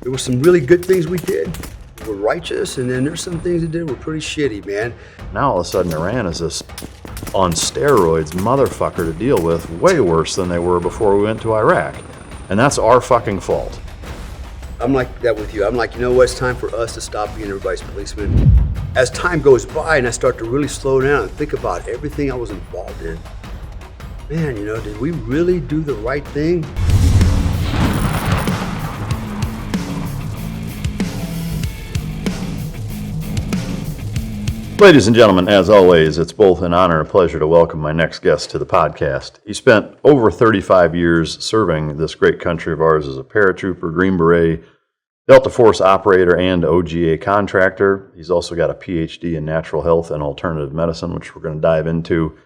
there were some really good things we did. We're righteous, and then there's some things we did were pretty shitty, man. Now all of a sudden Iran is this on steroids motherfucker to deal with, way worse than they were before we went to Iraq. And that's our fucking fault. I'm like that with you. I'm like, you know what? It's time for us to stop being everybody's policeman. As time goes by and I start to really slow down and think about everything I was involved in, man, did we really do the right thing? Ladies and gentlemen, as always, it's both an honor and a pleasure to welcome my next guest to the podcast. He spent over 35 years serving this great country of ours as a paratrooper, Green Beret, Delta Force operator, and OGA contractor. He's also got a PhD in natural health and alternative medicine, which we're going to dive into.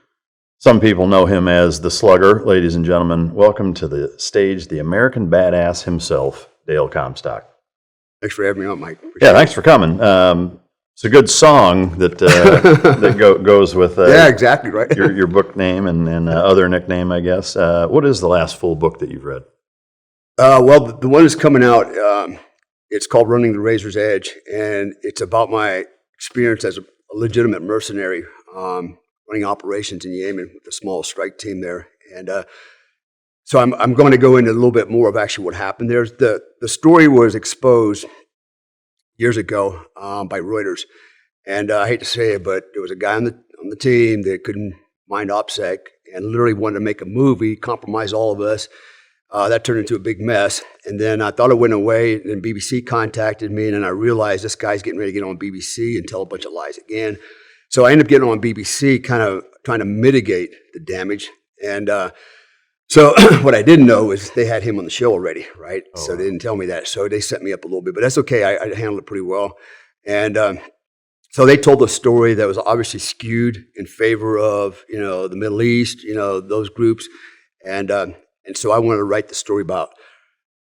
Some people know him as the Slugger. Ladies and gentlemen, welcome to the stage, the American badass himself, Dale Comstock. Thanks for having me on, Mike. Yeah, thanks for coming. It's a good song that goes with yeah, exactly right. your book name and other nickname, I guess. What is the last full book that you've read? Well, the one that's coming out, it's called Running the Razor's Edge, and it's about my experience as a legitimate mercenary running operations in Yemen with a small strike team there. And so I'm going to go into a little bit more of actually what happened there. The story was exposed years ago by Reuters, and I hate to say it, but there was a guy on the team that couldn't mind OPSEC and literally wanted to make a movie, compromise all of us. That turned into a big mess, and then I thought it went away, and then BBC contacted me, and then I realized this guy's getting ready to get on BBC and tell a bunch of lies again. So I ended up getting on BBC, kind of trying to mitigate the damage, and so what I didn't know is they had him on the show already, right? Oh. So they didn't tell me that. So they set me up a little bit, but that's okay. I handled it pretty well. And so they told a story that was obviously skewed in favor of, the Middle East, those groups. And so I wanted to write the story about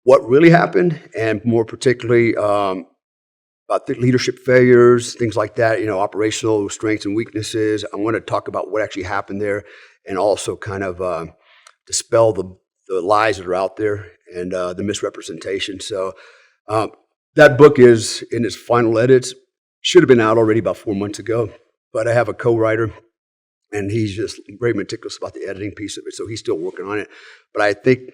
what really happened, and more particularly about the leadership failures, things like that, operational strengths and weaknesses. I want to talk about what actually happened there, and also kind of dispel the lies that are out there and the misrepresentation. So that book is in its final edits. Should have been out already about 4 months ago, but I have a co-writer, and he's just very meticulous about the editing piece of it, so he's still working on it. But I think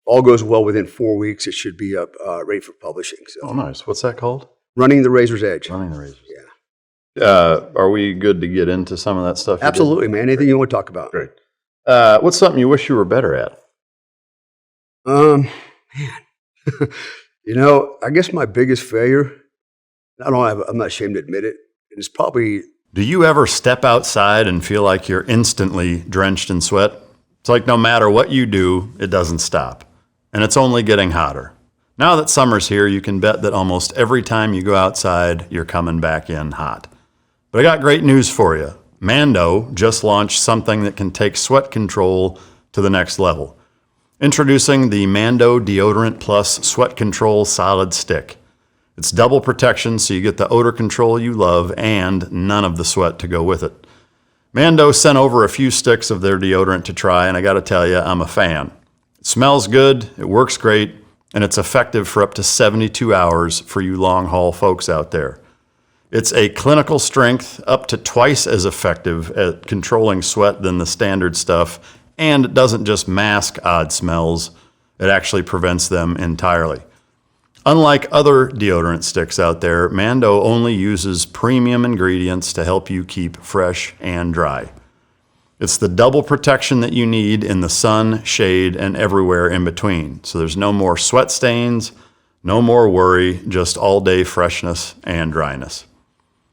all goes well, within 4 weeks, it should be up ready for publishing. So. Oh, nice. What's that called? Running the Razor's Edge. Running the Razor's Edge. Yeah. Are we good to get into some of that stuff? Absolutely, man. Anything you want to talk about. Great. What's something you wish you were better at? Man, I guess my biggest failure, I'm not ashamed to admit it, is probably... Do you ever step outside and feel like you're instantly drenched in sweat? It's like no matter what you do, it doesn't stop. And it's only getting hotter. Now that summer's here, you can bet that almost every time you go outside, you're coming back in hot. But I got great news for you. Mando just launched something that can take sweat control to the next level. Introducing the Mando Deodorant Plus Sweat Control Solid Stick. It's double protection, so you get the odor control you love and none of the sweat to go with it. Mando sent over a few sticks of their deodorant to try, and I got to tell you, I'm a fan. It smells good, it works great, and it's effective for up to 72 hours for you long-haul folks out there. It's a clinical strength, up to twice as effective at controlling sweat than the standard stuff, and it doesn't just mask odd smells, it actually prevents them entirely. Unlike other deodorant sticks out there, Mando only uses premium ingredients to help you keep fresh and dry. It's the double protection that you need in the sun, shade, and everywhere in between. So there's no more sweat stains, no more worry, just all-day freshness and dryness.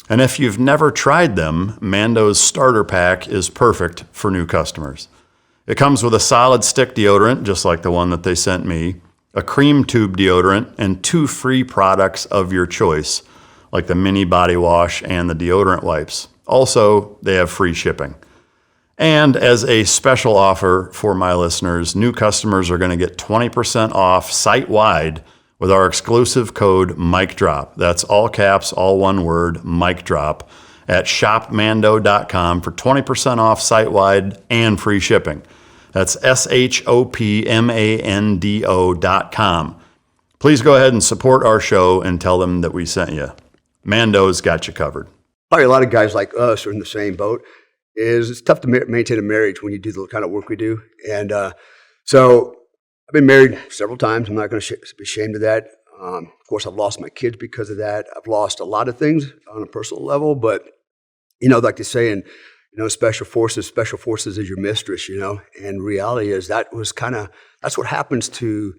And if you've never tried them, Mando's starter pack is perfect for new customers. It comes with a solid stick deodorant, just like the one that they sent me, a cream tube deodorant, and 2 free products of your choice, like the mini body wash and the deodorant wipes. Also, they have free shipping. And as a special offer for my listeners, new customers are going to get 20% off site-wide with our exclusive code MICDROP. That's all caps, all one word, MICDROP, at shopmando.com for 20% off site-wide and free shipping. That's shopmando.com. Please go ahead and support our show and tell them that we sent you. Mando's got you covered. Probably a lot of guys like us are in the same boat. It's tough to maintain a marriage when you do the kind of work we do. And so I've been married several times. I'm not going to be ashamed of that. Of course, I've lost my kids because of that. I've lost a lot of things on a personal level, but, like they say in, special forces is your mistress, and reality is that's what happens to,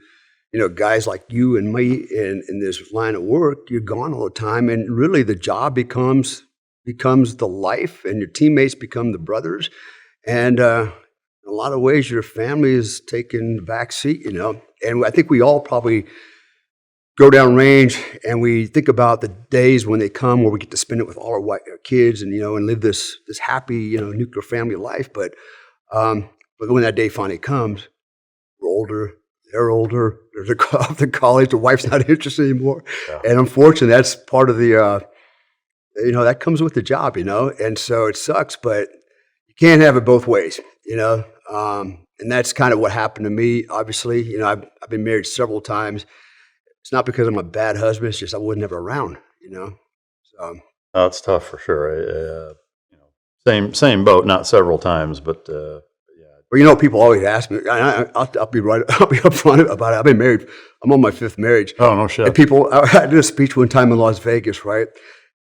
guys like you and me in this line of work. You're gone all the time, and really the job becomes the life, and your teammates become the brothers, and in a lot of ways your family is taking the back seat, and I think we all probably go down range and we think about the days when they come where we get to spend it with all our kids and, and live this happy, nuclear family life. But when that day finally comes, we're older, they're older, there's off to college, the wife's not interested anymore. Yeah. And unfortunately, that's part of the, that comes with the job, and so it sucks, but you can't have it both ways, and that's kind of what happened to me. Obviously, I've been married several times. It's not because I'm a bad husband. It's just I wasn't ever around, So it's tough for sure. Same boat, not several times, but yeah. Well, people always ask me. I'll be upfront about it. I've been married. I'm on my 5th marriage. Oh, no shit. And I did a speech one time in Las Vegas, right?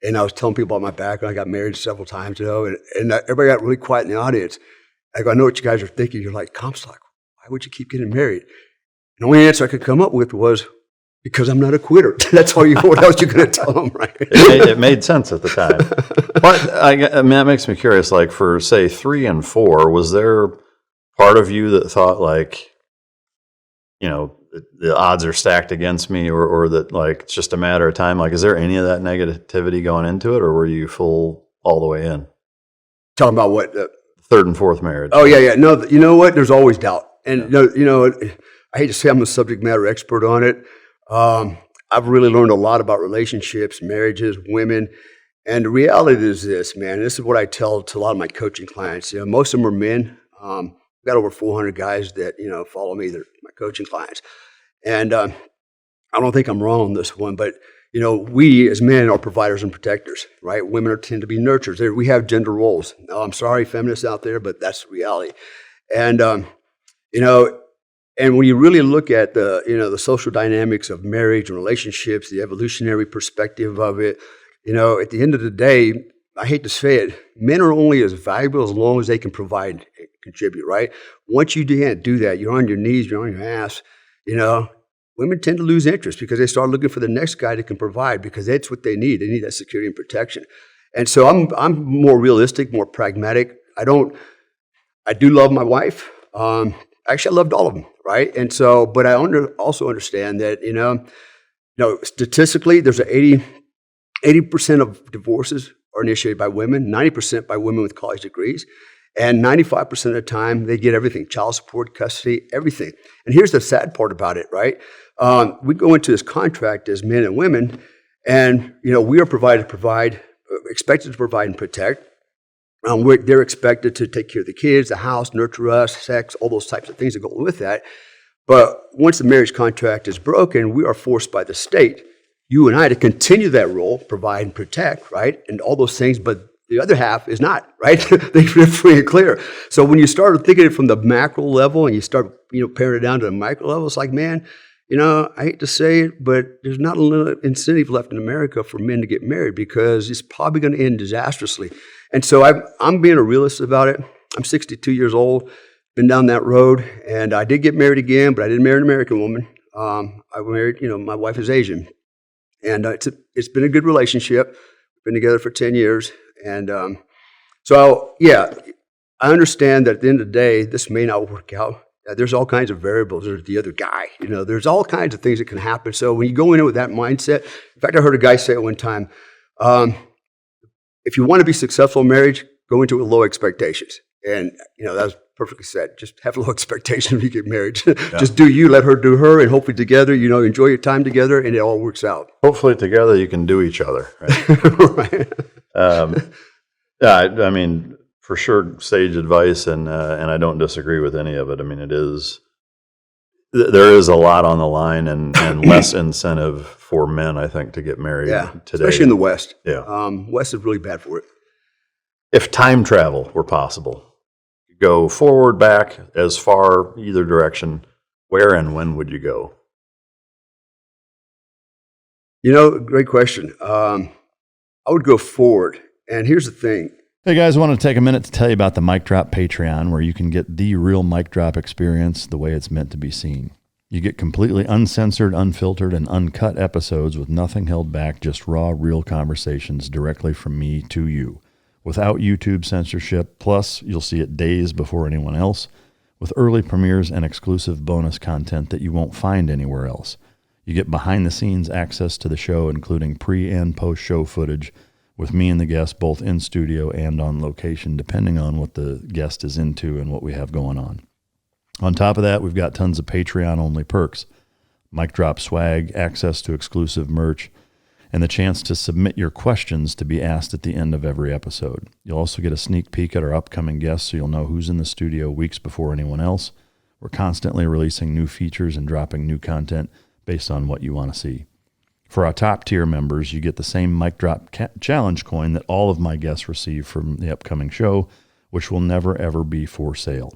And I was telling people about my background. I got married several times, and everybody got really quiet in the audience. I go, I know what you guys are thinking. You're like, Comstock, why would you keep getting married? And the only answer I could come up with was, because I'm not a quitter. That's all what else you going to tell them, right? It made sense at the time. But that makes me curious, like for, say, 3 and 4, was there part of you that thought like, the odds are stacked against me or that like it's just a matter of time? Like, is there any of that negativity going into it, or were you full all the way in? Talking about what? 3rd and 4th marriage. Oh, yeah. No, you know what? There's always doubt. And, I hate to say I'm a subject matter expert on it. I've really learned a lot about relationships, marriages, women, and the reality is this, man. This is what I tell to a lot of my coaching clients. Most of them are men. I've got over 400 guys that follow me. They're my coaching clients, and I don't think I'm wrong on this one. But we as men are providers and protectors, right? Women tend to be nurturers. We have gender roles. Now, I'm sorry, feminists out there, but that's the reality. And And when you really look at the social dynamics of marriage and relationships, the evolutionary perspective of it, at the end of the day, I hate to say it, men are only as valuable as long as they can provide and contribute, right? Once you can't do that, you're on your knees, you're on your ass, women tend to lose interest because they start looking for the next guy that can provide because that's what they need. They need that security and protection. And so I'm more realistic, more pragmatic. I do love my wife. Actually, I loved all of them, right? And so, but I also understand that, statistically, there's 80% of divorces are initiated by women, 90% by women with college degrees, and 95% of the time, they get everything, child support, custody, everything. And here's the sad part about it, right? We go into this contract as men and women, and, we are expected to provide and protect. They're expected to take care of the kids, the house, nurture us, sex, all those types of things that go with that. But once the marriage contract is broken, we are forced by the state, you and I, to continue that role, provide and protect, right? And all those things, but the other half is not, right? They're free and clear. So when you start thinking it from the macro level and you start, paring it down to the micro level, it's like, man, I hate to say it, but there's not a little incentive left in America for men to get married because it's probably going to end disastrously. And so I'm being a realist about it. I'm 62 years old, been down that road, and I did get married again, but I didn't marry an American woman. I married, my wife is Asian, and it's been a good relationship. We've been together for 10 years, and so yeah, I understand that at the end of the day, this may not work out. There's all kinds of variables. There's the other guy, there's all kinds of things that can happen. So when you go in with that mindset, in fact, I heard a guy say it one time, if you want to be successful in marriage, go into it with low expectations. And, that was perfectly said. Just have low expectations when you get married. Yeah. Just do you, let her do her, and hopefully together, enjoy your time together, and it all works out. Hopefully together you can do each other, right? Right. I mean, for sure, sage advice, and I don't disagree with any of it. I mean, it is There is a lot on the line and less incentive for men, I think, to get married today. Especially in the West. Yeah. West is really bad for it. If time travel were possible, go forward, back, as far, either direction, where and when would you go? Great question. I would go forward. And here's the thing. Hey guys, I wanted to take a minute to tell you about the Mic Drop Patreon, where you can get the real mic drop experience the way it's meant to be seen. You get completely uncensored, unfiltered, and uncut episodes with nothing held back, just raw, real conversations directly from me to you, without YouTube censorship. Plus, you'll see it days before anyone else, with early premieres and exclusive bonus content that you won't find anywhere else. You get behind-the-scenes access to the show, including pre- and post-show footage, with me and the guest both in studio and on location, depending on what the guest is into and what we have going on. On top of that, we've got tons of Patreon-only perks, mic drop swag, access to exclusive merch, and the chance to submit your questions to be asked at the end of every episode. You'll also get a sneak peek at our upcoming guests, so you'll know who's in the studio weeks before anyone else. We're constantly releasing new features and dropping new content based on what you want to see. For our top tier members, you get the same Mic Drop Challenge coin that all of my guests receive from the upcoming show, which will never ever be for sale.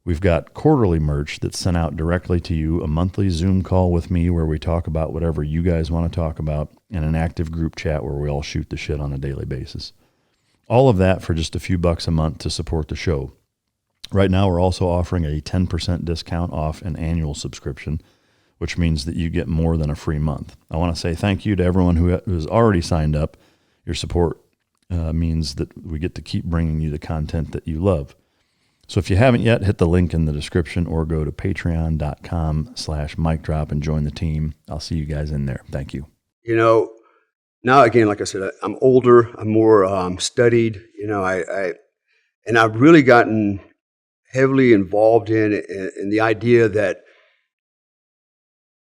We've got quarterly merch that's sent out directly to you, a monthly Zoom call with me where we talk about whatever you guys want to talk about, and an active group chat where we all shoot the shit on a daily basis. All of that for just a few bucks a month to support the show. Right now, we're also offering a 10% discount off an annual subscription, which means that you get more than a free month. I want to say thank you to everyone who has already signed up. Your support means that we get to keep bringing you the content that you love. So if you haven't yet, hit the link in the description or go to patreon.com/micdrop and join the team. I'll see you guys in there. Thank you. Now again, like I said, I'm older, I'm more studied, and I've really gotten heavily involved in the idea that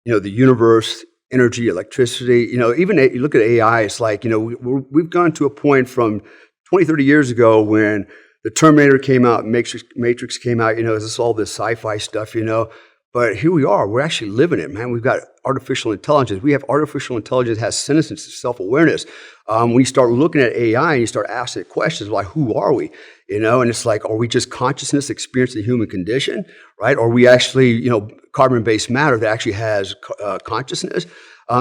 the universe, energy, electricity, even you look at AI, it's like, we've gone to a point from 20, 30 years ago when the Terminator came out, Matrix came out, it's all this sci-fi stuff, but here we are, we're actually living it, man. We've got artificial intelligence. We have artificial intelligence that has sentience, self-awareness. When you start looking at AI and you start asking questions like, who are we? And it's like, are we just consciousness experiencing the human condition, right? Or are we actually, carbon-based matter that actually has consciousness?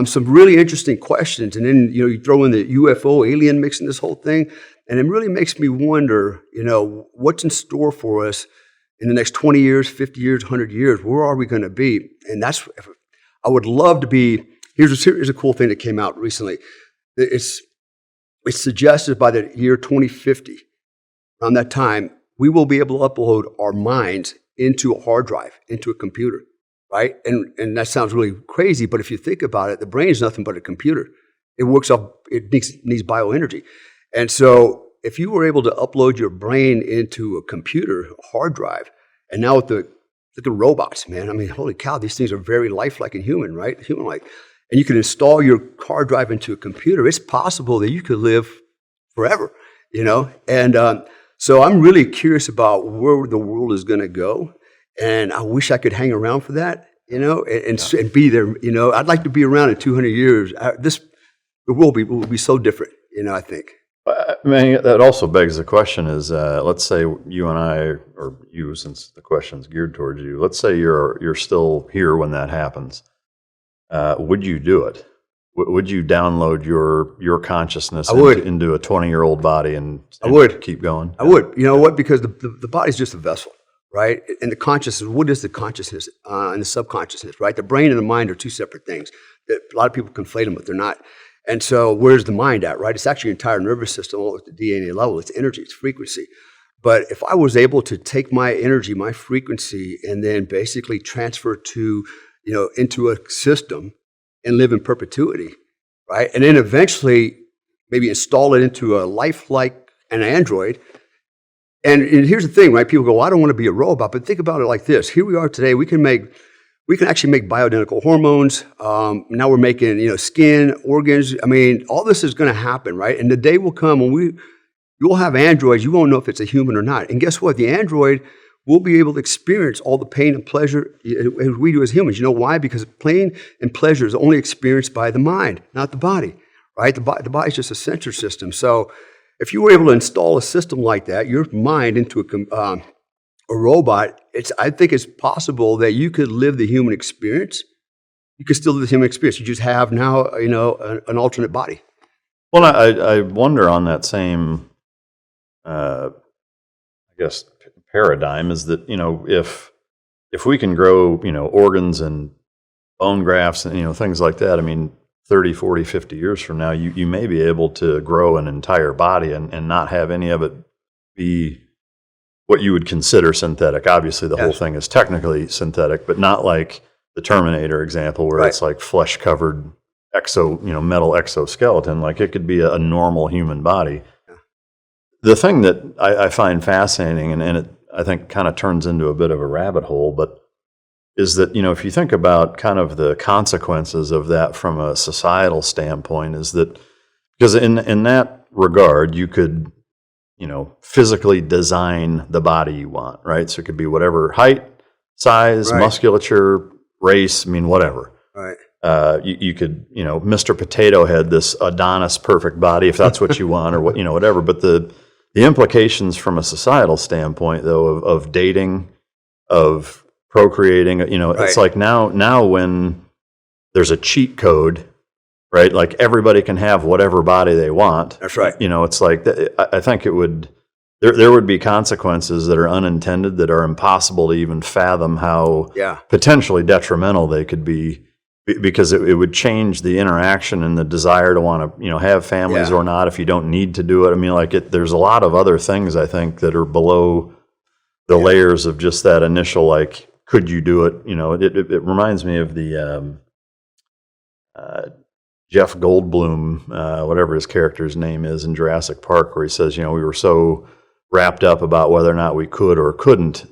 Some really interesting questions. And then, you throw in the UFO alien mix in this whole thing. And it really makes me wonder, what's in store for us in the next 20 years, 50 years, 100 years? Where are we going to be? And I would love to be, here's a cool thing that came out recently. It's suggested by the year 2050, around that time, we will be able to upload our minds into a hard drive, into a computer, right? And that sounds really crazy, but if you think about it, the brain is nothing but a computer. It works off, it needs bioenergy. And so if you were able to upload your brain into a computer, a hard drive, and now with the robots, man, I mean, holy cow, these things are very lifelike and human, right? Human-like. And you can install your hard drive into a computer. It's possible that you could live forever, And so I'm really curious about where the world is going to go. And I wish I could hang around for that, and be there. I'd like to be around in 200 years. The world will be so different, I think. I mean, that also begs the question is, let's say you and I, or you, since the question's geared towards you, let's say you're still here when that happens. Would you do it? Would you download your consciousness into a 20-year-old body and keep going? I would. You know what? Because the body's just a vessel, right? And the consciousness, what is the consciousness and the subconsciousness, right? The brain and the mind are two separate things. A lot of people conflate them, but they're not. And so where's the mind at, right? It's actually your entire nervous system, all at the DNA level. It's energy, it's frequency. But if I was able to take my energy, my frequency, and then basically transfer to, into a system and live in perpetuity, right? And then eventually maybe install it into a lifelike an android. And here's the thing, right? People go, well, I don't want to be a robot, but think about it like this. Here we are today. We can actually make bioidentical hormones. Now we're making, skin, organs. I mean, all this is going to happen, right? And the day will come when you'll have androids. You won't know if it's a human or not. And guess what? The android we'll be able to experience all the pain and pleasure as we do as humans. You know why? Because pain and pleasure is only experienced by the mind, not the body, right? The body is just a sensor system. So if you were able to install a system like that, your mind into a robot, I think it's possible that you could live the human experience. You could still live the human experience. You just have now, an alternate body. Well, I wonder on that same, I guess, paradigm is that, if we can grow, organs and bone grafts and, things like that, I mean, 30, 40, 50 years from now, you may be able to grow an entire body and not have any of it be what you would consider synthetic. Obviously, the whole thing is technically synthetic, but not like the Terminator example where it's like flesh-covered metal exoskeleton. Like it could be a normal human body. Yeah. The thing that I find fascinating, and it I think kind of turns into a bit of a rabbit hole, but is that, if you think about kind of the consequences of that from a societal standpoint, is that because in that regard, you could, physically design the body you want, right? So it could be whatever height, size, musculature, race, whatever. Right. You could, Mr. Potato Head, this Adonis perfect body, if that's what you want, or whatever. But the implications from a societal standpoint, though, of dating, of procreating, it's like now when there's a cheat code, right? Like everybody can have whatever body they want. That's right. It's like I think it would. There would be consequences that are unintended, that are impossible to even fathom how potentially detrimental they could be, because it would change the interaction and the desire to want to, have families or not if you don't need to do it. There's a lot of other things, I think, that are below the layers of just that initial, like, could you do it? It reminds me of the Jeff Goldblum, whatever his character's name is in Jurassic Park, where he says, we were so wrapped up about whether or not we could or couldn't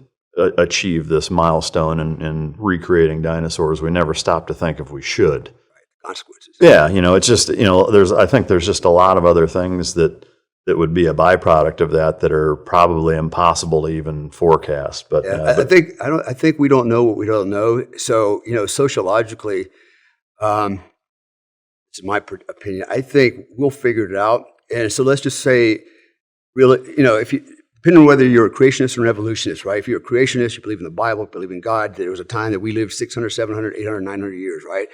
achieve this milestone in recreating dinosaurs, we never stopped to think if we should. Right. Consequences. Yeah, it's just, I think there's just a lot of other things that would be a byproduct of that are probably impossible to even forecast. But I think we don't know what we don't know. So, sociologically, it's my opinion, I think we'll figure it out. And so let's just say, really, if you, depending on whether you're a creationist or an evolutionist, right? If you're a creationist, you believe in the Bible, believe in God, there was a time that we lived 600, 700, 800, 900 years, right?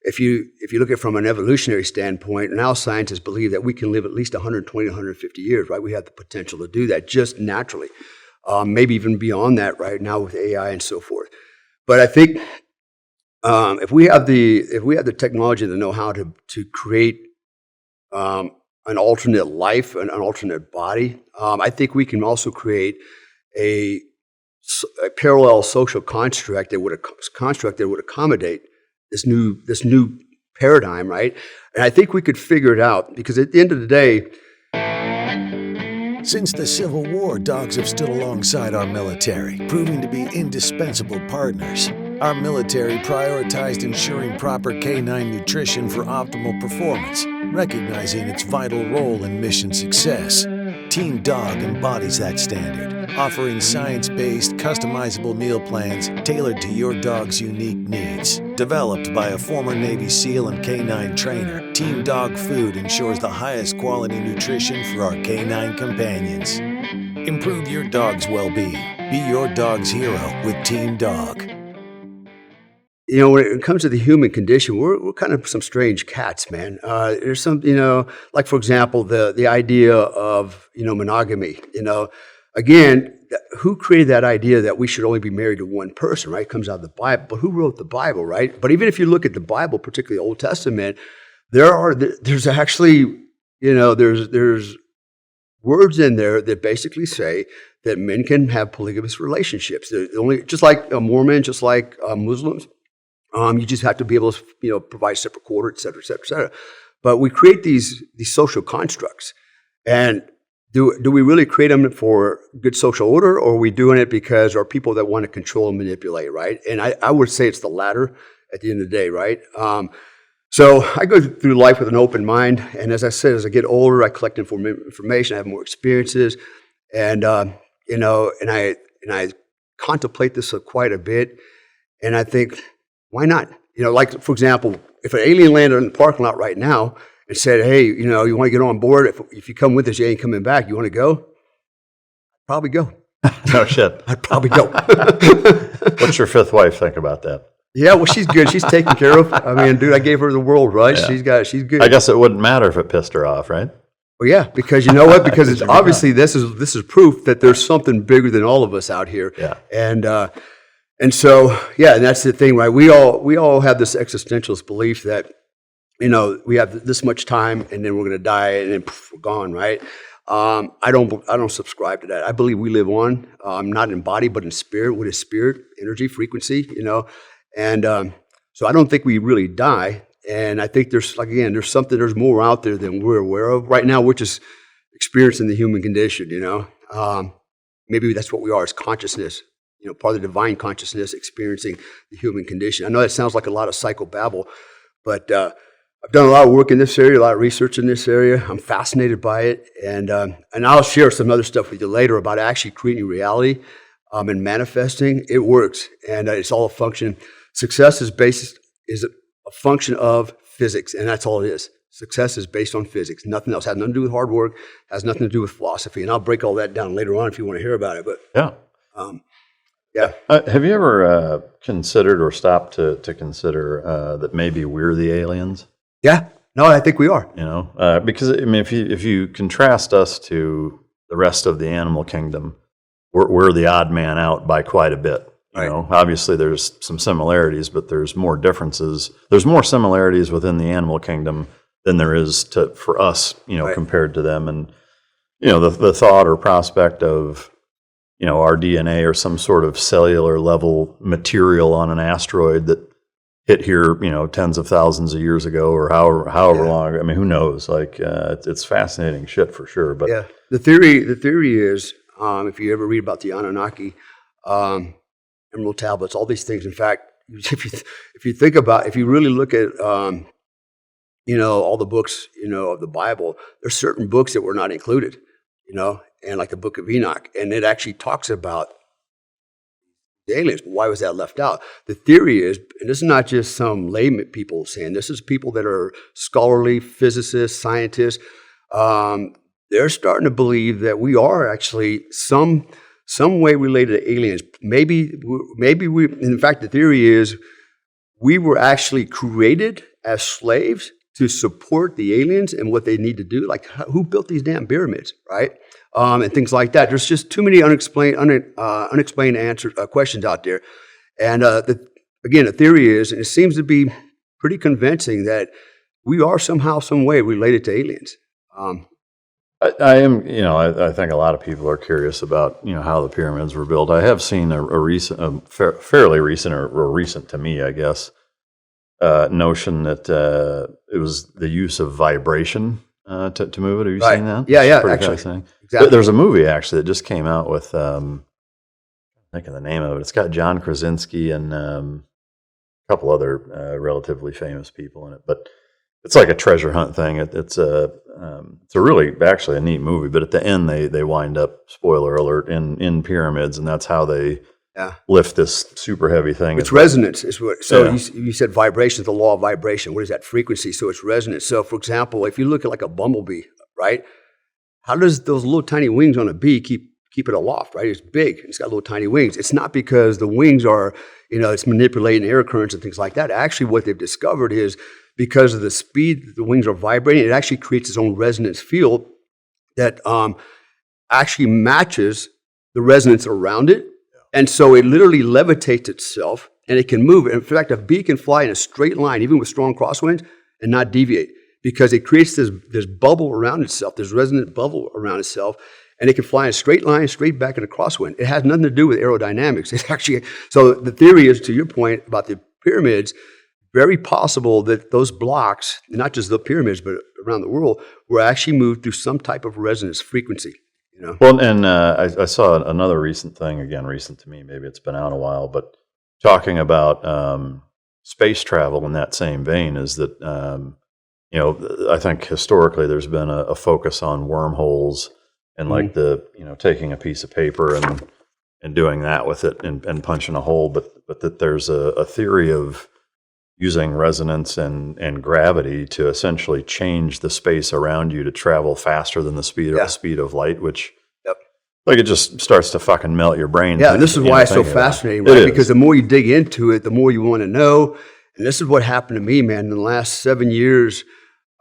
If you look at it from an evolutionary standpoint, now scientists believe that we can live at least 120, 150 years, right? We have the potential to do that just naturally, maybe even beyond that right now with AI and so forth. But I think if we have the technology, the know-how to create an alternate life, an alternate body, I think we can also create a parallel social construct that would accommodate this new paradigm, right? And I think we could figure it out, because at the end of the day, since the Civil War, dogs have stood alongside our military, proving to be indispensable partners. Our military prioritized ensuring proper canine nutrition for optimal performance, recognizing its vital role in mission success. Team Dog embodies that standard, offering science-based, customizable meal plans tailored to your dog's unique needs. Developed by a former Navy SEAL and canine trainer, Team Dog Food ensures the highest quality nutrition for our canine companions. Improve your dog's well-being. Be your dog's hero with Team Dog. When it comes to the human condition, we're kind of some strange cats, man. There's some, like, for example, the idea of, monogamy. Again, who created that idea that we should only be married to one person, right? It comes out of the Bible. But who wrote the Bible, right? But even if you look at the Bible, particularly the Old Testament, there's actually, there's words in there that basically say that men can have polygamous relationships. They're only, just like a Mormon, just like Muslims. You just have to be able to, provide separate quarter, et cetera, et cetera, et cetera. But we create these social constructs, and do we really create them for good social order, or are we doing it because there are people that want to control and manipulate, right? And I would say it's the latter at the end of the day, right? So I go through life with an open mind, and as I said, as I get older, I collect information, I have more experiences, and and I and I contemplate this quite a bit. And I think, why not? Like, for example, if an alien landed in the parking lot right now and said, hey, you want to get on board? If you come with us, you ain't coming back. You want to go? Probably go. No shit. I'd probably go. What's your fifth wife think about that? Yeah, well, she's good. She's taken care of. I mean, dude, I gave her the world, right? Yeah. She's good. I guess it wouldn't matter if it pissed her off, right? Well, yeah, because you know what? Because it's obviously this is proof that there's something bigger than all of us out here. Yeah. And so, yeah, and that's the thing, right? We all have this existentialist belief that, we have this much time and then we're going to die and then poof, we're gone, right? I don't subscribe to that. I believe we live on, not in body, but in spirit. What is spirit? Energy, frequency, And so I don't think we really die. And I think there's there's more out there than we're aware of. Right now, we're just experiencing the human condition, Maybe that's what we are, is consciousness, part of the divine consciousness, experiencing the human condition. I know that sounds like a lot of psychobabble, but I've done a lot of work in this area, a lot of research in this area. I'm fascinated by it. And I'll share some other stuff with you later about actually creating reality and manifesting. It works, and it's all a function. Success is a function of physics, and that's all it is. Success is based on physics. Nothing else. Has nothing to do with hard work. Has nothing to do with philosophy. And I'll break all that down later on if you want to hear about it. But yeah. Have you ever considered or stopped to consider that maybe we're the aliens? Yeah. No, I think we are. Because I mean, if you contrast us to the rest of the animal kingdom, we're the odd man out by quite a bit. Right. Obviously there's some similarities, but there's more differences. There's more similarities within the animal kingdom than there is for us, Right. compared to them. And, the thought or prospect of, our DNA or some sort of cellular level material on an asteroid that hit here, tens of thousands of years ago or however long. I mean, who knows? Like, it's fascinating shit for sure. But yeah, the theory is, if you ever read about the Anunnaki, emerald tablets, all these things. In fact, if you really look at, all the books, of the Bible, there's certain books that were not included, and like the Book of Enoch, and it actually talks about the aliens. Why was that left out? The theory is, and this is not just some layman people saying, this is people that are scholarly, physicists, scientists. They're starting to believe that we are actually some way related to aliens. Maybe we. In fact, the theory is we were actually created as slaves to support the aliens and what they need to do. Like, who built these damn pyramids, right? And things like that. There's just too many unexplained questions out there. And the theory is, and it seems to be pretty convincing, that we are somehow, some way related to aliens. I am, I think a lot of people are curious about, how the pyramids were built. I have seen fairly recent, or recent to me, I guess, notion that it was the use of vibration to move it. Have you seen that? Yeah, pretty actually. fascinating. Exactly. There's a movie actually that just came out with, I'm thinking the name of it. It's got John Krasinski and a couple other relatively famous people in it, but it's like a treasure hunt thing. It's a really actually a neat movie. But at the end, they wind up, spoiler alert, in pyramids, and that's how they lift this super heavy thing. It's resonance. You said vibration, the law of vibration. What is that? Frequency. So it's resonance. So, for example, if you look at like a bumblebee, right? How does those little tiny wings on a bee keep it aloft, right? It's big. It's got little tiny wings. It's not because the wings are, it's manipulating air currents and things like that. Actually, what they've discovered is, because of the speed the wings are vibrating, it actually creates its own resonance field that actually matches the resonance around it. And so it literally levitates itself, and it can move. In fact, a bee can fly in a straight line, even with strong crosswinds, and not deviate, because it creates this bubble around itself, this resonant bubble around itself, and it can fly in a straight line, straight back in a crosswind. It has nothing to do with aerodynamics. It's actually, so the theory is, to your point about the pyramids, very possible that those blocks, not just the pyramids, but around the world, were actually moved through some type of resonance frequency. Well, and I saw another recent thing, again, recent to me, maybe it's been out a while, but talking about space travel in that same vein is that, I think historically there's been a focus on wormholes and like taking a piece of paper and doing that with it and punching a hole, but that there's a theory of using resonance and gravity to essentially change the space around you to travel faster than the speed of light, which like it just starts to fucking melt your brain. Yeah, and this is why it's so fascinating, right? Because the more you dig into it, the more you want to know. And this is what happened to me, man, in the last 7 years.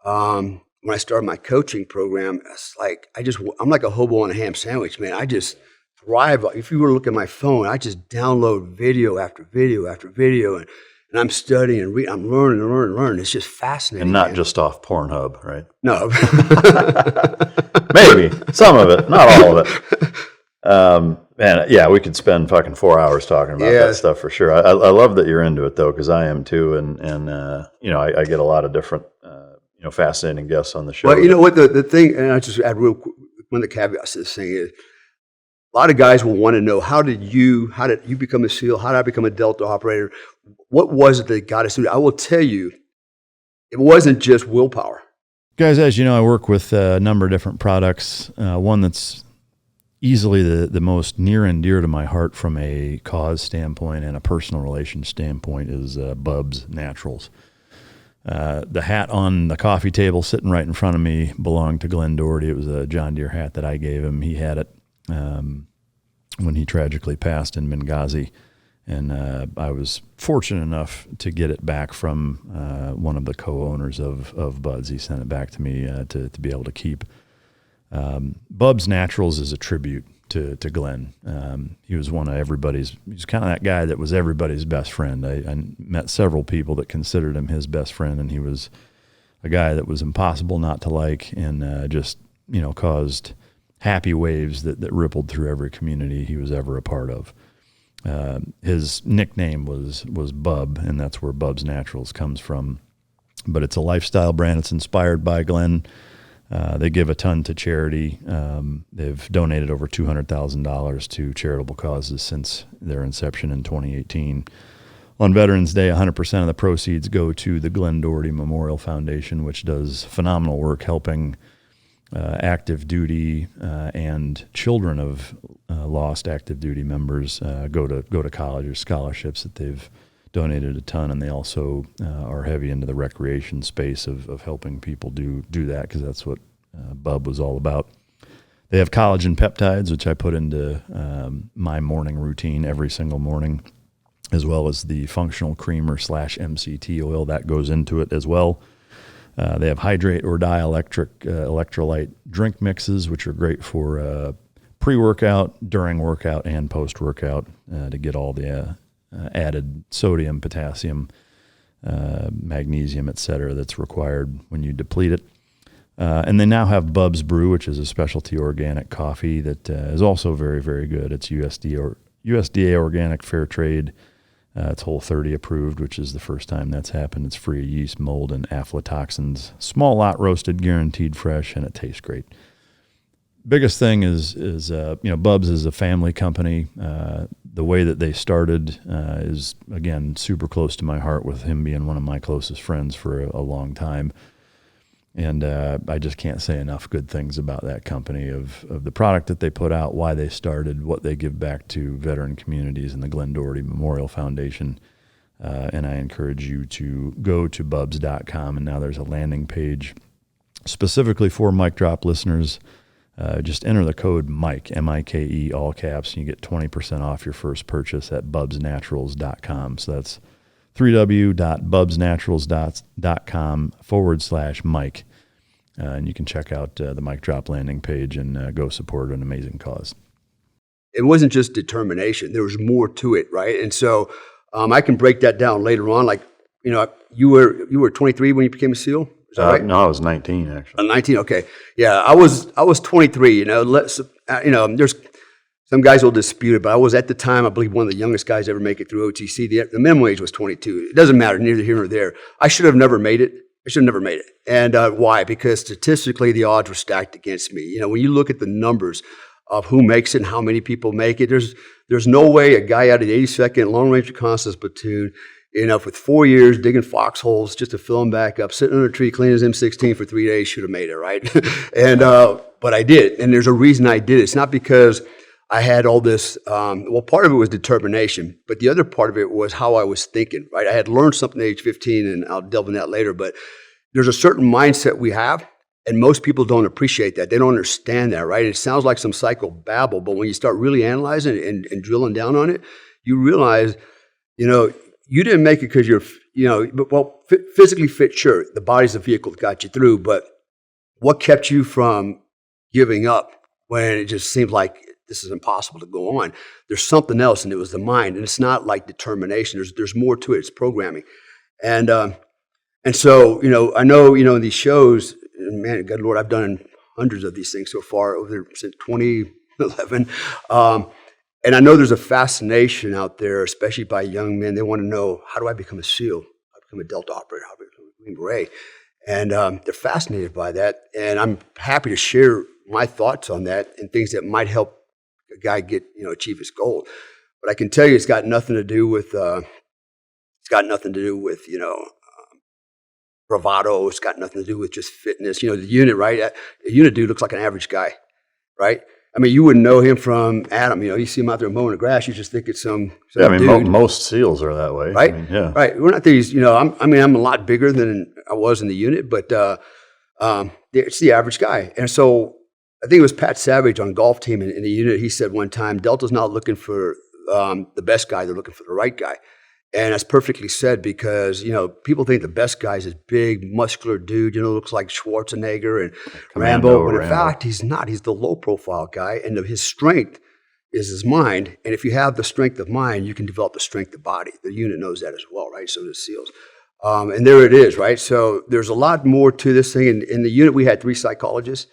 When I started my coaching program, it's like I'm like a hobo on a ham sandwich, man. I just thrive. If you were to look at my phone, I just download video after video after video, and I'm studying and I'm learning. It's just fascinating. And not just off Pornhub, right? No. Maybe. Some of it, not all of it. Man, yeah, we could spend fucking 4 hours talking about that stuff for sure. I love that you're into it, though, because I am too. And I get a lot of different, fascinating guests on the show. Well, you know what, the thing, and I just add real quick, one of the caveats to this thing is, a lot of guys will want to know, how did you become a SEAL? How did I become a Delta operator? What was it that got us through it? I will tell you, it wasn't just willpower. Guys, as you know, I work with a number of different products. One that's easily the most near and dear to my heart from a cause standpoint and a personal relation standpoint is Bubs Naturals. The hat on the coffee table sitting right in front of me belonged to Glenn Doherty. It was a John Deere hat that I gave him. He had it when he tragically passed in Benghazi. And I was fortunate enough to get it back from one of the co-owners of Bubs. He sent it back to me to be able to keep. Bubs Naturals is a tribute to Glenn. He was he's kind of that guy that was everybody's best friend. I met several people that considered him his best friend, and he was a guy that was impossible not to like, and just caused happy waves that rippled through every community he was ever a part of. His nickname was Bub, and that's where Bubs Naturals comes from. But it's a lifestyle brand. It's inspired by Glenn. They give a ton to charity. They've donated over $200,000 to charitable causes since their inception in 2018. On Veterans Day, 100% of the proceeds go to the Glenn Doherty Memorial Foundation, which does phenomenal work helping active duty and children of lost active duty members go to college or scholarships that they've donated a ton, and they also are heavy into the recreation space of helping people do that, because that's what Bub was all about. They have collagen peptides, which I put into my morning routine every single morning, as well as the functional creamer / MCT oil that goes into it as well. They have hydrate or die electrolyte drink mixes, which are great for pre-workout, during workout, and post-workout to get all the added sodium, potassium, magnesium, etc. that's required when you deplete it. And they now have Bubs Brew, which is a specialty organic coffee that is also very, very good. It's USDA organic, fair trade. It's Whole30 approved, which is the first time that's happened. It's free of yeast, mold, and aflatoxins. Small lot roasted, guaranteed fresh, and it tastes great. Biggest thing is Bubs is a family company. The way that they started is, again, super close to my heart, with him being one of my closest friends for a long time. And I just can't say enough good things about that company, of the product that they put out, why they started, what they give back to veteran communities and the Glenn Doherty Memorial Foundation. And I encourage you to go to bubs.com, and now there's a landing page specifically for Mic Drop listeners. Just enter the code Mike, M-I-K-E, all caps, and you get 20% off your first purchase at bubsnaturals.com. So that's www.bubsnaturals.com/Mike. And you can check out the Mic Drop landing page and go support an amazing cause. It wasn't just determination. There was more to it, right? And so I can break that down later on. Like, you were 23 when you became a SEAL? Is that right? No, I was 19, actually. 19, okay. Yeah, I was 23, there's some guys will dispute it, but I was, at the time, I believe, one of the youngest guys to ever make it through OTC. The minimum age was 22. It doesn't matter, neither here nor there. I should have never made it. And why? Because statistically, the odds were stacked against me. When you look at the numbers of who makes it and how many people make it, there's no way a guy out of the 82nd Long Range Reconnaissance Platoon, with 4 years digging foxholes just to fill them back up, sitting under a tree cleaning his M16 for 3 days, should have made it, right? And but I did, and there's a reason I did it. It's not because I had all this, well, part of it was determination, but the other part of it was how I was thinking, right? I had learned something at age 15, and I'll delve into that later, but there's a certain mindset we have, and most people don't appreciate that. They don't understand that, right? It sounds like some psychobabble, but when you start really analyzing it and drilling down on it, you realize, you didn't make it because you're, physically fit, sure. The body's the vehicle that got you through, but what kept you from giving up when it just seemed like this is impossible to go on? There's something else, and it was the mind. And it's not like determination. There's more to it. It's programming. And so, I know, in these shows, and man, good Lord, I've done hundreds of these things so far over since 2011. And I know there's a fascination out there, especially by young men. They want to know, how do I become a SEAL? How do I become a Delta operator? How do I become a Green Beret? And they're fascinated by that. And I'm happy to share my thoughts on that and things that might help a guy get, achieve his goal. But I can tell you, it's got nothing to do with, bravado. It's got nothing to do with just fitness. The unit, right? A unit dude looks like an average guy, right? I mean, you wouldn't know him from Adam. You see him out there mowing the grass, you just think it's some dude. Most SEALs are that way, right? Yeah, right. We're not these. I'm a lot bigger than I was in the unit, but it's the average guy. And so I think it was Pat Savage on golf team in the unit. He said one time, Delta's not looking for the best guy; they're looking for the right guy. And that's perfectly said because, people think the best guy is this big, muscular dude, looks like Schwarzenegger and Rambo. But in fact, he's not. He's the low-profile guy. And his strength is his mind. And if you have the strength of mind, you can develop the strength of body. The unit knows that as well, right? So does SEALs. And there it is, right? So there's a lot more to this thing. In the unit, we had 3 psychologists.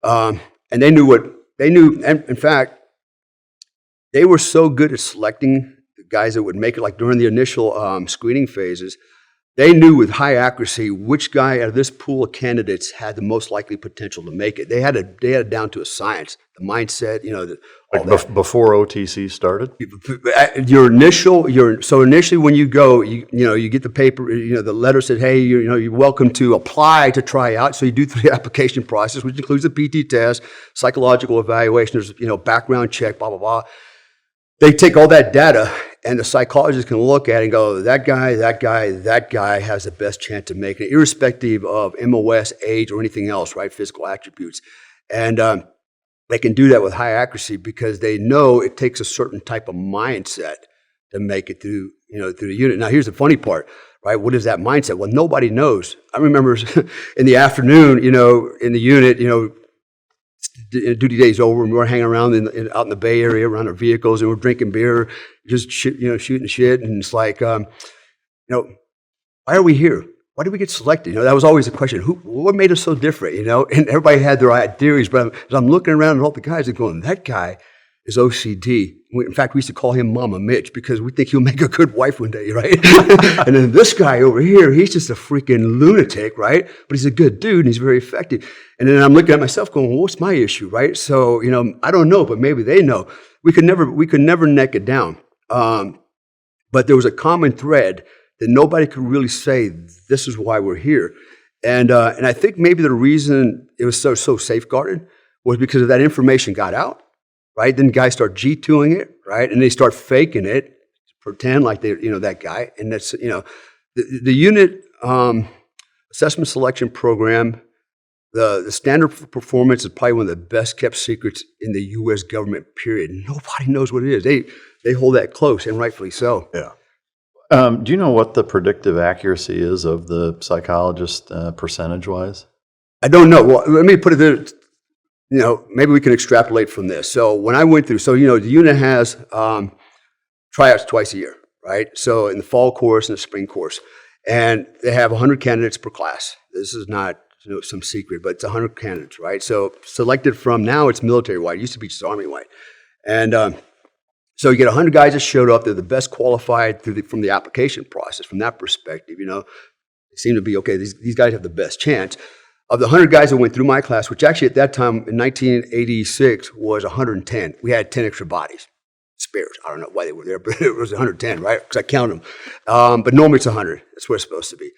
And they knew what they knew. And in fact, they were so good at selecting guys that would make it, like during the initial screening phases, they knew with high accuracy which guy out of this pool of candidates had the most likely potential to make it. They had it down to a science, the mindset, before OTC started. So initially when you go, you get the paper, the letter said, hey, you're welcome to apply to try out. So you do the application process, which includes the PT test, psychological evaluation, there's background check, blah blah blah. They take all that data, and the psychologist can look at it and go, that guy has the best chance of making it, irrespective of MOS, age, or anything else, right? Physical attributes. And they can do that with high accuracy because they know it takes a certain type of mindset to make it through the unit. Now, here's the funny part, right? What is that mindset? Well, nobody knows. I remember in the afternoon, in the unit, duty day's over, and we're hanging around out in the Bay Area around our vehicles, and we're drinking beer, just shooting shit, and it's like, why are we here? Why did we get selected? That was always a question. What made us so different? And everybody had their theories, but as I'm looking around at all the guys, they're going, that guy is OCD. In fact, we used to call him Mama Mitch because we think he'll make a good wife one day, right? And then this guy over here, he's just a freaking lunatic, right? But he's a good dude and he's very effective. And then I'm looking at myself going, well, what's my issue, right? So, I don't know, but maybe they know. We could never neck it down. But there was a common thread that nobody could really say, this is why we're here. And I think maybe the reason it was so safeguarded was because of that information got out. Right? Then guys start G2ing it, right? And they start faking it, pretend like they're, that guy. And that's, the unit assessment selection program, the standard for performance is probably one of the best kept secrets in the U.S. government, period. Nobody knows what it is. They hold that close, and rightfully so. Yeah. Do you know what the predictive accuracy is of the psychologist percentage-wise? I don't know. Well, let me put it there. Maybe we can extrapolate from this. So when I went through, the unit has tryouts twice a year, right? So in the fall course and the spring course. And they have 100 candidates per class. This is not some secret, but it's 100 candidates, right? So selected from, now it's military-wide. It used to be just Army-wide. And so you get 100 guys that showed up. They're the best qualified from the application process. From that perspective, they seem to be, okay, these guys have the best chance. Of the 100 guys that went through my class, which actually at that time in 1986 was 110, we had 10 extra bodies, spares. I don't know why they were there, but it was 110, right? Because I count them. But normally it's 100. That's what it's supposed to be.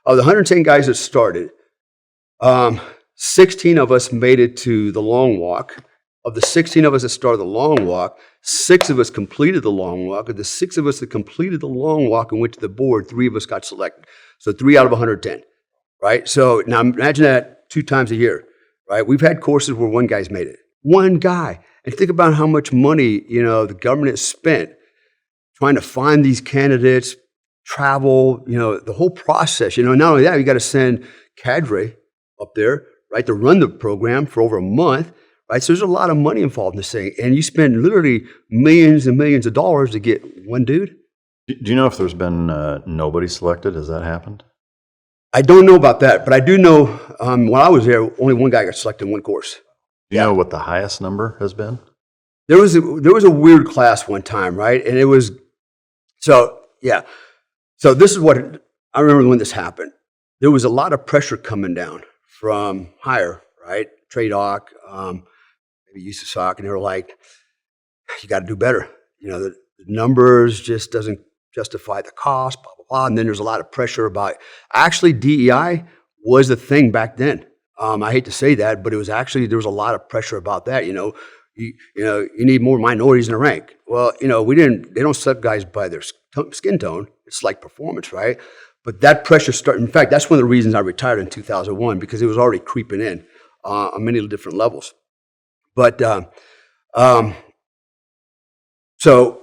Of the 110 guys that started, 16 of us made it to the long walk, of the 16 of us that started the long walk, 6 of us completed the long walk. Of the 6 of us that completed the long walk and went to the board, 3 of us got selected. So 3 out of 110, right? So now imagine that 2 times a year, right? We've had courses where one guy's made it. One guy. And think about how much money, the government spent trying to find these candidates, travel, the whole process. Not only that, you got to send cadre up there, right, to run the program for over a month. Right, so there's a lot of money involved in this thing, and you spend literally millions and millions of dollars to get one dude. Do you know if there's been nobody selected? Has that happened? I don't know about that, but I do know when I was there, only one guy got selected in one course. Do you know what the highest number has been? There was a weird class one time, right, and it was so this is what I remember when this happened. There was a lot of pressure coming down from higher, right, TRADOC, maybe USASOC, and they were like, you got to do better. The numbers just doesn't justify the cost, blah, blah, blah. And then there's a lot of pressure about, actually DEI was the thing back then. I hate to say that, but it was actually, there was a lot of pressure about that. You need more minorities in the rank. Well, they don't select guys by their skin tone. It's like performance, right? But that pressure started, in fact, that's one of the reasons I retired in 2001, because it was already creeping in on many different levels. But so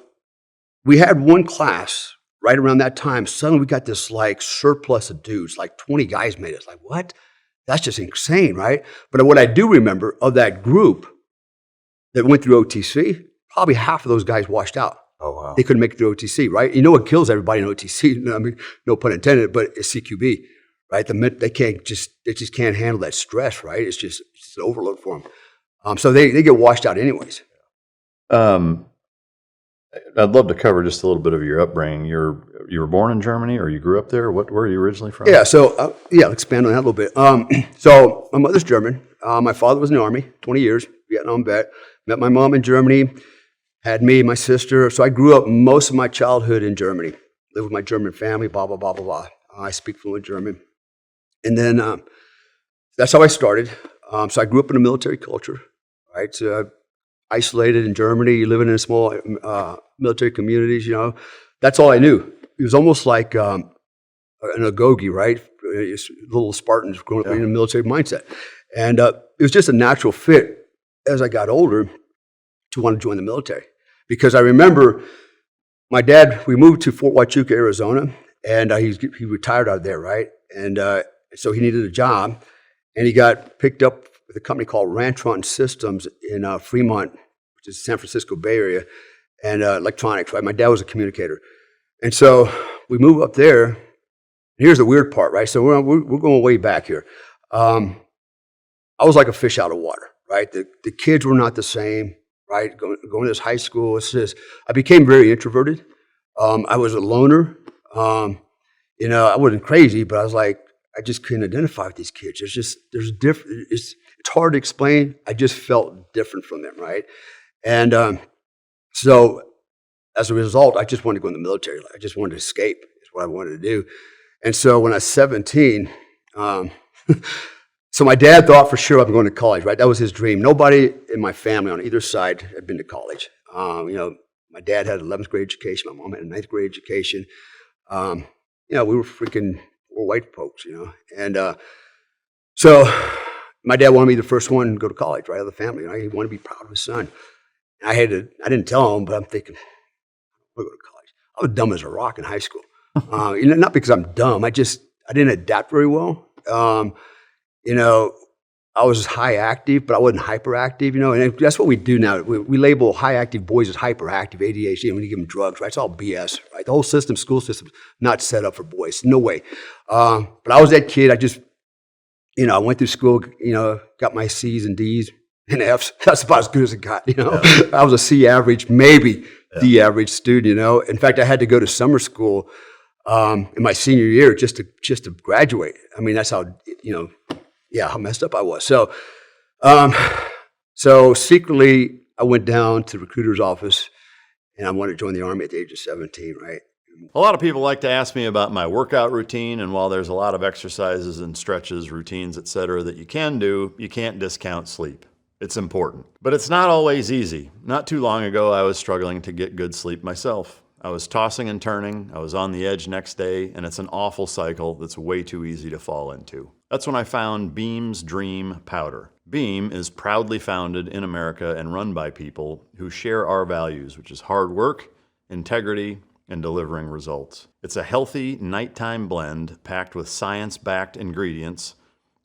we had one class right around that time. Suddenly we got this like surplus of dudes, like 20 guys made it. It's like, what? That's just insane, right? But what I do remember of that group that went through OTC, probably half of those guys washed out. Oh, wow. They couldn't make it through OTC, right? You know what kills everybody in OTC? I mean, no pun intended, but it's CQB, right? They just can't handle that stress, right? It's just an overload for them. So they get washed out anyways. I'd love to cover just a little bit of your upbringing. You were born in Germany, or you grew up there? Where are you originally from? Yeah, so I'll expand on that a little bit. So my mother's German. My father was in the Army, 20 years, Vietnam vet. Met my mom in Germany, had me, my sister. So I grew up most of my childhood in Germany. Lived with my German family, blah, blah, blah, blah, blah. I speak fluent German. And then that's how I started. So I grew up in a military culture, right? So isolated in Germany, living in small military communities, That's all I knew. It was almost like an agoge, right? Little Spartans growing up in a military mindset. And it was just a natural fit as I got older to want to join the military. Because I remember my dad, we moved to Fort Huachuca, Arizona, and he retired out of there, right? And so he needed a job, and he got picked up with a company called Rantron Systems in Fremont, which is the San Francisco Bay Area, and electronics, right? My dad was a communicator. And so we moved up there. And here's the weird part, right? So we're going way back here. I was like a fish out of water, right? The kids were not the same, right? Going to this high school, I became very introverted. I was a loner. I wasn't crazy, but I was like, I just couldn't identify with these kids. There's different. It's hard to explain. I just felt different from them, right? And so as a result, I just wanted to go in the military. I just wanted to escape. Is what I wanted to do. And so when I was 17, so my dad thought for sure I'm going to college, right? That was his dream. Nobody in my family on either side had been to college. My dad had an 11th grade education. My mom had a 9th grade education. We were we're white folks, And so my dad wanted me the first one to go to college, right, of the family. Right? He wanted to be proud of his son. And I didn't tell him, but I'm thinking, I'm going to go to college. I was dumb as a rock in high school. Not because I'm dumb. I didn't adapt very well. I was high active, but I wasn't hyperactive, and that's what we do now. We label high active boys as hyperactive, ADHD, and we give them drugs, right? It's all BS, right? The whole school system, not set up for boys. No way. But I was that kid. I went through school, got my C's and D's and F's. That's about as good as it got, I was a C average, maybe D average student, In fact, I had to go to summer school in my senior year just to graduate. I mean, that's how, how messed up I was. So secretly, I went down to the recruiter's office, and I wanted to join the Army at the age of 17, right? A lot of people like to ask me about my workout routine, and while there's a lot of exercises and stretches, routines, et cetera, that you can do, you can't discount sleep. It's important. But it's not always easy. Not too long ago, I was struggling to get good sleep myself. I was tossing and turning, I was on the edge next day, and it's an awful cycle that's way too easy to fall into. That's when I found Beam's Dream Powder. Beam is proudly founded in America and run by people who share our values, which is hard work, integrity, and delivering results. It's a healthy nighttime blend packed with science-backed ingredients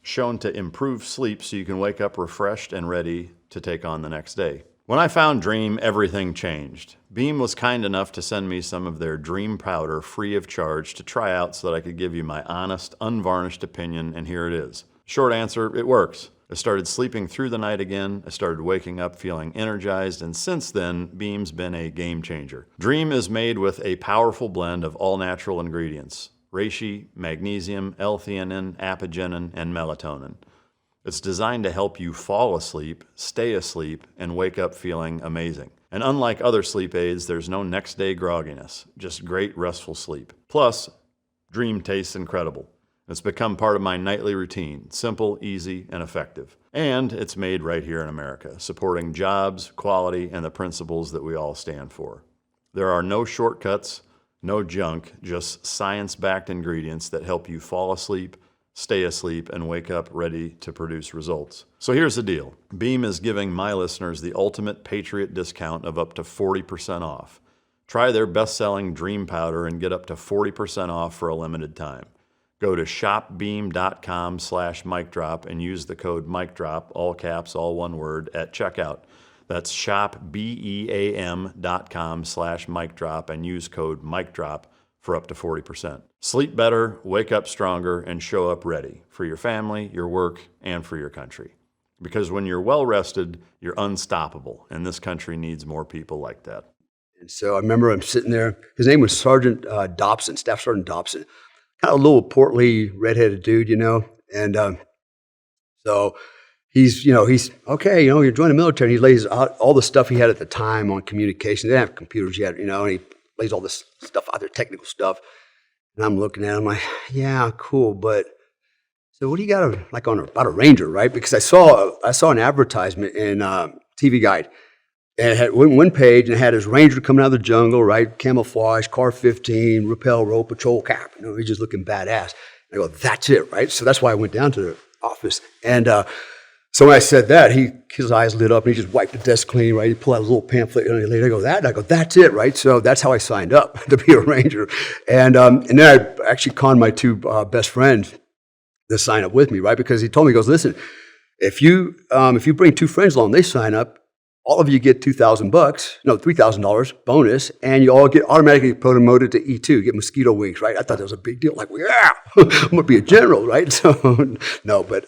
shown to improve sleep so you can wake up refreshed and ready to take on the next day. When I found Dream, everything changed. Beam was kind enough to send me some of their Dream Powder free of charge to try out so that I could give you my honest, unvarnished opinion, and here it is. Short answer, it works. I started sleeping through the night again, I started waking up feeling energized, and since then, Beam's been a game changer. Dream is made with a powerful blend of all-natural ingredients: reishi, magnesium, L-theanine, apigenin, and melatonin. It's designed to help you fall asleep, stay asleep, and wake up feeling amazing. And unlike other sleep aids, there's no next day grogginess, just great restful sleep. Plus, Dream tastes incredible. It's become part of my nightly routine, simple, easy, and effective. And it's made right here in America, supporting jobs, quality, and the principles that we all stand for. There are no shortcuts, no junk, just science-backed ingredients that help you fall asleep, stay asleep, and wake up ready to produce results. So here's the deal. Beam is giving my listeners the ultimate Patriot discount of up to 40% off. Try their best-selling Dream Powder and get up to 40% off for a limited time. Go to shopbeam.com/micdrop and use the code MicDrop, all caps, all one word, at checkout. That's shopbeam.com/micdrop and use code MicDrop for up to 40%. Sleep better, wake up stronger, and show up ready for your family, your work, and for your country. Because when you're well rested, you're unstoppable, and this country needs more people like that. And so I remember him sitting there. His name was Sergeant Dobson, Staff Sergeant Dobson. Kind of a little portly, redheaded dude, And so he's okay, you're joining the military. And he lays out all the stuff he had at the time on communication. They didn't have computers yet, and he lays all this stuff out there, technical stuff. And I'm looking at him like, yeah, cool, but so what do you got about a Ranger, right? Because I saw an advertisement in TV Guide, and it had one page, and it had his Ranger coming out of the jungle, right? Camouflage, Car 15, rappel rope, patrol cap. He's just looking badass. And I go, that's it, right? So that's why I went down to the office. And so when I said that, his eyes lit up, and he just wiped the desk clean, right? He pulled out a little pamphlet, and I go, that? And I go, that's it, right? So that's how I signed up to be a Ranger. And then I actually conned my two best friends to sign up with me, right? Because he told me, he goes, listen, if you bring two friends along, they sign up, all of you get $3,000 bonus, and you all get automatically promoted to E2, get mosquito wings, right? I thought that was a big deal. Like, yeah, I'm going to be a general, right? So, no, but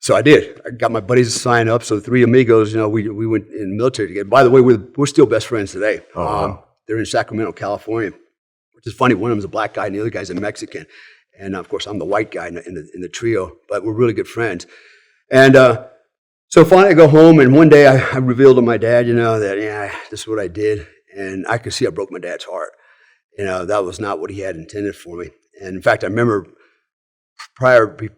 so I did. I got my buddies to sign up. So the three amigos, we went in the military together. By the way, we're still best friends today. Oh, wow. They're in Sacramento, California, which is funny. One of them is a black guy, and the other guy's a Mexican. And of course, I'm the white guy in the trio, but we're really good friends. And so finally I go home, and one day I revealed to my dad, that, this is what I did. And I could see I broke my dad's heart. That was not what he had intended for me. And in fact, I remember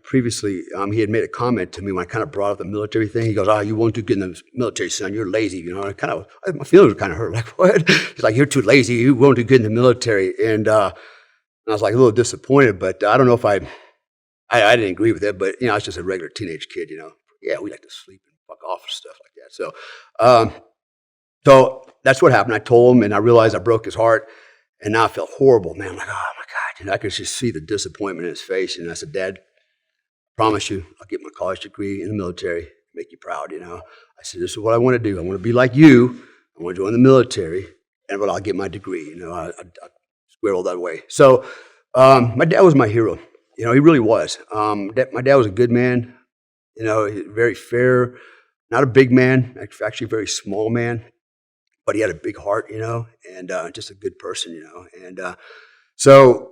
previously, he had made a comment to me when I kind of brought up the military thing. He goes, you won't do good in the military, son. You're lazy. My feelings were kind of hurt. Like, what? He's like, you're too lazy. You won't do good in the military. And I was like a little disappointed, but I don't know if I didn't agree with it, but, I was just a regular teenage kid, Yeah, we like to sleep and fuck off and stuff like that. So that's what happened. I told him, and I realized I broke his heart, and now I felt horrible, man. I'm like, oh, my God. I could just see the disappointment in his face. And I said, Dad, I promise you, I'll get my college degree in the military, make you proud, I said, this is what I want to do. I want to be like you. I want to join the military, but I'll get my degree. I squirrel that way. So my dad was my hero. He really was. My dad was a good man. Very fair, not a big man, actually a very small man, but he had a big heart, and just a good person, And so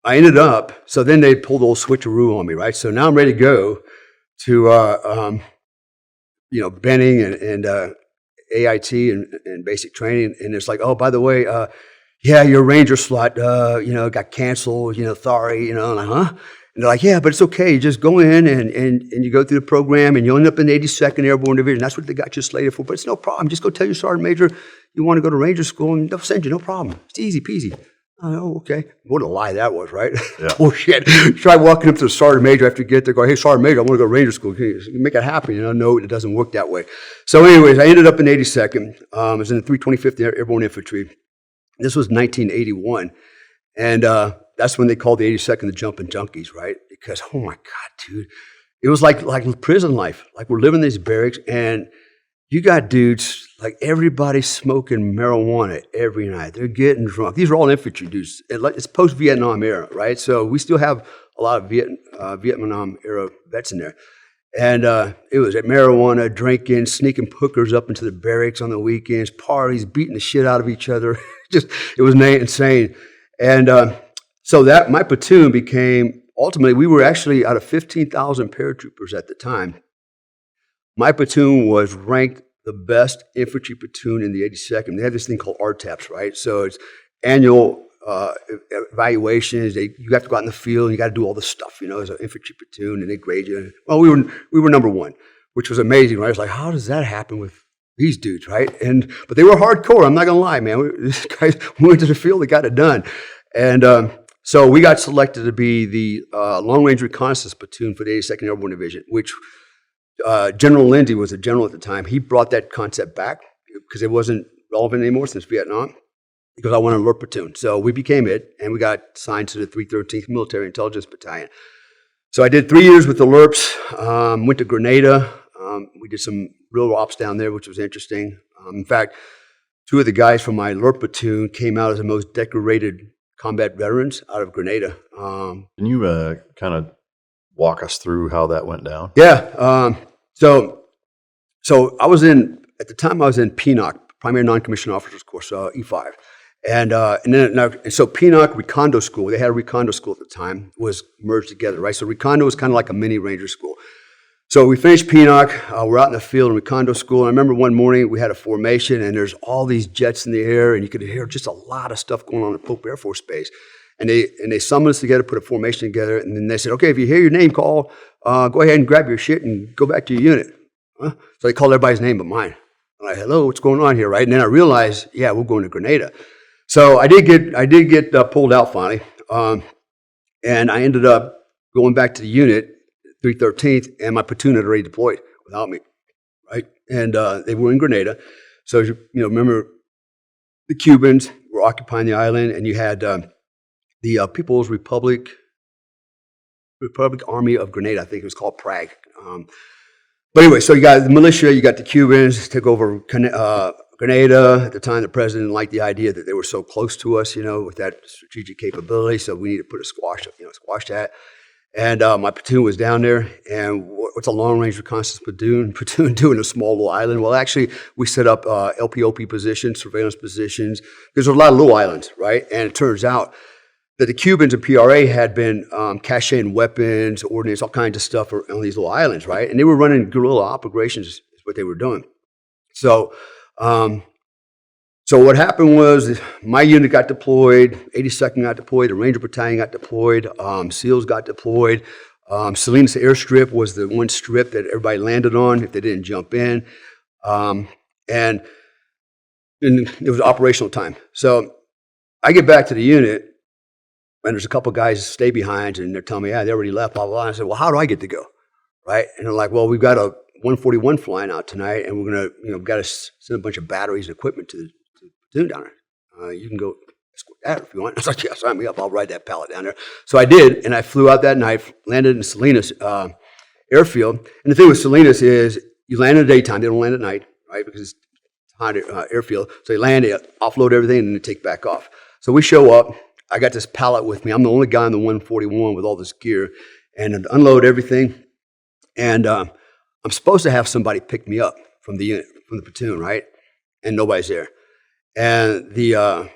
I ended up, so then they pulled the old switcheroo on me, right? So now I'm ready to go to, Benning and AIT and basic training. And it's like, oh, by the way, your Ranger slot, got canceled, sorry, and I'm like, huh? And they're like, yeah, but it's okay. You just go in and you go through the program and you end up in the 82nd Airborne Division. That's what they got you slated for. But it's no problem. Just go tell your sergeant major you want to go to Ranger School and they'll send you. No problem. It's easy peasy. Oh, okay. What a lie that was, right? Yeah. Bullshit. Try walking up to the sergeant major after you get there, go, hey, sergeant major, I want to go to Ranger School. Can you make it happen? No, it doesn't work that way. So anyways, I ended up in 82nd. I was in the 325th Airborne Infantry. This was 1981. And that's when they called the 82nd the Jumping Junkies, right? Because, oh my God, dude. It was like prison life. Like we're living in these barracks and you got dudes, like everybody smoking marijuana every night. They're getting drunk. These are all infantry dudes. It's post-Vietnam era, right? So we still have a lot of Vietnam era vets in there. And it was marijuana, drinking, sneaking hookers up into the barracks on the weekends, parties, beating the shit out of each other. It was insane. And so that my platoon became, ultimately, we were actually out of 15,000 paratroopers at the time. My platoon was ranked the best infantry platoon in the 82nd. They have this thing called RTAPs, right? So it's annual evaluations. You have to go out in the field and you got to do all this stuff, as an infantry platoon, and they grade you. Well, we were number one, which was amazing, right? I was like, how does that happen with these dudes, right? But they were hardcore. I'm not gonna lie, man. These guys went to the field, they got it done, and so we got selected to be the long-range reconnaissance platoon for the 82nd Airborne Division, which General Lindsay was a general at the time. He brought that concept back because it wasn't relevant anymore since Vietnam. Because I wanted an alert platoon. So we became it, and we got signed to the 313th Military Intelligence Battalion. So I did 3 years with the LRPs, went to Grenada. We did some real ops down there, which was interesting. In fact, two of the guys from my LRP platoon came out as the most decorated combat veterans out of Grenada. Can you kind of walk us through how that went down? Yeah. So I was at the time I was in PNOC, Primary Non-Commissioned Officers Course, E5. And so PNOC Recondo School, they had a Recondo School at the time, was merged together, right? So Recondo was kind of like a mini Ranger school. So we finished PNOC, we're out in the field in Recondo School, and I remember one morning we had a formation, and there's all these jets in the air, and you could hear just a lot of stuff going on at Pope Air Force Base. And they summoned us together, put a formation together, and then they said, okay, if you hear your name call, go ahead and grab your shit and go back to your unit. Huh? So they called everybody's name but mine. I'm like, hello, what's going on here, right? And then I realized, yeah, we're going to Grenada. So I did get pulled out finally, and I ended up going back to the unit, 313th, and my platoon had already deployed without me, right? And they were in Grenada. So remember, the Cubans were occupying the island, and you had the People's Republic Army of Grenada, I think it was called Prague. But anyway, so you got the militia, you got the Cubans took over Grenada. At the time, the president liked the idea that they were so close to us, with that strategic capability. So we need to put a squash that. And my platoon was down there. And what's a long-range reconnaissance platoon do in a small little island? Well, actually, we set up LPOP positions, surveillance positions, because there's a lot of little islands, right? And it turns out that the Cubans and PRA had been caching weapons, ordnance, all kinds of stuff on these little islands, right? And they were running guerrilla operations is what they were doing. So what happened was my unit got deployed, 82nd got deployed, the Ranger Battalion got deployed, SEALs got deployed. Salinas Airstrip was the one strip that everybody landed on if they didn't jump in. And it was operational time. So I get back to the unit, and there's a couple guys stay behind, and they're telling me, yeah, they already left, blah, blah, blah. And I said, well, how do I get to go? Right? And they're like, well, we've got a 141 flying out tonight, and we're going to, got to send a bunch of batteries and equipment to the platoon down there. You can go escort that if you want. I was like, yeah, sign me up. I'll ride that pallet down there. So I did, and I flew out that night, landed in Salinas airfield. And the thing with Salinas is you land in the daytime. They don't land at night, right, because it's hot airfield. So they land, they offload everything, and then they take back off. So we show up. I got this pallet with me. I'm the only guy on the 141 with all this gear, and unload everything. And I'm supposed to have somebody pick me up from the unit, from the platoon, right? And nobody's there. And the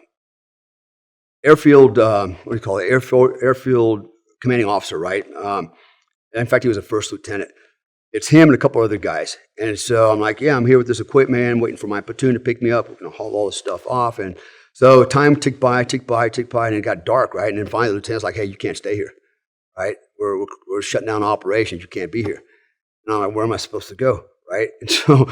airfield, airfield commanding officer, right? In fact, he was a first lieutenant. It's him and a couple other guys. And so I'm like, yeah, I'm here with this equipment, I'm waiting for my platoon to pick me up. We're going to haul all this stuff off. And so time ticked by, and it got dark, right? And then finally the lieutenant's like, hey, you can't stay here, right? we're shutting down operations. You can't be here. And I'm like, where am I supposed to go? Right? And so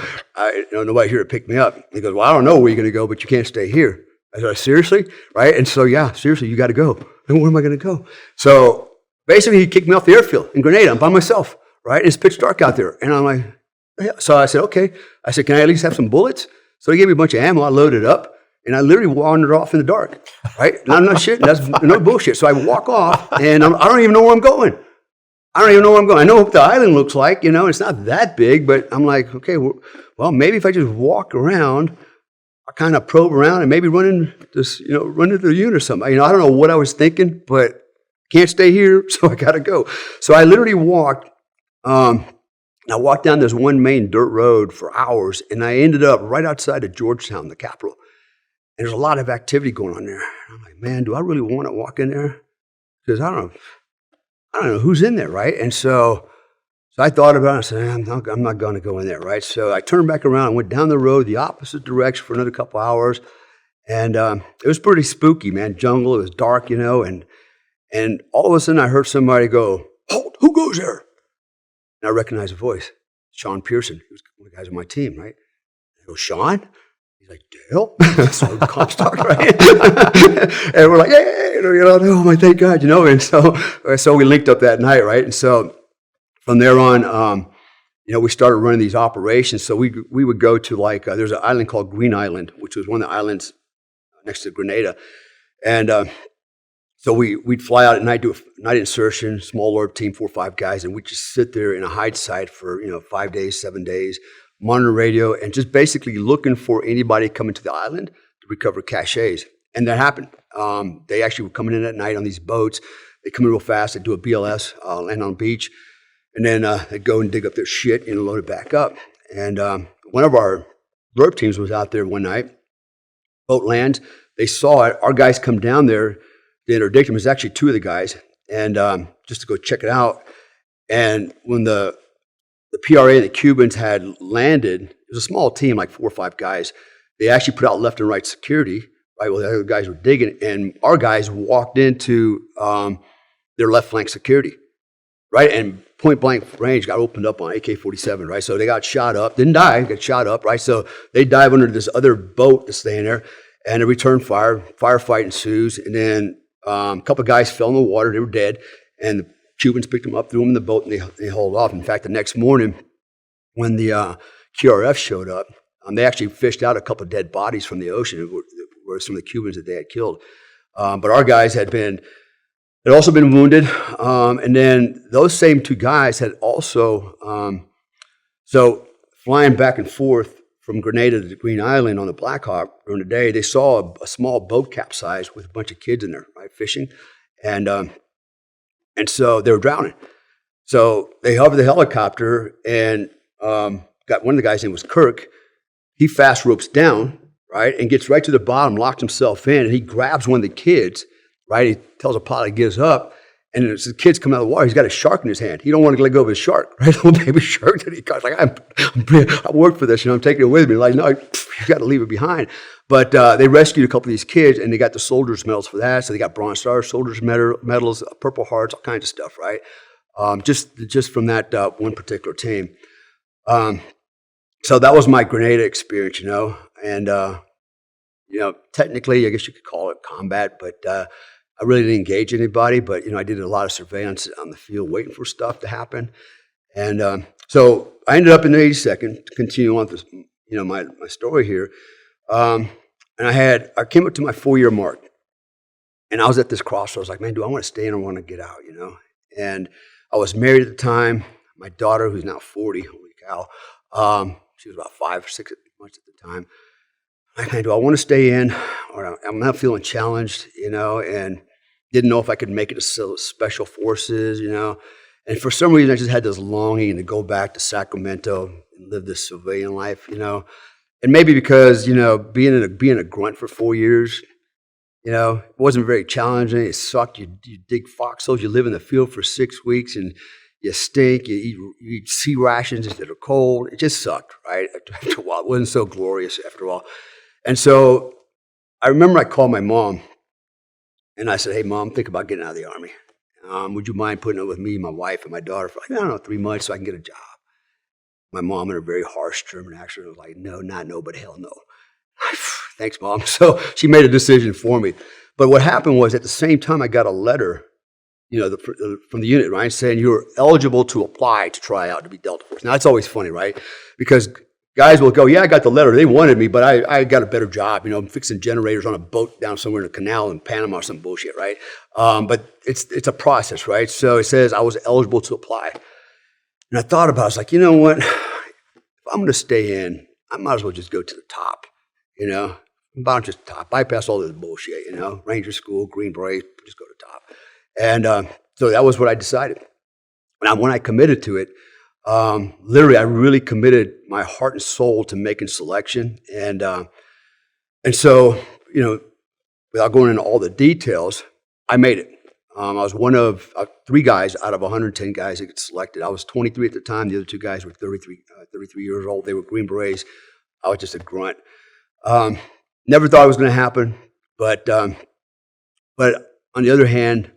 nobody here to pick me up. He goes, well, I don't know where you're going to go, but you can't stay here. I said, seriously? Right? And so, yeah, seriously, you got to go. And where am I going to go? So basically, he kicked me off the airfield in Grenada. I'm by myself, right? And it's pitch dark out there. And I'm like, yeah. So I said, okay. I said, can I at least have some bullets? So they gave me a bunch of ammo. I loaded up, and I literally wandered off in the dark, right? And I'm not shitting. That's no bullshit. So I walk off, and I don't even know where I'm going. I know what the island looks like, it's not that big, but I'm like, okay, well, maybe if I just walk around, I kind of probe around and maybe run into the unit or something. I don't know what I was thinking, but can't stay here, so I got to go. So I literally walked, I walked down this one main dirt road for hours, and I ended up right outside of Georgetown, the capital. And there's a lot of activity going on there. I'm like, man, do I really want to walk in there? Because I don't know who's in there, right? And so I thought about it. I said, I'm not going to go in there, right? So I turned back around and went down the road the opposite direction for another couple hours. And it was pretty spooky, man. Jungle, it was dark, and all of a sudden I heard somebody go, "Halt, who goes there?" And I recognized a voice. Sean Pearson. He was one of the guys on my team, right? I go, "Sean?" He's like, "Dale?" So Comstock, right? And we're like, "Hey, oh my, thank God," And so we linked up that night, right? And so from there on, we started running these operations. So we would go to there's an island called Green Island, which was one of the islands next to Grenada, and so we'd fly out at night, do a night insertion, small orb team, 4 or 5 guys, and we'd just sit there in a hide site for 5 days, 7 days, monitor radio, and just basically looking for anybody coming to the island to recover caches. And that happened. They actually were coming in at night on these boats. They come in real fast. They do a BLS, land on the beach, and then they'd go and dig up their shit and load it back up. And one of our rope teams was out there one night. Boat lands. They saw it. Our guys come down there. The interdict them. It was actually 2 of the guys, and just to go check it out. And when the PRA and the Cubans had landed, it was a small team, like 4 or 5 guys. They actually put out left and right security, right? Well, the other guys were digging, and our guys walked into their left flank security, right? And point blank range got opened up on AK-47, right? So they got shot up, didn't die, got shot up, right? So they dive under this other boat that's staying there, and a return fire, firefight ensues, and then a couple of guys fell in the water, they were dead, and the Cubans picked them up, threw them in the boat, and they hauled off. In fact, the next morning, when the QRF showed up, they actually fished out a couple of dead bodies from the ocean, were some of the Cubans that they had killed. But our guys had also been wounded, and then those same 2 guys had also, so flying back and forth from Grenada to Green Island on the Black Hawk during the day, they saw a small boat capsize with a bunch of kids in there, right, fishing, and so they were drowning. So they hovered the helicopter and got one of the guys' name was Kirk. He fast ropes down, right, and gets right to the bottom, locks himself in, and he grabs one of the kids, right. He tells a pilot to get us up, and as the kid's coming out of the water, he's got a shark in his hand. He don't want to let go of his shark, right? The little baby shark that he caught. Like, I work for this, I'm taking it with me. Like, no, you got to leave it behind. But they rescued a couple of these kids, and they got the soldiers' medals for that. So they got Bronze Star, soldiers' medals, Purple Hearts, all kinds of stuff, right? Just from that one particular team. So that was my Grenada experience, and technically, I guess you could call it combat, but I really didn't engage anybody, but, I did a lot of surveillance on the field waiting for stuff to happen. And so I ended up in the 82nd, to continue on with this, my story here. And I came up to my 4-year mark, and I was at this crossroads, like, man, do I want to stay in or want to get out, And I was married at the time. My daughter, who's now 40, holy cow, she was about 5 or 6 months at the time. Like, man, do I want to stay in, or I'm not feeling challenged, and didn't know if I could make it to special forces, And for some reason, I just had this longing to go back to Sacramento and live this civilian life, And maybe because, being a grunt for 4 years, it wasn't very challenging. It sucked. You dig foxholes. You live in the field for 6 weeks, and you stink. You eat sea rations that are cold. It just sucked, right? After a while, it wasn't so glorious after a while. And so I remember I called my mom, and I said, "Hey, Mom, think about getting out of the Army." Would you mind putting up with me, my wife, and my daughter for, I don't know, 3 months so I can get a job? My mom, in a very harsh German accent, was like, no, not no, but hell no. Thanks, Mom. So she made a decision for me. But what happened was, at the same time, I got a letter, from the unit, right, saying you're eligible to apply to try out to be Delta Force. Now, it's always funny, right? Because guys will go, yeah, I got the letter. They wanted me, but I got a better job. I'm fixing generators on a boat down somewhere in a canal in Panama or some bullshit, right? But it's a process, right? So it says I was eligible to apply. And I thought about it. I was like, you know what? If I'm going to stay in, I might as well just go to the top, Bounce to the top. Bypass all this bullshit, Ranger School, Green Beret, just go to the top. And so that was what I decided. And when I committed to it, literally, I really committed my heart and soul to making selection. And so, without going into all the details, I made it. I was one of 3 guys out of 110 guys that get selected. I was 23 at the time. The other 2 guys were 33 years old. They were Green Berets. I was just a grunt. Never thought it was going to happen. But on the other hand,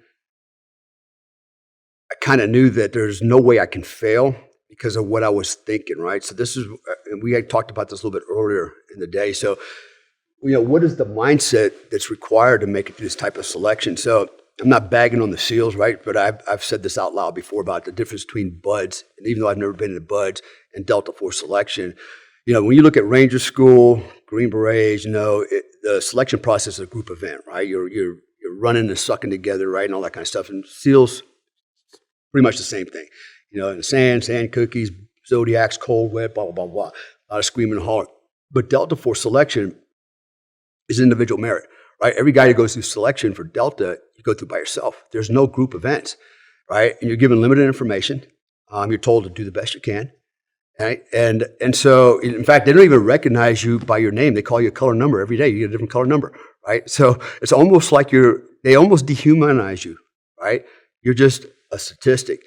I kind of knew that there's no way I can fail because of what I was thinking, right? So and we had talked about this a little bit earlier in the day. So, what is the mindset that's required to make it through this type of selection? So I'm not bagging on the SEALs, right? But I've said this out loud before about the difference between BUDS, and even though I've never been in the BUDS, and Delta Force selection. When you look at Ranger School, Green Berets, the selection process is a group event, right? You're running and sucking together, right, and all that kind of stuff. And SEALs, pretty much the same thing. In the sand cookies, Zodiacs, cold, wet, blah, blah, blah, blah. A lot of screaming and hollering. But Delta Force selection is individual merit, right? Every guy who goes through selection for Delta, you go through by yourself. There's no group events, right? And you're given limited information. You're told to do the best you can, right? And so, in fact, they don't even recognize you by your name. They call you a color number every day. You get a different color number, right? So it's almost like they almost dehumanize you, right? You're just a statistic.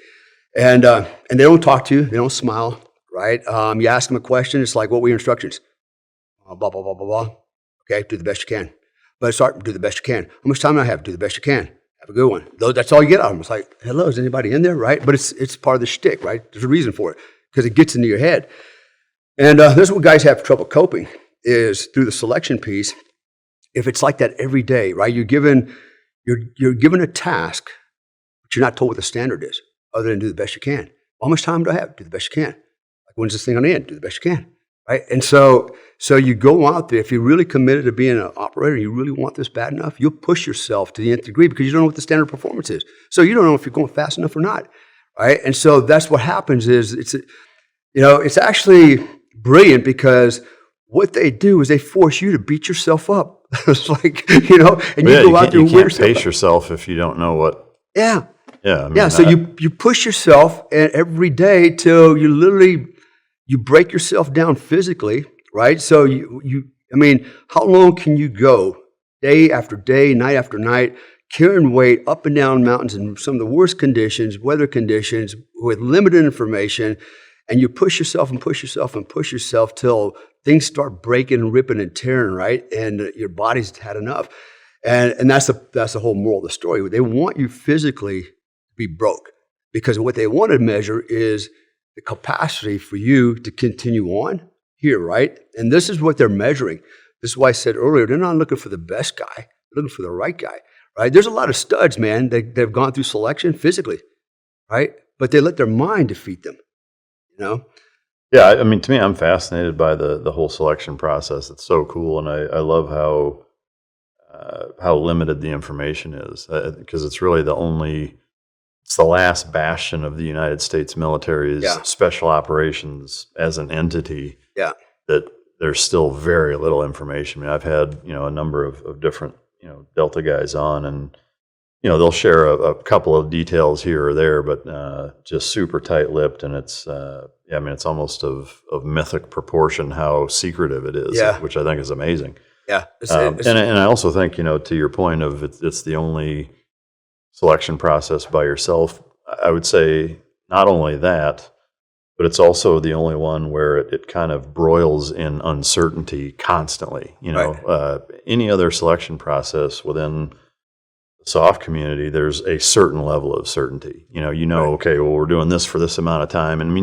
And they don't talk to you. They don't smile, right? You ask them a question. It's like, what were your instructions? Blah, blah, blah, blah, blah. Okay, do the best you can. But start, do the best you can. How much time do I have? Do the best you can. Have a good one. That's all you get out of them. It's like, hello, is anybody in there, right? But it's part of the shtick, right? There's a reason for it because it gets into your head. And this is what guys have trouble coping is through the selection piece. If it's like that every day, right? You're given a task, but you're not told what the standard is. Other than do the best you can. How much time do I have? Do the best you can. Like, when's this thing going to end? Do the best you can, right? And so you go out there. If you're really committed to being an operator, you really want this bad enough, you'll push yourself to the nth degree because you don't know what the standard performance is. So you don't know if you're going fast enough or not, right? And so that's what happens is it's actually brilliant because what they do is they force you to beat yourself up. It's like, and you go out there and wear yourself. You can't pace yourself if you don't know what. Yeah. Yeah. So you push yourself every day till you break yourself down physically, right? So how long can you go day after day, night after night, carrying weight up and down mountains in some of the worst conditions, weather conditions, with limited information, and you push yourself and push yourself and push yourself till things start breaking and ripping and tearing, right? And your body's had enough. And that's the whole moral of the story. They want you physically be broke because what they want to measure is the capacity for you to continue on here, right? And this is what they're measuring. This is why I said earlier, they're not looking for the best guy, they're looking for the right guy, right? There's a lot of studs, man, they've gone through selection physically, right? But they let their mind defeat them, Yeah, to me, I'm fascinated by the whole selection process. It's so cool, and I love how limited the information is because it's really it's the last bastion of the United States military's special operations as an entity. Yeah, that there's still very little information. I've had a number of different Delta guys on, and they'll share a couple of details here or there, but just super tight-lipped, and it's it's almost of mythic proportion how secretive it is, which I think is amazing. Yeah, and I also think to your point of it's the only selection process by yourself. I would say not only that, but it's also the only one where it kind of broils in uncertainty constantly. Any other selection process within soft community, there's a certain level of certainty. Okay, well, we're doing this for this amount of time. And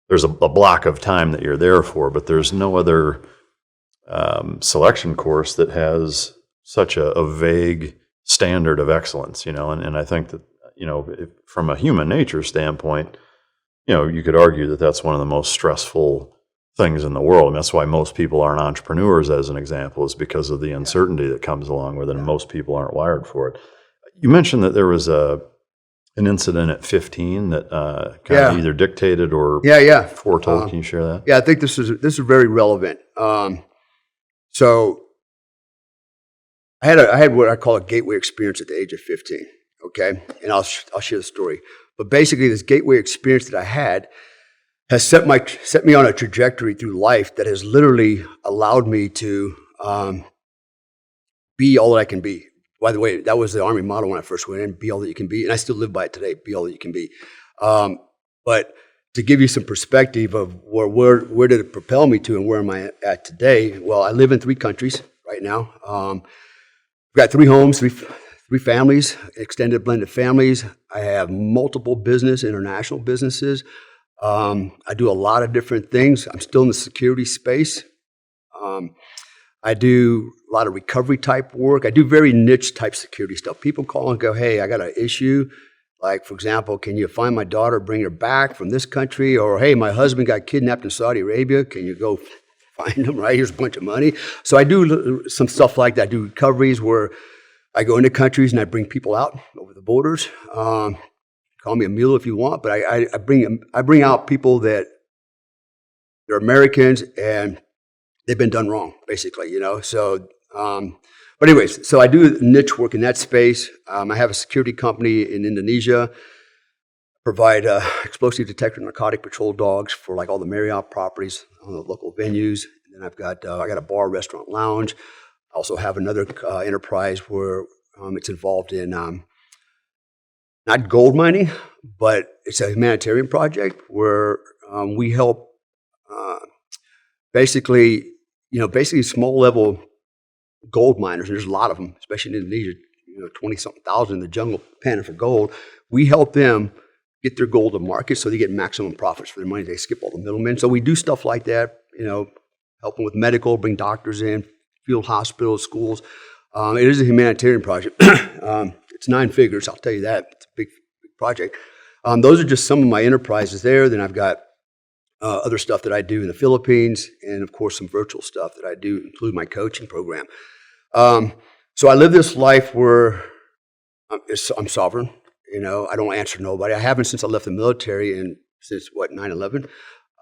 there's a block of time that you're there for, but there's no other selection course that has such a vague standard of excellence, and I think that, from a human nature standpoint, you could argue that that's one of the most stressful things in the world. And that's why most people aren't entrepreneurs, as an example, is because of the uncertainty that comes along with it, and most people aren't wired for it. You mentioned that there was an incident at 15 that kind of either dictated or foretold. Can you share that? Yeah, I think this is very relevant. So I had what I call a gateway experience at the age of 15. Okay, and I'll share the story. But basically, this gateway experience that I had has set me on a trajectory through life that has literally allowed me to be all that I can be. By the way, that was the Army motto when I first went in: "Be all that you can be," and I still live by it today. Be all that you can be. But to give you some perspective of where did it propel me to, and where am I at today? Well, I live in 3 countries right now. We've got 3 homes, three families, extended blended families. I have multiple international businesses. I do a lot of different things. I'm still in the security space. I do a lot of recovery type work. I do very niche type security stuff. People call and go, "Hey, I got an issue." Like, for example, can you find my daughter, bring her back from this country? Or, "Hey, my husband got kidnapped in Saudi Arabia. Can you go find him, right? Here's a bunch of money." So I do some stuff like that. I do recoveries where I go into countries and I bring people out over the borders. Call me a mule if you want, but I bring out people that they're Americans and they've been done wrong, basically, So, but anyways, so I do niche work in that space. I have a security company in Indonesia. Provide explosive detector narcotic patrol dogs for like all the Marriott properties on the local venues. And then I got a bar, restaurant, lounge. I also have another enterprise where it's involved in not gold mining, but it's a humanitarian project where we help basically small level gold miners. And there's a lot of them, especially in Indonesia. 20-something thousand in the jungle panning for gold. We help them get their gold to market so they get maximum profits for their money. They skip all the middlemen. So we do stuff like that. Help them with medical, bring doctors in, field hospitals, schools. It is a humanitarian project. It's 9 figures, I'll tell you that. It's a big project. Those are just some of my enterprises there. Then I've got other stuff that I do in the Philippines, and of course some virtual stuff that I do, include my coaching program. So I live this life where I'm sovereign. I don't answer to nobody. I haven't since I left the military, and since 9/11.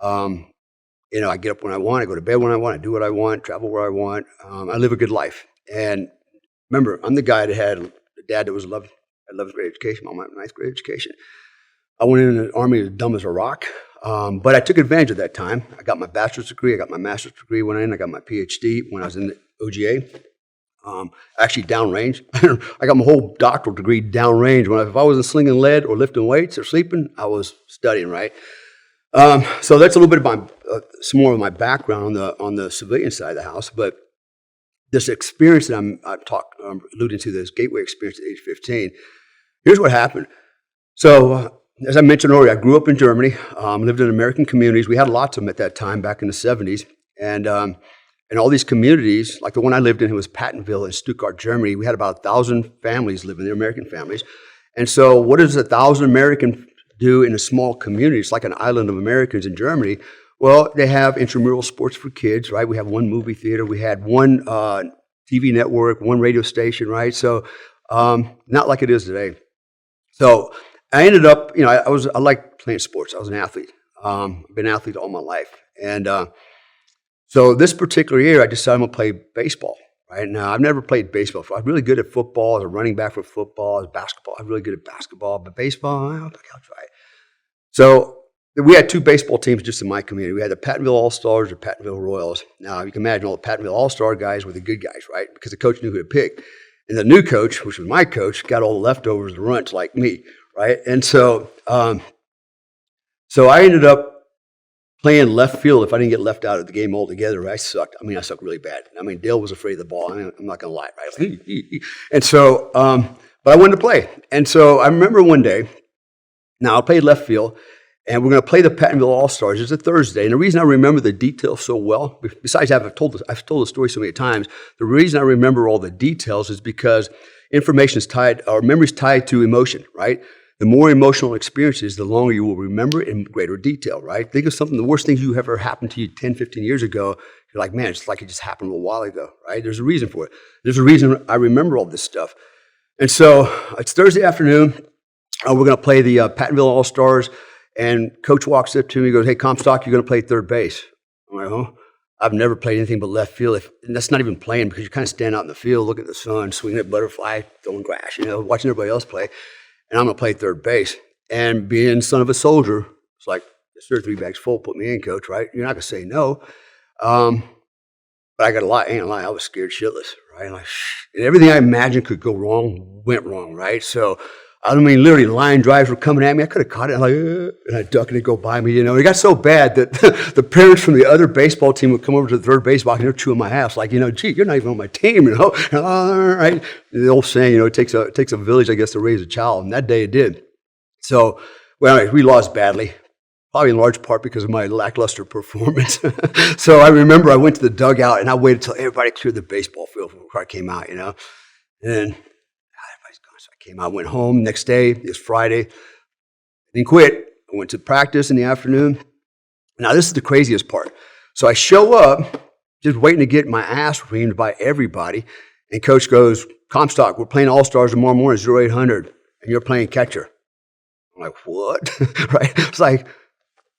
I get up when I want, I go to bed when I want, I do what I want, travel where I want. I live a good life. And remember, I'm the guy that had a dad that was 11th grade education, mom had 9th grade education. I went in the Army as dumb as a rock, but I took advantage of that time. I got my bachelor's degree, I got my master's degree when I got my PhD when I was in the OGA. Actually downrange. I got my whole doctoral degree downrange. If I wasn't slinging lead or lifting weights or sleeping, I was studying, right? So that's a little bit of some more of my background on the civilian side of the house. But this experience that I'm alluding to, this gateway experience at age 15, here's what happened. So as I mentioned earlier, I grew up in Germany, lived in American communities. We had lots of them at that time back in the 70s. And all these communities, like the one I lived in, it was Pattonville in Stuttgart, Germany. We had about 1,000 families living there, American families. And so what does 1,000 Americans do in a small community? It's like an island of Americans in Germany. Well, they have intramural sports for kids, right? We have one movie theater. We had one TV network, one radio station, right? So not like it is today. So I ended up, I like playing sports. I was an athlete. I've been an athlete all my life. And so this particular year, I decided I'm going to play baseball. Right now, I've never played baseball before. I'm really good at football. I was a running back for football. I was basketball. I'm really good at basketball. But baseball, I'll try it. So we had 2 baseball teams just in my community. We had the Pattonville All-Stars or Pattonville Royals. Now, you can imagine all the Pattonville All-Star guys were the good guys, right? Because the coach knew who to pick. And the new coach, which was my coach, got all the leftovers, the runts like me, right? And so I ended up playing left field, if I didn't get left out of the game altogether, I sucked. I mean, I sucked really bad. I mean, Dale was afraid of the ball. I mean, I'm not going to lie, right? And so, but I wanted to play. And so I remember one day, now I played left field, and we're going to play the Pattonville All-Stars. It's a Thursday. And the reason I remember the details so well, besides I've told the story so many times, the reason I remember all the details is because information is tied, or memory is tied to emotion, right? The more emotional experiences, the longer you will remember in greater detail, right? Think of something, the worst things you ever happened to you 10, 15 years ago. You're like, man, it's like it just happened a little while ago, right? There's a reason for it. There's a reason I remember all this stuff. And so it's Thursday afternoon. We're going to play the Pattonville All-Stars. And coach walks up to me and goes, hey, Comstock, you're going to play third base. I'm like, oh, I've never played anything but left field. And that's not even playing because you kind of stand out in the field, looking at the sun, swinging at butterfly, throwing grass, watching everybody else play. And I'm going to play third base. And being son of a soldier, it's like, yes, sir, 3 bags full, put me in, coach, right? You're not going to say no. But I got to lie, I ain't gonna lie, I was scared shitless, right? And everything I imagined could go wrong went wrong, right? So, I mean, literally, line drives were coming at me. I could have caught it, and I duck and it'd go by me, It got so bad that the parents from the other baseball team would come over to the third base box and they're chewing my ass, like, gee, you're not even on my team, And, all right. The old saying, it takes a village, I guess, to raise a child, and that day it did. So, well, we lost badly, probably in large part because of my lackluster performance. So I remember I went to the dugout and I waited till everybody cleared the baseball field before I came out, And then came out, went home. Next day, it was Friday. I didn't quit. I went to practice in the afternoon. Now, this is the craziest part. So I show up, just waiting to get my ass reamed by everybody. And coach goes, Comstock, we're playing All-Stars tomorrow morning, 0800, and you're playing catcher. I'm like, what? Right? It's like,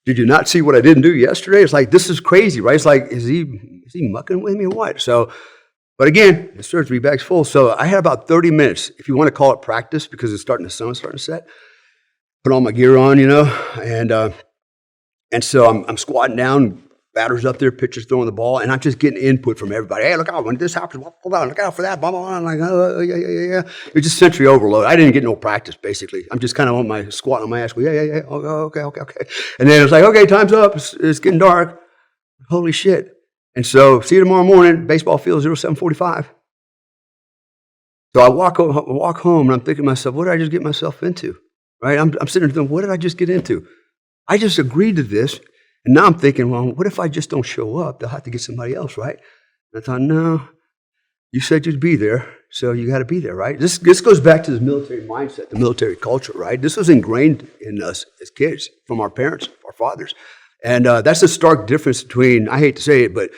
did you not see what I didn't do yesterday? It's like, this is crazy, right? It's like, is he mucking with me or what? So, but again, it serves 3 bags full. So I had about 30 minutes, if you want to call it practice, because it's starting, the sun's starting to set. Put all my gear on, and so I'm squatting down, batter's up there, pitcher's throwing the ball, and I'm just getting input from everybody. Hey, look out, when this happens, hold on, look out for that, blah, blah, blah. I'm like, oh, yeah. It's just sensory overload. I didn't get no practice, basically. I'm just kind of on my squatting on my ass, yeah, okay. And then it's like, okay, time's up, it's getting dark. Holy shit. And so, see you tomorrow morning, baseball field 0745. So I walk home, and I'm thinking to myself, what did I just get myself into? Right? I'm sitting there thinking, what did I just get into? I just agreed to this, and now I'm thinking, well, what if I just don't show up? They'll have to get somebody else, right? And I thought, no, you said you'd be there, so you got to be there, right? This goes back to the military mindset, the military culture, right? This was ingrained in us as kids from our parents, our fathers. And that's a stark difference between, I hate to say it, but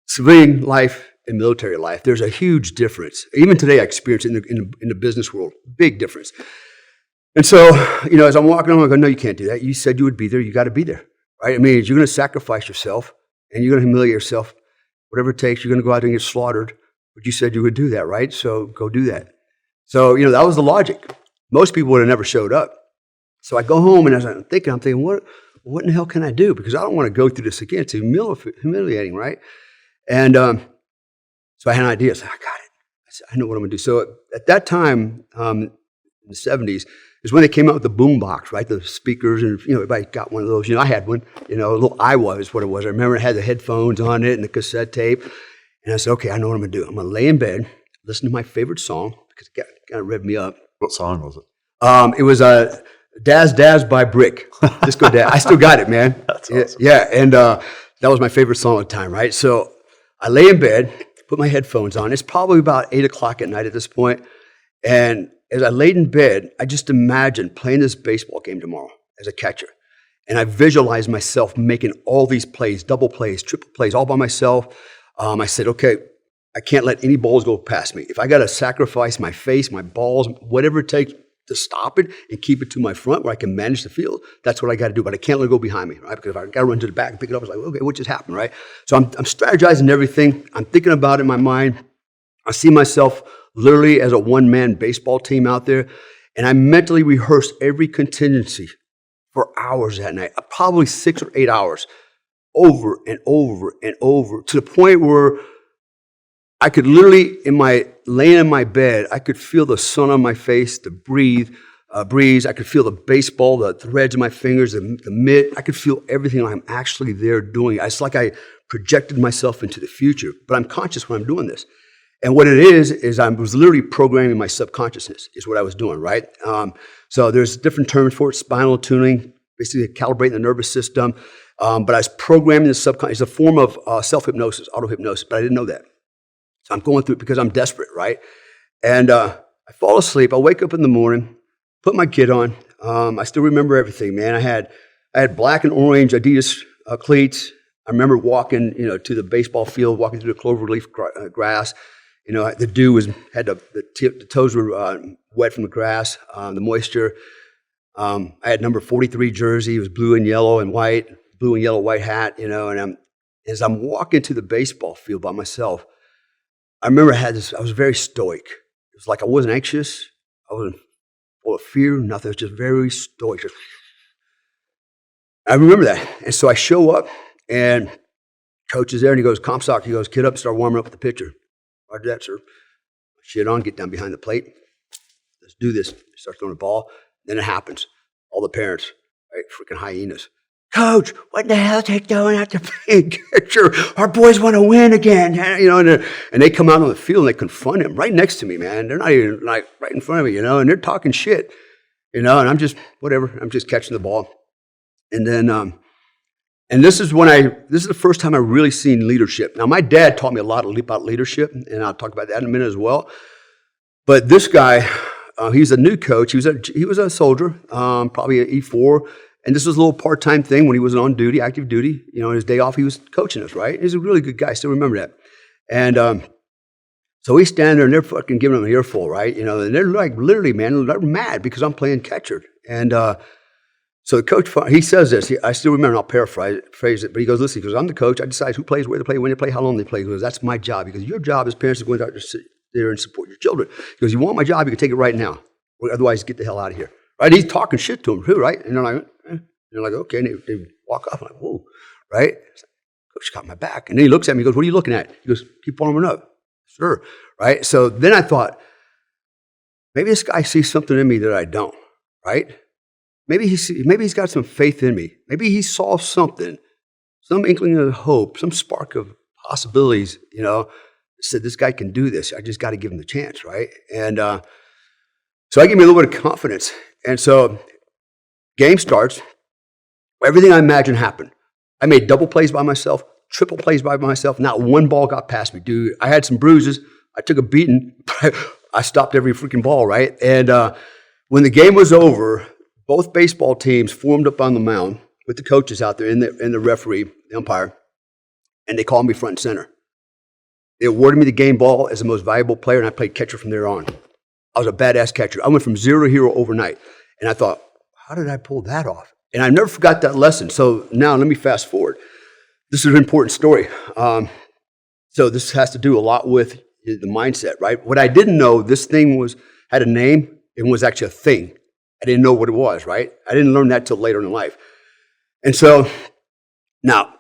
civilian life and military life. There's a huge difference. Even today, I experience it in the business world, big difference. And so, as I'm walking home, I go, no, you can't do that. You said you would be there. You got to be there, right? I mean, you're going to sacrifice yourself, and you're going to humiliate yourself, whatever it takes. You're going to go out there and get slaughtered. But you said you would do that, right? So go do that. So, that was the logic. Most people would have never showed up. So I go home, and as I'm thinking, what in the hell can I do? Because I don't want to go through this again. It's humiliating, right? And so I had an idea. I said, I got it. I know what I'm going to do. So at that time, in the 70s, is when they came out with the boom box, right? The speakers, and everybody got one of those. I had one. A little Iowa is what it was. I remember it had the headphones on it and the cassette tape. And I said, okay, I know what I'm going to do. I'm going to lay in bed, listen to my favorite song, because it kind of revved me up. What song was it? It was Daz Daz by Brick. Disco Daz. I still got it, man. That's awesome. Yeah, and that was my favorite song at the time, right? So I lay in bed, put my headphones on. It's probably about 8 o'clock at night at this point. And as I laid in bed, I just imagined playing this baseball game tomorrow as a catcher. And I visualized myself making all these plays, double plays, triple plays, all by myself. I said, okay, I can't let any balls go past me. If I got to sacrifice my face, my balls, whatever it takes to stop it and keep it to my front where I can manage the field, that's what I got to do. But I can't let it go behind me, right? Because if I got to run to the back and pick it up, it's like, okay, what just happened, right? So I'm strategizing everything. I'm thinking about it in my mind. I see myself literally as a one-man baseball team out there, and I mentally rehearsed every contingency for hours that night, probably 6 or 8 hours, over and over and over, to the point where I could literally, laying in my bed, I could feel the sun on my face, to breathe. breeze. I could feel the baseball, the threads in my fingers, the mitt. I could feel everything I'm actually there doing. It's like I projected myself into the future, but I'm conscious when I'm doing this. And what it is I was literally programming my subconsciousness is what I was doing, right? So there's different terms for it, spinal tuning, basically calibrating the nervous system. But I was programming the subconscious. It's a form of self-hypnosis, auto-hypnosis, but I didn't know that. So I'm going through it because I'm desperate, right? And I fall asleep. I wake up in the morning, put my kit on. I still remember everything, man. I had black and orange Adidas cleats. I remember walking, to the baseball field, walking through the cloverleaf grass. The dew the toes were wet from the grass, the moisture. I had number 43 jersey. It was blue and yellow and white, blue and yellow white hat, and as I'm walking to the baseball field by myself, I remember I was very stoic. It was like I wasn't anxious. I wasn't full of fear, nothing. It was just very stoic. I remember that. And so I show up, and coach is there, and he goes, Comstock, he goes, get up and start warming up with the pitcher. Roger that, sir. Shit on, get down behind the plate. Let's do this. Start throwing the ball. Then it happens. All the parents, right, freaking hyenas. Coach, what the hell is he doing at the pitcher? Our boys want to win again. And they come out on the field and they confront him right next to me, man. They're not even like right in front of me, and they're talking shit, and I'm just, whatever. I'm just catching the ball. And then, and this is the first time I really seen leadership. Now, my dad taught me a lot about leadership, and I'll talk about that in a minute as well. But this guy, he's a new coach. He was a soldier, probably an E4. And this was a little part-time thing when he was on duty, active duty. His day off, he was coaching us, right? He's a really good guy. I still remember that. And so we stand there, and they're fucking giving him an earful, right? And they're like, literally, man, they're mad because I'm playing catcher. And so the coach, he says this. I still remember, and I'll paraphrase it, but he goes, listen, he goes, I'm the coach. I decide who plays, where they play, when they play, how long they play. He goes, that's my job. Because your job as parents is going out to sit there and support your children. He goes, you want my job, you can take it right now. Or otherwise, get the hell out of here. Right? He's talking shit to him too, right? And they're like, okay. And they walk off. I'm like, whoa, right? Coach got my back. And then he looks at me, he goes, what are you looking at? He goes, keep warming up. Sure. Right? So then I thought, maybe this guy sees something in me that I don't, right? Maybe he's got some faith in me. Maybe he saw something, some inkling of hope, some spark of possibilities, said this guy can do this. I just got to give him the chance, right? And so I gave me a little bit of confidence. And so game starts. Everything I imagined happened. I made double plays by myself, triple plays by myself. Not one ball got past me, dude. I had some bruises. I took a beating. I stopped every freaking ball, right? And when the game was over, both baseball teams formed up on the mound with the coaches out there and the referee, the umpire, and they called me front and center. They awarded me the game ball as the most valuable player, and I played catcher from there on. I was a badass catcher. I went from 0 to hero overnight. And I thought, how did I pull that off? And I never forgot that lesson. So now let me fast forward. This is an important story. So this has to do a lot with the mindset, right? What I didn't know, this thing had a name and was actually a thing. I didn't know what it was, right? I didn't learn that till later in life. And so now,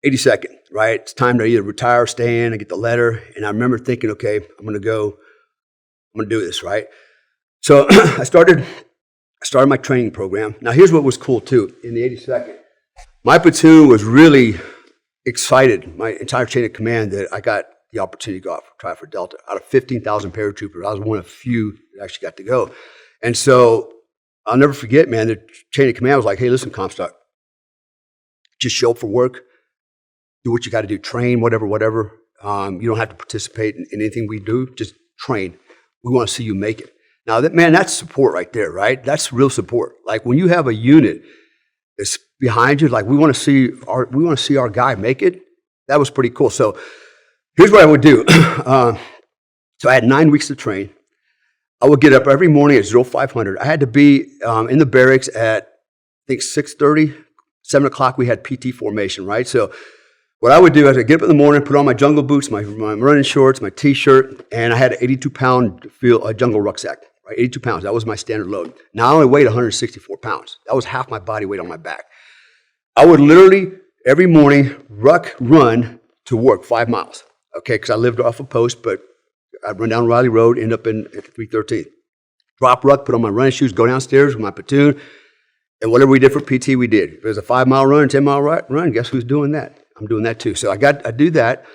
82nd, right? It's time to either retire or stay in. I get the letter. And I remember thinking, okay, I'm going to do this, right? So I started my training program. Now, here's what was cool, too. In the 82nd, my platoon was really excited, my entire chain of command, that I got the opportunity to go out try for Delta. Out of 15,000 paratroopers, I was one of few that actually got to go. And so I'll never forget, man, the chain of command was like, hey, listen, Comstock, just show up for work, do what you got to do, train, whatever. You don't have to participate in anything we do, just train. We want to see you make it. Now, that's support right there, right? That's real support. Like when you have a unit that's behind you, like we want to see our guy make it. That was pretty cool. So here's what I would do. So I had 9 weeks to train. I would get up every morning at 0500. I had to be in the barracks at, I think, 6:30, 7 o'clock. We had PT formation, right? So what I would do is I'd get up in the morning, put on my jungle boots, my running shorts, my T-shirt, and I had an 82-pound jungle rucksack, right? 82 pounds. That was my standard load. Now, I only weighed 164 pounds. That was half my body weight on my back. I would literally, every morning, run to work 5 miles, okay? Because I lived off a post, but I'd run down Riley Road, end up at 313. drop ruck, put on my running shoes, go downstairs with my platoon, and whatever we did for PT, we did. If it was a 5-mile run, 10-mile run, guess who's doing that? I'm doing that too. So I do that.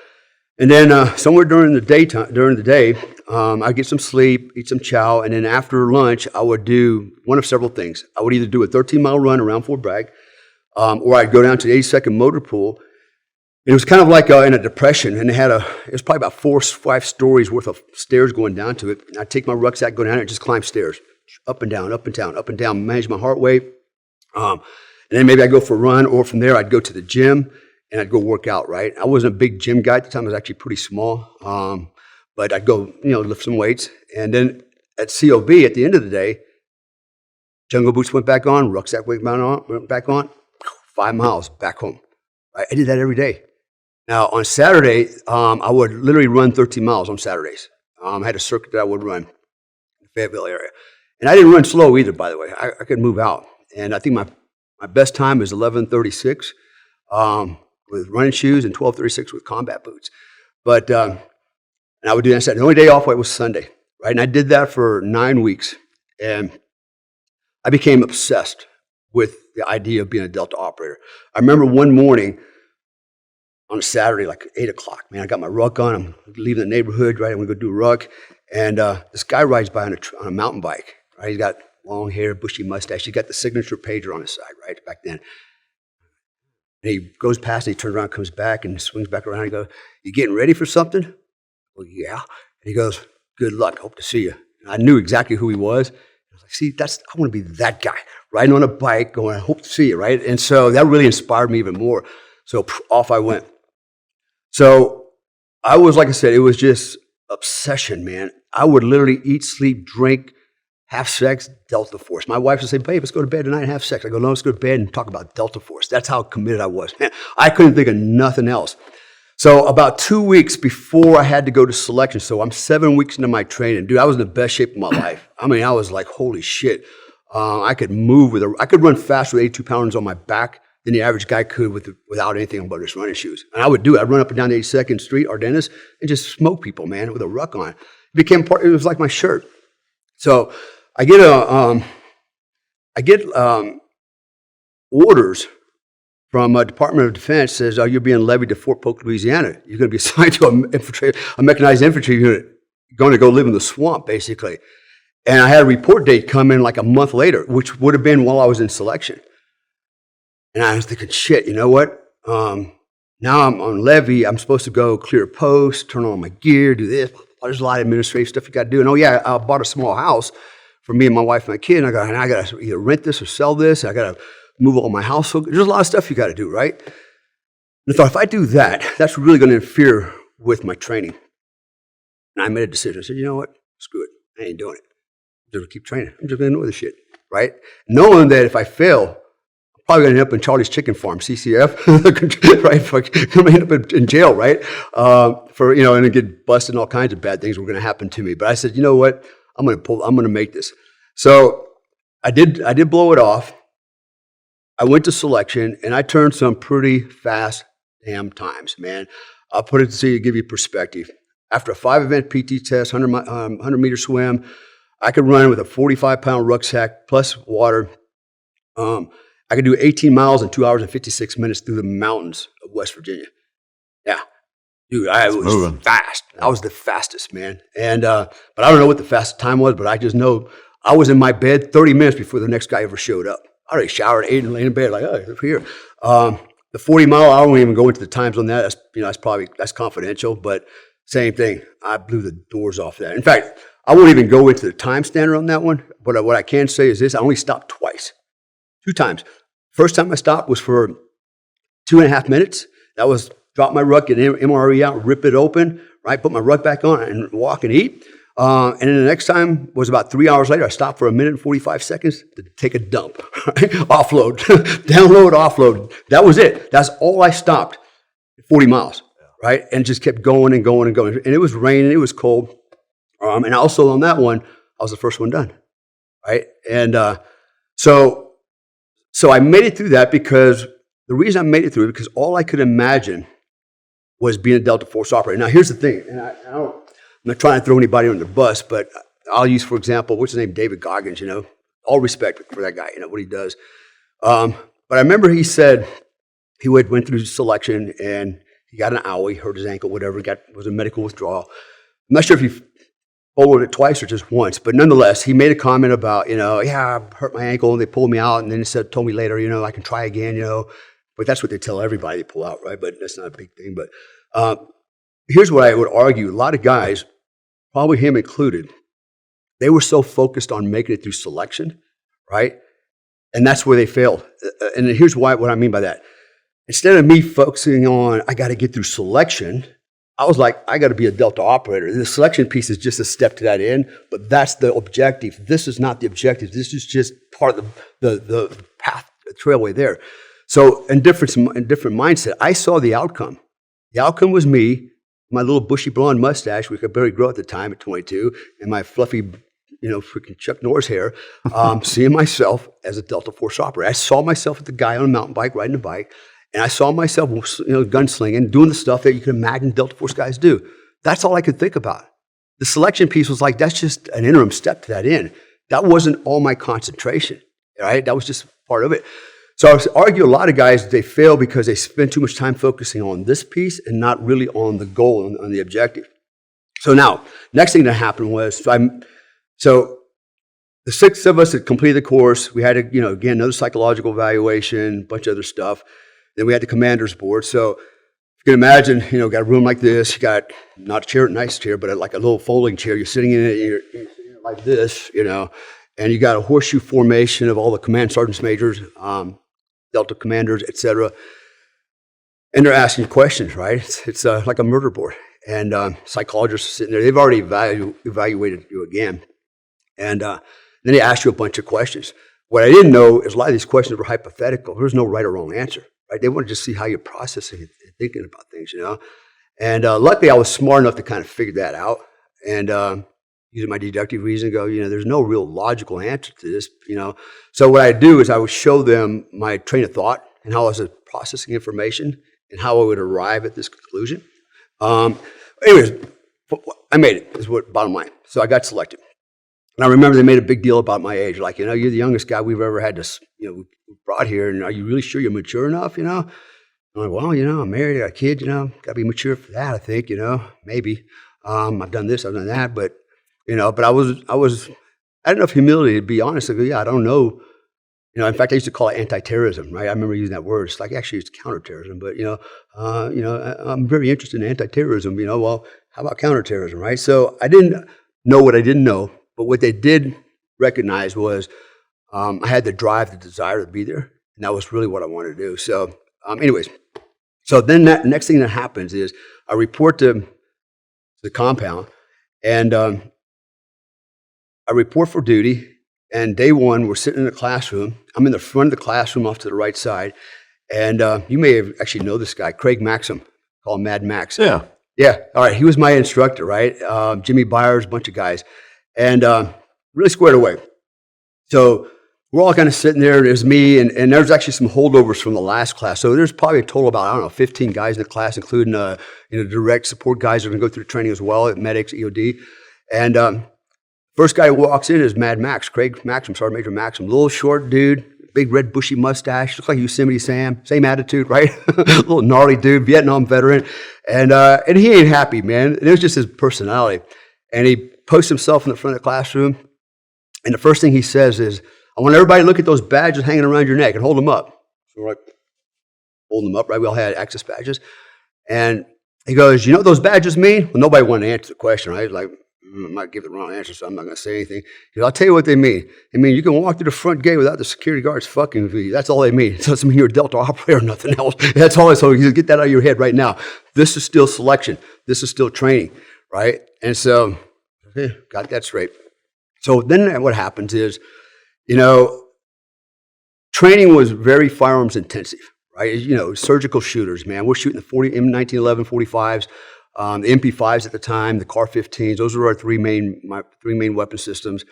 And then somewhere during the day, I get some sleep, eat some chow, and then after lunch, I would do one of several things. I would either do a 13-mile run around Fort Bragg, or I'd go down to the 82nd Motor Pool. It was kind of like in a depression, and it was probably about 4 or 5 stories worth of stairs going down to it. And I'd take my rucksack, go down there, and just climb stairs, up and down, up and down, up and down, manage my heart rate. And then maybe I'd go for a run, or from there I'd go to the gym, and I'd go work out, right? I wasn't a big gym guy at the time. I was actually pretty small. But I'd go, lift some weights. And then at COB, at the end of the day, jungle boots went back on, rucksack went back on, 5 miles back home. Right? I did that every day. Now, on Saturday, I would literally run 13 miles on Saturdays. I had a circuit that I would run in the Fayetteville area. And I didn't run slow either, by the way. I could move out. And I think my best time is 11:36 with running shoes and 12:36 with combat boots. But and I would do that Saturday. The only day off was Sunday, right? And I did that for 9 weeks. And I became obsessed with the idea of being a Delta operator. I remember one morning on a Saturday, like 8 o'clock, man, I got my ruck on. I'm leaving the neighborhood, right? I'm going to go do a ruck. And this guy rides by on a mountain bike, right? He's got long hair, bushy mustache. He's got the signature pager on his side, right, back then. And he goes past and he turns around, comes back and swings back around. And he goes, "You getting ready for something?" Well, yeah. And he goes, "Good luck. Hope to see you." And I knew exactly who he was. I was like, see, I want to be that guy, riding on a bike, going, "I hope to see you," right? And so that really inspired me even more. So off I went. So I was, like I said, it was just obsession, man. I would literally eat, sleep, drink, have sex, Delta Force. My wife would say, "Babe, let's go to bed tonight and have sex." I go, "No, let's go to bed and talk about Delta Force." That's how committed I was, man. I couldn't think of nothing else. So about 2 weeks before I had to go to selection, so I'm 7 weeks into my training. Dude, I was in the best shape of my life. I mean, I was like, holy shit. I could move I could run faster with 82 pounds on my back than the average guy could without anything but his running shoes. And I would do it. I'd run up and down the 82nd Street, Ardennes, and just smoke people, man, with a ruck on. It was like my shirt. So I get orders from Department of Defense. Says, "Oh, you're being levied to Fort Polk, Louisiana. You're going to be assigned to a mechanized infantry unit. You're going to go live in the swamp, basically." And I had a report date come in like a month later, which would have been while I was in selection. And I was thinking, shit, you know what? Now I'm on levy. I'm supposed to go clear a post, turn on my gear, do this. There's a lot of administrative stuff you got to do. And I bought a small house for me and my wife and my kid. And I got to either rent this or sell this. I got to move all my household. There's a lot of stuff you got to do, right? And I thought, if I do that, that's really going to interfere with my training. And I made a decision. I said, you know what? Screw it. I ain't doing it. I'm just going to keep training. I'm just going to know this shit, right? Knowing that if I fail, I'm probably going to end up in Charlie's Chicken Farm, CCF, right? I'm going to end up in jail, right? And get busted and all kinds of bad things were going to happen to me. But I said, you know what? I'm going to make this. So I did blow it off. I went to selection, and I turned some pretty fast damn times, man. I'll put it to give you perspective. After a 5-event PT test, 100-meter swim, I could run with a 45-pound rucksack plus water. I could do 18 miles in 2 hours and 56 minutes through the mountains of West Virginia. Yeah. Dude, I was moving fast. I was the fastest, man. And but I don't know what the fastest time was, but I just know I was in my bed 30 minutes before the next guy ever showed up. I already showered, ate, and lay in bed like, oh, over here. The 40 mile, I won't even go into the times on that. That's confidential, but same thing. I blew the doors off that. In fact, I won't even go into the time standard on that one. But what I can say is this: I only stopped twice, 2 times. First time I stopped was for 2.5 minutes. That was drop my ruck, get MRE out, rip it open, right? Put my ruck back on and walk and eat. And then the next time was about 3 hours later. I stopped for 1 minute and 45 seconds to take a dump, right? Offload, download, offload. That was it. That's all I stopped, 40 miles, right? And just kept going and going and going. And it was raining, it was cold. And also on that one, I was the first one done, right? And so I made it through that because the reason I made it through it because all I could imagine was being a Delta Force operator. Now, here's the thing, and I'm not trying to throw anybody under the bus, but I'll use, for example, what's his name? David Goggins, all respect for that guy, what he does. But I remember he said he went through selection and he got an owie, hurt his ankle, whatever, was a medical withdrawal. I'm not sure if he folded it twice or just once, but nonetheless, he made a comment about, yeah, I hurt my ankle and they pulled me out, and then he told me later, I can try again, but that's what they tell everybody, they pull out, right? But that's not a big thing. But here's what I would argue. A lot of guys, probably him included, they were so focused on making it through selection, right? And that's where they failed. And here's what I mean by that. Instead of me focusing on, I got to get through selection, I was like, I got to be a Delta operator. The selection piece is just a step to that end, but that's the objective. This is not the objective. This is just part of the path, the trailway there. So in different mindset, I saw the outcome. The outcome was me, my little bushy blonde mustache, which I could barely grow at the time at 22, and my fluffy, freaking Chuck Norris hair, seeing myself as a Delta Force operator. I saw myself as the guy on a mountain bike, riding a bike, and I saw myself, gunslinging, doing the stuff that you can imagine Delta Force guys do. That's all I could think about. The selection piece was like, that's just an interim step to that end. That wasn't all my concentration, right? That was just part of it. So I would argue a lot of guys, they fail because they spend too much time focusing on this piece and not really on the goal, on the objective. So now, next thing that happened was, so the 6 of us had completed the course. We had, again, another psychological evaluation, a bunch of other stuff. Then we had the commander's board. So you can imagine, got a room like this. You got not a chair, a nice chair, but like a little folding chair. You're sitting in it, you're sitting in it like this, and you got a horseshoe formation of all the command sergeants majors, Delta commanders, etc. And they're asking you questions, right? It's like a murder board. And psychologists are sitting there. They've already evaluated you again. And then they ask you a bunch of questions. What I didn't know is a lot of these questions were hypothetical. There's no right or wrong answer, right? They want to just see how you're processing and thinking about things, And luckily, I was smart enough to kind of figure that out. And using my deductive reason, go, there's no real logical answer to this, So what I do is I would show them my train of thought and how I was processing information and how I would arrive at this conclusion. Anyways, I made it, is what bottom line. So I got selected. And I remember they made a big deal about my age. Like, you're the youngest guy we've ever had to, brought here. And are you really sure you're mature enough, I'm like, well, I'm married, I got a kid, got to be mature for that, I think, maybe. I've done this, I've done that. But, but I had enough humility to be honest. I go, yeah, I don't know. In fact, I used to call it anti-terrorism, right? I remember using that word. It's like, actually, it's counterterrorism. But, I'm very interested in anti-terrorism. Well, how about counterterrorism, right? So I didn't know what I didn't know. But what they did recognize was I had the drive, the desire to be there. And that was really what I wanted to do. So anyways, so then that next thing that happens is I report to the compound. And I report for duty. And day one, we're sitting in the classroom. I'm in the front of the classroom off to the right side. And you may have actually know this guy, Craig Maxim, called Mad Max. Yeah. Yeah. All right. He was my instructor, right? Jimmy Byers, a bunch of guys. And really squared away. So we're all kind of sitting there. There's me, and there's actually some holdovers from the last class. So there's probably a total of about, 15 guys in the class, including direct support guys that are going to go through the training as well, medics, EOD. And first guy who walks in is Mad Max, Craig Maxim, Sergeant Major Maxim. Little short dude, big red bushy mustache, looks like Yosemite Sam, same attitude, right? Little gnarly dude, Vietnam veteran. And he ain't happy, man. And it was just his personality. And he posts himself in the front of the classroom. And the first thing he says is, I want everybody to look at those badges hanging around your neck and hold them up. So we're like, holding them up, right? We all had access badges. And he goes, you know what those badges mean? Well, nobody wanted to answer the question, right? Like, I might give the wrong answer, so I'm not going to say anything. He goes, I'll tell you what they mean. They mean you can walk through the front gate without the security guards fucking with you. That's all they mean. It doesn't mean you're a Delta operator or nothing else. That's all. So you get that out of your head right now. This is still selection. This is still training, right? And so, okay, got that straight. So then what happens is, training was very firearms intensive, right? Surgical shooters, man. We're shooting the M1911 45s. The MP5s at the time, the CAR-15s, those were our three main weapon systems.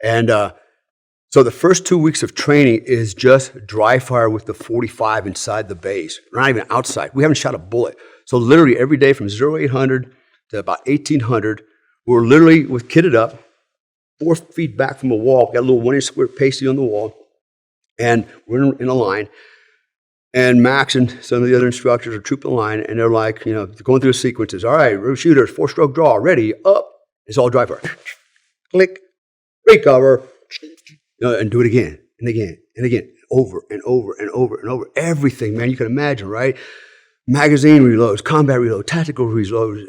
And so the first 2 weeks of training is just dry fire with the 45 inside the base. We're not even outside. We haven't shot a bullet. So literally every day from 0800 to about 1800, we're literally kitted up, 4 feet back from the wall. We got a little 1-inch square pasty on the wall. And we're in a line. And Max and some of the other instructors are trooping the line, and they're like, going through the sequences. All right, shooters, 4-stroke draw, ready, up. It's all driver. Click, recover, and do it again and again and again, over and over and over and over. Everything, man, you can imagine, right? Magazine reloads, combat reloads, tactical reloads,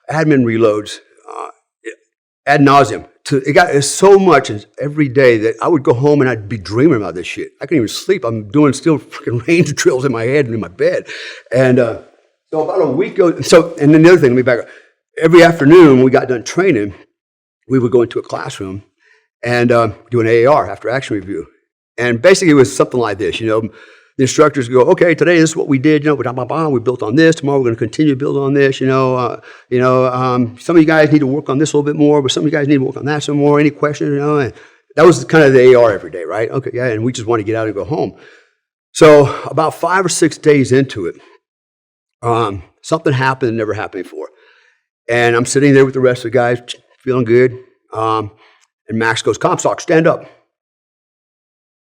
admin reloads, ad nauseum. It's so much every day that I would go home and I'd be dreaming about this shit. I couldn't even sleep. I'm doing still freaking range drills in my head and in my bed. And so about a week ago, and then the other thing, let me back up. Every afternoon when we got done training, we would go into a classroom and do an AAR, after action review. And basically it was something like this, the instructors go, okay, today this is what we did, we built on this, tomorrow we're going to continue to build on this, some of you guys need to work on this a little bit more, but some of you guys need to work on that some more, any questions, and that was kind of the AR every day, right? Okay, yeah, and we just want to get out and go home. So about 5 or 6 days into it, something happened that never happened before. And I'm sitting there with the rest of the guys, feeling good, and Max goes, Comstock, stand up.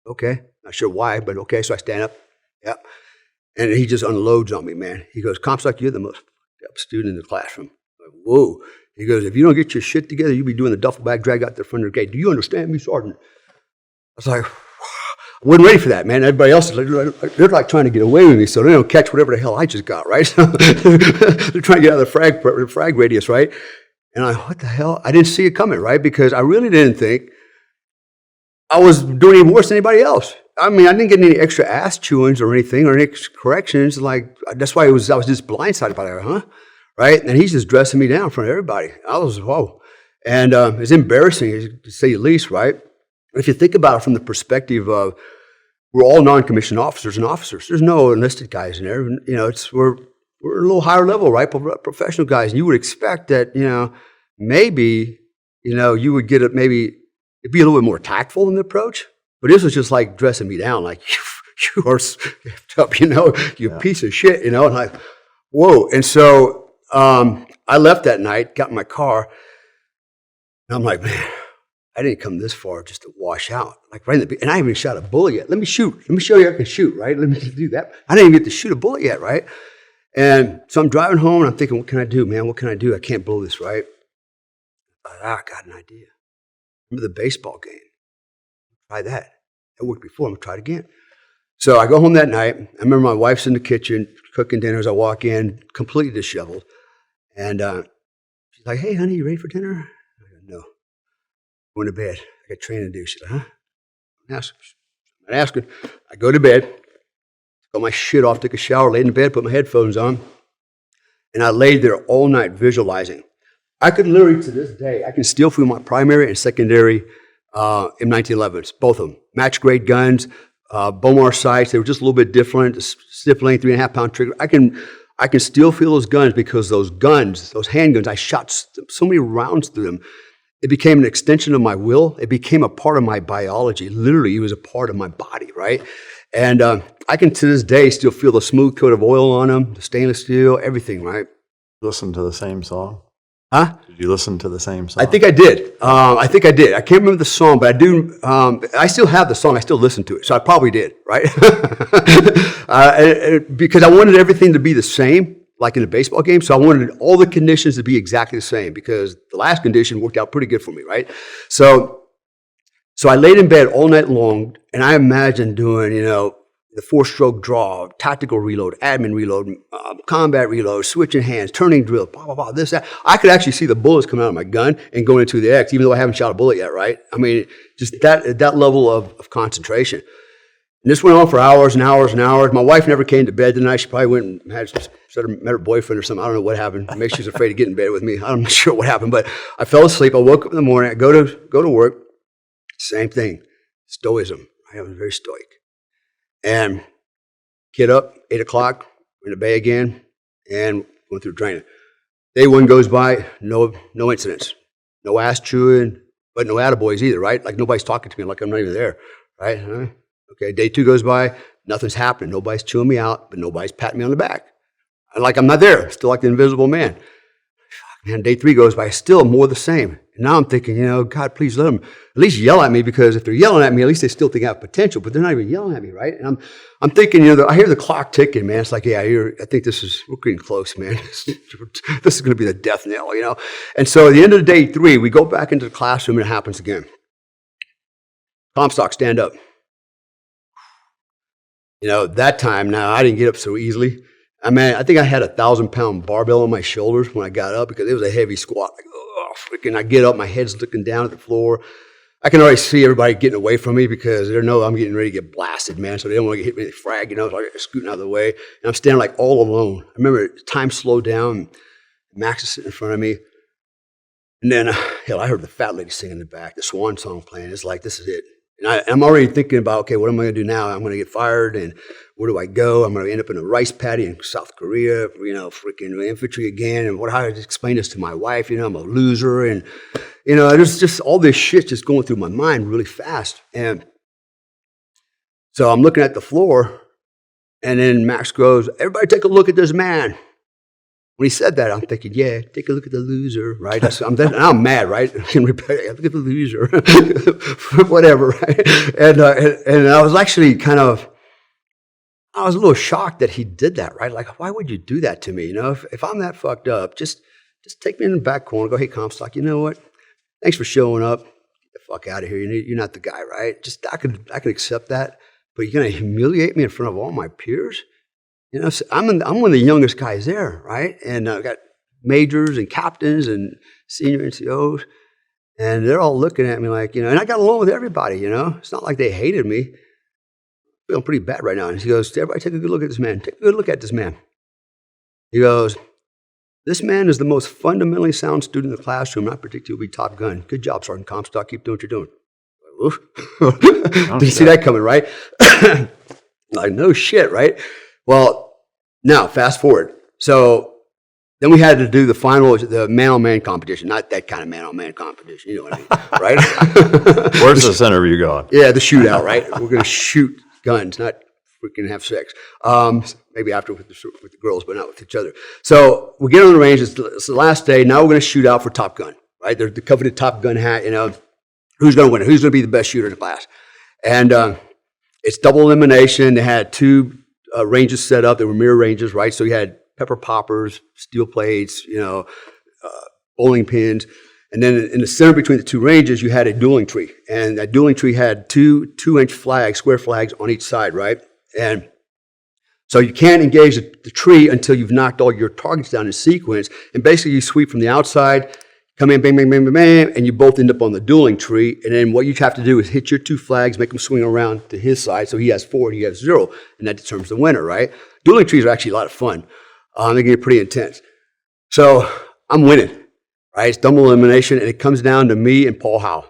Okay. Not sure why, but okay, so I stand up. Yep. And he just unloads on me, man. He goes, Comstock, you're the most up student in the classroom. I'm like, whoa. He goes, if you don't get your shit together, you'll be doing the duffel bag drag out the front of the gate. Do you understand me, Sergeant? I was like, I wasn't ready for that, man. Everybody else is they're like trying to get away with me so they don't catch whatever the hell I just got, right? So they're trying to get out of the frag radius, right? And I, what the hell? I didn't see it coming, right? Because I really didn't think I was doing any worse than anybody else. I mean, I didn't get any extra ass chewings or anything or any corrections. Like, that's why I was just blindsided by that, huh? Right? And he's just dressing me down in front of everybody. I was, whoa. And it's embarrassing, to say the least, right? If you think about it from the perspective of, we're all non-commissioned officers and officers. There's no enlisted guys in there. We're a little higher level, right? Professional guys. And you would expect that, maybe, you would get it, maybe it'd be a little bit more tactful in the approach. But this was just like dressing me down, like, you are up, you piece of shit, and like, whoa. And so I left that night, got in my car, and I'm like, man, I didn't come this far just to wash out. Like, right in the, and I haven't even shot a bullet yet. Let me shoot. Let me show you I can shoot, right? Let me do that. I didn't even get to shoot a bullet yet, right? And so I'm driving home, and I'm thinking, what can I do, man? What can I do? I can't blow this, right? I got an idea. Remember the baseball game? Try that. That worked before. I'm going to try it again. So I go home that night. I remember my wife's in the kitchen cooking dinner as I walk in, completely disheveled. And she's like, hey, honey, you ready for dinner? I go, no. I'm going to bed. I got training to do. She's like, huh? I'm not asking. I go to bed, got my shit off, took a shower, laid in bed, put my headphones on, and I laid there all night visualizing. I could literally, to this day, I can still feel my primary and secondary M1911s, both of them. Match grade guns, Bomar sights. They were just a little bit different. Stiff length, 3.5 pound trigger. I can still feel those guns because those guns, those handguns, I shot so many rounds through them. It became an extension of my will. It became a part of my biology. Literally, it was a part of my body, right? And I can, to this day, still feel the smooth coat of oil on them, the stainless steel, everything, right? Listen to the same song? Huh? Did you listen to the same song? I think I did. I can't remember the song, but I do. I still have the song. I still listen to it. So I probably did, right? Because I wanted everything to be the same, like in a baseball game. So I wanted all the conditions to be exactly the same because the last condition worked out pretty good for me, right? So I laid in bed all night long, and I imagined doing, the 4-stroke draw, tactical reload, admin reload, combat reload, switching hands, turning drill, blah, blah, blah, this, that. I could actually see the bullets coming out of my gun and going into the X, even though I haven't shot a bullet yet, right? I mean, just that level of concentration. And this went on for hours and hours and hours. My wife never came to bed tonight. She probably went and met her boyfriend or something. I don't know what happened. Maybe she was afraid to get in bed with me. I'm not sure what happened, but I fell asleep. I woke up in the morning. I go to work. Same thing. Stoicism. I was very stoic. And get up, 8 o'clock, we're in the bay again, and going through training. Day one goes by, no incidents. No ass chewing, but no attaboys either, right? Like nobody's talking to me like I'm not even there, right? Okay, day 2 goes by, nothing's happening. Nobody's chewing me out, but nobody's patting me on the back. Like I'm not there, still like the invisible man. Man, day 3 goes by, still more the same. And now I'm thinking, God, please let them at least yell at me, because if they're yelling at me, at least they still think I have potential, but they're not even yelling at me, right? And I'm thinking, I hear the clock ticking, man. It's like, yeah, I think we're getting close, man. This is going to be the death knell, And so at the end of day 3, we go back into the classroom and it happens again. Comstock, stand up. That time now, I didn't get up so easily. I mean, I think I had a 1,000-pound barbell on my shoulders when I got up, because it was a heavy squat. Like, oh, freaking! I get up, my head's looking down at the floor. I can already see everybody getting away from me because they know I'm getting ready to get blasted, man. So they don't want to get hit me with a frag, so I get scooting out of the way. And I'm standing like all alone. I remember time slowed down. Max is sitting in front of me. And then, I heard the fat lady singing in the back, the Swan song playing. It's like, this is it. And I'm already thinking about, okay, what am I going to do now? I'm going to get fired, and where do I go? I'm going to end up in a rice paddy in South Korea, freaking infantry again. And how do I explain this to my wife? I'm a loser. And, there's just all this shit just going through my mind really fast. And so I'm looking at the floor, and then Max goes, everybody take a look at this man. When he said that, I'm thinking, yeah, take a look at the loser, right? I'm mad, right? Look at the loser, whatever, right? And I was actually I was a little shocked that he did that, right? Like, why would you do that to me? If I'm that fucked up, just take me in the back corner, go, hey, Comstock, you know what? Thanks for showing up. Get the fuck out of here. You're not the guy, right? I could accept that, but you're going to humiliate me in front of all my peers? I'm one of the youngest guys there, right? And I've got majors and captains and senior NCOs, and they're all looking at me like, and I got along with everybody, It's not like they hated me. I'm feeling pretty bad right now. And he goes, everybody take a good look at this man. Take a good look at this man. He goes, this man is the most fundamentally sound student in the classroom, not particularly Top Gun. Good job, Sergeant Comstock. Keep doing what you're doing. Did you see that coming, right? Like, no shit, right? Well, now, fast forward. So then we had to do the man-on-man competition. Not that kind of man-on-man competition, you know what I mean, right? Where's this interview going? Yeah, the shootout, right? We're going to shoot guns, not freaking have sex. Maybe after with the girls, but not with each other. So we get on the range. It's the last day. Now we're going to shoot out for Top Gun, right? They're the coveted Top Gun hat, Who's going to win? Who's going to be the best shooter in the class? And it's double elimination. They had 2 ranges set up. They were mirror ranges, right? So you had pepper poppers, steel plates, bowling pins. And then in the center between the 2 ranges, you had a dueling tree. And that dueling tree had 2-inch flags, square flags on each side, right? And so you can't engage the tree until you've knocked all your targets down in sequence. And basically you sweep from the outside, come in, bang, bang, bang, bang, bang, and you both end up on the dueling tree. And then what you have to do is hit your 2 flags, make them swing around to his side. So he has 4 and he has 0, and that determines the winner, right? Dueling trees are actually a lot of fun. They can get pretty intense. So I'm winning, right? It's double elimination, and it comes down to me and Paul Howe.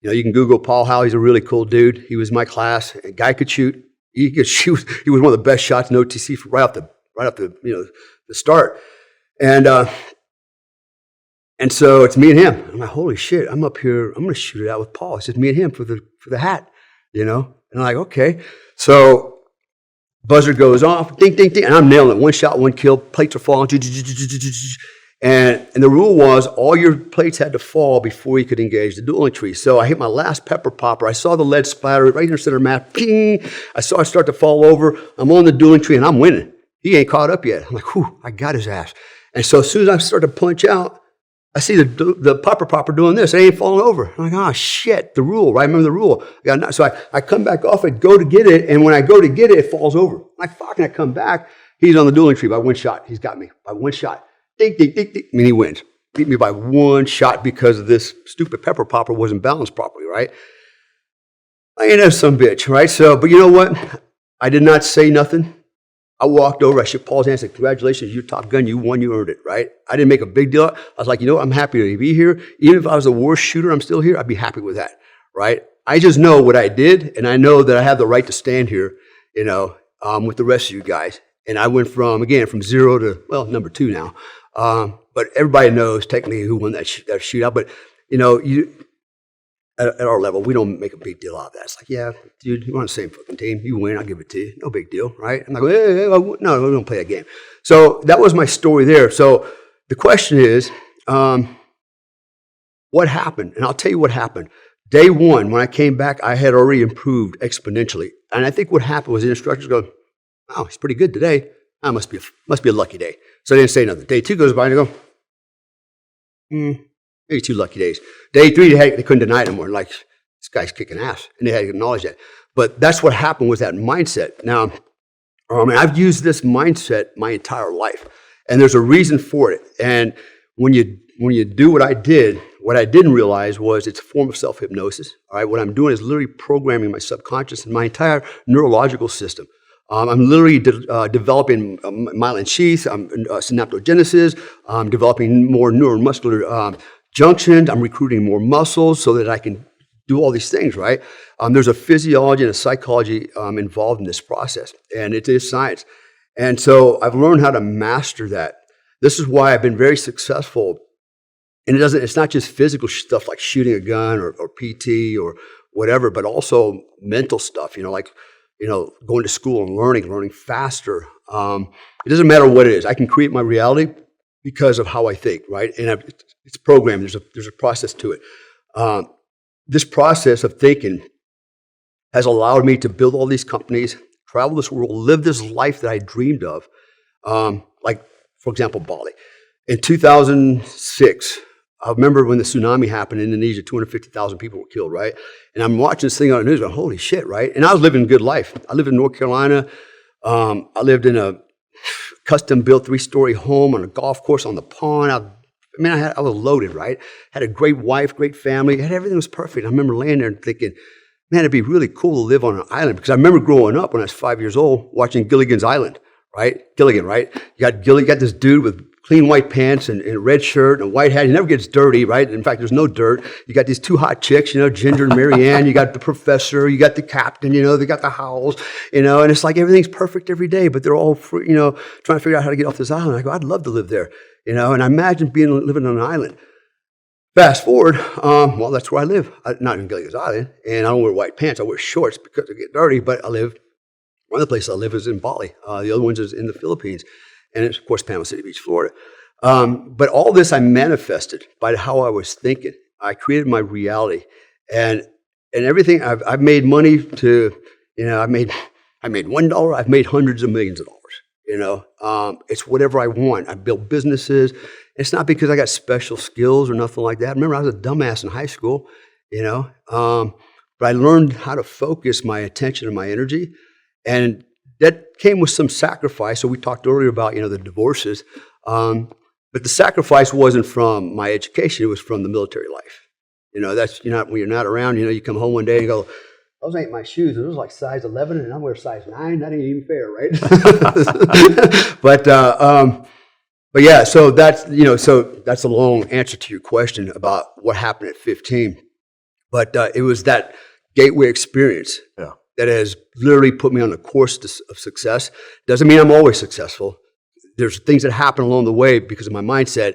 You can Google Paul Howe. He's a really cool dude. He was my class. A guy could shoot. He could shoot. He was one of the best shots in OTC right off the start. And so it's me and him. I'm like, holy shit, I'm up here. I'm going to shoot it out with Paul. It's just me and him for the hat, And I'm like, okay. So buzzer goes off, ding, ding, ding, and I'm nailing it. 1 shot, 1 kill. Plates are falling. And the rule was all your plates had to fall before you could engage the dueling tree. So I hit my last pepper popper. I saw the lead splatter right in the center map. Ping! I saw it start to fall over. I'm on the dueling tree, and I'm winning. He ain't caught up yet. I'm like, whew, I got his ass. And so as soon as I start to punch out, I see the popper doing this. It ain't falling over. I'm like, oh, shit, the rule, right? I remember the rule. So I come back off and go to get it, and when I go to get it, it falls over. I'm like, fuck, and I come back. He's on the dueling tree by 1 shot. He's got me by 1 shot. Ding, ding, ding, ding. I mean, he wins. Beat me by 1 shot because of this stupid pepper popper wasn't balanced properly, right? I ain't that some bitch, right? So, but you know what? I did not say nothing. I walked over, I shook Paul's hand and said, congratulations, you're Top Gun, you won, you earned it, right? I didn't make a big deal. I was like, you know what, I'm happy to be here. Even if I was the worst shooter, I'm still here, I'd be happy with that, right? I just know what I did, and I know that I have the right to stand here, with the rest of you guys. And I went from 0 to, number 2 now. But everybody knows technically who won that shootout. But, at our level, we don't make a big deal out of that. It's like, yeah, dude, you're on the same fucking team. You win, I'll give it to you. No big deal, right? I'm like, hey, no, we don't play that game. So that was my story there. So the question is, what happened? And I'll tell you what happened. Day one, when I came back, I had already improved exponentially. And I think what happened was the instructors go, wow, he's pretty good today. That must be a lucky day. So I didn't say nothing. Day two goes by and I go, maybe 2 lucky days. Day three, they couldn't deny it anymore. Like, this guy's kicking ass. And they had to acknowledge that. But that's what happened with that mindset. Now, I've used this mindset my entire life. And there's a reason for it. And when you do what I did, what I didn't realize was it's a form of self-hypnosis. All right, what I'm doing is literally programming my subconscious and my entire neurological system. I'm literally developing myelin sheath, synaptogenesis. I'm developing more neuromuscular junctions. I'm recruiting more muscles so that I can do all these things, right? There's a physiology and a psychology involved in this process, and it is science. And so I've learned how to master that. This is why I've been very successful. And it's not just physical stuff like shooting a gun or PT or whatever, but also mental stuff, going to school and learning faster. It doesn't matter what it is. I can create my reality because of how I think, right? And it's programmed. There's a process to it. This process of thinking has allowed me to build all these companies, travel this world, live this life that I dreamed of. Like, for example, Bali. In 2006, I remember when the tsunami happened in Indonesia, 250,000 people were killed, right? And I'm watching this thing on the news, going, holy shit, right? And I was living a good life. I lived in North Carolina. I lived in a custom-built 3-story home on a golf course on the pond. I was loaded, right? Had a great wife, great family. Everything was perfect. I remember laying there and thinking, man, it'd be really cool to live on an island. Because I remember growing up when I was 5 years old, watching Gilligan's Island, right? Gilligan, right? You got this dude with clean white pants and a red shirt and a white hat. He never gets dirty, right? In fact, there's no dirt. You got these 2 hot chicks, Ginger and Marianne. You got the professor. You got the captain, they got the Howells, and it's like everything's perfect every day, but they're all, trying to figure out how to get off this island. I go, I'd love to live there, and I imagine living on an island. Fast forward, that's where I live. Not in Gilligan's Island, and I don't wear white pants. I wear shorts because they get dirty, but one of the places I live is in Bali. The other ones is in the Philippines. And it's, of course, Panama City Beach, Florida. But all this I manifested by how I was thinking. I created my reality, and everything. I've made money to, I made $1. I've made hundreds of millions of dollars. It's whatever I want. I build businesses. It's not because I got special skills or nothing like that. Remember, I was a dumbass in high school. But I learned how to focus my attention and my energy, and that came with some sacrifice. So we talked earlier about, the divorces. But the sacrifice wasn't from my education. It was from the military life. That's, when you're not around, you come home one day and you go, those ain't my shoes. Those are like size 11 and I'm wearing size 9. That ain't even fair, right? But yeah, so that's a long answer to your question about what happened at 15. But it was that gateway experience. Yeah. That has literally put me on a course of success. Doesn't mean I'm always successful. There's things that happen along the way because of my mindset.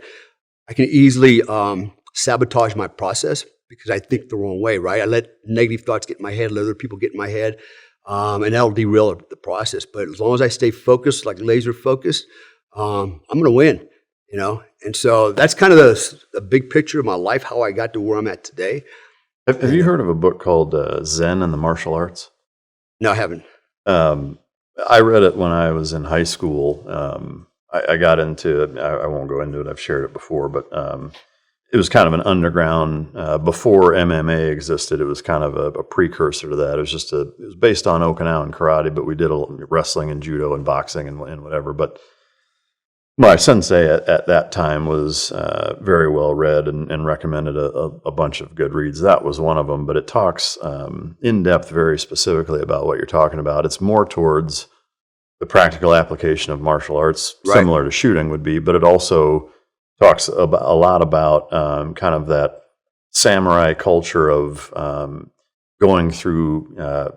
I can easily sabotage my process because I think the wrong way, right? I let negative thoughts get in my head, let other people get in my head, and that'll derail the process. But as long as I stay focused, like laser focused, I'm going to win, And so that's kind of the big picture of my life, how I got to where I'm at today. Have you heard of a book called Zen and the Martial Arts? No, I haven't. I read it when I was in high school. I got into it. I won't go into it. I've shared it before, but it was kind of an underground, before MMA existed. It was kind of a precursor to that. It was based on Okinawan karate, but we did wrestling and judo and boxing and whatever. But my sensei at that time was very well read and recommended a bunch of good reads. That was one of them, but it talks in depth very specifically about what you're talking about. It's more towards the practical application of martial arts, right, similar to shooting would be, but it also talks a lot about kind of that samurai culture of going through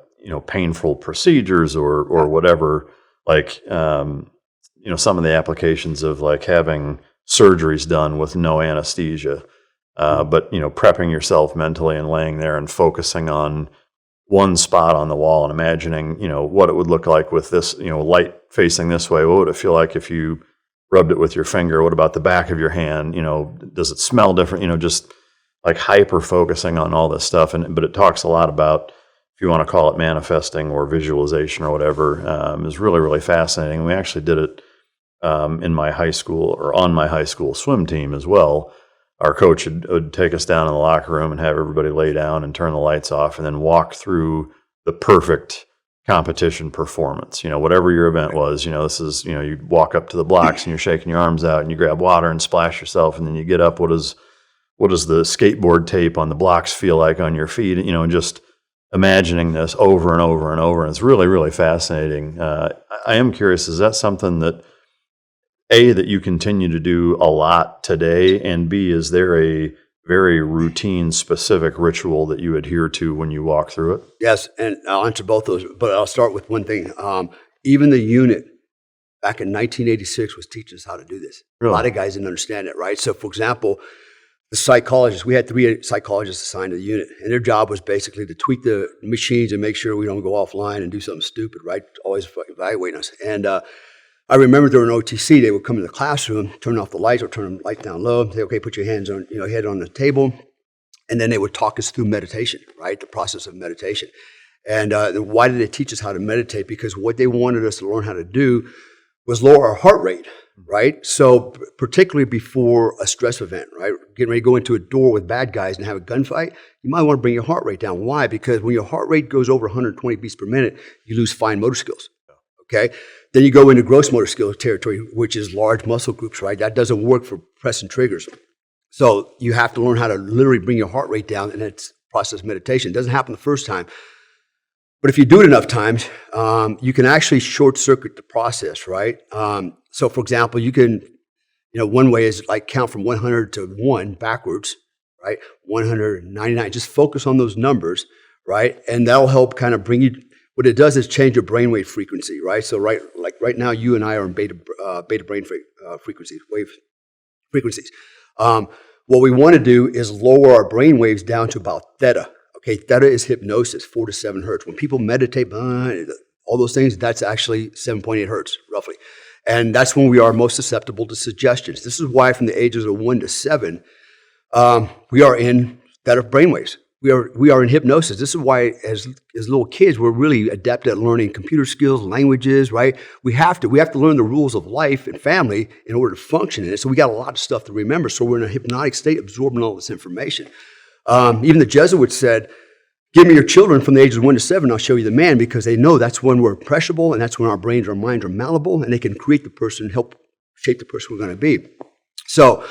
painful procedures or whatever, like some of the applications of like having surgeries done with no anesthesia, but prepping yourself mentally and laying there and focusing on one spot on the wall and imagining what it would look like with this light facing this way. What would it feel like if you rubbed it with your finger? What about the back of your hand? Does it smell different? Just like hyper focusing on all this stuff. But it talks a lot about, if you want to call it manifesting or visualization or whatever, is really, really fascinating. We actually did it in my high school, or on my high school swim team as well. Our coach would take us down in the locker room and have everybody lay down and turn the lights off and then walk through the perfect competition performance. Whatever your event was, this is, you walk up to the blocks and you're shaking your arms out and you grab water and splash yourself, and then you get up. What does the skateboard tape on the blocks feel like on your feet? And just imagining this over and over and over. And it's really, really fascinating. I am curious, is that something that, A, that you continue to do a lot today, and B, is there a very routine, specific ritual that you adhere to when you walk through it? Yes, and I'll answer both those, but I'll start with one thing. Even the unit back in 1986 was teaching us how to do this. Really? A lot of guys didn't understand it, right? So, for example, the psychologists, we had 3 psychologists assigned to the unit, and their job was basically to tweak the machines and make sure we don't go offline and do something stupid, right? Always evaluating us. And I remember during OTC, they would come in the classroom, turn off the lights or turn the light down low, say, okay, put your hands on, head on the table. And then they would talk us through meditation, right? The process of meditation. And why did they teach us how to meditate? Because what they wanted us to learn how to do was lower our heart rate, right? So particularly before a stress event, right? Getting ready to go into a door with bad guys and have a gunfight, you might want to bring your heart rate down. Why? Because when your heart rate goes over 120 beats per minute, you lose fine motor skills. Okay, then you go into gross motor skills territory, which is large muscle groups, right? That doesn't work for pressing triggers. So you have to learn how to literally bring your heart rate down, and it's process meditation. It doesn't happen the first time. But if you do it enough times, you can actually short circuit the process, right? So for example, you can, one way is like count from 100 to 1 backwards, right? 199, just focus on those numbers, right? And that'll help kind of bring you. What it does is change your brainwave frequency, right? So right now, you and I are in beta brain wave frequencies. What we want to do is lower our brain waves down to about theta. Okay, theta is hypnosis, 4 to 7 hertz. When people meditate, all those things, that's actually 7.8 hertz, roughly. And that's when we are most susceptible to suggestions. This is why from the ages of 1 to 7, we are in theta brainwaves. We are in hypnosis. This is why, as little kids, we're really adept at learning computer skills, languages, right? We have to learn the rules of life and family in order to function in it. So we got a lot of stuff to remember. So we're in a hypnotic state, absorbing all this information. Even the Jesuits said, "Give me your children from the ages of 1 to 7, I'll show you the man," because they know that's when we're impressionable, and that's when our brains, our minds are malleable, and they can create the person, help shape the person we're going to be. So.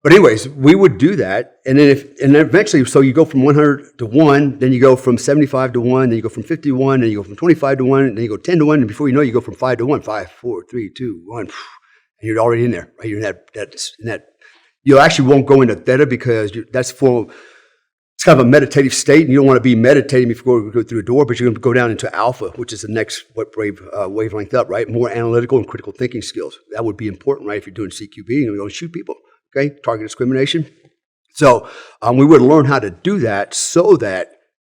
But anyways, we would do that, and then eventually, so you go from 100 to 1, then you go from 75 to 1, then you go from 50 to 1, then you go from 25 to 1, then you go 10 to 1, and before you know it, you go from 5 to 1, 5, 4, 3, 2, 1, and you're already in there, right? You're in that. You actually won't go into theta because it's kind of a meditative state, and you don't want to be meditating before you go through a door, but you're going to go down into alpha, which is the next wavelength up, right? More analytical and critical thinking skills. That would be important, right? If you're doing CQB, you're going to go and shoot people. Okay, target discrimination. So we would learn how to do that so that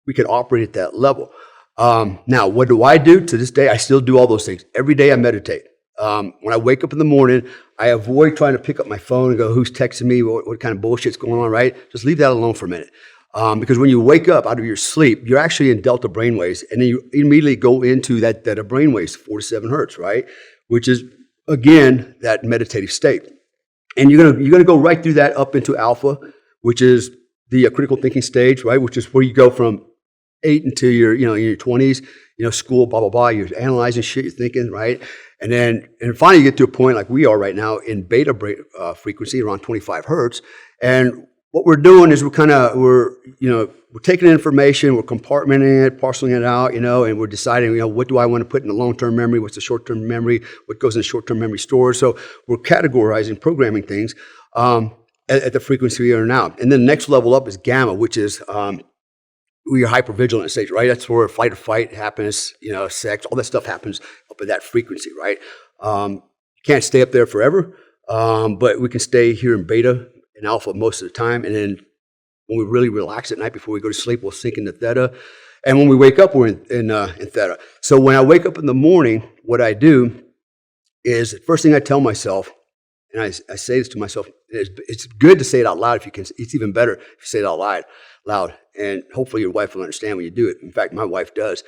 we could operate at that level. Now, what do I do? To this day, I still do all those things. Every day I meditate. When I wake up in the morning, I avoid trying to pick up my phone and go, who's texting me? What kind of bullshit's going on, right? Just leave that alone for a minute. Because when you wake up out of your sleep, you're actually in delta brainwaves, and then you immediately go into that theta brainwaves, 4 to 7 hertz, right? Which is, again, that meditative state. And you're gonna go right through that up into alpha, which is the critical thinking stage, right? Which is where you go from 8 into your, in your 20s, school, blah, blah, blah. You're analyzing shit, you're thinking, right? And finally you get to a point like we are right now in beta frequency around 25 hertz. And what we're doing is we're taking information, we're compartmenting it, parceling it out, and we're deciding, what do I want to put in the long-term memory? What's the short-term memory? What goes in the short-term memory storage? So we're categorizing, programming things at the frequency we are now. And then the next level up is gamma, which is we are hypervigilant stage, right? That's where fight or fight happens, sex, all that stuff happens up at that frequency, right? You can't stay up there forever, but we can stay here in beta and alpha most of the time, and then when we really relax at night before we go to sleep, we'll sink into theta, and when we wake up, we're in theta. So when I wake up in the morning, what I do is the first thing I tell myself, and I say this to myself. It's good to say it out loud if you can. It's even better if you say it out loud. And hopefully your wife will understand when you do it. In fact, my wife does.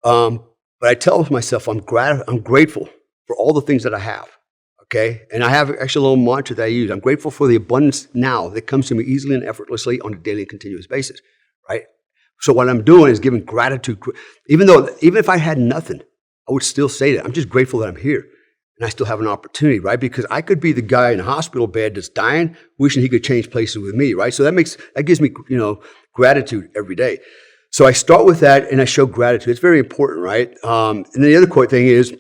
But I tell myself I'm grateful for all the things that I have. Okay, and I have actually a little mantra that I use. I'm grateful for the abundance now that comes to me easily and effortlessly on a daily and continuous basis. Right. So what I'm doing is giving gratitude. Even if I had nothing, I would still say that I'm just grateful that I'm here. And I still have an opportunity, right? Because I could be the guy in a hospital bed that's dying, wishing he could change places with me, right? So that gives me, gratitude every day. So I start with that and I show gratitude. It's very important, right? And then the other core thing is,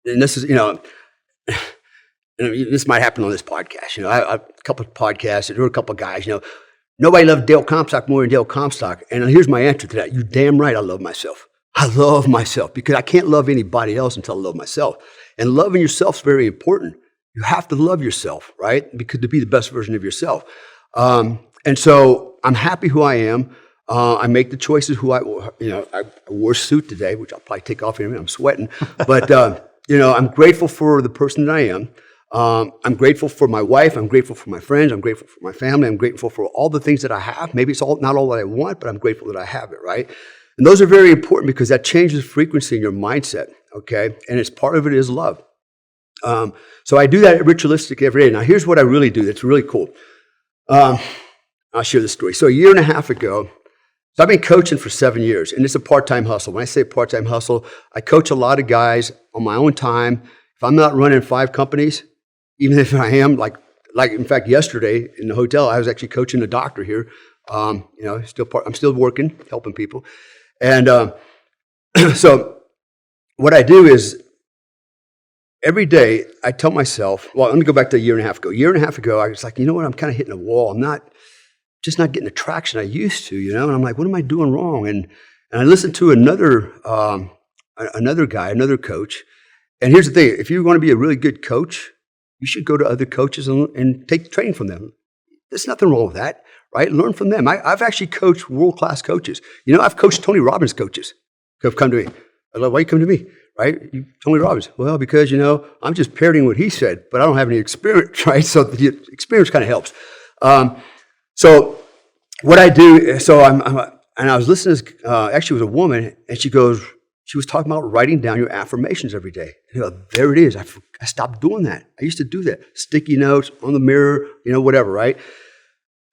and this is, and this might happen on this podcast. I a couple of podcasts, there were a couple of guys, nobody loved Dale Comstock more than Dale Comstock. And here's my answer to that. You damn right I love myself. I love myself because I can't love anybody else until I love myself. And loving yourself is very important. You have to love yourself, right? Because to be the best version of yourself. And so I'm happy who I am. I make the choices I wore a suit today, which I'll probably take off in a minute. I'm sweating. But, I'm grateful for the person that I am. I'm grateful for my wife. I'm grateful for my friends. I'm grateful for my family. I'm grateful for all the things that I have. Maybe it's not all that I want, but I'm grateful that I have it, right? And those are very important because that changes frequency in your mindset, okay? And it's part of it is love. So I do that ritualistic every day. Now, here's what I really do that's really cool. I'll share this story. So a year and a half ago, so I've been coaching for 7 years, and it's a part-time hustle. When I say part-time hustle, I coach a lot of guys on my own time. If I'm not running 5 companies, even if I am, like in fact, yesterday in the hotel, I was actually coaching a doctor here. I'm still working, helping people. And so what I do is every day I tell myself, well, let me go back to a year and a half ago. A year and a half ago, I was like, you know what? I'm kind of hitting a wall. I'm not getting the traction I used to, and I'm like, what am I doing wrong? And I listened to another guy, another coach. And here's the thing. If you want to be a really good coach, you should go to other coaches and take training from them. There's nothing wrong with that. Right? Learn from them. I've actually coached world-class coaches. I've coached Tony Robbins coaches who have come to me. I love, why you come to me? Right? Tony Robbins. Well, because, I'm just parroting what he said, but I don't have any experience, right? So the experience kind of helps. So what I do, and I was listening to this, actually it was a woman, and she was talking about writing down your affirmations every day. There it is. I stopped doing that. I used to do that. Sticky notes on the mirror, whatever, right?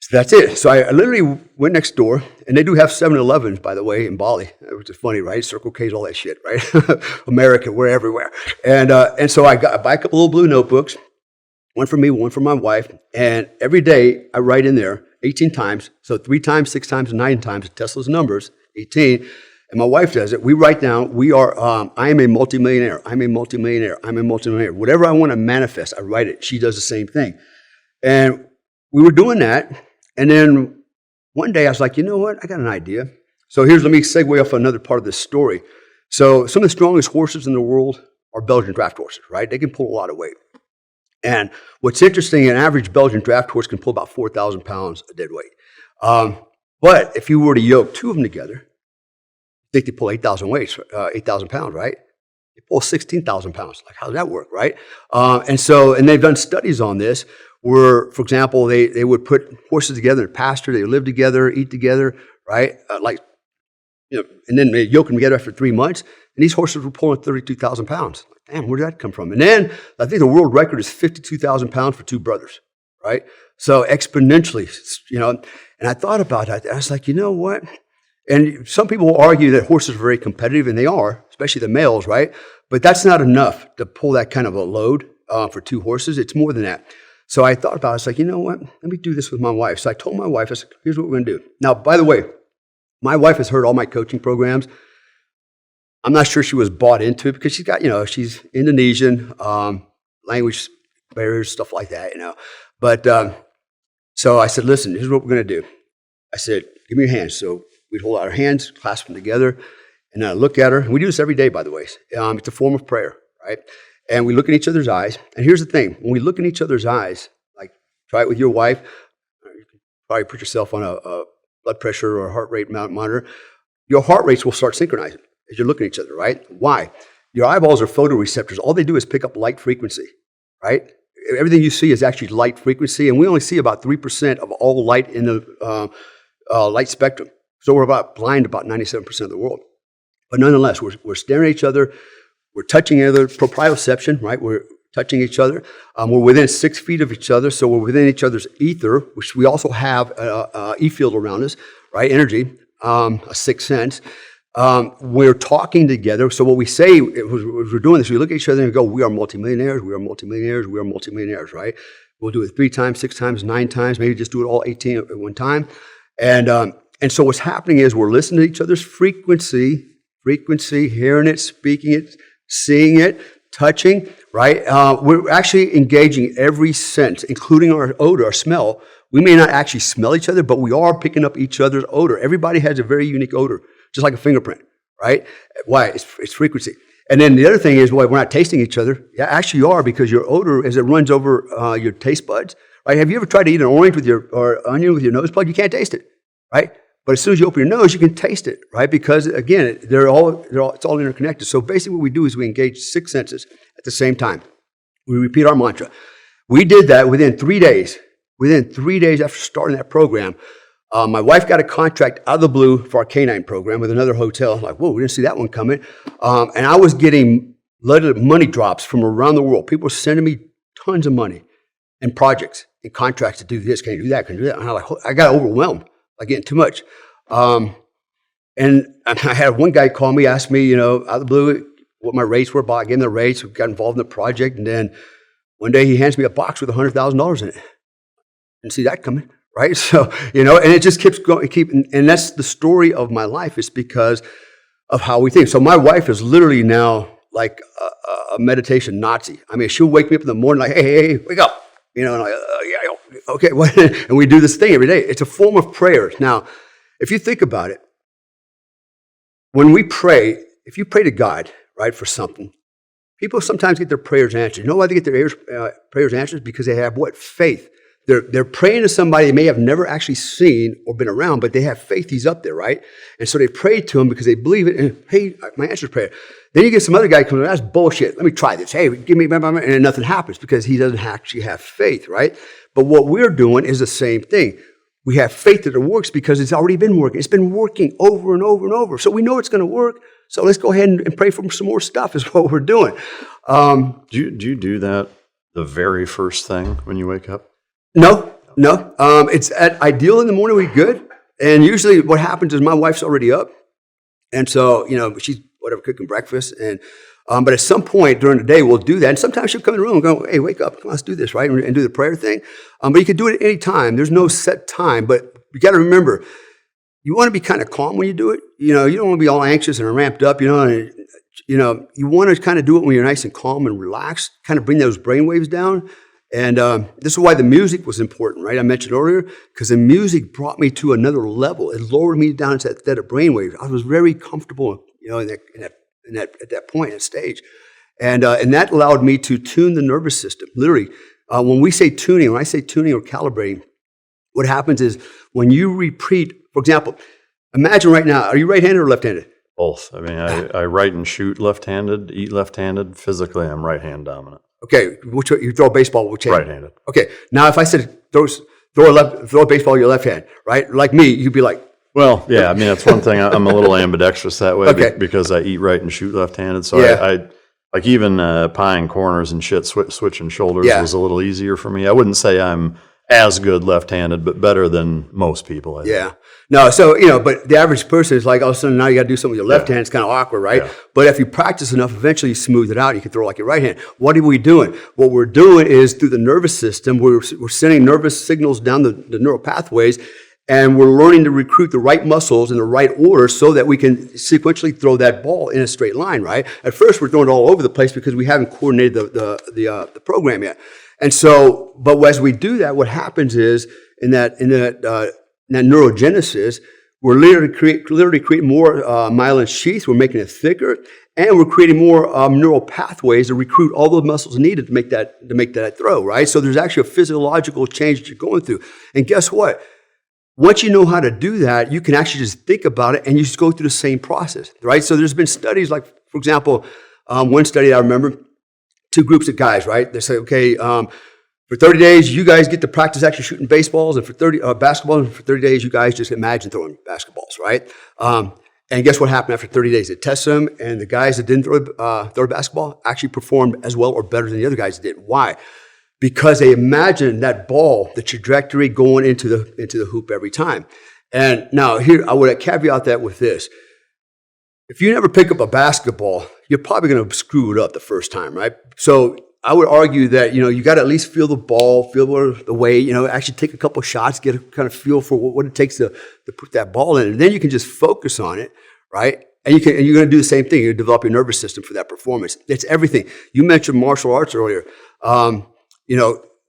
So that's it. So I literally went next door, and they do have 7-Elevens, by the way, in Bali, which is funny, right? Circle K's, all that shit, right? America, we're everywhere. And so I buy a couple little blue notebooks, one for me, one for my wife, and every day I write in there 18 times. So 3 times, 6 times, 9 times, Tesla's numbers, 18. And my wife does it. We write down, I am a multimillionaire. I'm a multimillionaire. I'm a multimillionaire. Whatever I want to manifest, I write it. She does the same thing. And we were doing that. And then one day I was like, you know what? I got an idea. So let me segue off another part of this story. So some of the strongest horses in the world are Belgian draft horses, right? They can pull a lot of weight. And what's interesting, an average Belgian draft horse can pull about 4,000 pounds of dead weight. But if you were to yoke 2 of them together, I think they pull 8,000 pounds, right? They pull 16,000 pounds. Like, how does that work, right? And they've done studies on this where, for example, they would put horses together in a pasture, they would live together, eat together, right? And then they yoke them together after 3 months, and these horses were pulling 32,000 pounds. Like, damn, where did that come from? And then I think the world record is 52,000 pounds for 2 brothers, right? So exponentially, and I thought about that. I was like, you know what? And some people will argue that horses are very competitive, and they are, especially the males, right? But that's not enough to pull that kind of a load for 2 horses. It's more than that. So I thought about it. I was like, you know what? Let me do this with my wife. So I told my wife, I said, here's what we're going to do. Now, by the way, my wife has heard all my coaching programs. I'm not sure she was bought into it because she's got, she's Indonesian, language barriers, stuff like that, But so I said, listen, here's what we're going to do. I said, give me your hands. So we'd hold out our hands, clasp them together, and I look at her. And we do this every day, by the way. It's a form of prayer, right? And we look in each other's eyes. And here's the thing. When we look in each other's eyes, like try it with your wife. You can probably put yourself on a blood pressure or a heart rate monitor. Your heart rates will start synchronizing as you're looking at each other, right? Why? Your eyeballs are photoreceptors. All they do is pick up light frequency, right? everything you see is actually light frequency, and we only see about 3% of all light in the light spectrum. So we're blind about 97% of the world. But nonetheless, we're staring at each other, we're touching each other, proprioception, right? We're touching each other. We're within 6 feet of each other, so we're within each other's ether, which we also have E-field around us, right? Energy, a sixth sense. We're talking together. So what we say, as we're doing this, we look at each other and go, we are multimillionaires, we are multimillionaires, we are multimillionaires, right? We'll do it 3 times, 6 times, 9 times, maybe just do it all 18 at one time. And so what's happening is we're listening to each other's frequency, hearing it, speaking it, seeing it, touching, right? We're actually engaging every sense, including our odor, our smell. We may not actually smell each other, but we are picking up each other's odor. Everybody has a very unique odor, just like a fingerprint, right? Why? It's frequency. And then the other thing is, well, we're not tasting each other. Yeah, actually you are, because your odor, as it runs over your taste buds, right? Have you ever tried to eat an orange or onion with your nose plug? You can't taste it, right? But as soon as you open your nose, you can taste it, right? Because again, it's all interconnected. So basically what we do is we engage 6 senses at the same time. We repeat our mantra. We did that within 3 days. Within 3 days after starting that program, my wife got a contract out of the blue for our canine program with another hotel. Like, whoa, we didn't see that one coming. And I was getting money drops from around the world. People were sending me tons of money and projects and contracts to do this. Can you do that? Can you do that? And I got overwhelmed. Like getting too much. And I had one guy call me, ask me, out of the blue, what my rates were. I gave him the rates. We got involved in the project. And then one day he hands me a box with $100,000 in it. Didn't see that coming, right? So, and it just keeps going. And that's the story of my life. It's because of how we think. So my wife is literally now like a meditation Nazi. I mean, she'll wake me up in the morning like, hey, wake up. And I'm like, yeah, okay. And we do this thing every day. It's a form of prayer. Now, if you think about it, when we pray, if you pray to God, right, for something, people sometimes get their prayers answered. You know why they get their prayers answered? Because they have what? Faith. They're praying to somebody they may have never actually seen or been around, but they have faith he's up there, right? And so they pray to him because they believe it, and hey, my answer's prayer. Then you get some other guy coming, that's bullshit. Let me try this. Hey, give me, and then nothing happens because he doesn't actually have faith, right? But what we're doing is the same thing. We have faith that it works because it's already been working. It's been working over and over and over. So we know it's going to work. So let's go ahead and pray for some more stuff is what we're doing. Do you do that the very first thing when you wake up? No. It's ideal in the morning, we're good. And usually what happens is my wife's already up. And so, she's cooking breakfast. And but at some point during the day, we'll do that. And sometimes she'll come in the room and go, hey, wake up, come on, let's do this, right? And do the prayer thing. But you can do it at any time. There's no set time. But you got to remember, you want to be kind of calm when you do it. You don't want to be all anxious and ramped up, and, you want to kind of do it when you're nice and calm and relaxed, kind of bring those brain waves down. And this is why the music was important, right? I mentioned earlier, because the music brought me to another level. It lowered me down to that brainwave. I was very comfortable, at that point, at stage. And that allowed me to tune the nervous system. Literally, when I say tuning or calibrating, what happens is when you repeat, for example, imagine right now, are you right-handed or left-handed? Both. I mean, I write and shoot left-handed, eat left-handed. Physically, I'm right-hand dominant. Okay, you throw a baseball, which hand? Right-handed. Okay, now if I said throw a baseball with your left hand, right? Like me, you'd be like, well, yeah. I mean, that's one thing. I'm a little ambidextrous that way because I eat right and shoot left-handed. So yeah. I like even pieing corners and shit, switching shoulders was a little easier for me. I wouldn't say I'm as good left-handed, but better than most people. I think. No, so, but the average person is like, all of a sudden now you got to do something with your left hand. It's kind of awkward, right? Yeah. But if you practice enough, eventually you smooth it out. You can throw like your right hand. What are we doing? What we're doing is through the nervous system, we're sending nervous signals down the neural pathways, and we're learning to recruit the right muscles in the right order so that we can sequentially throw that ball in a straight line, right? At first, we're throwing it all over the place because we haven't coordinated the program yet. And so, but as we do that, what happens is in that neurogenesis, we're literally creating more myelin sheath. We're making it thicker, and we're creating more neural pathways to recruit all the muscles needed to make that throw. Right. So there's actually a physiological change that you're going through. And guess what? Once you know how to do that, you can actually just think about it, and you just go through the same process. Right. So there's been studies like, for example, one study I remember. 2 groups of guys, right? They say, okay, For 30 days, you guys get to practice actually shooting baseballs, and for 30 basketball, and for 30 days, you guys just imagine throwing basketballs, right? And guess what happened after 30 days? They tested them, and the guys that didn't throw a basketball actually performed as well or better than the other guys did. Why? Because they imagined that ball, the trajectory going into the hoop every time. And now here, I would caveat that with this. If you never pick up a basketball, you're probably going to screw it up the first time, right? So I would argue that, you got to at least feel the ball, feel the weight, actually take a couple shots, get a kind of feel for what it takes to put that ball in. And then you can just focus on it, right? And you're going to do the same thing. You develop your nervous system for that performance. It's everything. You mentioned martial arts earlier, when,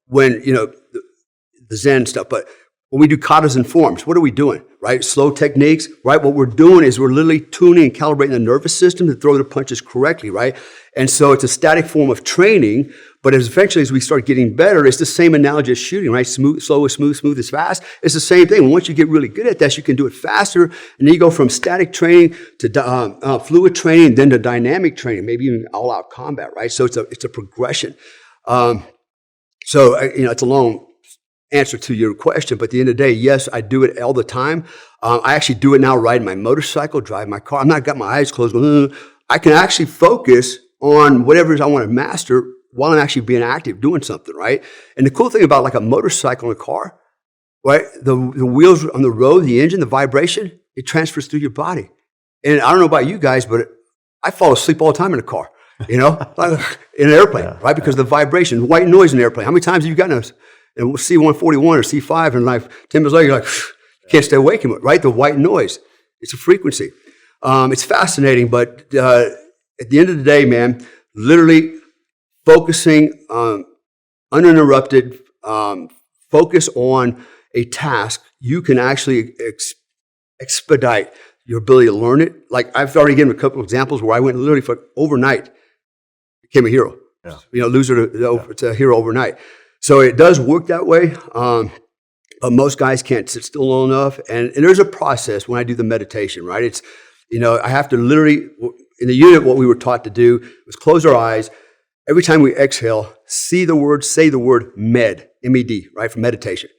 the Zen stuff, but when we do katas and forms, what are we doing, right? Slow techniques, right? What we're doing is we're literally tuning and calibrating the nervous system to throw the punches correctly, right? And so it's a static form of training, but eventually as we start getting better, it's the same analogy as shooting, right? Slow is smooth is fast. It's the same thing. Once you get really good at this, you can do it faster, and then you go from static training to fluid training, then to dynamic training, maybe even all-out combat, right? So it's a progression. It's a long answer to your question, but at the end of the day, yes, I do it all the time. I actually do it now riding my motorcycle, driving my car. I'm not got my eyes closed. I can actually focus on whatever it is I want to master while I'm actually being active, doing something, right? And the cool thing about like a motorcycle and a car, right? The wheels on the road, the engine, the vibration, it transfers through your body. And I don't know about you guys, but I fall asleep all the time in a car, like in an airplane, right? Because of the vibration, white noise in an airplane. How many times have you gotten a C-141 or C-5 and like 10 minutes later, you're like, can't stay awake anymore, right? The white noise. It's a frequency. It's fascinating, but at the end of the day, man, literally focusing uninterrupted, focus on a task, you can actually expedite your ability to learn it. Like I've already given a couple of examples where I went literally for overnight, became a hero. Yeah. Loser to hero overnight. So it does work that way, but most guys can't sit still long enough. And there's a process when I do the meditation, right? It's, I have to literally, in the unit, what we were taught to do was close our eyes. Every time we exhale, say the word med, M-E-D, right, for meditation.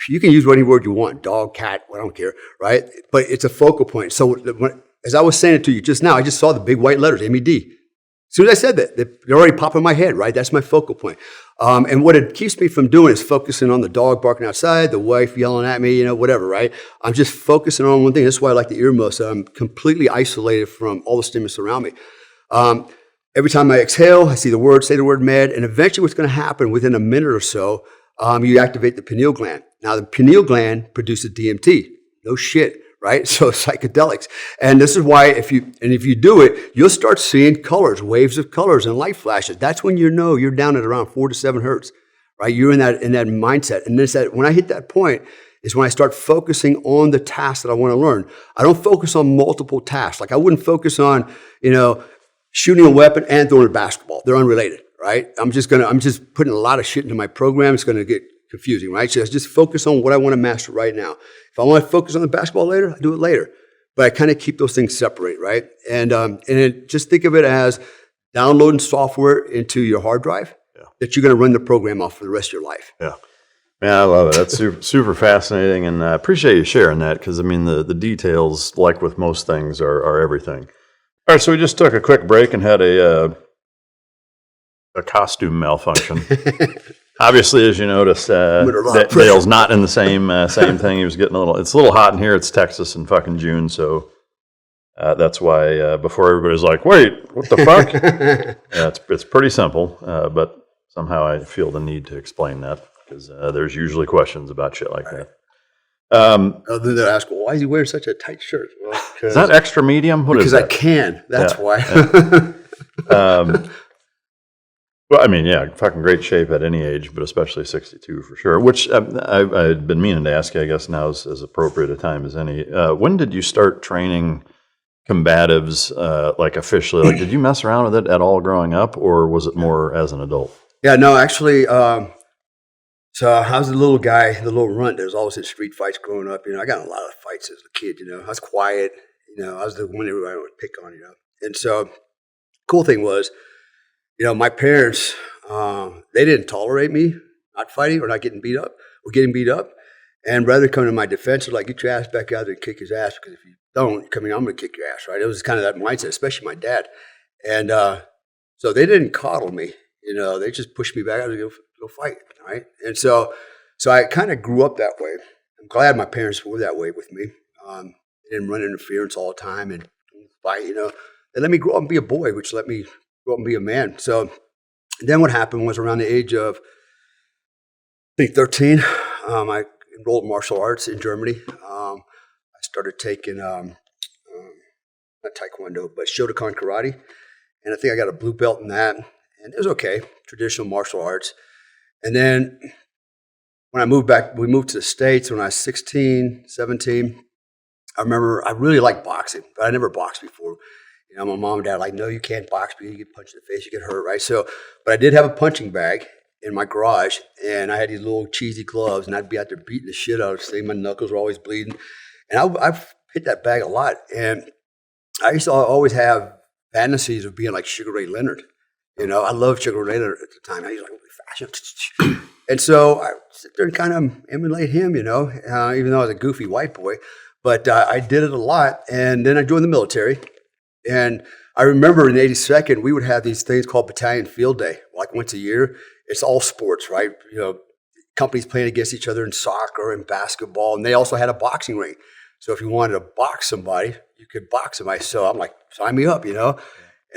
You can use any word you want, dog, cat, I don't care, right? But it's a focal point. So as I was saying it to you just now, I just saw the big white letters, M-E-D. As soon as I said that, they're already popping in my head, right? That's my focal point. And what it keeps me from doing is focusing on the dog barking outside, the wife yelling at me, whatever, right? I'm just focusing on one thing. That's why I like the earmuffs. I'm completely isolated from all the stimulus around me. Every time I exhale, I say the word med, and eventually what's going to happen within a minute or so, you activate the pineal gland. Now, the pineal gland produces DMT. No shit. Right? So psychedelics. And this is why if you do it, you'll start seeing colors, waves of colors and light flashes. That's when you're down at around 4 to 7 hertz, right? You're in that mindset. And when I hit that point is when I start focusing on the task that I want to learn. I don't focus on multiple tasks. Like I wouldn't focus on, shooting a weapon and throwing a basketball. They're unrelated, right? I'm just putting a lot of shit into my program. It's going to get confusing, right? So I just focus on what I want to master right now. If I want to focus on the basketball later, I do it later. But I kind of keep those things separate, right? And just think of it as downloading software into your hard drive that you're going to run the program off for the rest of your life. Yeah. Man, I love it. That's super, super fascinating, and I appreciate you sharing that because, the details, like with most things, are everything. All right, so we just took a quick break and had a costume malfunction. Obviously, as you noticed, Dale's not in the same thing. He was getting it's a little hot in here. It's Texas in fucking June, so that's why before everybody's like, wait, what the fuck? Yeah, it's pretty simple, but somehow I feel the need to explain that because there's usually questions about shit like that. Other than that, ask, why is he wearing such a tight shirt? Well, is that extra medium? What is that? Because I can. That's why. Yeah. Well, fucking great shape at any age, but especially 62 for sure, which I've been meaning to ask you, I guess now is as appropriate a time as any. When did you start training combatives, like officially? Like, did you mess around with it at all growing up, or was it more as an adult? Yeah, no, actually, so I was the little guy, the little runt that was always in street fights growing up. I got in a lot of fights as a kid, I was quiet, I was the one everybody would pick on, And so cool thing was, my parents, they didn't tolerate me not fighting or not getting beat up or getting beat up. And rather than coming to my defense, they're like, get your ass back out there and kick his ass, because if you don't, I'm going to kick your ass, right? It was kind of that mindset, especially my dad. And so they didn't coddle me, they just pushed me back out to go fight, right? And so I kind of grew up that way. I'm glad my parents were that way with me. They didn't run interference all the time and fight, They let me grow up and be a boy, which let me grow up and be a man. So then what happened was around the age of, I think, 13, I enrolled in martial arts in Germany. I started taking, not Taekwondo, but Shotokan karate. And I think I got a blue belt in that. And it was okay, traditional martial arts. And then when we moved to the States when I was 16, 17. I remember I really liked boxing, but I never boxed before. My mom and dad were like, no, you can't box because you get punched in the face, you get hurt, right? So, but I did have a punching bag in my garage, and I had these little cheesy gloves, and I'd be out there beating the shit out of it. My knuckles were always bleeding. And I've hit that bag a lot. And I used to always have fantasies of being like Sugar Ray Leonard. I loved Sugar Ray Leonard at the time. He was like really fashion. And so I sit there and kind of emulate him, even though I was a goofy white boy. But I did it a lot. And then I joined the military. And I remember in the 82nd, we would have these things called Battalion Field Day, like once a year. It's all sports, right? Companies playing against each other in soccer and basketball. And they also had a boxing ring. So if you wanted to box somebody, you could box somebody. So I'm like, sign me up, And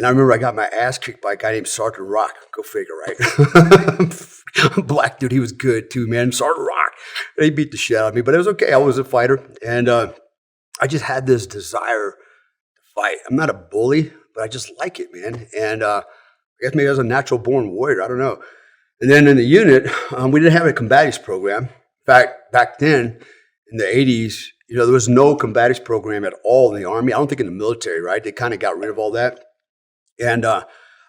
I remember I got my ass kicked by a guy named Sergeant Rock. Go figure, right? Black dude, he was good too, man. Sergeant Rock. He beat the shit out of me, but it was okay. I was a fighter. And I just had this desire to fight. I'm not a bully, but I just like it, man. And I guess maybe I was a natural born warrior. I don't know. And then in the unit, we didn't have a combatives program. In fact, back then in the 80s, there was no combatives program at all in the Army. I don't think in the military, right? They kind of got rid of all that. And I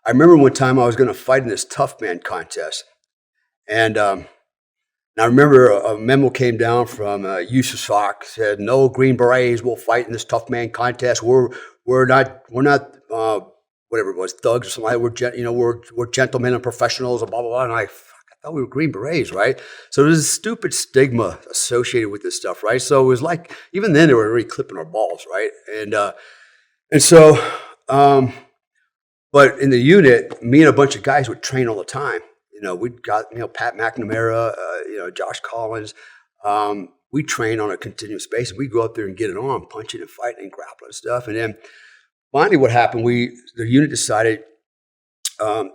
remember one time I was going to fight in this tough man contest. And I remember a memo came down from USASOC, said, no Green Berets will fight in this tough man contest. We're not whatever it was, thugs or something. We're gentlemen and professionals and blah, blah, blah. And I thought we were Green Berets, right? So there's this stupid stigma associated with this stuff, right? So it was like, even then they were already clipping our balls, right? And so, but in the unit, me and a bunch of guys would train all the time. We'd got, Pat McNamara, Josh Collins. We train on a continuous basis. We go up there and get it on, punching and fighting and grappling and stuff. And then finally what happened, the unit decided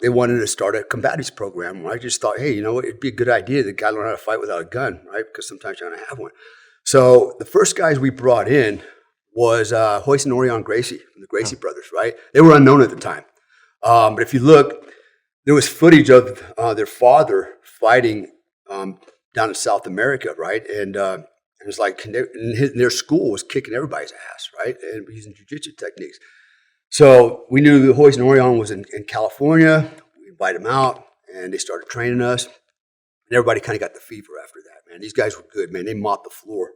they wanted to start a combatives program. I just thought, hey, it'd be a good idea. The guy learn how to fight without a gun, right? Because sometimes you're going to have one. So the first guys we brought in was Hoyce and Orion Gracie from the Gracie brothers, right? They were unknown at the time. But if you look, there was footage of their father fighting down in South America, right? And it was like their school was kicking everybody's ass, right? And using jiu-jitsu techniques. So we knew that Hoyce and Orion was in California. We invited them out, and they started training us. And everybody kind of got the fever after that, man. These guys were good, man. They mopped the floor.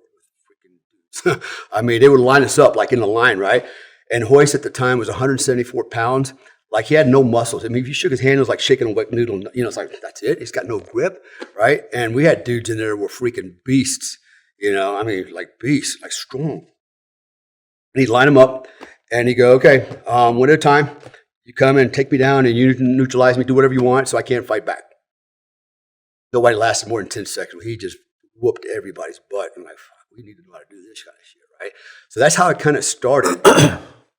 I mean, they would line us up like in a line, right? And Hoyce at the time was 174 pounds. Like, he had no muscles. I mean, if you shook his hand, it was like shaking a wet noodle. It's like, that's it. He's got no grip, right? And we had dudes in there that were freaking beasts, like beasts, like strong. And he'd line them up, and he'd go, okay, one at a time. You come and take me down, and you neutralize me, do whatever you want, so I can't fight back. Nobody lasted more than 10 seconds. He just whooped everybody's butt. And like, fuck, we need to know how to do this kind of shit, right? So that's how it kind of started.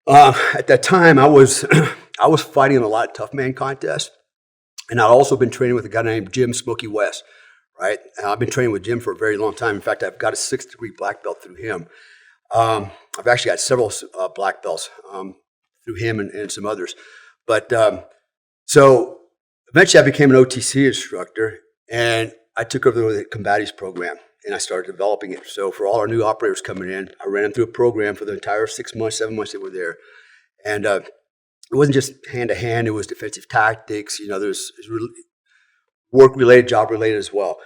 At that time, I was fighting in a lot of tough man contests, and I'd also been training with a guy named Jim Smokey West, right? And I've been training with Jim for a very long time. In fact, I've got a 6th degree black belt through him. I've actually got several black belts through him and some others. But so eventually I became an OTC instructor, and I took over the combatives program, and I started developing it. So for all our new operators coming in, I ran them through a program for the entire 6 months, 7 months they were there. And it wasn't just hand-to-hand. It was defensive tactics. There's really work-related, job-related as well.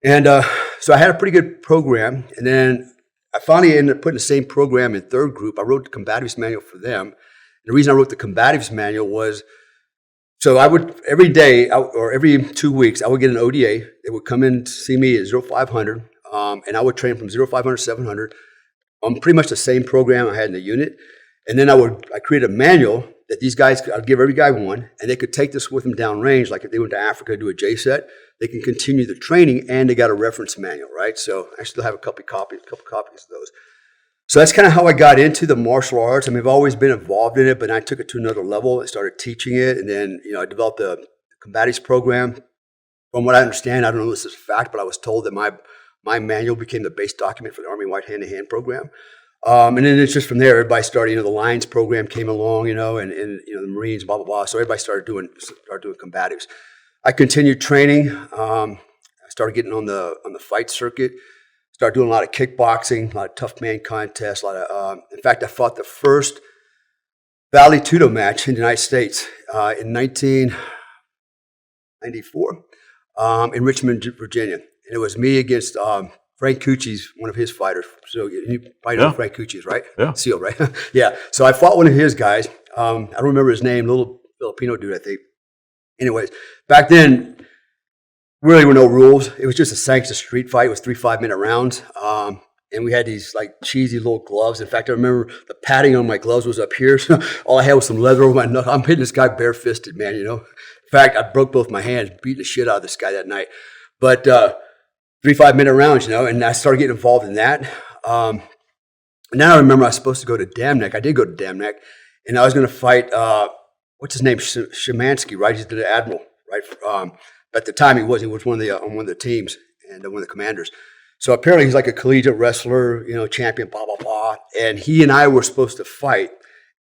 And so I had a pretty good program. And then I finally ended up putting the same program in 3rd group. I wrote the combatives manual for them. And the reason I wrote the combatives manual was So I would every day or every 2 weeks, I would get an ODA. They would come in to see me at 0500, and I would train from 0500 to 700 on pretty much the same program I had in the unit. And then I created a manual that these guys, I'd give every guy one, and they could take this with them downrange. Like if they went to Africa to do a J-set, they can continue the training, and they got a reference manual, right? So I still have a couple copies of those. So that's kind of how I got into the martial arts. I mean, I've always been involved in it, but I took it to another level and started teaching it. And then, I developed the Combatives program. From what I understand, I don't know if this is a fact, but I was told that my manual became the base document for the Army White Hand-to-Hand program. And then it's just from there, everybody started, the Lions program came along, and the Marines, blah, blah, blah. So everybody started doing Combatives. I continued training. I started getting on the fight circuit. Started doing a lot of kickboxing, a lot of tough man contests. In fact, I fought the first Valley Tudo match in the United States in 1994 in Richmond, Virginia. And it was me against Frank Cucci's, one of his fighters. So you probably know Frank Cucci's, right? Yeah. SEAL, right? Yeah. So I fought one of his guys. I don't remember his name, little Filipino dude, I think. Anyways, back then, really were no rules. It was just a sanctioned street fight. It was 3 5-minute rounds. And we had these like cheesy little gloves. In fact, I remember the padding on my gloves was up here. So all I had was some leather over my knuckle. I'm hitting this guy barefisted, man, In fact, I broke both my hands, beating the shit out of this guy that night. But 3 5-minute rounds, and I started getting involved in that. And now I remember I was supposed to go to Dam Neck. I did go to Dam Neck. And I was going to fight, what's his name? Szymanski, right? He's the admiral, right? But at the time, he was one of the on one of the teams and one of the commanders. So apparently, he's like a collegiate wrestler, champion, blah blah blah. And he and I were supposed to fight,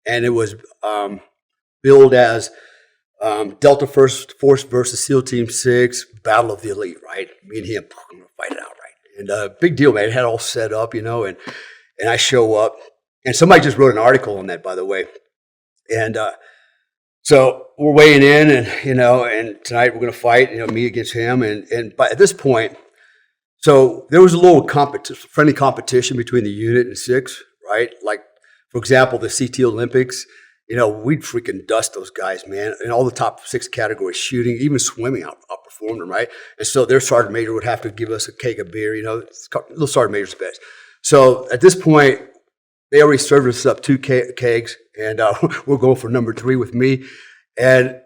and it was billed as Delta Force versus SEAL Team 6, Battle of the Elite, right? Me and him, we're gonna fight it out, right? And big deal, man. It had all set up, and I show up, and somebody just wrote an article on that, by the way, and. So we're weighing in, and and tonight we're going to fight, me against him, and by at this point, so there was a little friendly competition between the unit and 6, right? Like, for example, the CT Olympics, we'd freaking dust those guys, man, in all the top 6 categories: shooting, even swimming, outperformed them, right? And so their sergeant major would have to give us a keg of beer, little sergeant major's best. So at this point, they already served us up 2 kegs, and we're going for number 3 with me. And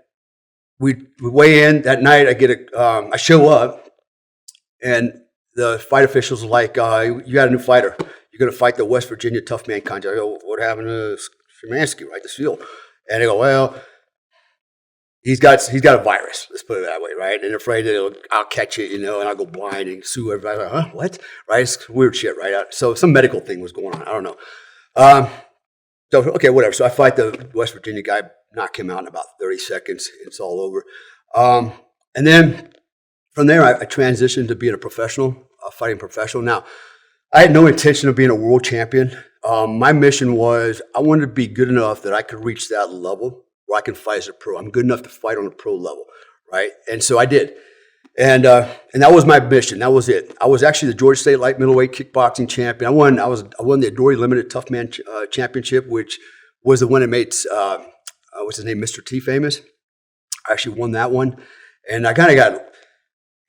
we weigh in that night. I show up, and the fight officials are like, "You got a new fighter. You're going to fight the West Virginia tough man contest." I go, "What happened to Szymanski, right? The SEAL?" And they go, "Well, he's got a virus. Let's put it that way, right? And they're afraid that I'll catch it, and I'll go blind and sue everybody." Like, huh? What? Right? It's weird shit, right? So some medical thing was going on. I don't know. So, okay, whatever. So I fight the West Virginia guy, knock him out in about 30 seconds. It's all over. And then from there, I transitioned to being a professional, fighting professional. Now, I had no intention of being a world champion. My mission was I wanted to be good enough that I could reach that level where I can fight as a pro. I'm good enough to fight on a pro level, right? And so I did. And that was my mission. That was it. I was actually the Georgia State light middleweight kickboxing champion. I won the Dory Limited Tough Man Championship, which was the one that made what's his name, Mr. T, famous. I actually won that one, and I kind of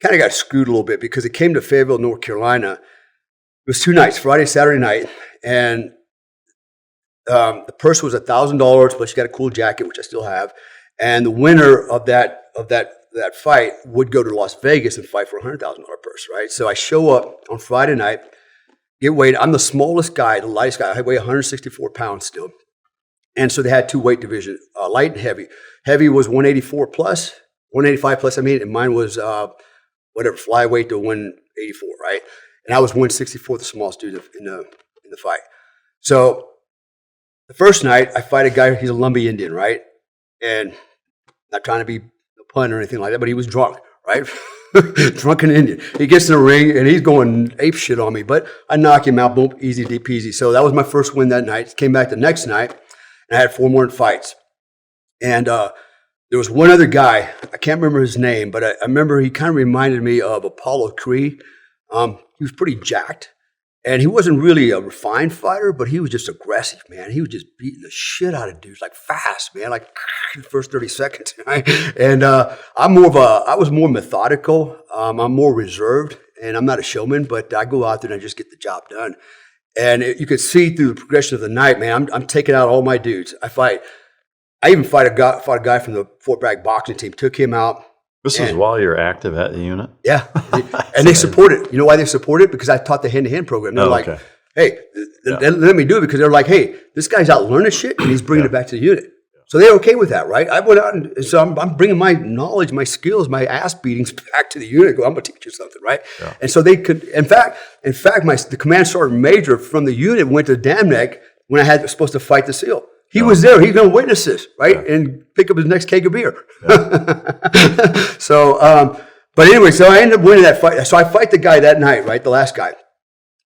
got screwed a little bit because it came to Fayetteville, North Carolina. It was 2 nights, Friday, Saturday night, and the purse was $1,000, plus you got a cool jacket, which I still have, and the winner of that fight would go to Las Vegas and fight for a $100,000 purse, right? So I show up on Friday night, get weighed. I'm the smallest guy, the lightest guy. I weigh 164 pounds still. And so they had 2 weight divisions, light and heavy. Heavy was 184 plus, 185 plus, and mine was flyweight to 184, right? And I was 164, the smallest dude in the fight. So the first night, I fight a guy, he's a Lumbee Indian, right? And not trying to be pun or anything like that, but he was drunk, right? Drunken Indian. He gets in the ring and he's going ape shit on me, but I knock him out, boom, easy, deep, peasy. So that was my first win that night. Came back the next night and I had 4 more fights. And there was one other guy, I can't remember his name, but I remember he kind of reminded me of Apollo Creed. He was pretty jacked And he wasn't really a refined fighter, but he was just aggressive, man. He was just beating the shit out of dudes, like fast, man, like the first 30 seconds. Right? And I was more methodical. I'm more reserved, and I'm not a showman, but I go out there and I just get the job done. And you could see through the progression of the night, man, I'm taking out all my dudes. I even fought a guy from the Fort Bragg boxing team, took him out. This is while you're active at the unit? Yeah. And they support it. You know why they support it? Because I taught the hand-to-hand program. They're like, hey, they let me do it because they're like, hey, this guy's out learning shit and he's bringing it back to the unit. So they're okay with that, right? I went out and so I'm bringing my knowledge, my skills, my ass beatings back to the unit. Go, I'm going to teach you something, right? Yeah. And so they could, in fact, the command sergeant major from the unit went to Dam Neck when I was supposed to fight the SEAL. He was there. He's going to witness this, right? Yeah. And pick up his next keg of beer. Yeah. So, but anyway, so I ended up winning that fight. So I fight the guy that night, right? The last guy.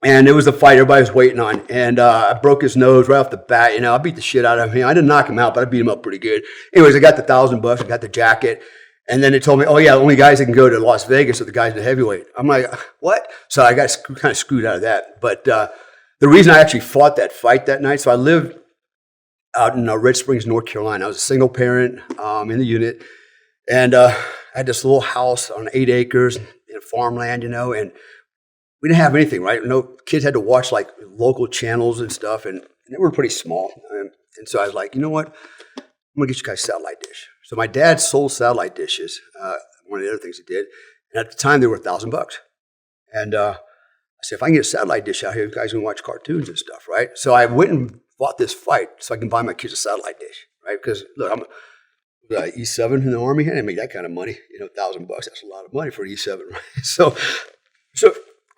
And it was the fight everybody was waiting on. And I broke his nose right off the bat. You know, I beat the shit out of him. I didn't knock him out, but I beat him up pretty good. Anyways, I got the $1,000. I got the jacket. And then they told me, oh, yeah, the only guys that can go to Las Vegas are the guys in the heavyweight. I'm like, what? So I got kind of screwed out of that. But the reason I actually fought that fight that night, so I lived out in Red Springs, North Carolina. I was a single parent in the unit. And I had this little house on 8 acres in farmland, you know, and we didn't have anything, right? No kids had to watch like local channels and stuff, and they were pretty small. And so I was like, you know what? I'm going to get you guys a satellite dish. So my dad sold satellite dishes, one of the other things he did. And at the time, they were $1,000. And I said, if I can get a satellite dish out here, you guys can watch cartoons and stuff, right? So I went and bought this fight so I can buy my kids a satellite dish, right? Because, look, I'm E7 in the Army. I didn't make that kind of money. You know, $1,000, that's a lot of money for an E7, right? So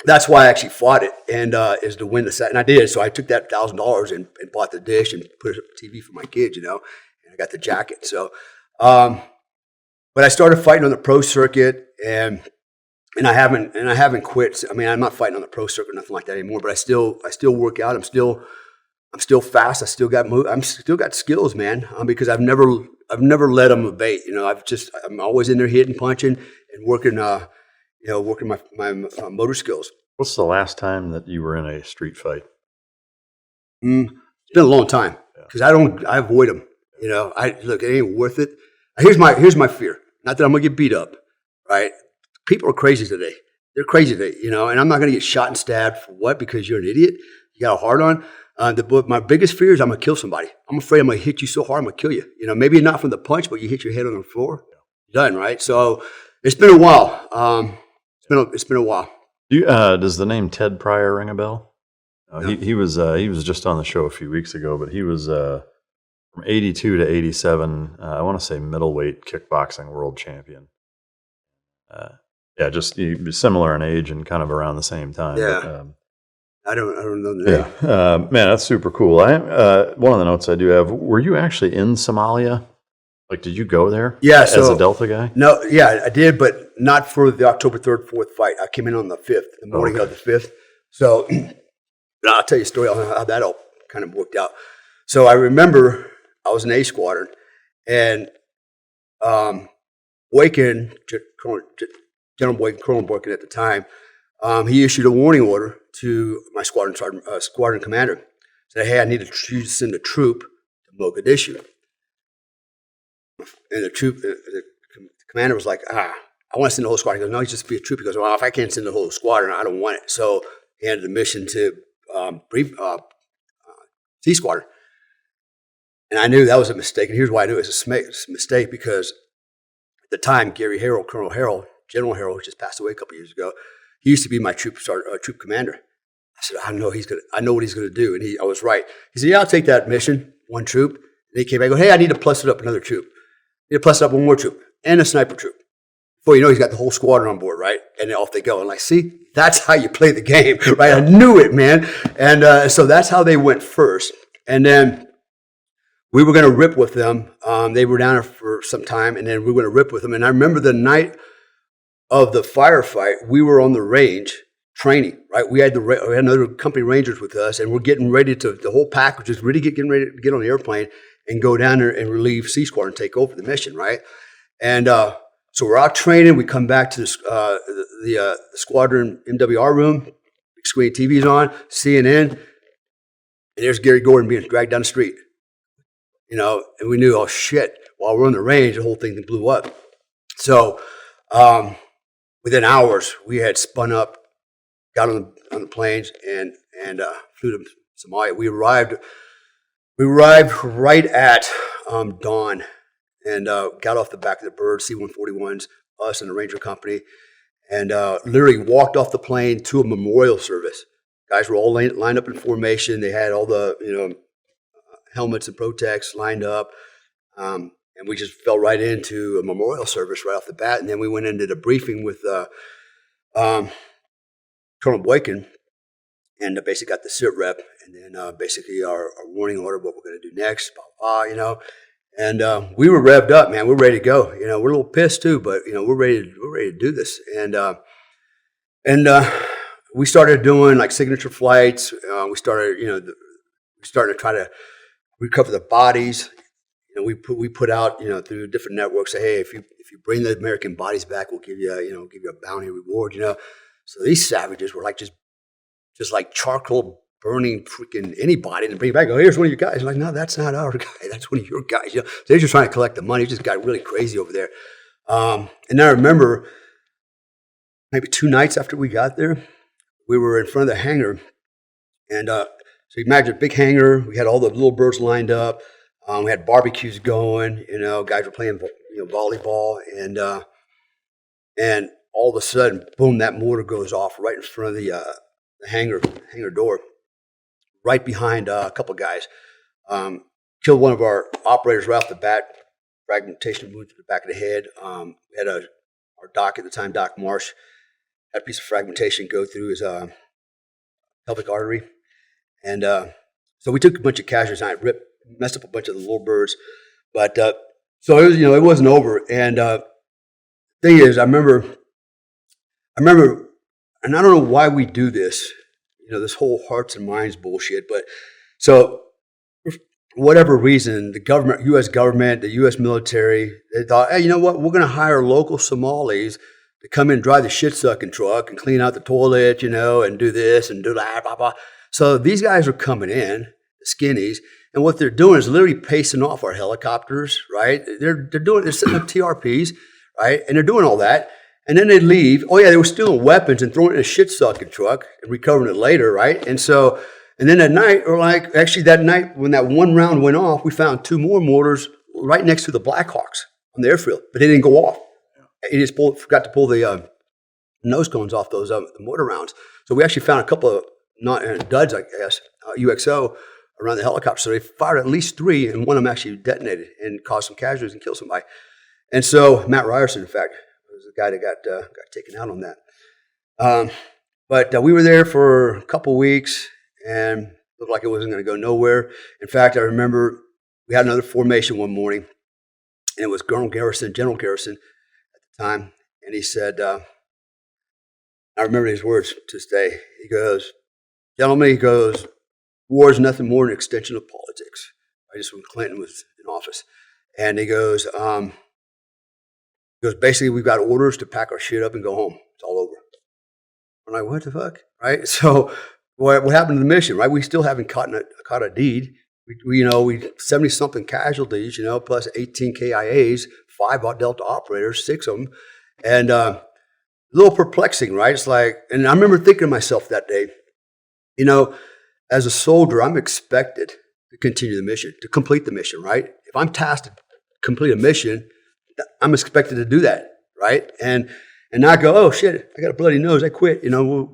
that's why I actually fought it, and is to win the set. And I did. So I took that $1,000 and bought the dish and put it up on TV for my kids, you know, and I got the jacket. So, but I started fighting on the pro circuit, and I haven't quit. I mean, I'm not fighting on the pro circuit or nothing like that anymore, but I still work out. I'm still fast. I still got skills, man, because I've never let them abate. You know, I'm always in there hitting, punching, and working my motor skills. What's the last time that you were in a street fight? It's been a long time because I avoid them. You know, look, it ain't worth it. Here's my fear. Not that I'm gonna get beat up, right? People are crazy today. They're crazy today, you know, and I'm not gonna get shot and stabbed for what? Because you're an idiot. You got a hard on. My biggest fear is I'm gonna kill somebody. I'm afraid I'm gonna hit you so hard I'm gonna kill you. You know, maybe not from the punch, but you hit your head on the floor. You're done, right? So it's been a while. It's been a while. Does the name Ted Pryor ring a bell? No. He was just on the show a few weeks ago, but he was from 82 to 87. I want to say middleweight kickboxing world champion. He was similar in age and kind of around the same time. Yeah. But, I don't know the name. Yeah, man, that's super cool. One of the notes I do have: were you actually in Somalia? Like, did you go there? Yeah, as a Delta guy? No, yeah, I did, but not for the October 3rd, 4th fight. I came in on the 5th, the morning of the 5th. So I'll tell you a story on how that all kind of worked out. So I remember I was in A Squadron, and Boykin, General Boykin, Colonel Boykin at the time, he issued a warning order to my squadron commander. Said, hey, I need to send a troop to Mogadishu. And the commander was like, I want to send the whole squadron. He goes, no, he's just be a troop. He goes, well, if I can't send the whole squadron, I don't want it. So he handed the mission to C Squadron. And I knew that was a mistake. And here's why I knew it was a mistake, because at the time, Gary Harrell, Colonel Harrell, General Harrell, who just passed away a couple years ago, he used to be my troop commander. I said, I know what he's going to do. And I was right. He said, yeah, I'll take that mission, one troop. And he came back and goes, hey, I need to plus it up another troop. I need to plus it up one more troop and a sniper troop. Before you know, he's got the whole squadron on board, right? And then off they go. And like, see, that's how you play the game, right? I knew it, man. And so that's how they went first. And then we were going to rip with them. They were down there for some time, and then we were going to rip with them. And I remember the night of the firefight, we were on the range training, right? We had another company rangers with us, and we're getting ready the whole pack was just really getting ready to get on the airplane and go down there and relieve C Squadron and take over the mission, right? And so we're out training. We come back to the squadron MWR room, big screen TV's on, CNN, and there's Gary Gordon being dragged down the street. And we knew, oh shit, while we're on the range, the whole thing blew up. So within hours, we had spun up, got on the planes, and flew to Somalia. We arrived right at dawn, and got off the back of the bird, C-141s, us and the Ranger Company, and literally walked off the plane to a memorial service. Guys were all lined up in formation. They had all the helmets and protects lined up, and we just fell right into a memorial service right off the bat. And then we went into the briefing with Colonel Boykin, and basically got the sit rep, and then basically our warning order, what we're going to do next, blah, blah, And we were revved up, man. We're ready to go. We're a little pissed too, but we're ready to do this. And we started doing like signature flights. We started, we started to try to recover the bodies. We put out, through different networks, say, hey, if you bring the American bodies back, we'll give you a bounty reward. So these savages were like just like charcoal burning freaking anybody and bring it back. Go, here's one of your guys. I'm like, no, that's not our guy. That's one of your guys. So they're just trying to collect the money. It just got really crazy over there. And I remember maybe 2 nights after we got there, we were in front of the hangar. And so you imagine a big hangar. We had all the little birds lined up. We had barbecues going. Guys were playing volleyball. And all of a sudden, boom, that mortar goes off right in front of the hangar door, right behind a couple of guys. Killed one of our operators right off the bat, fragmentation wound to the back of the head. We had our doc at the time, Doc Marsh, had a piece of fragmentation go through his pelvic artery. And so we took a bunch of casualties and I messed up a bunch of the little birds. But so it was, it wasn't over. And thing is, I remember, and I don't know why we do this, this whole hearts and minds bullshit. But so, for whatever reason, the government, U.S. government, the U.S. military, they thought, hey, you know what? We're going to hire local Somalis to come in and drive the shit sucking truck and clean out the toilet, and do this and do that, blah, blah. So these guys are coming in, the skinnies, and what they're doing is literally pacing off our helicopters, right? They're setting up TRPs, right? And they're doing all that. And then they leave. Oh, yeah, they were stealing weapons and throwing it in a shit-sucking truck and recovering it later, right? And then at night, that night when that one round went off, we found 2 more mortars right next to the Blackhawks on the airfield, but they didn't go off. He just forgot to pull the nose cones off those the mortar rounds. So we actually found a couple of duds, I guess, UXO around the helicopter. So they fired at least 3, and one of them actually detonated and caused some casualties and killed somebody. And so Matt Ryerson, in fact, was the guy that got taken out on that. But we were there for a couple weeks and looked like it wasn't going to go nowhere. In fact, I remember we had another formation one morning, and it was General Garrison at the time, and he said, I remember his words to this day. He goes, gentlemen, war is nothing more than an extension of politics. Just when Clinton was in office. And he goes, basically, we've got orders to pack our shit up and go home. It's all over. I'm like, what the fuck? Right? So what happened to the mission, right? We still haven't caught a deed. We 70-something casualties, plus 18 KIAs, 5 Delta operators, 6 of them. And a little perplexing, right? It's like, and I remember thinking to myself that day, as a soldier, I'm expected to continue the mission, to complete the mission, right? If I'm tasked to complete a mission, I'm expected to do that, right? And not go, oh shit, I got a bloody nose, I quit. No,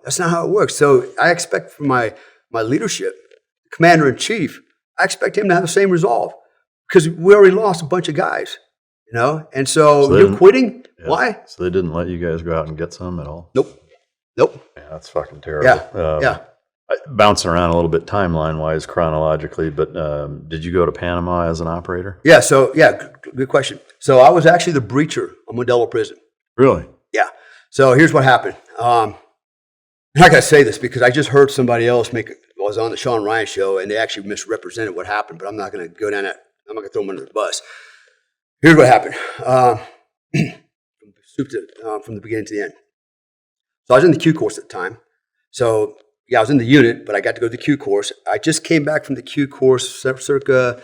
that's not how it works. So I expect from my leadership, commander in chief, I expect him to have the same resolve because we already lost a bunch of guys, And so you're quitting. Yeah. Why? So they didn't let you guys go out and get some at all? Nope. Yeah, that's fucking terrible. Yeah. Bouncing around a little bit timeline-wise, chronologically, but did you go to Panama as an operator? Yeah, good question. So I was actually the breacher on Modelo Prison. Really? Yeah. So here's what happened. I got to say this because I just heard somebody else I was on the Sean Ryan show, and they actually misrepresented what happened, but I'm not going to go down that. I'm not going to throw them under the bus. Here's what happened. From the beginning to the end. So I was in the Q course at the time. So, yeah, I was in the unit, but I got to go to the Q course. I just came back from the Q course circa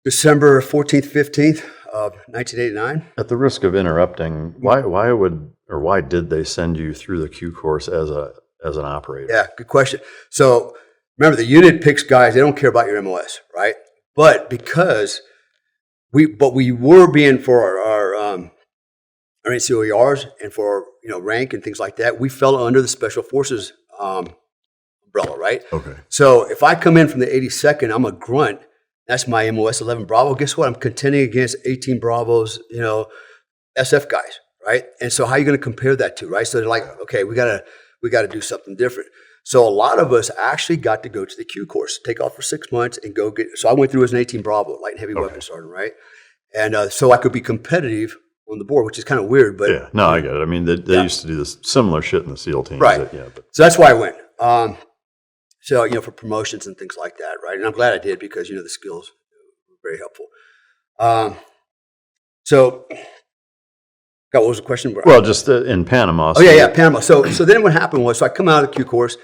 December 14th, 15th of 1989. At the risk of interrupting, why did they send you through the Q course as an operator? Yeah, good question. So remember, the unit picks guys, they don't care about your MOS, right? But because we were being for our NCOERs and for, rank and things like that, we fell under the Special Forces umbrella, right? Okay. So if I come in from the 82nd, I'm a grunt. That's my MOS 11 Bravo. Guess what? I'm contending against 18 Bravos, SF guys, right? And so how are you going to compare that to, right? So they're like, okay, we got to do something different. So a lot of us actually got to go to the Q course, take off for 6 months and go get. So I went through as an 18 Bravo, light and heavy weapons sergeant, right? And so I could be competitive on the board, which is kind of weird, but yeah, no, I get it. I mean, they used to do this similar shit in the SEAL teams, right? So that's why I went. So for promotions and things like that, right? And I'm glad I did because the skills were very helpful. So, God, what was the question? Well, just in Panama. Oh yeah, Panama. So then what happened was, so I come out of the Q course,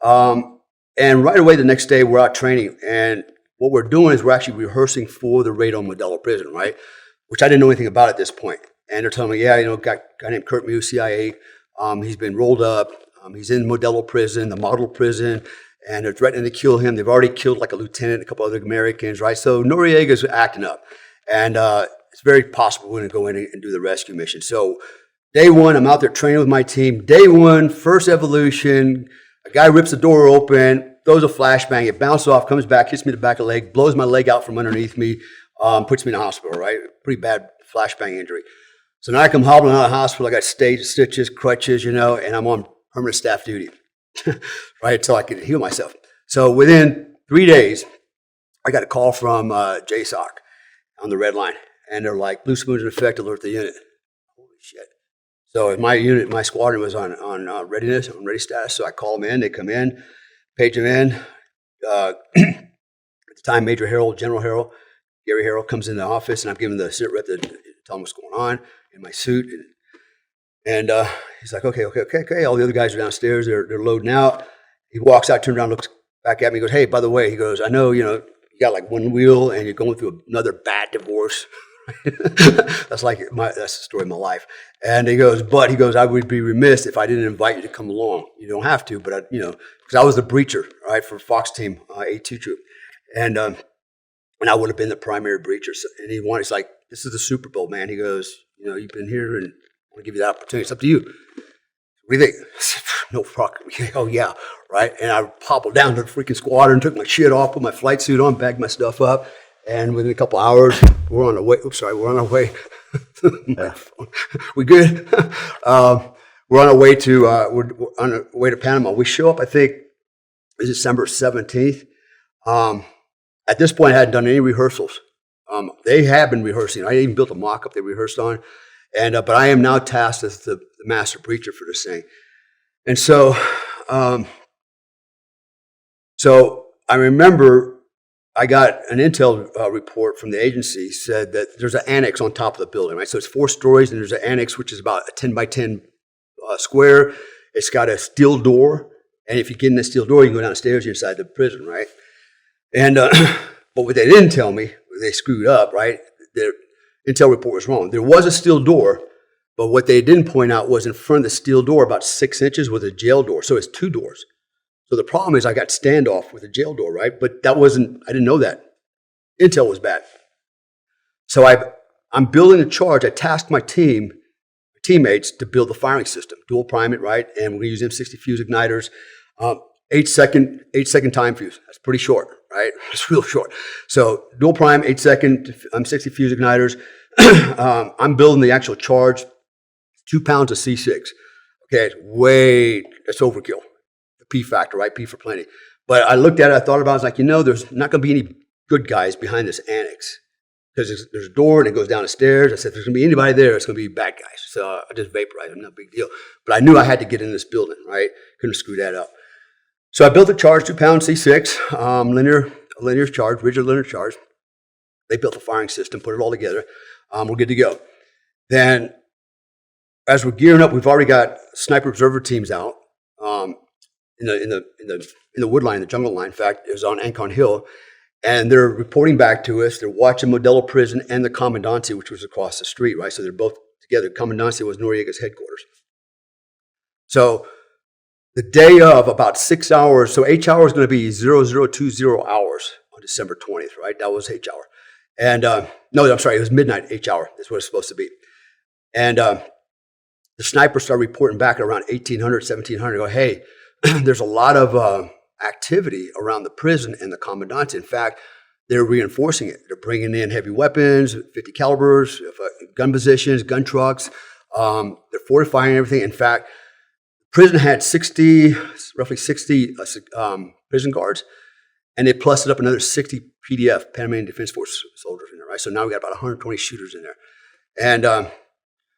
and right away the next day we're out training, and what we're doing is we're actually rehearsing for the raid on Modelo Prison, right? Which I didn't know anything about at this point. And they're telling me, yeah, guy named Kurt Mew, CIA, he's been rolled up, he's in Modelo Prison, the model prison, and they're threatening to kill him. They've already killed like a lieutenant, a couple other Americans, right? So Noriega's acting up, and it's very possible we're going to go in and do the rescue mission. So day one, I'm out there training with my team. Day one, first evolution, a guy rips the door open, throws a flashbang, it bounces off, comes back, hits me in the back of the leg, blows my leg out from underneath me, puts me in the hospital, right? Pretty bad flashbang injury. So now I come hobbling out of the hospital. I got stitches, crutches, and I'm on permanent staff duty, right, until I could heal myself. So within 3 days, I got a call from JSOC on the red line, and they're like, "Blue spoons in effect, alert the unit." Holy shit! So my squadron was on readiness, on ready status. So I call them in. They come in, page them in. At the time, Major Harrell, General Harrell, Gary Harrell comes in the office, and I'm giving the sit rep to tell him what's going on in my suit, and he's like, okay. All the other guys are downstairs. They're loading out. He walks out, turns around, looks back at me, goes, "Hey, by the way," he goes, "I know you got like one wheel, and you're going through another bad divorce." That's the story of my life. And he goes, "I would be remiss if I didn't invite you to come along. You don't have to, but because I was the breacher, right, for Fox Team A2 Troop, and I would have been the primary breacher." So, and he's like, "This is the Super Bowl, man." He goes, "You've been here, and I want to give you that opportunity. It's up to you. What do you think?" No fuck. Oh yeah, right. And I hobbled down to the freaking squadron, took my shit off, put my flight suit on, bagged my stuff up, and within a couple hours, we're on our way. We're on our way. We good? We're on our way to Panama. We show up. I think it's December 17th. At this point, I hadn't done any rehearsals. They have been rehearsing. I even built a mock-up they rehearsed on. But I am now tasked as the master breacher for this thing. And so I remember I got an intel report from the agency said that there's an annex on top of the building, right? So it's 4 stories, and there's an annex which is about a 10 by 10 square. It's got a steel door, and if you get in the steel door, you can go down the stairs, you're inside the prison, right? And but what they didn't tell me, they screwed up, right? Their intel report was wrong. There was a steel door, but what they didn't point out was in front of the steel door, about 6 inches, was a jail door. So it's 2 doors. So the problem is I got standoff with a jail door, right? But I didn't know that. Intel was bad. So I'm building a charge. I tasked my teammates to build the firing system, dual prime it, right? And we're going to use M60 fuse igniters. 8 second time fuse. That's pretty short, right? It's real short. So dual prime, 8 second M60 fuse igniters. I'm building the actual charge, 2 pounds of C6. Okay, that's overkill. The P factor, right? P for plenty. But I looked at it, I thought about it, I was like, there's not going to be any good guys behind this annex. Because there's a door and it goes down the stairs. I said, if there's going to be anybody there, it's going to be bad guys. So I just vaporized them, no big deal. But I knew I had to get in this building, right? Couldn't screw that up. So I built a charge, 2 pound C6, linear charge, rigid linear charge. They built a firing system, put it all together. We're good to go. Then, as we're gearing up, we've already got sniper observer teams out. in the wood line, the jungle line. In fact, it was on Ancon Hill, and they're reporting back to us. They're watching Modelo Prison and the Commandancy, which was across the street, right? So they're both together. Commandancy was Noriega's headquarters. So the day of, about 6 hours, so H hour is going to be 0020 hours on December 20th, right? That was H hour. And no, I'm sorry, it was midnight H hour. That's what it's supposed to be. And the snipers started reporting back at around 1800, 1700, go, hey, there's a lot of activity around the prison and the Commandancy. In fact, they're reinforcing it. They're bringing in heavy weapons, 50 calibers, gun positions, gun trucks. They're fortifying everything. In fact, prison had roughly 60 prison guards, and they plussed up another 60 PDF, Panamanian Defense Force soldiers in there, right? So now we got about 120 shooters in there. And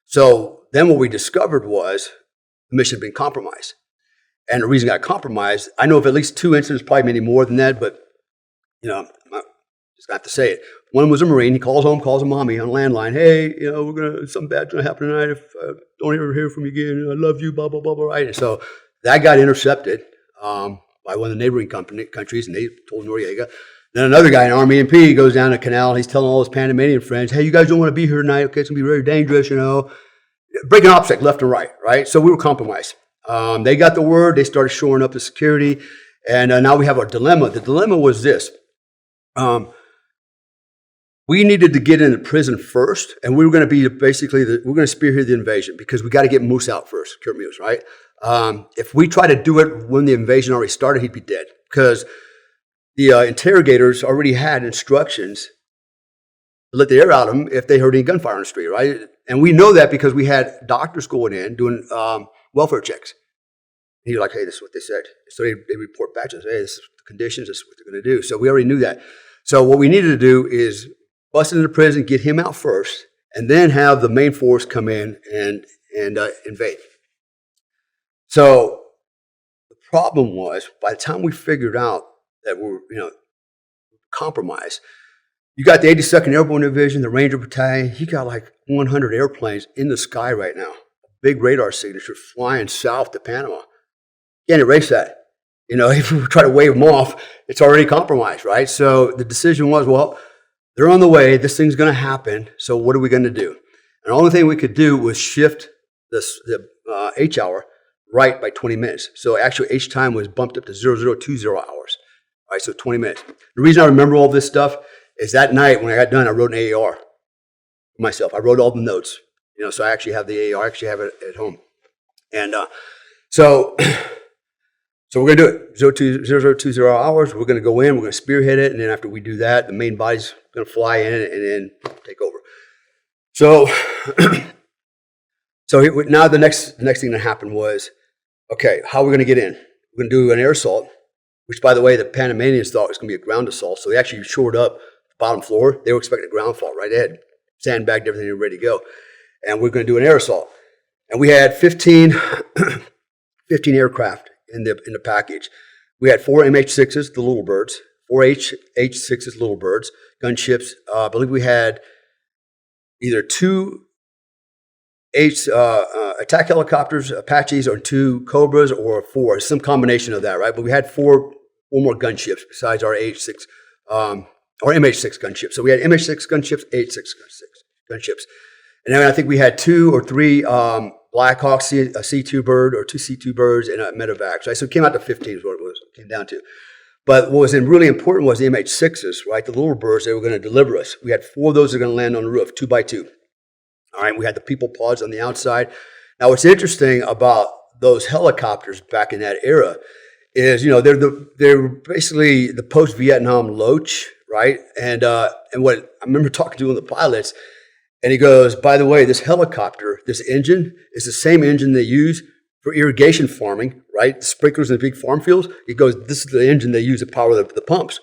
so then what we discovered was the mission had been compromised. And the reason it got compromised, I know of at least 2 incidents, probably many more than that, but, you know, I just got to say it. One was a Marine. He calls home, calls a mommy on landline. Hey, you know, something bad's going to happen tonight if I don't ever hear from you again. I love you, blah, blah, blah, blah, right? And so that got intercepted by one of the neighboring countries, and they told Noriega. Then another guy in Army MP goes down the canal, and he's telling all his Panamanian friends, hey, you guys don't want to be here tonight. Okay, it's going to be very dangerous, you know. Breaking OPSEC left and right? So we were compromised. They got the word. They started shoring up the security. And now we have a dilemma. The dilemma was this. We needed to get into prison first, and we were going to be basically, we're going to spearhead the invasion because we got to get Moose out first, Kurt Moose, right? If we try to do it when the invasion already started, he'd be dead because the interrogators already had instructions to let the air out of them if they heard any gunfire on the street, right? And we know that because we had doctors going in doing welfare checks. And you're like, hey, this is what they said. So they report back to us, hey, this is the conditions, this is what they're going to do. So we already knew that. So what we needed to do is bust into prison, get him out first, and then have the main force come in and invade. So the problem was, by the time we figured out that we're, compromised, you got the 82nd Airborne Division, the Ranger Battalion, you got like 100 airplanes in the sky right now. A big radar signature flying south to Panama. Can't erase that. If we try to wave them off, it's already compromised, right? So the decision was, well, they're on the way. This thing's going to happen. So what are we going to do? And the only thing we could do was shift the H hour right by 20 minutes. So actually H time was bumped up to 0020 hours. All right, so 20 minutes. The reason I remember all this stuff is that night when I got done, I wrote an AAR for myself. I wrote all the notes, so I actually have the AAR. I actually have it at home. And so we're going to do it 0020 hours. We're going to go in, we're going to spearhead it, and then after we do that, the main body's going to fly in and then take over. So now the next thing that happened was, okay, how are we going to get in? We're going to do an air assault, which, by the way, the Panamanians thought was going to be a ground assault, so they actually shored up the bottom floor. They were expecting a ground fault, right? They had sandbagged everything, they were ready to go. And we're going to do an air assault. And we had 15 aircraft in the package. We had 4 MH6s, the Little Birds, 4 H6s, Little Birds, gunships. I believe we had either 2 attack helicopters, Apaches, or 2 Cobras, or 4, some combination of that, right? But we had 4 more gunships besides our H6, or MH6 gunships. So we had MH6 gunships, H6 gunships. And then I think we had 2 or 3 Blackhawks, a C2 bird, or 2 C2 birds, and a medevac. Right? So it came out to 15 is what it came down to. But what was really important was the MH6s, right? The Little Birds, they were going to deliver us. We had 4 of those that were going to land on the roof, 2 by 2. All right, we had the people pods on the outside. Now, what's interesting about those helicopters back in that era is, they're basically the post-Vietnam Loach, right? And what I remember talking to one of the pilots, and he goes, by the way, this helicopter, this engine is the same engine they use for irrigation farming, right? The sprinklers in the big farm fields. He goes, this is the engine they use to power the pumps.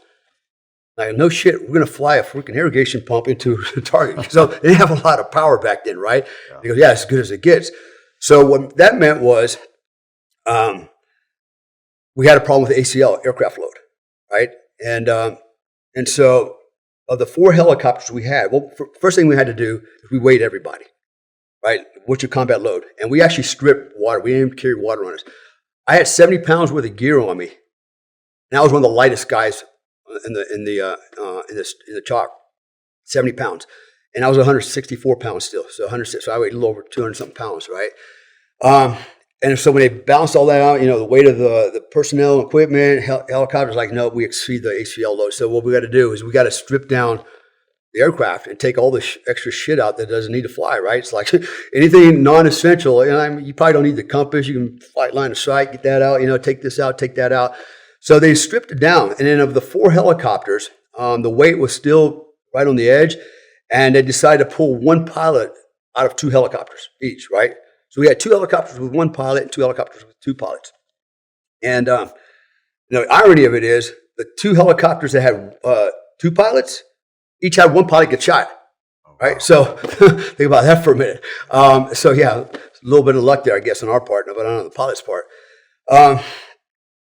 Like, no shit, we're going to fly a freaking irrigation pump into a target. So they didn't have a lot of power back then, right? Yeah. He goes, yeah, as good as it gets. So what that meant was we had a problem with ACL, aircraft load, right? And so of the 4 helicopters we had, well, first thing we had to do is we weighed everybody, right? What's your combat load? And we actually stripped water. We didn't even carry water on us. I had 70 pounds worth of gear on me, and I was one of the lightest guys in the chalk, 70 pounds, and I was 164 pounds still, so 106. So I weighed a little over 200 something pounds, right? And so when they balanced all that out, you know, the weight of the personnel, equipment, helicopters, like, no, we exceed the ACL load. So what we got to do is we got to strip down the aircraft and take all the extra shit out that doesn't need to fly, right? It's like anything non-essential. You know, I mean, you probably don't need the compass. You can flight line of sight, get that out, you know, take this out, take that out. So they stripped it down. And then of the 4 helicopters, the weight was still right on the edge. And they decided to pull 1 pilot out of 2 helicopters each, right? So we had 2 helicopters with 1 pilot and 2 helicopters with 2 pilots. And you know, the irony of it is the 2 helicopters that had 2 pilots, each had 1 pilot get shot, right? So think about that for a minute. So yeah, a little bit of luck there, I guess, on our part, but not on the pilot's part.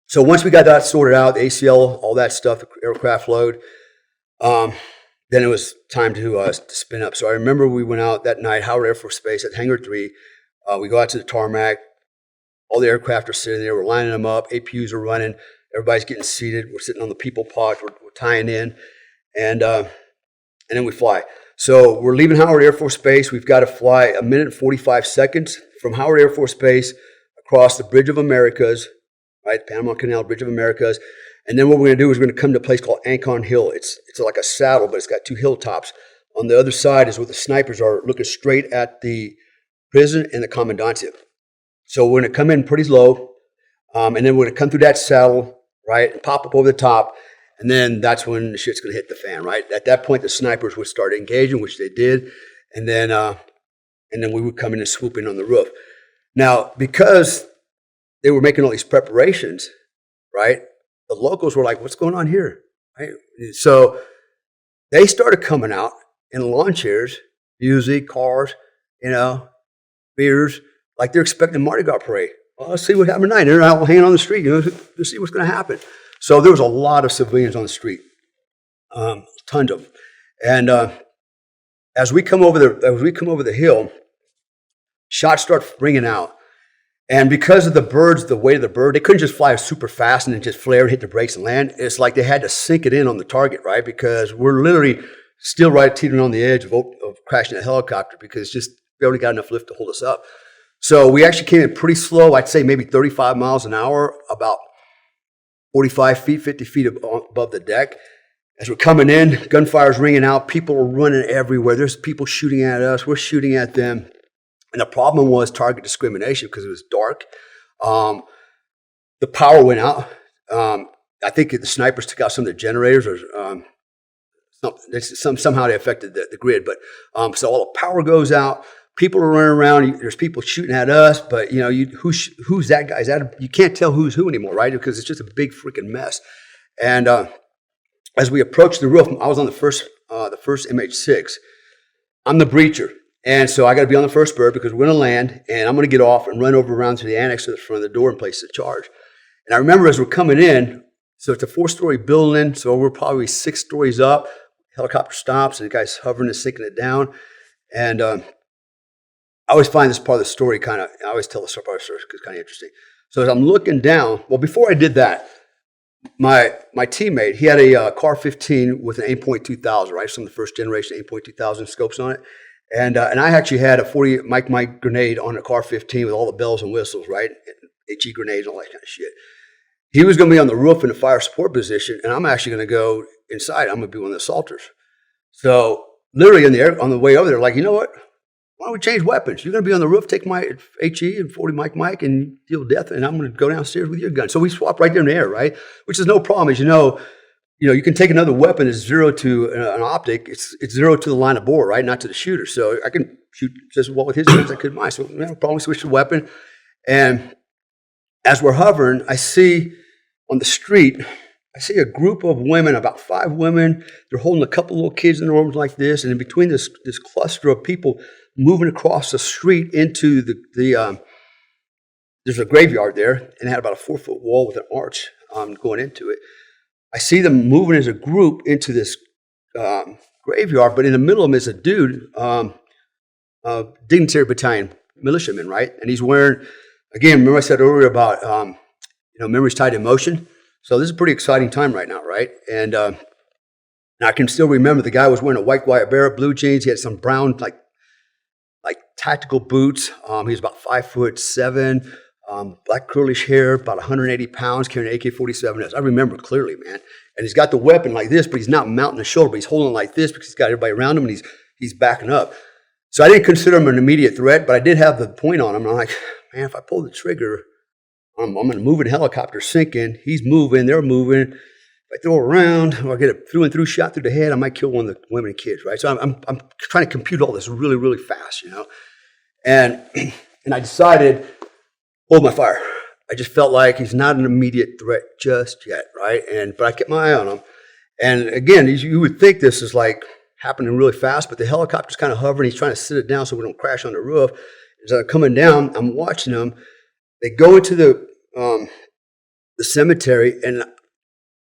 So once we got that sorted out, the ACL, all that stuff, the aircraft load, then it was time to spin up. So I remember we went out that night, Howard Air Force Base at Hangar 3. We go out to the tarmac. All the aircraft are sitting there. We're lining them up. APUs are running. Everybody's getting seated. We're sitting on the people pod. We're tying in. And then we fly. So we're leaving Howard Air Force Base. We've got to fly 1 minute and 45 seconds from Howard Air Force Base across the Bridge of Americas, right? The Panama Canal, Bridge of Americas. And then what we're going to do is we're going to come to a place called Ancon Hill. It's like a saddle, but it's got 2 hilltops. On the other side is where the snipers are looking straight at the prison and the commandancy. So we're going to come in pretty low, and then we're going to come through that saddle, right, and pop up over the top, and then that's when the shit's going to hit the fan, right? At that point, the snipers would start engaging, which they did, and then we would come in and swoop in on the roof. Now, because they were making all these preparations, right, the locals were like, what's going on here, right? So they started coming out in lawn chairs, music, cars, you know, beers, like they're expecting Mardi Gras parade. Well, let's see what happened tonight. They're out hanging on the street, you know, to see what's going to happen. So there was a lot of civilians on the street, tons of them. And as we come over the hill, shots start ringing out. And because of the birds, the weight of the bird, they couldn't just fly super fast and then just flare and hit the brakes and land. It's like they had to sink it in on the target, right? Because we're literally still right teetering on the edge of crashing a helicopter because it's just barely got enough lift to hold us up. So we actually came in pretty slow. I'd say maybe 35 miles an hour, about 45 feet, 50 feet above the deck. As we're coming in, gunfire's ringing out. People are running everywhere. There's people shooting at us. We're shooting at them. And the problem was target discrimination because it was dark. The power went out. I think the snipers took out some of the generators or somehow they affected the grid. But so all the power goes out. People are running around. There's people shooting at us, but you know, who's that guy? You can't tell who's who anymore, right? Because it's just a big freaking mess. And as we approached the roof, I was on the first MH6. I'm the breacher, and so I got to be on the first bird because we're going to land, and I'm going to get off and run over around to the annex to the front of the door and place the charge. And I remember as we're coming in, so it's a 4-story building, so we're probably 6 stories up. Helicopter stops, and the guy's hovering and sinking it down, and I always find this part of the story I always tell this part of the story because it's kind of interesting. So as I'm looking down, well, before I did that, my teammate, he had a Car 15 with an 8.2000, right? Some of the first generation 8.2000 scopes on it. And I actually had a 40 Mike grenade on a Car 15 with all the bells and whistles, right? And HE grenades and all that kind of shit. He was going to be on the roof in a fire support position, and I'm actually going to go inside. I'm going to be one of the assaulters. So literally on the way over there, like, you know what? Why don't we change weapons? You're going to be on the roof, take my HE and 40 Mike and deal death, and I'm going to go downstairs with your gun. So we swap right there in the air, right? Which is no problem. As you know, you can take another weapon that's 0 to an optic. It's 0 to the line of bore, right? Not to the shooter. So I can shoot just as well with his guns as I could mine. So no problem. We switch the weapon. And as we're hovering, I see on the street, I see a group of women, about 5 women. They're holding a couple little kids in their arms like this. And in between this cluster of people moving across the street into there's a graveyard there, and it had about a 4-foot wall with an arch going into it. I see them moving as a group into this graveyard, but in the middle of them is a dude, dignitary battalion militiaman, right? And he's wearing, again, remember I said earlier about memories tied to emotion. So this is a pretty exciting time right now, right? And I can still remember the guy was wearing a white wire bear, blue jeans. He had some brown, like tactical boots. He was about 5'7", black curlish hair, about 180 pounds, carrying an AK-47. I remember clearly, man. And he's got the weapon like this, but he's not mounting the shoulder, but he's holding it like this because he's got everybody around him and he's backing up. So I didn't consider him an immediate threat, but I did have the point on him. And I'm like, man, if I pull the trigger, I'm going to move in helicopter sinking. He's moving, they're moving. If I throw it around, or I get a through and through shot through the head, I might kill one of the women and kids, right? So I'm trying to compute all this really, really fast, And I decided, hold my fire. I just felt like he's not an immediate threat just yet, right? But I kept my eye on him. And again, you would think this is like happening really fast, but the helicopter's kind of hovering. He's trying to sit it down so we don't crash on the roof. As I'm coming down, I'm watching them. They go into the cemetery, and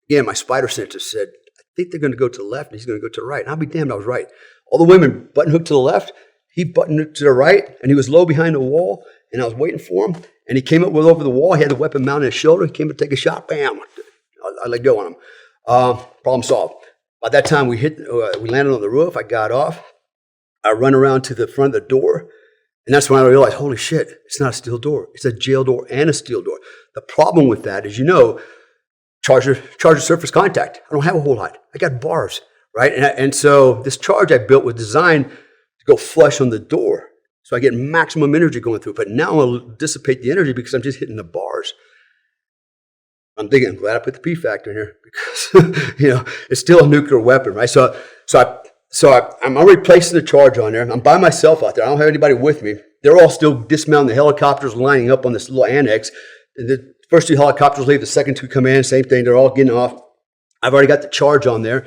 again, my spider sense said, I think they're going to go to the left, and he's going to go to the right. And I'll be damned, I was right. All the women button hooked to the left. He buttoned it to the right, and he was low behind the wall, and I was waiting for him. And he came up with over the wall. He had the weapon mounted on his shoulder. He came to take a shot. Bam! I let go on him. Problem solved. By that time, we landed on the roof. I got off. I run around to the front of the door, and that's when I realized, holy shit, it's not a steel door. It's a jail door and a steel door. The problem with that is, charge of surface contact. I don't have a whole lot. I got bars, right? And so this charge I built was designed to go flush on the door, so I get maximum energy going through. But now I'll dissipate the energy because I'm just hitting the bars. I'm thinking, glad I put the P factor in here because it's still a nuclear weapon, right? So I'm already placing the charge on there. I'm by myself out there. I don't have anybody with me. They're all still dismounting the helicopters, lining up on this little annex. And the first 2 helicopters leave. The second 2 come in. Same thing. They're all getting off. I've already got the charge on there.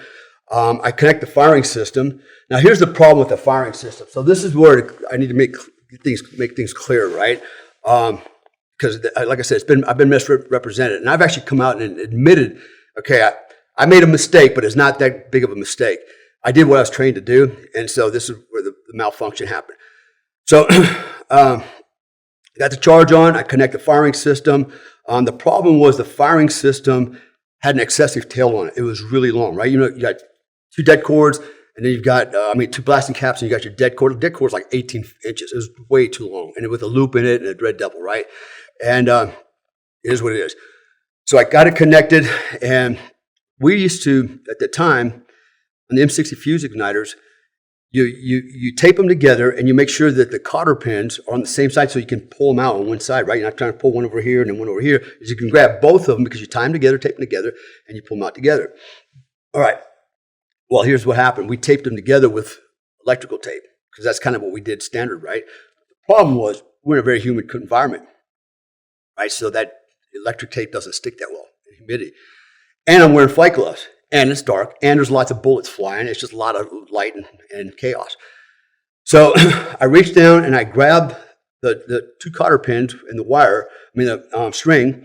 I connect the firing system. Now, here's the problem with the firing system. So this is where I need to make things clear, right? Because, like I said, I've been misrepresented, and I've actually come out and admitted, okay, I made a mistake, but it's not that big of a mistake. I did what I was trained to do, and so this is where the malfunction happened. So, got the charge on. I connect the firing system. The problem was the firing system had an excessive tail on it. It was really long, right? You got 2 dead cords, and then you've got, 2 blasting caps, and you got your dead cord. The dead cord is like 18 inches. It was way too long, and with a loop in it and a red devil, right? And it is what it is. So I got it connected, and we used to, at the time, on the M60 fuse igniters, you tape them together, and you make sure that the cotter pins are on the same side so you can pull them out on one side, right? You're not trying to pull one over here and then one over here. You can grab both of them because you tie them together, tape them together, and you pull them out together. All right. Well, here's what happened. We taped them together with electrical tape because that's kind of what we did standard, right? The problem was we're in a very humid environment, right? So that electric tape doesn't stick that well in humidity. And I'm wearing flight gloves, and it's dark, and there's lots of bullets flying. It's just a lot of light and chaos. So I reached down and I grabbed the 2 cotter pins in the wire, the string,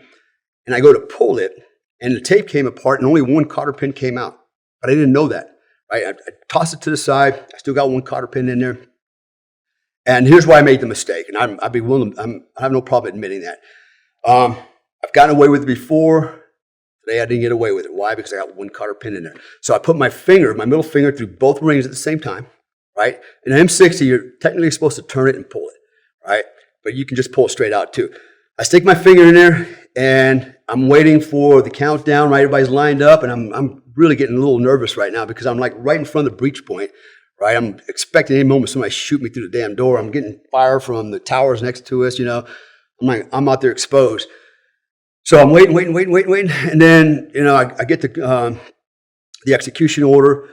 and I go to pull it, and the tape came apart, and only 1 cotter pin came out. But I didn't know that. Right? I tossed it to the side. I still got 1 cotter pin in there. And here's why I made the mistake. And I have no problem admitting that. I've gotten away with it before. Today I didn't get away with it. Why? Because I got 1 cotter pin in there. So I put my middle finger through both rings at the same time. Right? In an M60, you're technically supposed to turn it and pull it. Right? But you can just pull it straight out too. I stick my finger in there, and I'm waiting for the countdown. Right? Everybody's lined up, and I'm really getting a little nervous right now because I'm like right in front of the breach point, right? I'm expecting any moment somebody shoot me through the damn door. I'm getting fire from the towers next to us, I'm like, I'm out there exposed. So I'm waiting. And then, I get the execution order.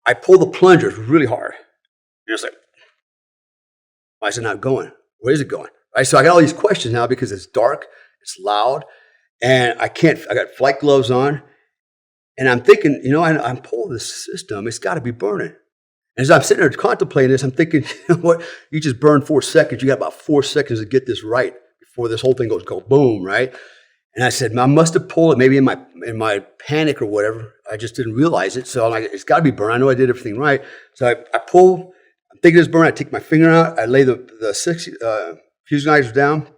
I pull the plungers really hard. And it's like, why is it not going? Where is it going? Right? So I got all these questions now because it's dark, it's loud, and I got flight gloves on. And I'm thinking, I'm pulling this system. It's got to be burning. And as I'm sitting there contemplating this, I'm thinking, what? You just burned 4 seconds. You got about 4 seconds to get this right before this whole thing goes boom, right? And I said, I must have pulled it maybe in my panic or whatever. I just didn't realize it. So I'm like, it's got to be burned. I know I did everything right. So I pull. I'm thinking it's burning. I take my finger out. I lay the 6 fuse igniters down.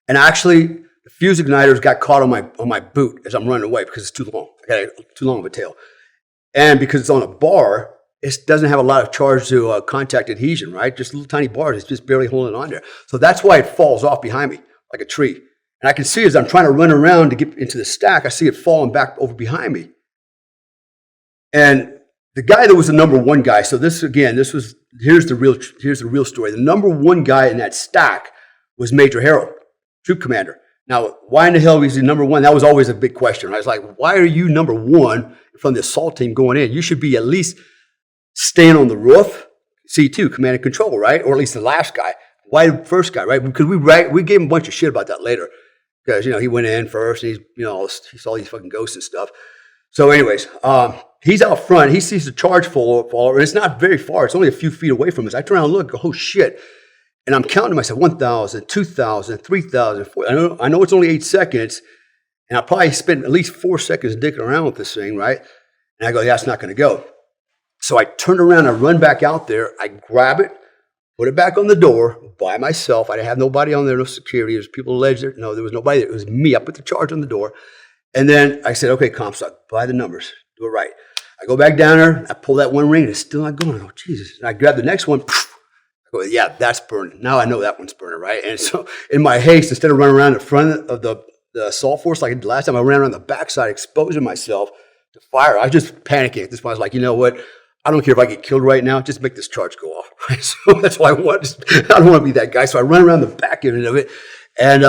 And actually, The fuse igniters got caught on my boot as I'm running away because it's too long. I got too long of a tail. And because it's on a bar, it doesn't have a lot of charge to contact adhesion, right? Just little tiny bars. It's just barely holding on there. So that's why it falls off behind me like a tree. And I can see as I'm trying to run around to get into the stack, I see it falling back over behind me. And the guy that was the number one guy, so here's the real story. The number one guy in that stack was Major Harrell, troop commander. Now, why in the hell was he number one? That was always a big question. I was like, why are you number one from the assault team going in? You should be at least staying on the roof, C2, command and control, right? Or at least the last guy. Why the first guy, right? Because we gave him a bunch of shit about that later. Because, he went in first and he saw these fucking ghosts and stuff. So anyways, he's out front. He sees the charge fall over, and it's not very far. It's only a few feet away from us. I turn around and look, oh shit. And I'm counting myself, 1,000, 2,000, 3,000, 4,000. I know it's only 8 seconds, and I probably spent at least 4 seconds dicking around with this thing, right? And I go, yeah, it's not going to go. So I turned around, I run back out there, I grab it, put it back on the door by myself. I didn't have nobody on there, no security. There's people alleged there. No, there was nobody there. It was me. I put the charge on the door. And then I said, okay, Comstock, buy the numbers. Do it right. I go back down there, I pull that one ring, and it's still not going. Oh, Jesus. And I grab the next one. I go, yeah, that's burning. Now I know that one's burning, right? And so in my haste, instead of running around in front of the assault force like I did last time, I ran around the backside, exposing myself to fire. I was just panicking at this point. I was like, you know what? I don't care if I get killed right now. Just make this charge go off. Right? So that's why I don't want to be that guy. So I run around the back end of it. And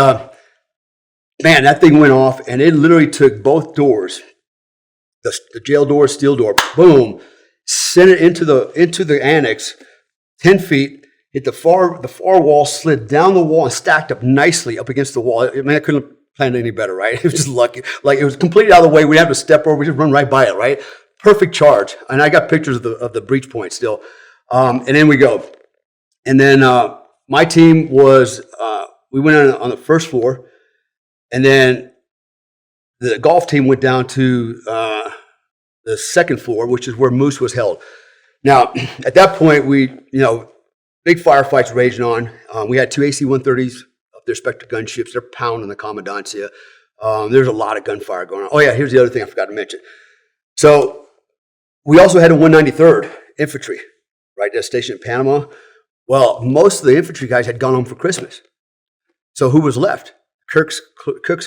man, that thing went off. And it literally took both doors, the jail door, steel door, boom, sent it into the annex, 10 feet, hit the far wall, slid down the wall, and stacked up nicely up against the wall. I mean, I couldn't have planned any better, right? It was just lucky. Like, it was completely out of the way. We didn't have to step over. We just run right by it, right? Perfect charge. And I got pictures of the breach point still. And then we go. And then my team was, we went on the first floor. And then the golf team went down to the second floor, which is where Moose was held. Now, at that point, big firefights raging on. We had 2 AC-130s up there, Spectre gunships. They're pounding the commandancia. There's a lot of gunfire going on. Oh, yeah, here's the other thing I forgot to mention. So we also had a 193rd Infantry, right? That's stationed in Panama. Well, most of the infantry guys had gone home for Christmas. So who was left? Cook's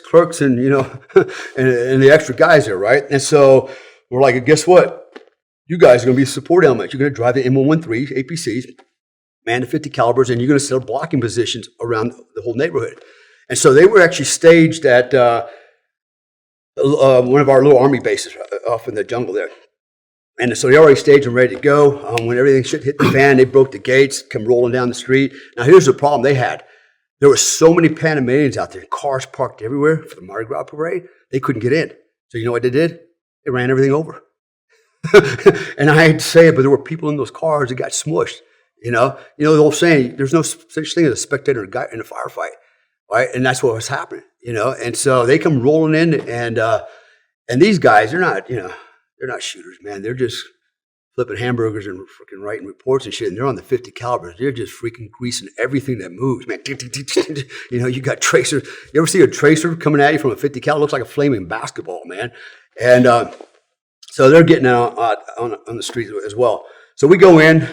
clerks, and and the extra guys there, right? And so we're like, guess what? You guys are going to be support elements. You're going to drive the M113 APCs, man the 50 calibers, and you're going to set up blocking positions around the whole neighborhood. And so they were actually staged at one of our little army bases off in the jungle there. And so they already staged and ready to go. When everything shit hit the fan, they broke the gates, come rolling down the street. Now, here's the problem they had. There were so many Panamanians out there, cars parked everywhere for the Mardi Gras parade, they couldn't get in. So you know what they did? They ran everything over. And I hate to say it, but there were people in those cars that got smushed. You know the old saying, there's no such thing as a spectator in a firefight, right? And that's what was happening, And so they come rolling in, and these guys, they're not shooters, man. They're just flipping hamburgers and freaking writing reports and shit. And they're on the 50 calibers. They're just freaking greasing everything that moves, man. You got tracers. You ever see a tracer coming at you from a 50 cal? It looks like a flaming basketball, man. And so they're getting out on the streets as well. So we go in,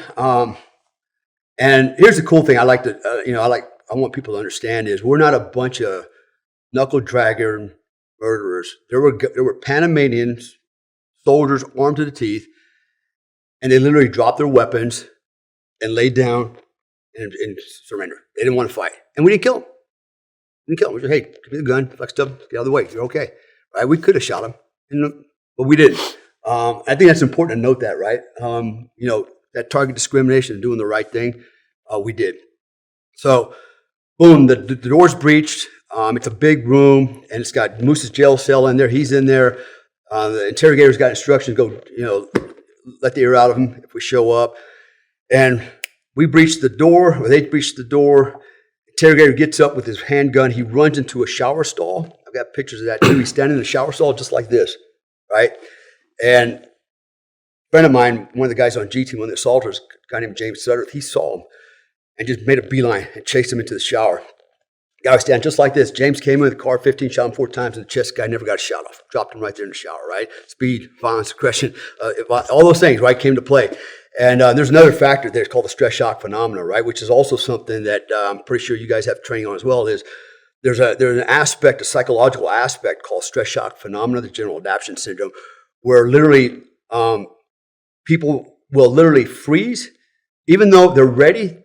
and here's the cool thing. I want people to understand is we're not a bunch of knuckle dragger murderers. There were Panamanians, soldiers armed to the teeth, and they literally dropped their weapons and laid down and surrender. They didn't want to fight. And we didn't kill them. We said, hey, give me the gun, flexed up, get out of the way. You're okay. Right? We could have shot them, but we didn't. I think that's important to note that, right? That target discrimination and doing the right thing, we did. So, boom, the door's breached. It's a big room, and it's got Moose's jail cell in there. He's in there. The interrogator's got instructions to go, let the air out of him if we show up. And we breached the door, or they breached the door. Interrogator gets up with his handgun. He runs into a shower stall. I've got pictures of that too. He's standing in a shower stall just like this, right? And a friend of mine, one of the guys on G team, one of the assaulters, a guy named James Sutter, he saw him and just made a beeline and chased him into the shower. Guy was standing just like this. James came in the car, 15, shot him 4 times in the chest. Guy never got a shot off. Dropped him right there in the shower, right? Speed, violence, aggression, all those things, right, came to play. And there's another factor there. It's called the stress shock phenomena, right, which is also something that I'm pretty sure you guys have training on as well. There's an aspect, a psychological aspect called stress shock phenomena, the general adaptation syndrome, where literally people will literally freeze, even though they're ready.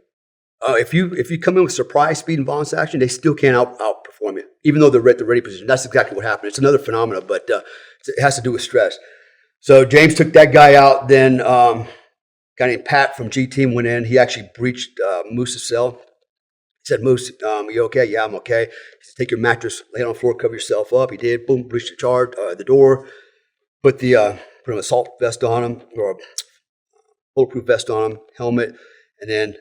If you come in with surprise, speed, and violence action, they still can't outperform you, even though they're at the ready position. That's exactly what happened. It's another phenomena, but it has to do with stress. So James took that guy out. Then a guy named Pat from G Team went in. He actually breached Moose's cell. He said, "Moose, you okay?" "Yeah, I'm okay." He said, "Take your mattress, lay it on the floor, cover yourself up." He did. Boom, breached the door. Put an assault vest on him, or a bulletproof vest on him, helmet, and then it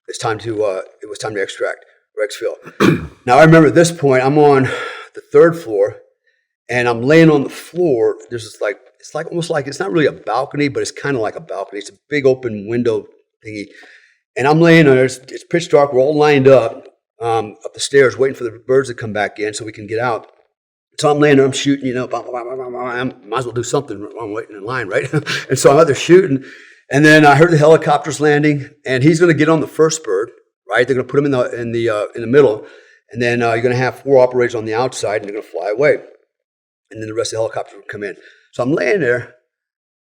was time to extract or exfil. Now I remember at this point, I'm on the 3rd floor, and I'm laying on the floor. There's this it's not really a balcony, but it's kind of like a balcony. It's a big open window thingy, and I'm laying there. It's pitch dark. We're all lined up the stairs, waiting for the birds to come back in so we can get out. So I'm laying there, I'm shooting, blah, blah, blah, blah, blah. I might as well do something while I'm waiting in line, right? And so I'm out there shooting. And then I heard the helicopters landing, and he's going to get on the first bird, right? They're going to put him in the middle, and then you're going to have 4 operators on the outside, and they're going to fly away. And then the rest of the helicopters will come in. So I'm laying there,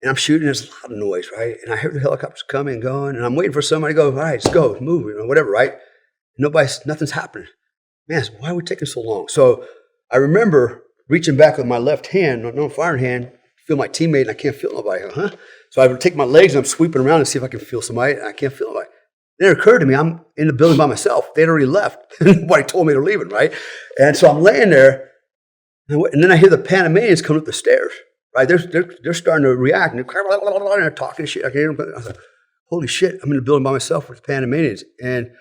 and I'm shooting. There's a lot of noise, right? And I hear the helicopters coming and going, and I'm waiting for somebody to go, "All right, let's go, move, whatever," right? Nothing's happening. Man, why are we taking so long? So I remember reaching back with my left hand, no firing hand, feel my teammate, and I can't feel nobody. So I would take my legs and I'm sweeping around to see if I can feel somebody, and I can't feel nobody. Then it occurred to me, I'm in the building by myself. They'd already left. Nobody told me they're leaving, right? And so I'm laying there, and then I hear the Panamanians coming up the stairs, right? They're starting to react, and they're talking shit. I can hear them. I was like, holy shit, I'm in the building by myself with the Panamanians. And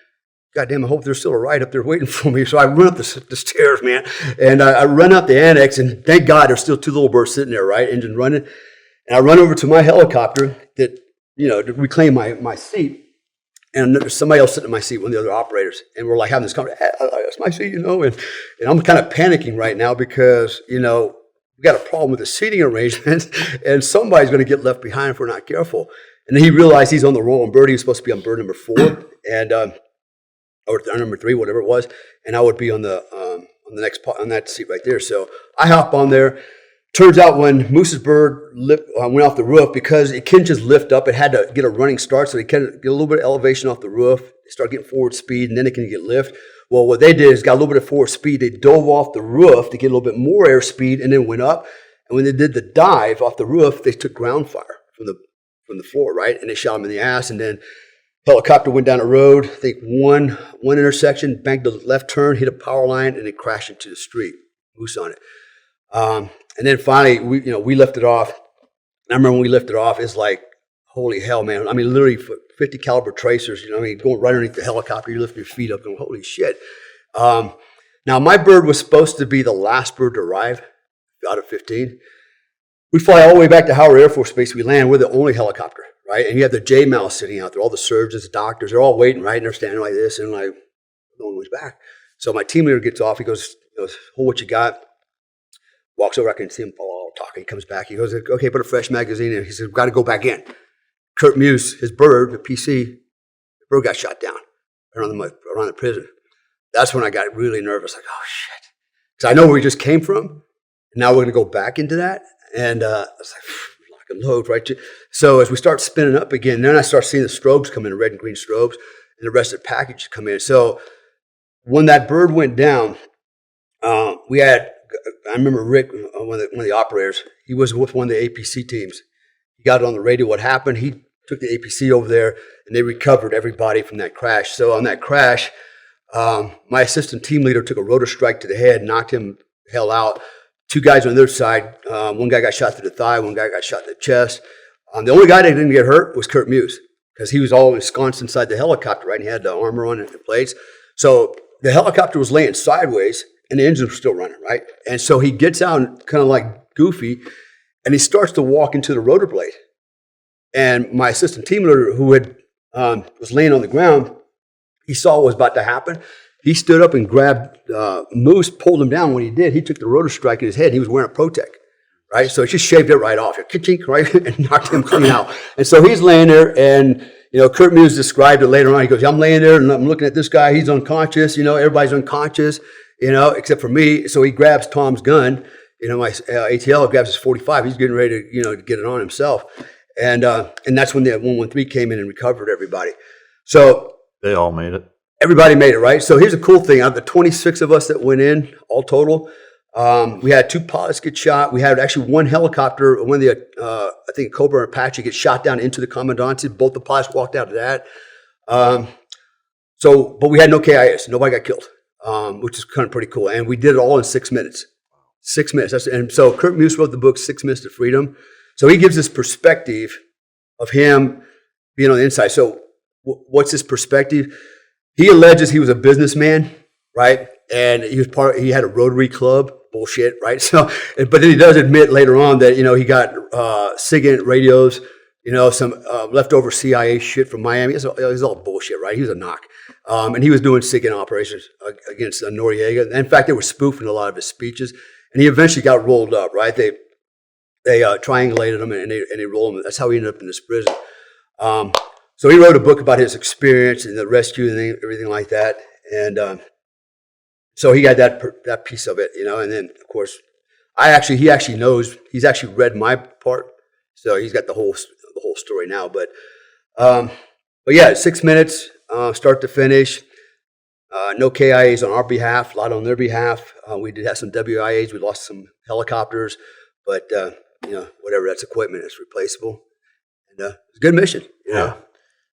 goddamn, I hope they're still right up there waiting for me. So I run up the stairs, man, and I run up the annex, and thank God there's still 2 little birds sitting there, right? Engine running. And I run over to my helicopter to reclaim my seat. And there's somebody else sitting in my seat, one of the other operators. And we're like having this conversation, "That's my seat, And I'm kind of panicking right now because, we got a problem with the seating arrangement, and somebody's going to get left behind if we're not careful. And then he realized he's on the wrong bird. He was supposed to be on bird number 4. And or number 3, whatever it was, and I would be on the next part, on that seat right there. So I hop on there. Turns out when Moose's bird went off the roof, because it couldn't just lift up, it had to get a running start, so they can get a little bit of elevation off the roof. They start getting forward speed, and then it can get lift. Well, what they did is got a little bit of forward speed. They dove off the roof to get a little bit more airspeed, and then went up. And when they did the dive off the roof, they took ground fire from the floor, right? And they shot him in the ass, and then helicopter went down the road. I think one intersection, banked the left turn, hit a power line, and it crashed into the street. Moose on it. And then finally, we lifted off. And I remember when we lifted off, it's like, holy hell, man. I mean, literally 50 caliber tracers, going right underneath the helicopter. You lift your feet up going, holy shit. Now, my bird was supposed to be the last bird to arrive out of 15. We fly all the way back to Howard Air Force Base. We land. We're the only helicopter, right? And you have the J-Mouse sitting out there. All the surgeons, the doctors, they're all waiting, right? And they're standing like this, and like, no one was back. So my team leader gets off. He goes, hold what you got. Walks over. I can see him all talking. He comes back. He goes, okay, put a fresh magazine in. He says, got to go back in. Kurt Muse, his bird, the PC, the bird got shot down around the prison. That's when I got really nervous. Like, oh, shit. Because I know where we just came from. And now we're going to go back into that. And I was like, lock and load, right? So as we start spinning up again, then I start seeing the strobes come in, red and green strobes, and the rest of the package come in. So when that bird went down, I remember Rick, one of the operators, he was with one of the APC teams. He got it on the radio what happened. He took the APC over there, and they recovered everybody from that crash. So on that crash, my assistant team leader took a rotor strike to the head, knocked him the hell out. 2 guys on the other side. One guy got shot through the thigh. One guy got shot in the chest. The only guy that didn't get hurt was Kurt Muse, because he was all ensconced inside the helicopter, right? And he had the armor on and the plates. So the helicopter was laying sideways, and the engine was still running, right? And so he gets out kind of like goofy, and he starts to walk into the rotor blade. And my assistant team leader, who was laying on the ground, he saw what was about to happen. he stood up and grabbed Moose, pulled him down. When he did, he took the rotor strike in his head. He was wearing a Protec, right? So it just shaved it right off, right, and knocked him clean out. And so he's laying there, and Kurt Muse described it later on. He goes, I'm laying there, and I'm looking at this guy. He's unconscious. Everybody's unconscious, except for me. So he grabs Tom's gun. My ATL grabs his 45. He's getting ready to, to get it on himself. And that's when the 113 came in and recovered everybody. So they all made it. Everybody made it, right? So here's a cool thing. Out of the 26 of us that went in, all total, we had 2 pilots get shot. We had actually 1 helicopter, one of the, I think Cobra and Apache, get shot down into the commandancy. Both the pilots walked out of that. But we had no KIS. Nobody got killed, which is kind of pretty cool. And we did it all in 6 minutes. 6 minutes. And so Kurt Muse wrote the book 6 Minutes to Freedom. So he gives this perspective of him being on the inside. So what's his perspective? He alleges he was a businessman, right? And he had a Rotary Club, bullshit, right? So, but then he does admit later on that, he got SIGINT radios, some leftover CIA shit from Miami. It was all bullshit, right? He was a knock. And he was doing SIGINT operations against Noriega. In fact, they were spoofing a lot of his speeches. And he eventually got rolled up, right? They triangulated him and they rolled him. That's how he ended up in this prison. So he wrote a book about his experience and the rescue and everything like that. And so he got that piece of it, And then, of course, he actually knows. He's actually read my part, so he's got the whole story now. But yeah, 6 minutes, start to finish. No KIAs on our behalf, a lot on their behalf. We did have some WIAs. We lost some helicopters, but whatever. That's equipment. It's replaceable. And it's a good mission. Yeah.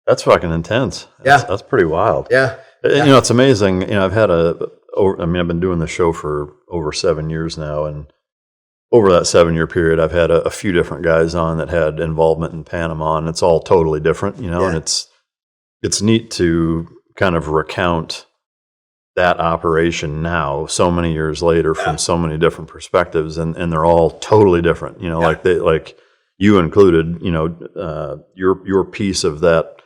That's fucking intense. Yeah. That's pretty wild. Yeah. It's amazing. I've been doing the show for over 7 years now. And over that 7-year period, I've had a few different guys on that had involvement in Panama, and it's all totally different, and it's neat to kind of recount that operation now, so many years later, from so many different perspectives, and they're all totally different, like you included, your piece of that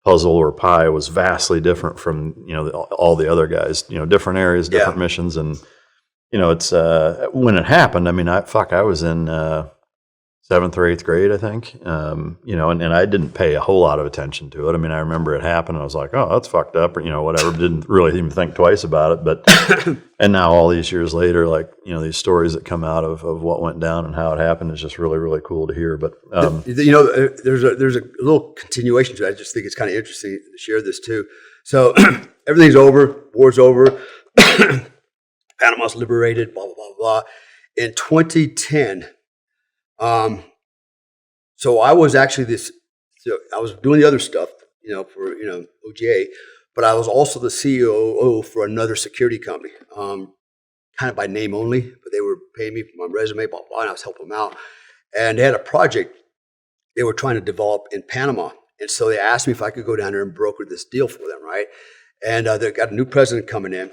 puzzle or pie was vastly different from all the other guys, different areas, different missions. And it's when it happened, I was in 7th or 8th grade, I think, and I didn't pay a whole lot of attention to it. I remember it happened. I was like, oh, that's fucked up, or whatever. Didn't really even think twice about it. But and now all these years later, like these stories that come out of what went down and how it happened is just really, really cool to hear. But there's a little continuation to it. I just think it's kind of interesting to share this too. So everything's over, war's over, Panama's liberated, blah blah blah blah. In 2010. So I was actually I was doing the other stuff, for, OGA, but I was also the COO for another security company, kind of by name only, but they were paying me for my resume, blah, blah, and I was helping them out. And they had a project they were trying to develop in Panama. And so they asked me if I could go down there and broker this deal for them, right? And they got a new president coming in.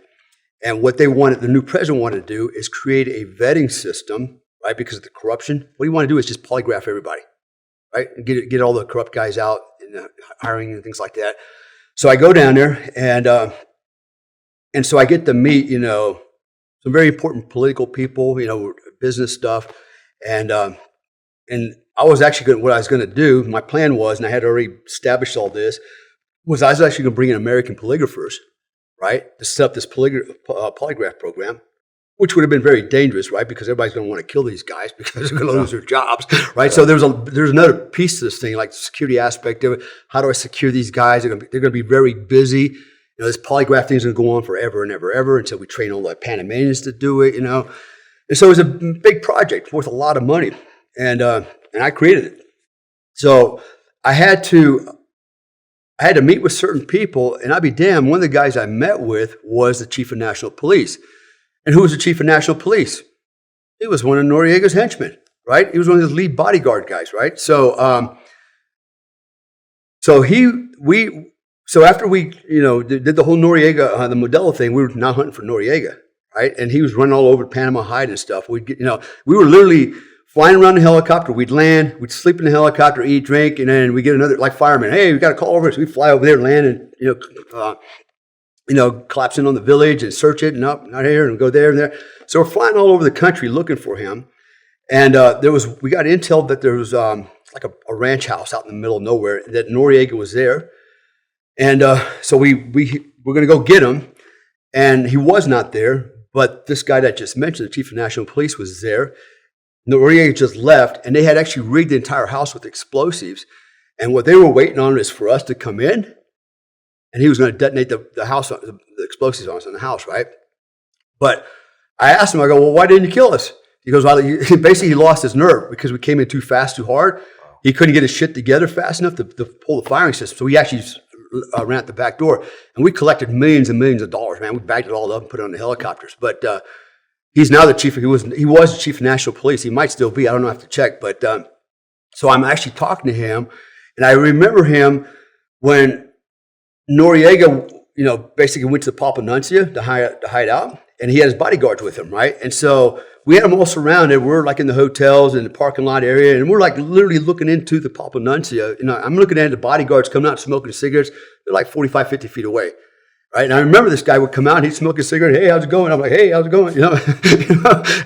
And what the new president wanted to do is create a vetting system, right? Because of the corruption. What you want to do is just polygraph everybody, right? And get all the corrupt guys out and hiring and things like that. So I go down there and so I get to meet, some very important political people, business stuff. And I was actually what I was going to do, my plan was, and I had already established all this, was I was actually going to bring in American polygraphers, right? To set up this polygraph program, which would have been very dangerous, right? Because everybody's going to want to kill these guys because they're going to lose their jobs, right? So there's another piece to this thing, like the security aspect of it. How do I secure these guys? They're going to be very busy. This polygraph thing is going to go on forever and ever, ever until we train all the Panamanians to do it, And so it was a big project worth a lot of money, and I created it. So I had to meet with certain people, and I'd be damned, one of the guys I met with was the chief of national police. And who was the chief of national police? He was one of Noriega's henchmen, right? He was one of his lead bodyguard guys, right? So, so after we, did the whole Noriega, the Modelo thing, we were now hunting for Noriega, right? And he was running all over Panama hiding and stuff. We were literally flying around the helicopter. We'd land, we'd sleep in the helicopter, eat, drink, and then we get another, like firemen. Hey, we got a call over. So we fly over there, land, and collapse in on the village and search it, and up, not here, and go there and there. So we're flying all over the country looking for him. And we got intel that there was like a ranch house out in the middle of nowhere, that Noriega was there. And so we're going to go get him. And he was not there, but this guy that I just mentioned, the chief of national police, was there. Noriega just left, and they had actually rigged the entire house with explosives. And what they were waiting on is for us to come in, and he was going to detonate the house, the explosives on us in the house, right? But I asked him, I go, well, why didn't you kill us? He goes, well, basically he lost his nerve because we came in too fast, too hard. He couldn't get his shit together fast enough to pull the firing system. So we actually ran out the back door, and we collected millions and millions of dollars, man. We bagged it all up and put it on the helicopters. But he's now the chief. He was the chief of national police. He might still be. I don't know. I have to check. But so I'm actually talking to him, and I remember him when Noriega, basically went to the Papanuncia to hide out, and he had his bodyguards with him, right? And so we had them all surrounded. We're like in the hotels and the parking lot area, and we're like literally looking into the Papanuncia. I'm looking at the bodyguards coming out smoking cigarettes. They're like 45, 50 feet away, right? And I remember this guy would come out and he'd smoke a cigarette. Hey, how's it going? I'm like, hey, how's it going?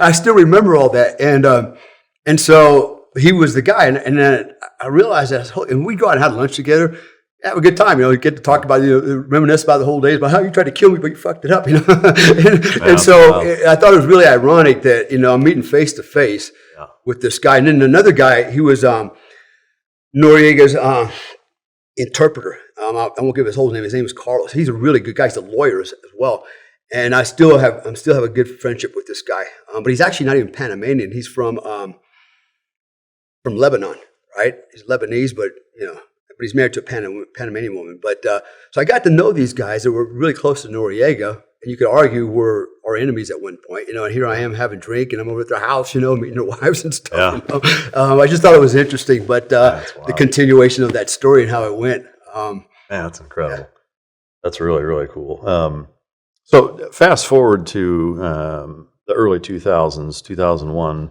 I still remember all that. And so he was the guy. And then I realized that, and we'd go out and have lunch together. Have a good time, we get to talk about, reminisce about the whole days, about how you tried to kill me, but you fucked it up, and so I thought it was really ironic that, I'm meeting face to face with this guy. And then another guy, he was Noriega's interpreter. I won't give his whole name. His name is Carlos. He's a really good guy. He's a lawyer as well. And I still have a good friendship with this guy. But he's actually not even Panamanian. He's from Lebanon, right? He's Lebanese, but he's married to a Panamanian woman. But so I got to know these guys that were really close to Noriega, and you could argue were our enemies at one point. And here I am having a drink, and I'm over at their house, meeting their wives and stuff. Yeah. I just thought it was interesting, but the continuation of that story and how it went. Man, that's incredible. Yeah. That's really, really cool. So fast forward to the early 2000s, 2001.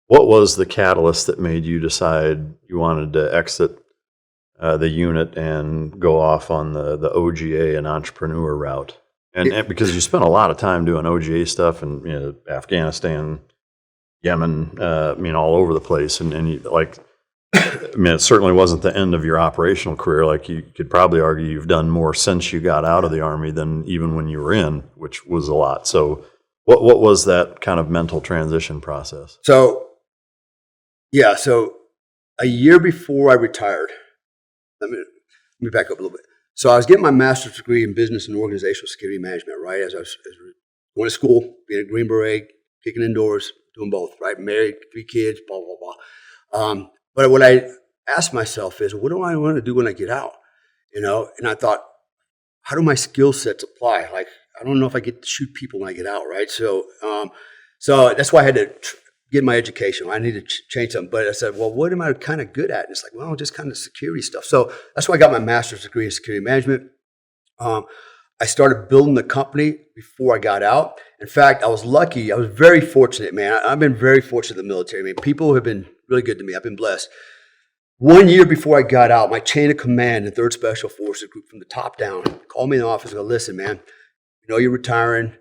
What was the catalyst that made you decide you wanted to exit the unit and go off on the OGA and entrepreneur route? And because you spent a lot of time doing OGA stuff in Afghanistan, Yemen, all over the place. And you, it certainly wasn't the end of your operational career. Like, you could probably argue you've done more since you got out of the Army than even when you were in, which was a lot. So what was that kind of mental transition process? So a year before I retired, let me back up a little bit. So I was getting my master's degree in business and organizational security management, right? As I was going to school, being a Green Beret, kicking indoors, doing both, right? Married, 3 kids, blah, blah, blah. But what I asked myself is, what do I want to do when I get out? And I thought, how do my skill sets apply? Like, I don't know if I get to shoot people when I get out, right? So that's why I had to get my education. I needed to change something. But I said, well, what am I kind of good at? And it's like, well, just kind of security stuff. So that's why I got my master's degree in security management. I started building the company before I got out. In fact, I was lucky. I was very fortunate, man. I've been very fortunate in the military. People have been really good to me. I've been blessed. 1 year before I got out, my chain of command, the 3rd Special Forces group from the top down, called me in the office and go, listen, man, you're retiring.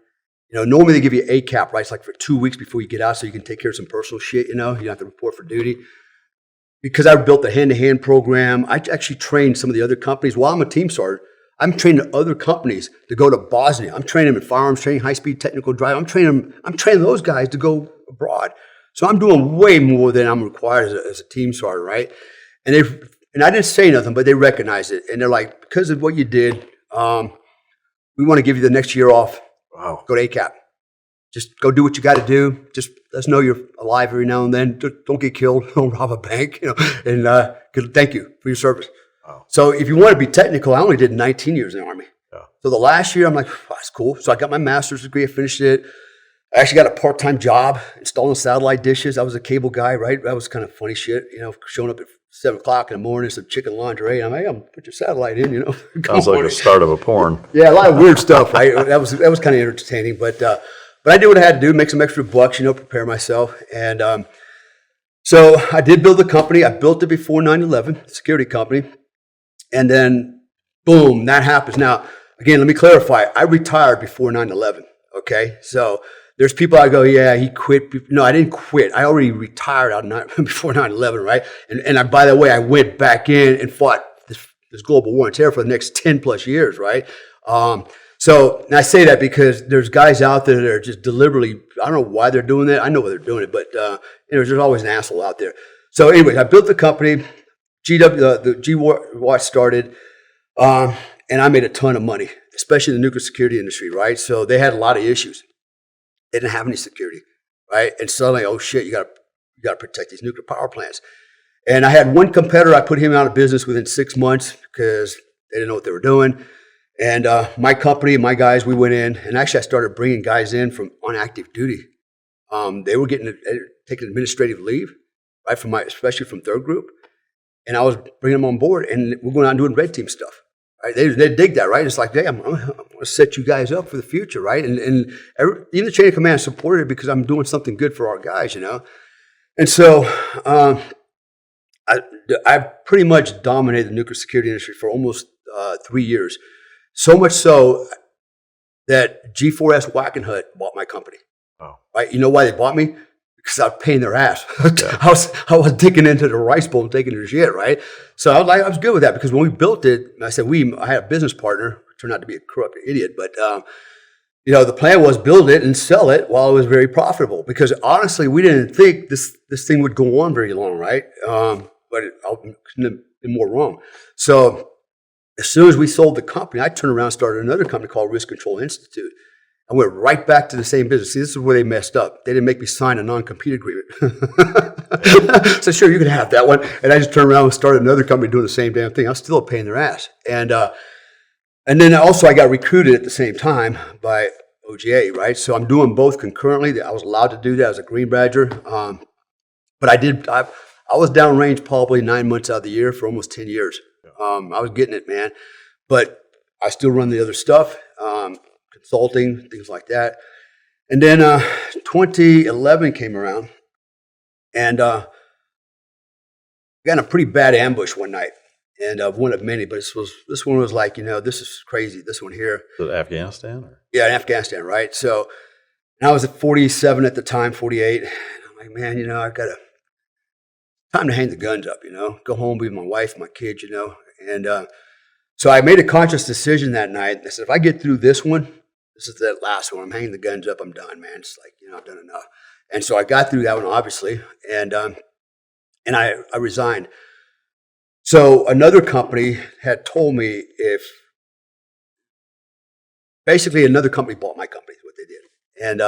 Normally they give you ACAP rights like for 2 weeks before you get out so you can take care of some personal shit, you don't have to report for duty. Because I built a hand-to-hand program, I actually trained some of the other companies. While I'm a team sergeant, I'm training other companies to go to Bosnia. I'm training them in firearms training, high-speed technical drive. I'm training those guys to go abroad. So I'm doing way more than I'm required as a team sergeant, right? And I didn't say nothing, but they recognized it. And they're like, because of what you did, we want to give you the next year off. Wow. Go to ACAP. Just go do what you got to do. Just let us know you're alive every now and then. Don't get killed. Don't rob a bank. And thank you for your service. Wow. So if you want to be technical, I only did 19 years in the Army. Yeah. So the last year, I'm like, oh, that's cool. So I got my master's degree. I finished it. I actually got a part-time job installing satellite dishes. I was a cable guy, right? That was kind of funny shit, showing up at 7 o'clock in the morning, some chicken lingerie. And I'm like, hey, I'm put your satellite in, Sounds like the start of a porn. Yeah, a lot of weird stuff, right? That was kind of entertaining. But I did what I had to do, make some extra bucks, prepare myself. And so I did build the company. I built it before 9/11, security company. And then, boom, that happens. Now, again, let me clarify. I retired before 9/11. Okay, so there's people I go, yeah, he quit. No, I didn't quit. I already retired before 9/11, right? And by the way, I went back in and fought this global war on terror for the next 10 plus years, right? So and I say that because there's guys out there that are just deliberately, I don't know why they're doing that. I know why they're doing it, but there's always an asshole out there. So anyways, I built the company, the GWAT started, and I made a ton of money, especially in the nuclear security industry, right? So they had a lot of issues. They didn't have any security, right? And suddenly, oh shit, you got to protect these nuclear power plants. And I had one competitor, I put him out of business within 6 months because they didn't know what they were doing. And my company, my guys, we went in, and actually I started bringing guys in from on active duty. They were taking administrative leave, right, especially from third group. And I was bringing them on board, and we're going out and doing red team stuff. Right? They dig that, right? It's like, hey, I'm going to set you guys up for the future, right? And even the chain of command supported it because I'm doing something good for our guys, you know? And so I've pretty much dominated the nuclear security industry for almost 3 years. So much so that G4S Wackenhut bought my company. Oh. Right? You know why they bought me? Because I was paying their ass. Yeah. I was digging into the rice bowl and taking their shit, right? So I was good with that because when we built it, I said I had a business partner, turned out to be a corrupt idiot, but the plan was build it and sell it while it was very profitable. Because honestly, we didn't think this thing would go on very long, right? But I couldn't have been more wrong. So as soon as we sold the company, I turned around and started another company called Risk Control Institute. I went right back to the same business. See, this is where they messed up. They didn't make me sign a non-compete agreement. So sure, you can have that one. And I just turned around and started another company doing the same damn thing. I was still a pain in their ass. And then also I got recruited at the same time by OGA, right? So I'm doing both concurrently. I was allowed to do that as a Green Badger. But I was downrange probably 9 months out of the year for almost 10 years. I was getting it, man. But I still run the other stuff. Consulting, things like that. And then 2011 came around, and got in a pretty bad ambush one night, and one of many, but this one was like, this is crazy, this one here. Was it Afghanistan? Or? Yeah, in Afghanistan, right? So, and I was at 47 at the time, 48, and I'm like, man, I've got time to hang the guns up, go home, be with my wife, my kids, and so I made a conscious decision that night. I said, if I get through this one, this is that last one. I'm hanging the guns up. I'm done, man. It's like, I've done enough. And so I got through that one, obviously, and I resigned. So another company had told me basically another company bought my company, is what they did. And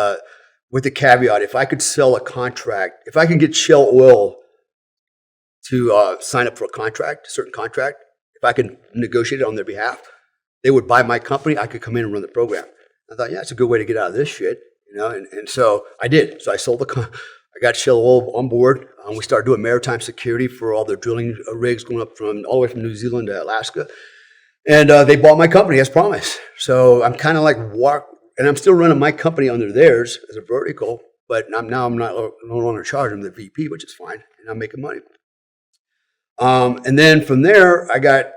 with the caveat, if I could sell a contract, if I can get Shell Oil to sign up for a certain contract, if I could negotiate it on their behalf, they would buy my company. I could come in and run the program. I thought, yeah, it's a good way to get out of this shit, and so I did. So I I got Shell Oil on board. We started doing maritime security for all their drilling rigs going up all the way from New Zealand to Alaska. And they bought my company as promised. So I'm kind of like, and I'm still running my company under theirs as a vertical, but I'm no longer in charge. I'm the VP, which is fine, and I'm making money. And then from there, I got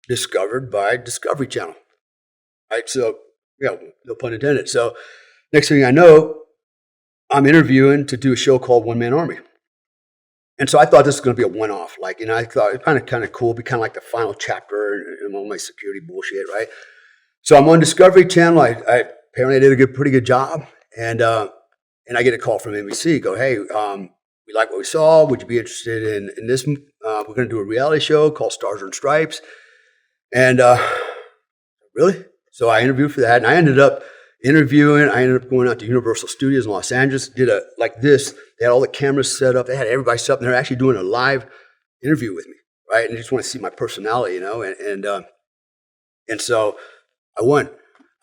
discovered by Discovery Channel, right? So, no pun intended. So next thing I know, I'm interviewing to do a show called One Man Army. And so I thought this was going to be a one-off. I thought it kind of cool, be kind of like the final chapter in all my security bullshit, right? So I'm on Discovery Channel. I apparently did a pretty good job. And I get a call from NBC, go, hey, we like what we saw. Would you be interested in this? We're going to do a reality show called Stars and Stripes. And really? So I interviewed for that, and I ended up going out to Universal Studios in Los Angeles, did like this. They had all the cameras set up. They had everybody set up, and they're actually doing a live interview with me, right? And they just want to see my personality, and so I won.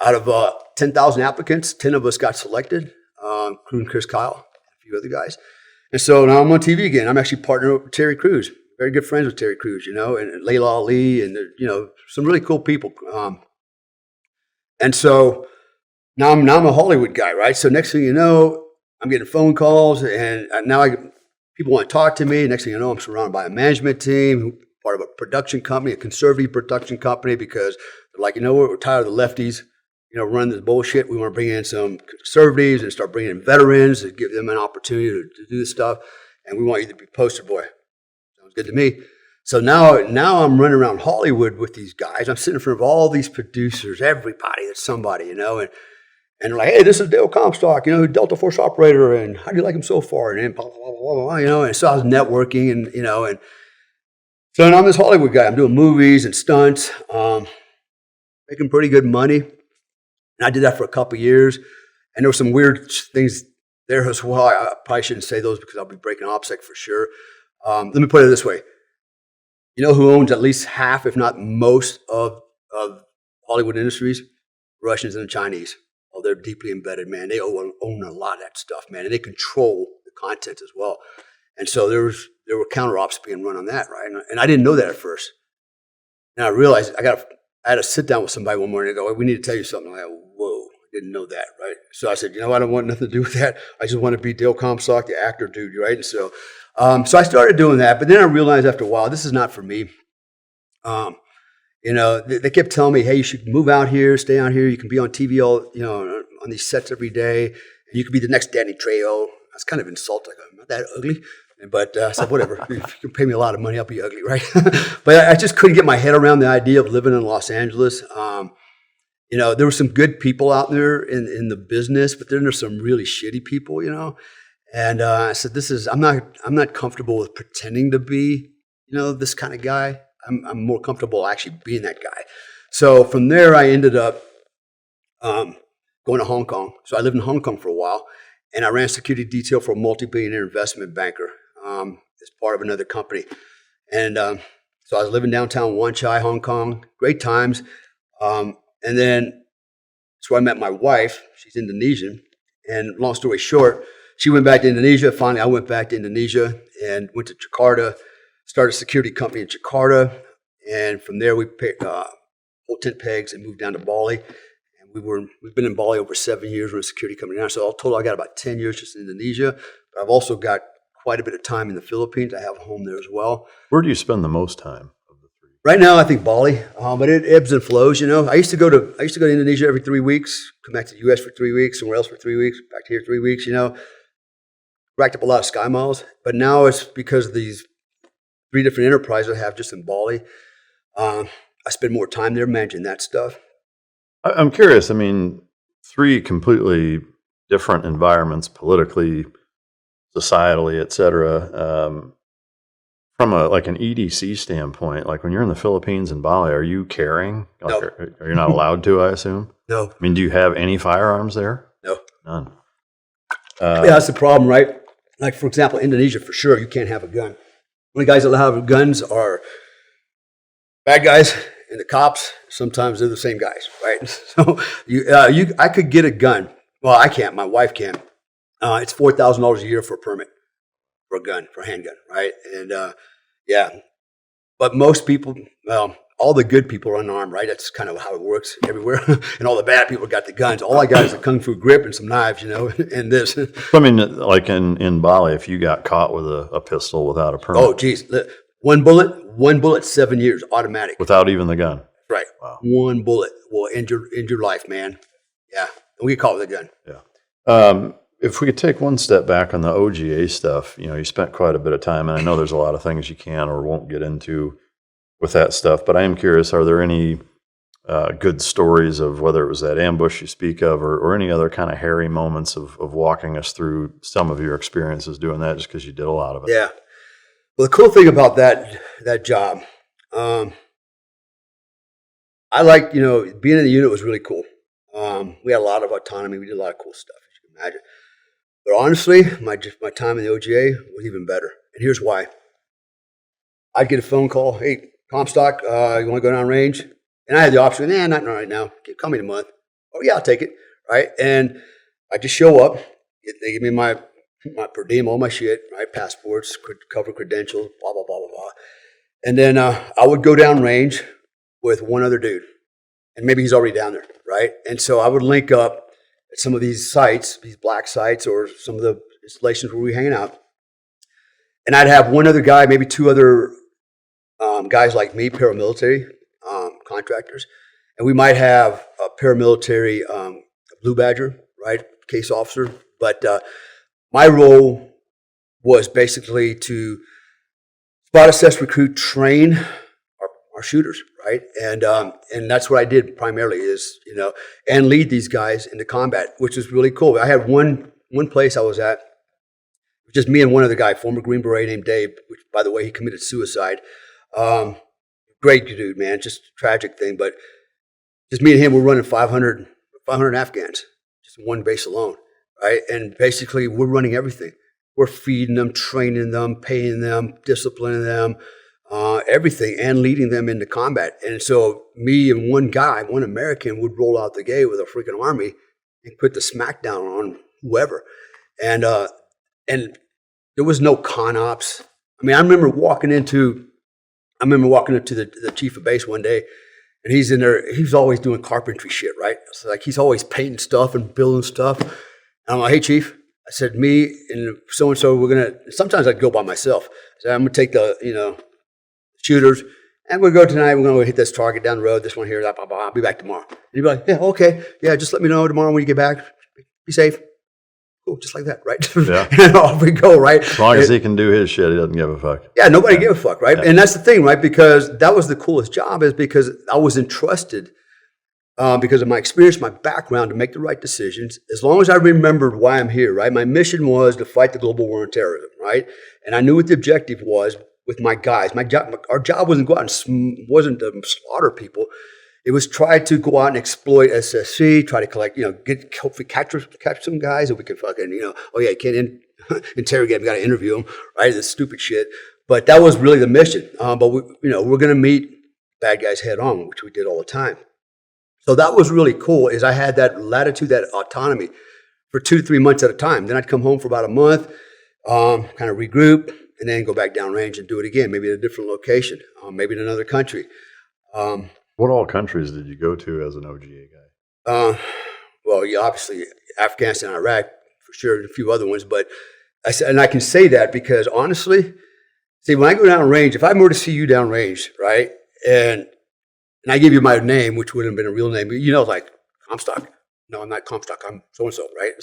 Out of 10,000 applicants, 10 of us got selected, including Chris Kyle, and a few other guys. And so now I'm on TV again. I'm actually partnered with Terry Crews, very good friends with Terry Crews, and Layla Ali, and some really cool people. And so now I'm a Hollywood guy, right? So next thing you know, I'm getting phone calls, and now people want to talk to me. Next thing you know, I'm surrounded by a management team, part of a production company, a conservative production company, because the like, you know what, we're tired of the lefties, running this bullshit. We want to bring in some conservatives and start bringing in veterans and give them an opportunity to do this stuff. And we want you to be poster boy. Sounds good to me. So now I'm running around Hollywood with these guys. I'm sitting in front of all these producers, everybody that's somebody, and they're like, hey, this is Dale Comstock, Delta Force operator, and how do you like him so far? And then blah, blah, blah, blah, and so I was networking, and so I'm this Hollywood guy. I'm doing movies and stunts, making pretty good money. And I did that for a couple of years, and there were some weird things there as well. I probably shouldn't say those because I'll be breaking OPSEC for sure. Let me put it this way. You know who owns at least half, if not most, of Hollywood Industries? Russians and the Chinese. Oh, they're deeply embedded, man. They own a lot of that stuff, man, and they control the content as well. And so there were counter ops being run on that, right? And I didn't know that at first. And I realized I had to sit down with somebody one morning and go, we need to tell you something. I'm like, whoa, I didn't know that, right? So I said, I don't want nothing to do with that. I just want to be Dale Comstock, the actor dude, right? And so I started doing that, but then I realized after a while, this is not for me. They kept telling me, hey, you should move out here, stay out here. You can be on TV on these sets every day. And you could be the next Danny Trejo. I was kind of insulted. I'm not that ugly. But I said, whatever. If you can pay me a lot of money, I'll be ugly, right? But I just couldn't get my head around the idea of living in Los Angeles. There were some good people out there in the business, but then there's some really shitty people, And I said, I'm not comfortable with pretending to be, this kind of guy. I'm more comfortable actually being that guy. So from there, I ended up going to Hong Kong. So I lived in Hong Kong for a while, and I ran security detail for a multi-billionaire investment banker as part of another company. And so I was living downtown Wan Chai, Hong Kong. Great times. And then that's where I met my wife. She's Indonesian. And long story short, she went back to Indonesia. Finally, I went back to Indonesia and went to Jakarta. Started a security company in Jakarta, and from there we pulled tent pegs and moved down to Bali. And we've been in Bali over 7 years. We're a security company now. So all total, I got about 10 years just in Indonesia. But I've also got quite a bit of time in the Philippines. I have a home there as well. Where do you spend the most time of the three? Right now, I think Bali, but it ebbs and flows. I used to go to Indonesia every 3 weeks, come back to the U.S. for 3 weeks, somewhere else for 3 weeks, back here 3 weeks. Racked up a lot of sky miles. But now it's because of these 3 different enterprises I have just in Bali. I spend more time there managing that stuff. I'm curious. 3 completely different environments, politically, societally, et cetera. From an EDC standpoint, like when you're in the Philippines and Bali, are you carrying? No. Are you not allowed to, I assume? No. Do you have any firearms there? No. None. Yeah, that's the problem, right? Like, for example, Indonesia, for sure, you can't have a gun. The only guys that have guns are bad guys, and the cops. Sometimes they're the same guys, right? So I could get a gun. Well, I can't. My wife can. It's $4,000 a year for a permit for a gun, for a handgun, right? And but most people, all the good people are unarmed, right? That's kind of how it works everywhere. And all the bad people got the guns. All I got is a kung fu grip and some knives, and this. Like in Bali, if you got caught with a pistol without a permit. Oh, geez. One bullet, 7 years, automatic. Without even the gun. Right. Wow. One bullet will end your life, man. Yeah. And we call it a gun. Yeah. If we could take one step back on the OGA stuff, you spent quite a bit of time, and I know there's a lot of things you can or won't get into with that stuff, but I am curious, are there any good stories of whether it was that ambush you speak of or any other kind of hairy moments of walking us through some of your experiences doing that just because you did a lot of it? Yeah. Well, the cool thing about that job, I like, being in the unit was really cool. We had a lot of autonomy. We did a lot of cool stuff, as you can imagine. But honestly, my time in the OGA was even better. And here's why. I'd get a phone call, hey, Comstock, you want to go down range? And I had the option, not right now. Call me in a month. Oh, yeah, I'll take it, right? And I just show up. They give me my per diem, all my shit, right? Passports, cover credentials, blah, blah, blah, blah, blah. And then I would go down range with one other dude. And maybe he's already down there, right? And so I would link up at some of these sites, these black sites, or some of the installations where we hanging out. And I'd have one other guy, maybe 2 other guys like me, paramilitary contractors. and we might have a paramilitary Blue Badger, right, case officer. But my role was basically to spot, assess, recruit, train our shooters, right? And that's what I did primarily is, and lead these guys into combat, which was really cool. I had one place I was at, just me and one other guy, former Green Beret named Dave, which, by the way, he committed suicide. Great dude, man, just a tragic thing. But just me and him, we're running 500 Afghans, just one base alone, right? And basically, we're running everything. We're feeding them, training them, paying them, disciplining them, everything, and leading them into combat. And so me and one guy, one American, would roll out the gate with a freaking army and put the smackdown on whoever. And there was no con ops. I mean, I remember walking into the chief of base one day, and he's in there. He's always doing carpentry shit, right? So like he's always painting stuff and building stuff. And I'm like, hey, chief. I said, me and so-and-so, we're going to, sometimes I'd go by myself. I said, I'm going to take the, shooters, and we'll go tonight. We're going to hit this target down the road, this one here, blah, blah, blah. I'll be back tomorrow. And he'd be like, yeah, okay. Yeah, just let me know tomorrow when you get back. Be safe. Cool, just like that, right? Yeah. And off we go, right? As long as he can do his shit, he doesn't give a fuck. Yeah, nobody gave a fuck, right? Yeah. And that's the thing, right? Because that was the coolest job, is because I was entrusted because of my experience, my background, to make the right decisions. As long as I remembered why I'm here, right? My mission was to fight the global war on terrorism, right? And I knew what the objective was with my guys. Our job wasn't to go out and wasn't to slaughter people. It was try to go out and exploit SSC, try to collect, hopefully catch some guys that we can fucking, oh yeah, you can't interrogate them, got to interview them, right? This stupid shit. But that was really the mission. But we're going to meet bad guys head on, which we did all the time. So that was really cool, is I had that latitude, that autonomy for 2 to 3 months at a time. Then I'd come home for about a month, kind of regroup, and then go back downrange and do it again, maybe at a different location, maybe in another country. What all countries did you go to as an OGA guy? Well, yeah, obviously Afghanistan, Iraq, for sure, and a few other ones. But I can say that because honestly, see, when I go downrange, if I were to see you downrange, right, and I give you my name, which would have been a real name, like Comstock. No, I'm not Comstock. I'm so-and-so, right?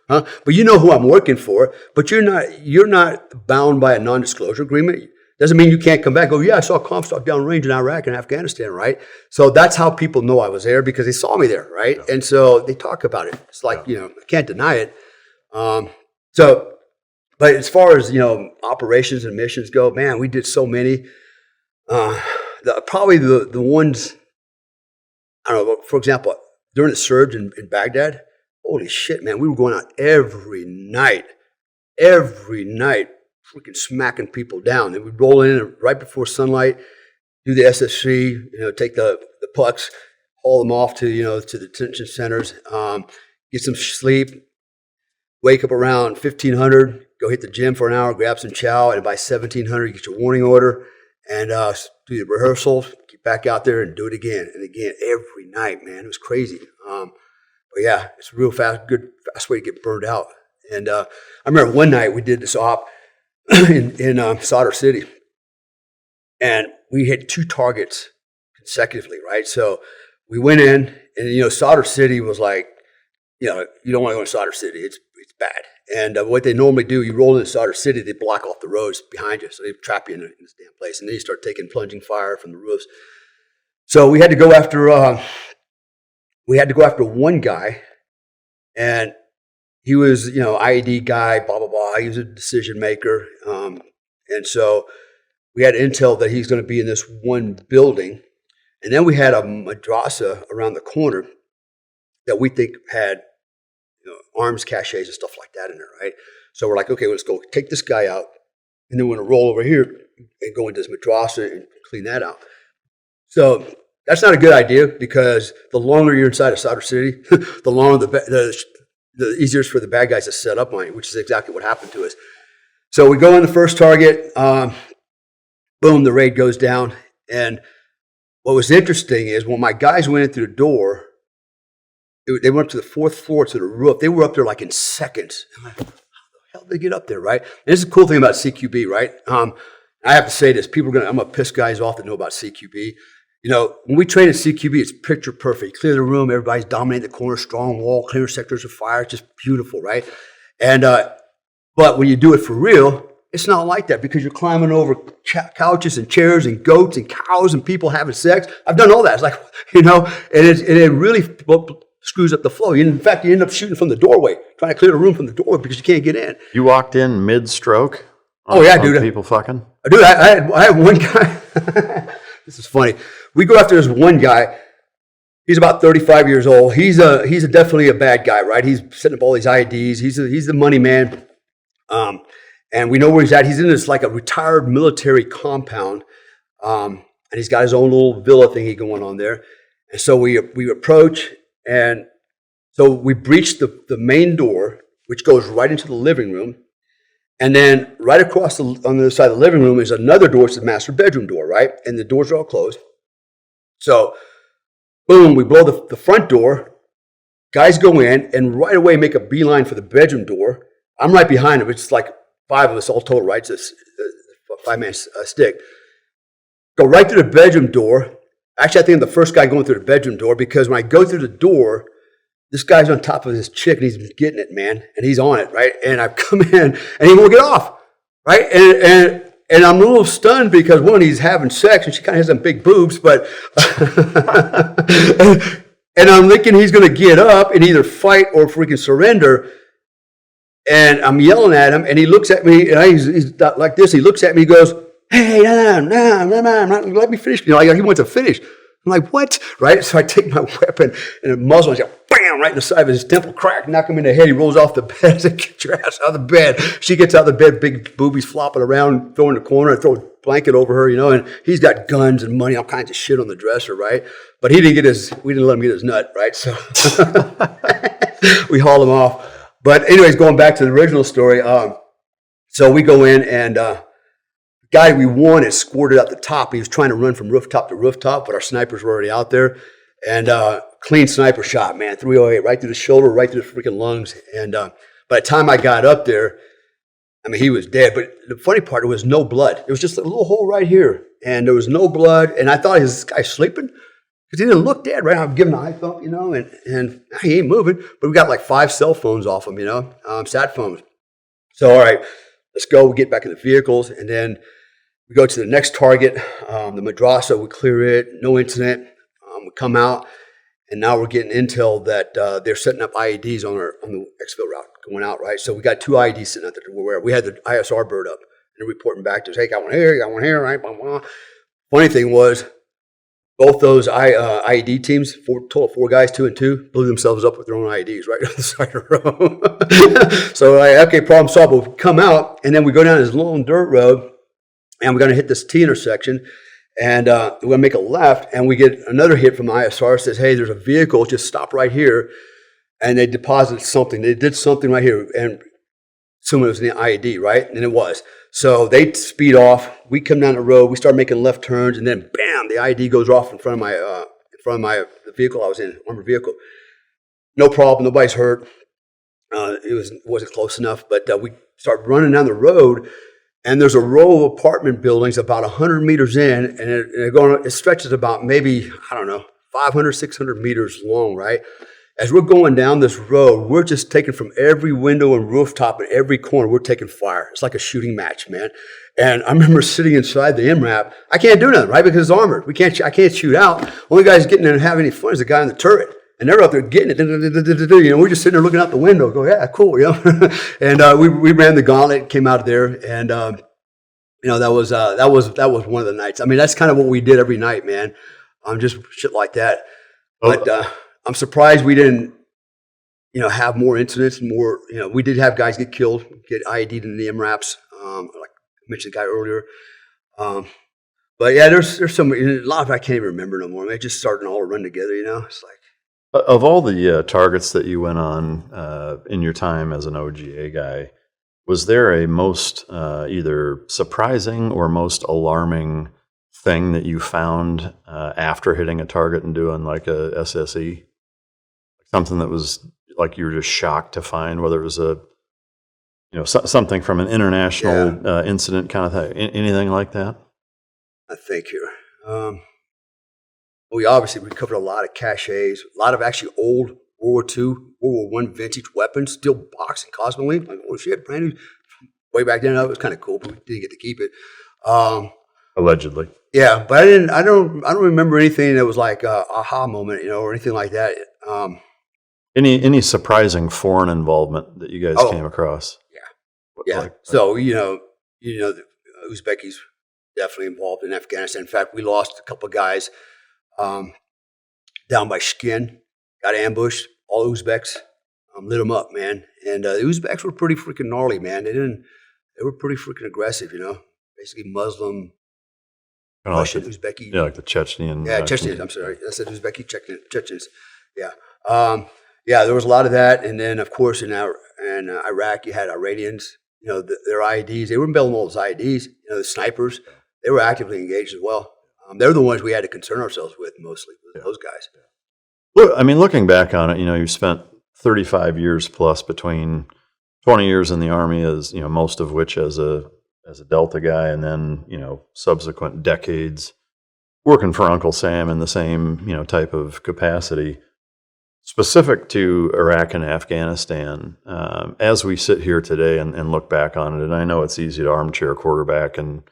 Huh? But you know who I'm working for. But you're not bound by a non-disclosure agreement. Doesn't mean you can't come back and go, yeah, I saw Comstock downrange in Iraq and Afghanistan, right? So that's how people know I was there, because they saw me there, right? Yeah. And so they talk about it. It's like, I can't deny it. But as far as, operations and missions go, man, we did so many. Probably the ones, I don't know, for example, during the surge in Baghdad, holy shit, man, we were going out every night, freaking smacking people down. And we'd roll in right before sunlight, do the SSC, take the pucks, haul them off to, to the detention centers, get some sleep, wake up around 1500, go hit the gym for an hour, grab some chow, and by 1700, you get your warning order, and do the rehearsals, get back out there and do it again and again every night, man. It was crazy. But yeah, it's a real fast way to get burned out. And I remember one night we did this op in Sadr City, and we hit 2 targets consecutively, right? So we went in, and Sadr City was like, you don't want to go in Sadr City. It's bad. And what they normally do, you roll into Sadr City, they block off the roads behind you, so they trap you in this damn place, and then you start taking plunging fire from the roofs. So we had to go after one guy, and he was IED guy, blah blah blah. He was a decision maker, and so we had intel that he's going to be in this one building, and then we had a madrasa around the corner that we think had arms caches and stuff like that in there, right? So we're like, okay, let's go take this guy out, and then we're going to roll over here and go into this madrasa and clean that out. So that's not a good idea, because the longer you're inside of Sadr City, the longer the easier it's for the bad guys to set up on you, which is exactly what happened to us. So we go in the first target, boom, the raid goes down. And what was interesting is when my guys went in through the door, they went up to the 4th floor to the roof. They were up there like in seconds. I'm like, how the hell did they get up there, right? And this is the cool thing about CQB, right? I have to say this. I'm going to piss guys off that know about CQB. you know, when we train at CQB, it's picture perfect. Clear the room, everybody's dominating the corner, strong wall, clear sectors of fire. It's just beautiful, right? And but when you do it for real, it's not like that because you're climbing over couches and chairs and goats and cows and people having sex. I've done all that. It's like, you know, and it really screws up the flow. In fact, you end up shooting from the doorway, trying to clear the room from the doorway because you can't get in. You walked in mid-stroke? Oh, yeah, dude. People fucking? Dude, I had one guy. This is funny. We go after this one guy. He's about 35 years old. He's definitely a bad guy, right? He's setting up all these IDs. He's the money man. And we know where he's at. He's in this like a retired military compound. And he's got his own little villa thingy going on there. And so we approach, and so we breach the main door, which goes right into the living room. And then right across on the other side of the living room is another door. It's the master bedroom door, right? And the doors are all closed. So, boom, we blow the front door. Guys go in and right away make a beeline for the bedroom door. I'm right behind them. It's like 5 of us all total, right? It's a 5-man stick. Go right through the bedroom door. Actually, I think I'm the first guy going through the bedroom door because when I go through the door, this guy's on top of his chick and he's getting it, man. And he's on it, right? And I've come in and he won't get off, right? And I'm a little stunned because, one, he's having sex and she kind of has some big boobs, but and I'm thinking he's going to get up and either fight or freaking surrender. And I'm yelling at him and he looks at me and he's like this. He looks at me, he goes, hey, no, let me finish. You know, like he wants to finish. I'm like, what? Right? So I take my weapon and a muzzle and I go, bam, right in the side of his temple, crack, knock him in the head. He rolls off the bed. I said, get your ass out of the bed. She gets out of the bed, big boobies flopping around, throw in the corner, I throw a blanket over her, you know, and he's got guns and money, all kinds of shit on the dresser, right? But we didn't let him get his nut, right? So we haul him off. But anyways, going back to the original story, so we go in and guy we won is squirted out the top. He was trying to run from rooftop to rooftop, but our snipers were already out there. And clean sniper shot, man, 308, right through the shoulder, right through the freaking lungs. And by the time I got up there, I mean, he was dead. But the funny part, there was no blood. It was just a little hole right here. And there was no blood. And I thought, is this guy sleeping? Because he didn't look dead, right? I'm giving an eye thump, you know, and he ain't moving. But we got like 5 cell phones off him, you know, sat phones. So, all right, let's go. We get back in the vehicles. And then we go to the next target, the madrasa. We clear it, no incident. We come out, and now we're getting intel that they're setting up IEDs on the exfil route going out, right? So we got 2 IEDs sitting out there. Where we had the ISR bird up, and they're reporting back to us, hey, got one here, right? Blah, blah. Funny thing was, both those IED teams, total 4 guys, 2 and 2, blew themselves up with their own IEDs right on the side of the road. So, okay, problem solved. We'll come out, and then we go down this long dirt road, and we're going to hit this T intersection, and we're going to make a left, and we get another hit from the ISR. Says, hey, there's a vehicle, just stop right here. And they deposited something. They did something right here, and assuming it was the IED, right? And it was. So they speed off. We come down the road. We start making left turns, and then bam, the IED goes off in front of the vehicle I was in, armored vehicle. No problem. Nobody's hurt. It wasn't close enough, but we start running down the road. And there's a row of apartment buildings about 100 meters in, and it stretches about maybe, 500, 600 meters long, right? As we're going down this road, we're just taking from every window and rooftop and every corner, we're taking fire. It's like a shooting match, man. And I remember sitting inside the MRAP. I can't do nothing, right? Because it's armored. I can't shoot out. Only guy's getting in and having any fun is the guy in the turret. And they're out there getting it. You know, we're just sitting there looking out the window, go, yeah, cool, you know. And we ran the gauntlet, came out of there, and you know, that was one of the nights. I mean, that's kind of what we did every night, man. Just shit like that. But I'm surprised we didn't, you know, have more incidents. More, you know, we did have guys get killed, get IED'd in the MRAPs, like I mentioned the guy earlier. But yeah, there's some, a lot of it I can't even remember no more. I mean, just starting all to run together, you know. It's like. Of all the targets that you went on in your time as an OGA guy, was there a most either surprising or most alarming thing that you found after hitting a target and doing like a SSE? Something that was like you were just shocked to find, whether it was something from an international incident kind of thing, anything like that? I think here. We obviously recovered a lot of caches, a lot of actually old World War II, World War I vintage weapons, still boxed in Cosmoline. Like, oh shit, brand new. Way back then, that was kind of cool, but we didn't get to keep it. Allegedly. Yeah, but I don't remember anything that was like a aha moment, or anything like that. Any surprising foreign involvement that you guys came across? Yeah. Like, so the Uzbekis definitely involved in Afghanistan. In fact, we lost a couple of guys down by Shkin, got ambushed. All Uzbeks lit them up, man. And the Uzbeks were pretty freaking gnarly, man. They were pretty freaking aggressive, basically Muslim, Russian, like Uzbeki. Yeah, like the Chechenian. Yeah, Chechens. I'm sorry. I said Uzbeki, Chechens. Yeah. There was a lot of that. And then, of course, in Iraq, you had Iranians, their IEDs. They were building all those IEDs, the snipers. They were actively engaged as well. They're the ones we had to concern ourselves with mostly, those guys. Look, I mean, looking back on it, you spent 35 years plus between 20 years in the Army, as most of which as a Delta guy, and then subsequent decades working for Uncle Sam in the same type of capacity. Specific to Iraq and Afghanistan, as we sit here today and look back on it, and I know it's easy to armchair quarterback and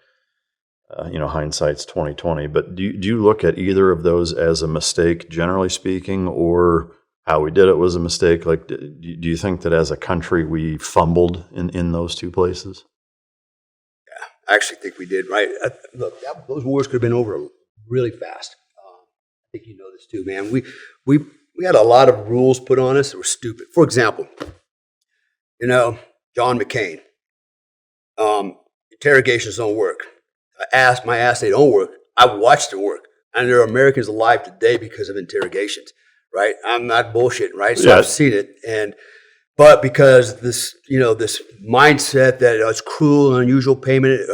hindsight's 2020, but do you look at either of those as a mistake, generally speaking, or how we did it was a mistake? Like, do you think that as a country we fumbled in those two places? Yeah, I actually think we did, right? Look, those wars could have been over really fast. I think you know this too, man. We had a lot of rules put on us that were stupid. For example, John McCain, interrogations don't work. My ass, they don't work. I watched it work. And there are Americans alive today because of interrogations, right? I'm not bullshitting, right? So I've seen it. But because this, this mindset that it's cruel and unusual payment,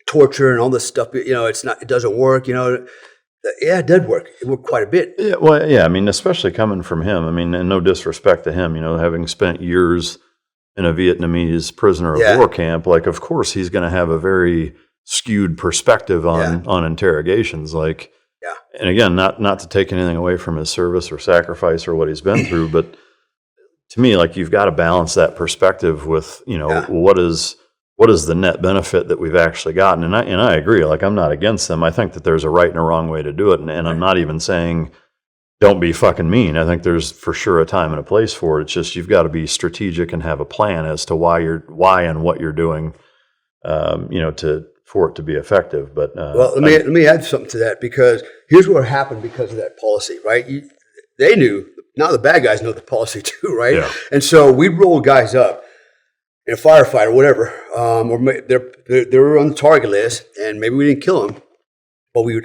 torture and all this stuff, it doesn't work, Yeah, it did work. It worked quite a bit. Yeah, well, yeah. I mean, especially coming from him. I mean, and no disrespect to him, having spent years in a Vietnamese prisoner of war camp, like, of course, he's going to have a very skewed perspective on interrogations. Like, and again, not to take anything away from his service or sacrifice or what he's been through, but to me, like, you've got to balance that perspective with, what is the net benefit that we've actually gotten? And I agree. Like, I'm not against them. I think that there's a right and a wrong way to do it. And I'm not even saying don't be fucking mean. I think there's for sure a time and a place for it. It's just you've got to be strategic and have a plan as to why and what you're doing, for it to be effective. But well, let me add something to that, because here's what happened because of that policy, right? They knew. Now the bad guys know the policy too, right? Yeah. And so we rolled guys up in a firefight or whatever, or they were on the target list, and maybe we didn't kill them, but we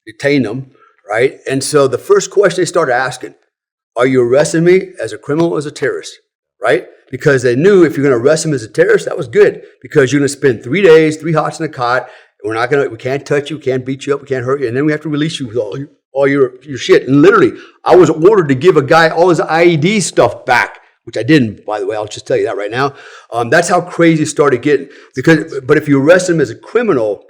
detained them, right? And so the first question they started asking, are you arresting me as a criminal or as a terrorist, right? Because they knew if you're going to arrest him as a terrorist, that was good, because you're going to spend 3 days, 3 hots in a cot. We can't touch you, we can't beat you up, we can't hurt you, and then we have to release you with all your shit. And literally, I was ordered to give a guy all his IED stuff back, which I didn't, by the way. I'll just tell you that right now. That's how crazy it started getting. But if you arrest him as a criminal,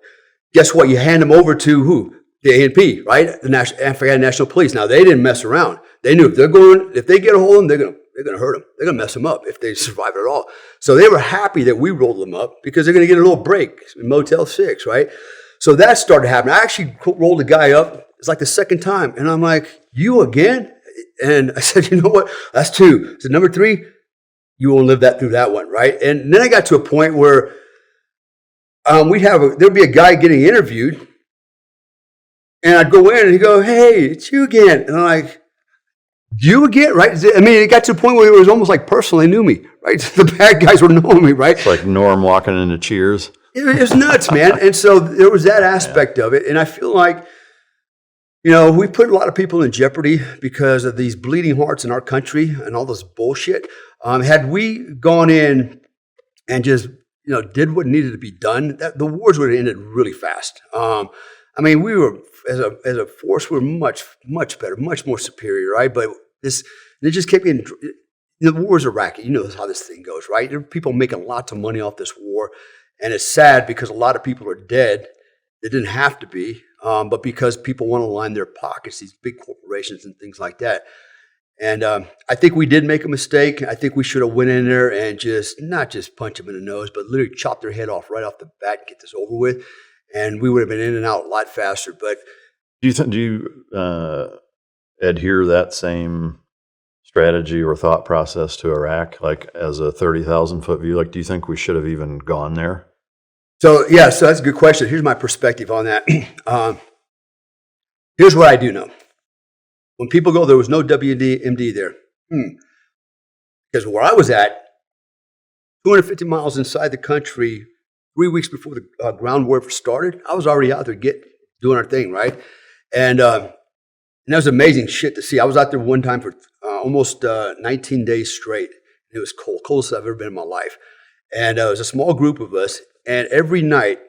guess what? You hand him over to who? The ANP, right? The Afghan National Police. Now, they didn't mess around. They knew if they get a hold of him, they're gonna hurt him. They're gonna mess him up if they survive at all. So they were happy that we rolled them up, because they're gonna get a little break in Motel 6, right? So that started happening. I actually rolled a guy up. It's like the second time, and I'm like, "You again?" And I said, "You know what? That's 2." I said, "Number 3, you won't live through that one, right?" And then I got to a point where there'd be a guy getting interviewed, and I'd go in and he'd go, "Hey, it's you again." And I'm like, "You again?" Right? I mean, it got to a point where it was almost like personal. They knew me, right? The bad guys were knowing me, right? It's like Norm walking into Cheers. It was nuts, man. And so there was that aspect of it. And I feel like, we put a lot of people in jeopardy because of these bleeding hearts in our country and all this bullshit. Had we gone in and just, did what needed to be done, the wars would have ended really fast. I mean, we were, as a force, we were much, much better, much more superior, right? But it just kept getting, the war's a racket. You know how this thing goes, right? There are people making lots of money off this war. And it's sad because a lot of people are dead It didn't have to be, but because people want to line their pockets, these big corporations and things like that. And I think we did make a mistake. I think we should have went in there and not just punch them in the nose, but literally chop their head off right off the bat and get this over with. And we would have been in and out a lot faster. But Do you adhere that same strategy or thought process to Iraq, like as a 30,000-foot view? Like, do you think we should have even gone there? so that's a good question. Here's my perspective on that. Here's what I do know. When people go, there was no WMD there. Because where I was at, 250 miles inside the country, 3 weeks before the ground war started, I was already out there doing our thing, right? And that was amazing shit to see. I was out there one time for almost 19 days straight. It was coldest I've ever been in my life. And it was a small group of us. And every night,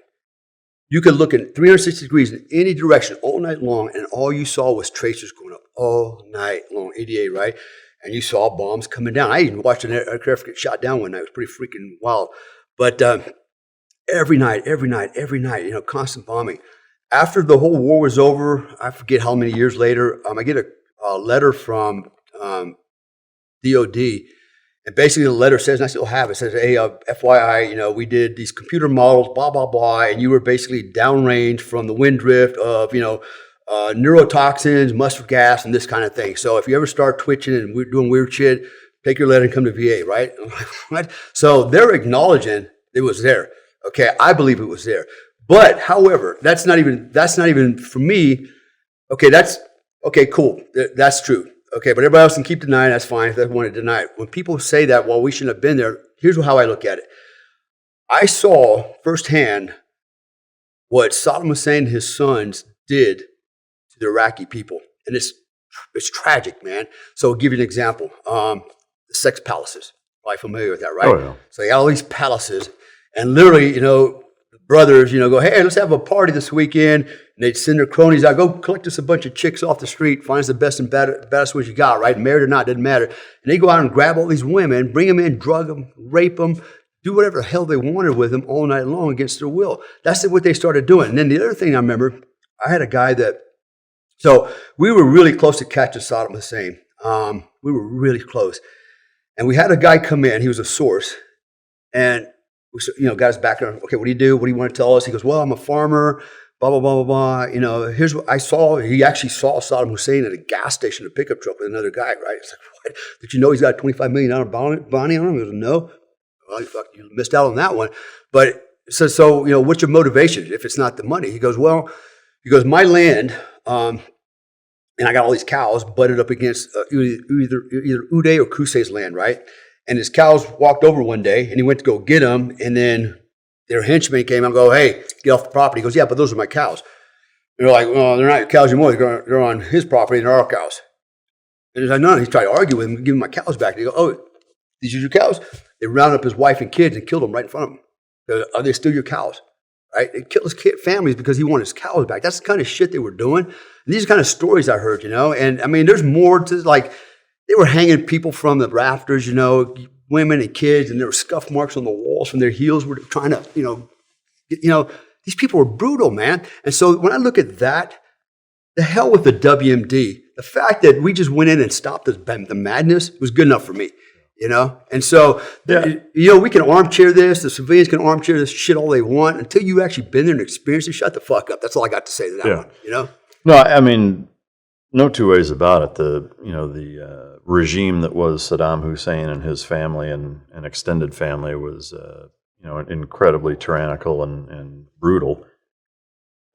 you could look in 360 degrees in any direction all night long, and all you saw was tracers going up all night long, 88, right? And you saw bombs coming down. I even watched an aircraft get shot down one night. It was pretty freaking wild. But every night, constant bombing. After the whole war was over, I forget how many years later, I get a letter from DOD. And basically the letter says, and I still have it, says, hey, FYI, we did these computer models, blah, blah, blah, and you were basically downrange from the wind drift of, neurotoxins, mustard gas, and this kind of thing. So if you ever start twitching and we're doing weird shit, take your letter and come to VA, right? Right? So they're acknowledging it was there. Okay, I believe it was there. But however, that's not even for me. Okay, cool. That's true. Okay, but everybody else can keep denying. That's fine if they want to deny it. When people say that, well, we shouldn't have been there, here's how I look at it. I saw firsthand what Saddam Hussein and his sons did to the Iraqi people. And it's tragic, man. So I'll give you an example. The sex palaces. Probably familiar with that, right? Oh, yeah. So they got all these palaces. And literally, brothers, go, hey, let's have a party this weekend. And they'd send their cronies out, go collect us a bunch of chicks off the street, find us the best and baddest ones you got, right? Married or not, doesn't matter. And they go out and grab all these women, bring them in, drug them, rape them, do whatever the hell they wanted with them all night long against their will. That's what they started doing. And then the other thing I remember, I had a guy so we were really close to catching Saddam Hussein. We were really close. And we had a guy come in, he was a source, and we got his background. Okay, what do you do? What do you want to tell us? He goes, well, I'm a farmer, blah, blah, blah, blah, blah. Here's what I saw. He actually saw Saddam Hussein at a gas station, a pickup truck with another guy, right? It's like, what? Did you know he's got a $25 million bounty on him? He goes, no. Well, you missed out on that one. But so what's your motivation if it's not the money? He goes, my land, and I got all these cows butted up against either Uday or Kusei's land, right? And his cows walked over one day, and he went to go get them, and then their henchman came and go, hey, get off the property. He goes, yeah, but those are my cows. And they're like, well, they're not your cows anymore. They're on his property, and they're our cows. And he's like, no. He tried to argue with him, give him my cows back. And he goes, oh, these are your cows? They rounded up his wife and kids and killed them right in front of him. Goes, are they still your cows? Right? They killed his families because he wanted his cows back. That's the kind of shit they were doing. And these are kind of stories I heard, And I mean, there's more to they were hanging people from the rafters, women and kids, and there were scuff marks on the walls from their heels. Were trying to, these people were brutal, man. And so when I look at that, the hell with the WMD. The fact that we just went in and stopped the madness was good enough for me, And so, we can armchair this. The civilians can armchair this shit all they want until you actually been there and experienced it. Shut the fuck up. That's all I got to say to that one, No, I mean, no two ways about it. The regime that was Saddam Hussein and his family and extended family was, incredibly tyrannical and brutal.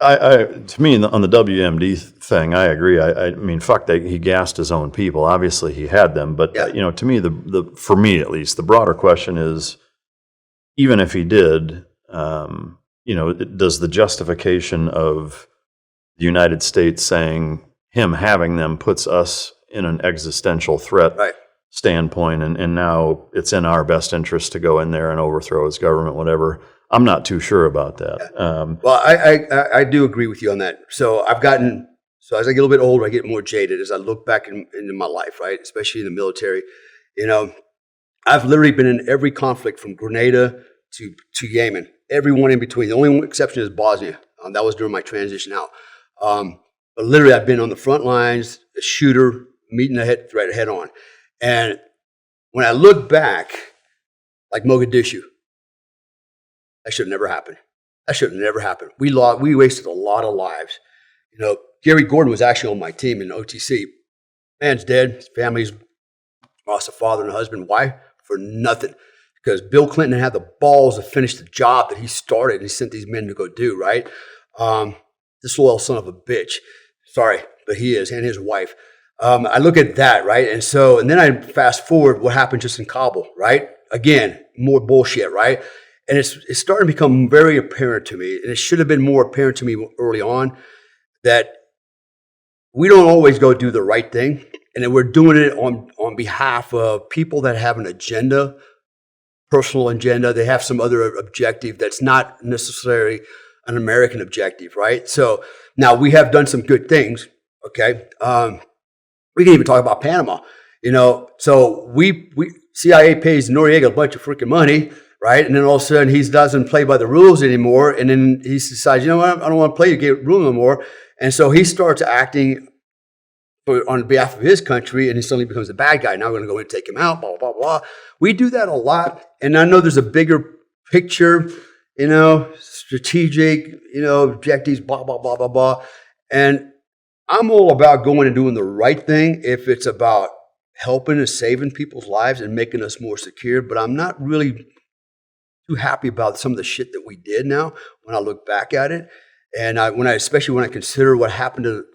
To me, on the WMD thing, I agree. I mean, he gassed his own people. Obviously, he had them, but to me, for me at least, the broader question is, even if he did, does the justification of the United States saying him having them puts us in an existential threat standpoint, and now it's in our best interest to go in there and overthrow his government, whatever. I'm not too sure about that. Well, I do agree with you on that. So as I get a little bit older, I get more jaded as I look back into my life, right? Especially in the military. I've literally been in every conflict from Grenada to Yemen, every one in between. The only exception is Bosnia. That was during my transition out. But literally, I've been on the front lines, a shooter, meeting the threat head on. And when I look back, like Mogadishu, that should have never happened. That should have never happened. We wasted a lot of lives. You know, Gary Gordon was actually on my team in OTC. Man's dead. His family's lost a father and a husband. Why? For nothing. Because Bill Clinton had the balls to finish the job that he started and he sent these men to go do, right? Disloyal son of a bitch. Sorry, but he is, and his wife. I look at that, right? And then I fast forward what happened just in Kabul, right? Again, more bullshit, right? And it's starting to become very apparent to me, and it should have been more apparent to me early on, that we don't always go do the right thing, and that we're doing it on behalf of people that have an agenda, personal agenda. They have some other objective that's not necessarily an American objective, right? So now we have done some good things, okay? We can even talk about Panama, you know. So we CIA pays Noriega a bunch of freaking money, right? And then all of a sudden he doesn't play by the rules anymore. And then he decides, you know what, I don't want to play your rule no more. And so he starts acting on behalf of his country, and he suddenly becomes a bad guy. Now we're going to go in and take him out, blah, blah, blah. We do that a lot. And I know there's a bigger picture, you know, strategic, you know, objectives, blah, blah, blah, blah, blah. And I'm all about going and doing the right thing if it's about helping and saving people's lives and making us more secure. But I'm not really too happy about some of the shit that we did now when I look back at it. And especially when I consider what happened to,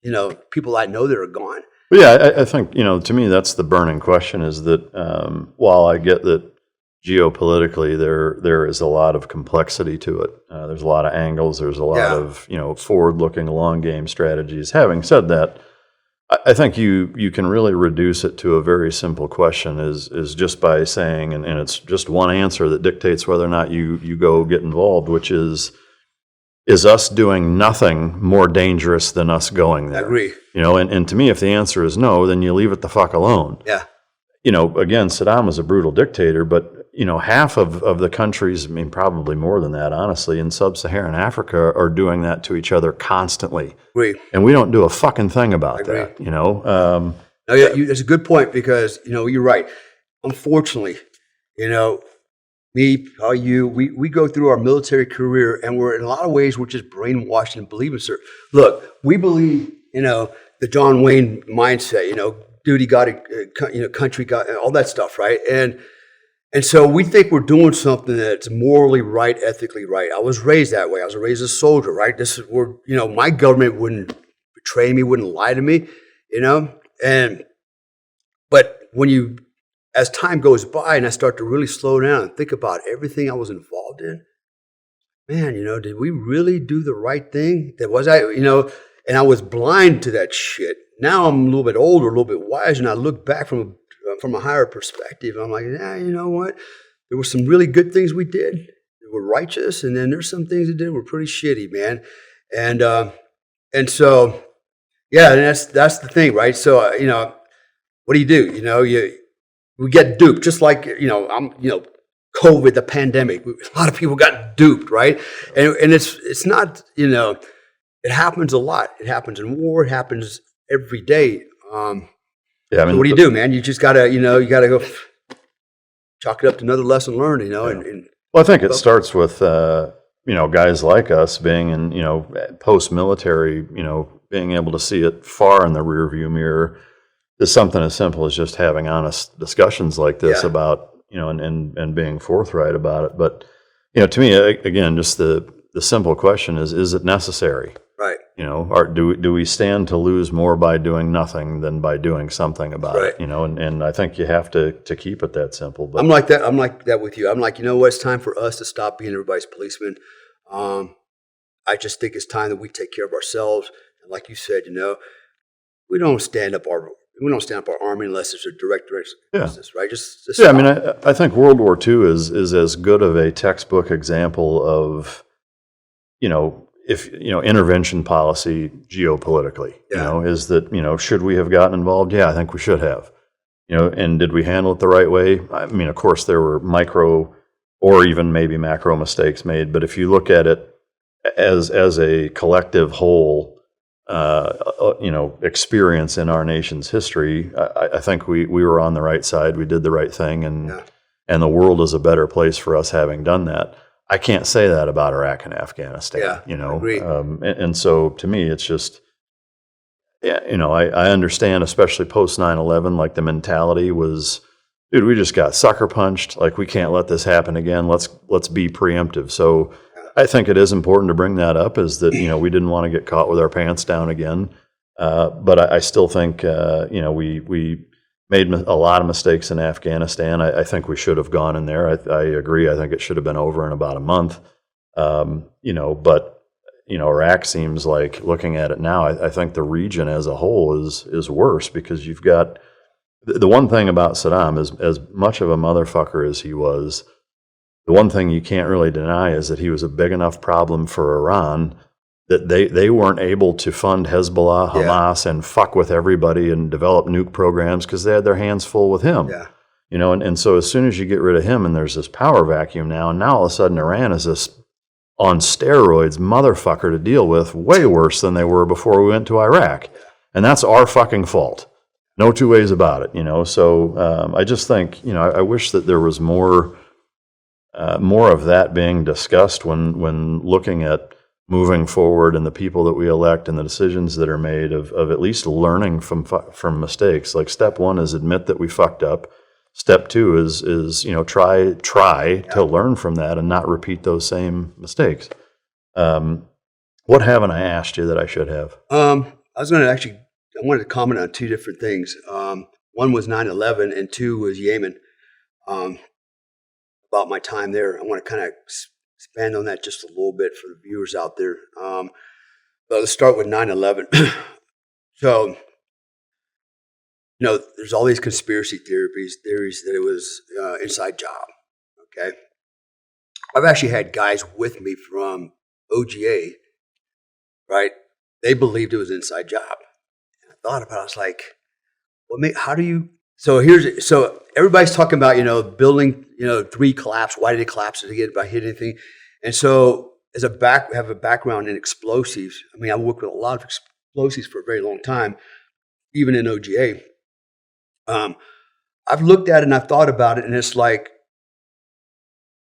you know, people I know that are gone. Well, yeah, I think, you know, to me, that's the burning question, is that while I get that geopolitically there is a lot of complexity to it, there's a lot of angles, there's a lot of, you know, forward-looking long game strategies. Having said that, I think you can really reduce it to a very simple question, is just by saying, and it's just one answer that dictates whether or not you go get involved, which is us doing nothing more dangerous than us going there? I agree. You know, and to me, if the answer is no, then you leave it the fuck alone. Yeah. You know, again, Saddam was a brutal dictator, but, you know, half of the countries, I mean, probably more than that, honestly, in sub-Saharan Africa are doing that to each other constantly. Agree. And we don't do a fucking thing about that, you know? No, yeah, that's a good point, because, you know, you're right. Unfortunately, you know, me, how you, we go through our military career, and we're, in a lot of ways, we're just brainwashed and believing certain. Look, we believe, you know, the John Wayne mindset, you know, duty got it, you know, country got, all that stuff, right? And so we think we're doing something that's morally right, ethically right. I was raised that way. I was raised as a soldier, right? This is where, you know, my government wouldn't betray me, wouldn't lie to me, you know? But when as time goes by and I start to really slow down and think about everything I was involved in, man, you know, did we really do the right thing? You know, and I was blind to that shit. Now I'm a little bit older, a little bit wiser, and I look back from a higher perspective. I'm like, yeah, you know what? There were some really good things we did that were righteous, and then there's some things we did that were pretty shitty, man. And so, yeah, and that's the thing, right? So, you know, what do? You know, we get duped, just like, you know, COVID, the pandemic. A lot of people got duped, right? And it's not, you know, it happens a lot. It happens in war. It happens every day. Yeah, I mean, so what do, man? You just gotta, you know, go chalk it up to another lesson learned, you know. Yeah. Well, I think it starts with, you know, guys like us being in, you know, post-military, you know, being able to see it far in the rearview mirror. Is something as simple as just having honest discussions like this about, you know, and being forthright about it. But, you know, to me, again, just the simple question is it necessary? Right. You know, do we stand to lose more by doing nothing than by doing something about it? You know, and I think you have to keep it that simple. But I'm like that with you. I'm like, you know what? It's time for us to stop being everybody's policeman. I just think it's time that we take care of ourselves. And like you said, you know, we don't stand up our army unless it's a direct business, right? Just yeah. I mean, I think World War II is as good of a textbook example of, you know, if, you know, intervention policy geopolitically, you know, is that, you know, should we have gotten involved? Yeah, I think we should have. You know, and did we handle it the right way? I mean, of course, there were micro or even maybe macro mistakes made, but if you look at it as a collective whole, experience in our nation's history, I think we were on the right side. We did the right thing, and the world is a better place for us having done that. I can't say that about Iraq and Afghanistan. I agree. And so to me, it's just, I understand, especially post 9/11, like the mentality was, dude, we just got sucker punched. Like, we can't let this happen again. Let's be preemptive. So I think it is important to bring that up, is that, we didn't want to get caught with our pants down again. But I still think, we made a lot of mistakes in Afghanistan. I think we should have gone in there. I agree. I think it should have been over in about a month. But Iraq seems like, looking at it now, I think the region as a whole is worse, because you've got the one thing about Saddam is, as much of a motherfucker as he was, the one thing you can't really deny is that he was a big enough problem for Iran that they weren't able to fund Hezbollah, Hamas, and fuck with everybody and develop nuke programs, because they had their hands full with him. Yeah. And so as soon as you get rid of him, and there's this power vacuum now, and now all of a sudden Iran is this on steroids motherfucker to deal with, way worse than they were before we went to Iraq. And that's our fucking fault. No two ways about it, So I just think, I wish that there was more of that being discussed when looking at moving forward, and the people that we elect and the decisions that are made, of at least learning from mistakes. Like, step one is admit that we fucked up. Step two is try to learn from that and not repeat those same mistakes. What haven't I asked you that I should have? I wanted to comment on two different things. One was 9/11, and two was Yemen. About my time there, I want to kind of expand on that just a little bit for the viewers out there. But let's start with 9/11. So, there's all these conspiracy theories that it was inside job. Okay, I've actually had guys with me from OGA, right? They believed it was inside job. And I thought about it. I was like, well, how do you? So everybody's talking about, building, 3 collapse. Why did it collapse? Did it hit anything? And so, I have a background in explosives. I mean, I worked with a lot of explosives for a very long time, even in OGA. I've looked at it and I've thought about it, and it's like,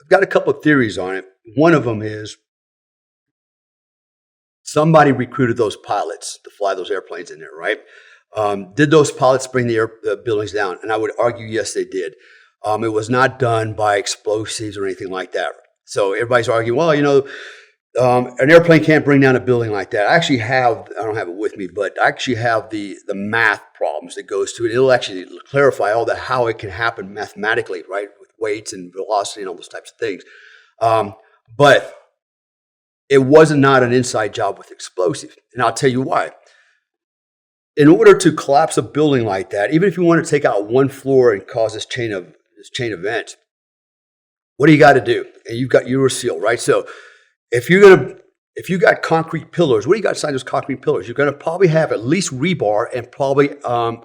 I've got a couple of theories on it. One of them is somebody recruited those pilots to fly those airplanes in there, right? Did those pilots bring the buildings down? And I would argue, yes, they did. It was not done by explosives or anything like that. So everybody's arguing, well, an airplane can't bring down a building like that. I don't have it with me, but I actually have the math problems that goes to it. It'll actually clarify all that, how it can happen mathematically, right? With weights and velocity and all those types of things. But it was not an inside job with explosives. And I'll tell you why. In order to collapse a building like that, even if you want to take out one floor and cause this chain of events, what do you got to do? And you've got Euroseal, right? So if you got concrete pillars, what do you got inside those concrete pillars? You're going to probably have at least rebar and probably iron,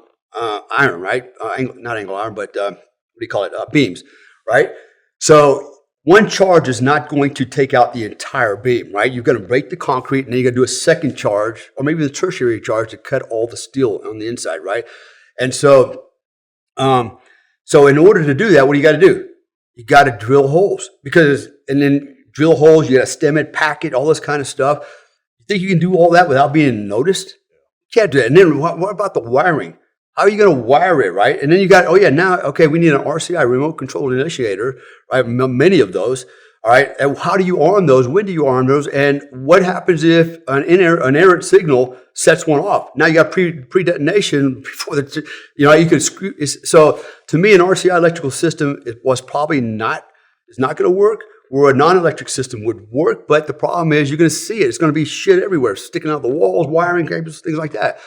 right? Not angle iron, but what do you call it? Beams, right? So one charge is not going to take out the entire beam, right? You're going to break the concrete, and then you're going to do a second charge, or maybe the tertiary charge, to cut all the steel on the inside, right? And so, in order to do that, what do you got to do? You got to drill holes, and then drill holes. You got to stem it, pack it, all this kind of stuff. You think you can do all that without being noticed? You can't do that. And then what about the wiring? How are you going to wire it, right? And then you got, we need an RCI, remote controlled initiator, right? Many of those, all right? And how do you arm those? When do you arm those? And what happens if an errant signal sets one off? Now you got pre-detonation before you could screw. So to me, an RCI electrical system is not going to work, where a non-electric system would work. But the problem is, you're going to see it. It's going to be shit everywhere, sticking out the walls, wiring cables, things like that.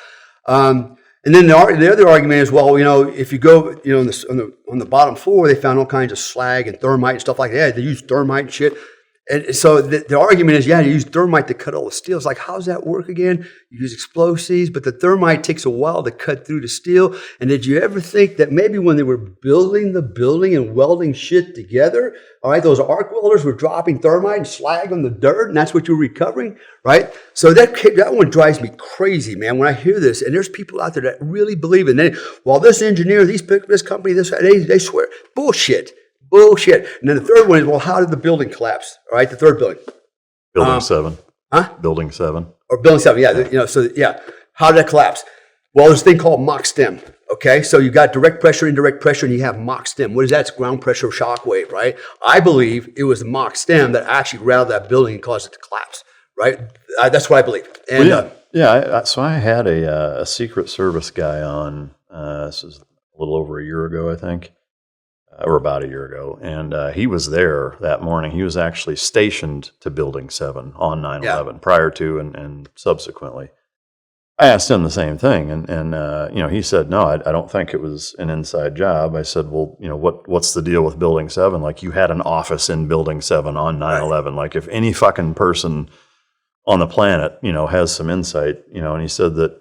And then the other argument is, well, if you go, on the bottom floor, they found all kinds of slag and thermite and stuff like that. They use thermite and shit. And so the argument is, yeah, you use thermite to cut all the steel. It's like, how does that work again? You use explosives, but the thermite takes a while to cut through the steel. And did you ever think that maybe when they were building the building and welding shit together, all right, those arc welders were dropping thermite and slag on the dirt, and that's what you're recovering, right? So that one drives me crazy, man, when I hear this. And there's people out there that really believe it. And well, this engineer, this company, they swear. Bullshit. And then the third one is, well, how did the building collapse? All right, the third building. Building 7. Huh? Building 7. Or building 7, yeah. How did that collapse? Well, there's a thing called Mach stem, okay? So you got direct pressure, indirect pressure, and you have Mach stem. What is that? It's ground pressure shock wave, right? I believe it was the Mach stem that actually rattled that building and caused it to collapse, right? That's what I believe. And, So I had a Secret Service guy on, this was a little over a year ago, I think. Or about a year ago, and he was there that morning. He was actually stationed to Building 7 on 9/11, prior to and subsequently. I asked him the same thing, and he said, no, I don't think it was an inside job. I said, well, what's the deal with Building 7? Like, you had an office in Building 7 on 9/11. Right. Like, if any fucking person on the planet, has some insight, and he said that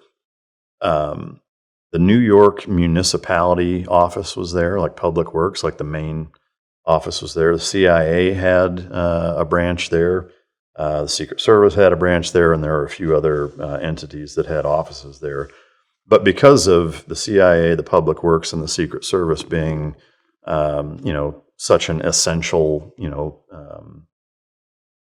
the New York municipality office was there, like Public Works, like the main office was there. The CIA had a branch there. The Secret Service had a branch there, and there are a few other entities that had offices there. But because of the CIA, the Public Works, and the Secret Service being, such an essential,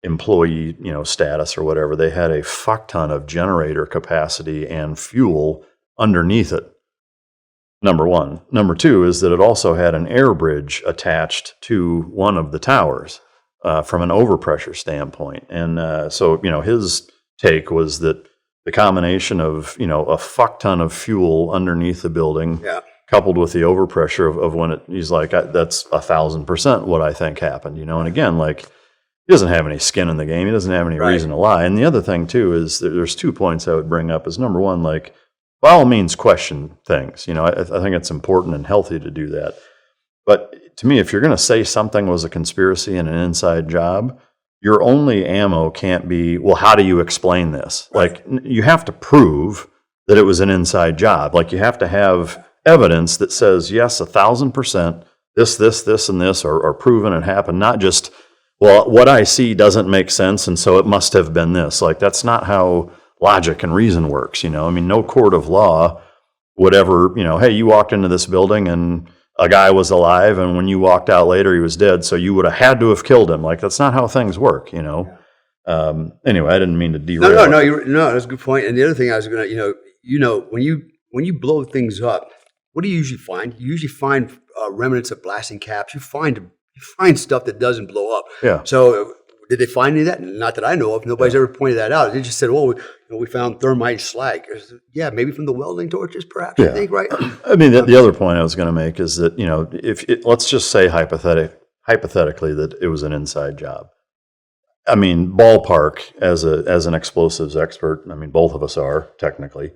employee, status or whatever, they had a fuck ton of generator capacity and fuel underneath it. Number one. Number two is that it also had an air bridge attached to one of the towers from an overpressure standpoint. And so his take was that the combination of, a fuck ton of fuel underneath the building, coupled with the overpressure of when he's like, that's 1,000% what I think happened, And again, like, he doesn't have any skin in the game. He doesn't have any reason to lie. And the other thing too is that there's 2 points I would bring up. Is number one, like, by all means, question things. I think it's important and healthy to do that. But to me, if you're going to say something was a conspiracy and an inside job, your only ammo can't be, well, how do you explain this? Right. Like, you have to prove that it was an inside job. Like, you have to have evidence that says, yes, 1,000%, this, and this are proven it happened. Not just, well, what I see doesn't make sense, and so it must have been this. Like, that's not how logic and reason works, no court of law would ever, hey, you walked into this building and a guy was alive, and when you walked out later, he was dead, so you would have had to have killed him. Like, that's not how things work, Anyway, I didn't mean to derail. No, that's a good point. And the other thing I was going to, when you blow things up, what do you usually find? You usually find remnants of blasting caps. You find stuff that doesn't blow up. Yeah. So did they find any of that? Not that I know of. Nobody's ever pointed that out. They just said, well, we found thermite slag. Yeah, maybe from the welding torches, perhaps, I think, right? I mean, the other point I was going to make is that, let's just say hypothetically that it was an inside job. I mean, ballpark, as an explosives expert, I mean, both of us are, technically.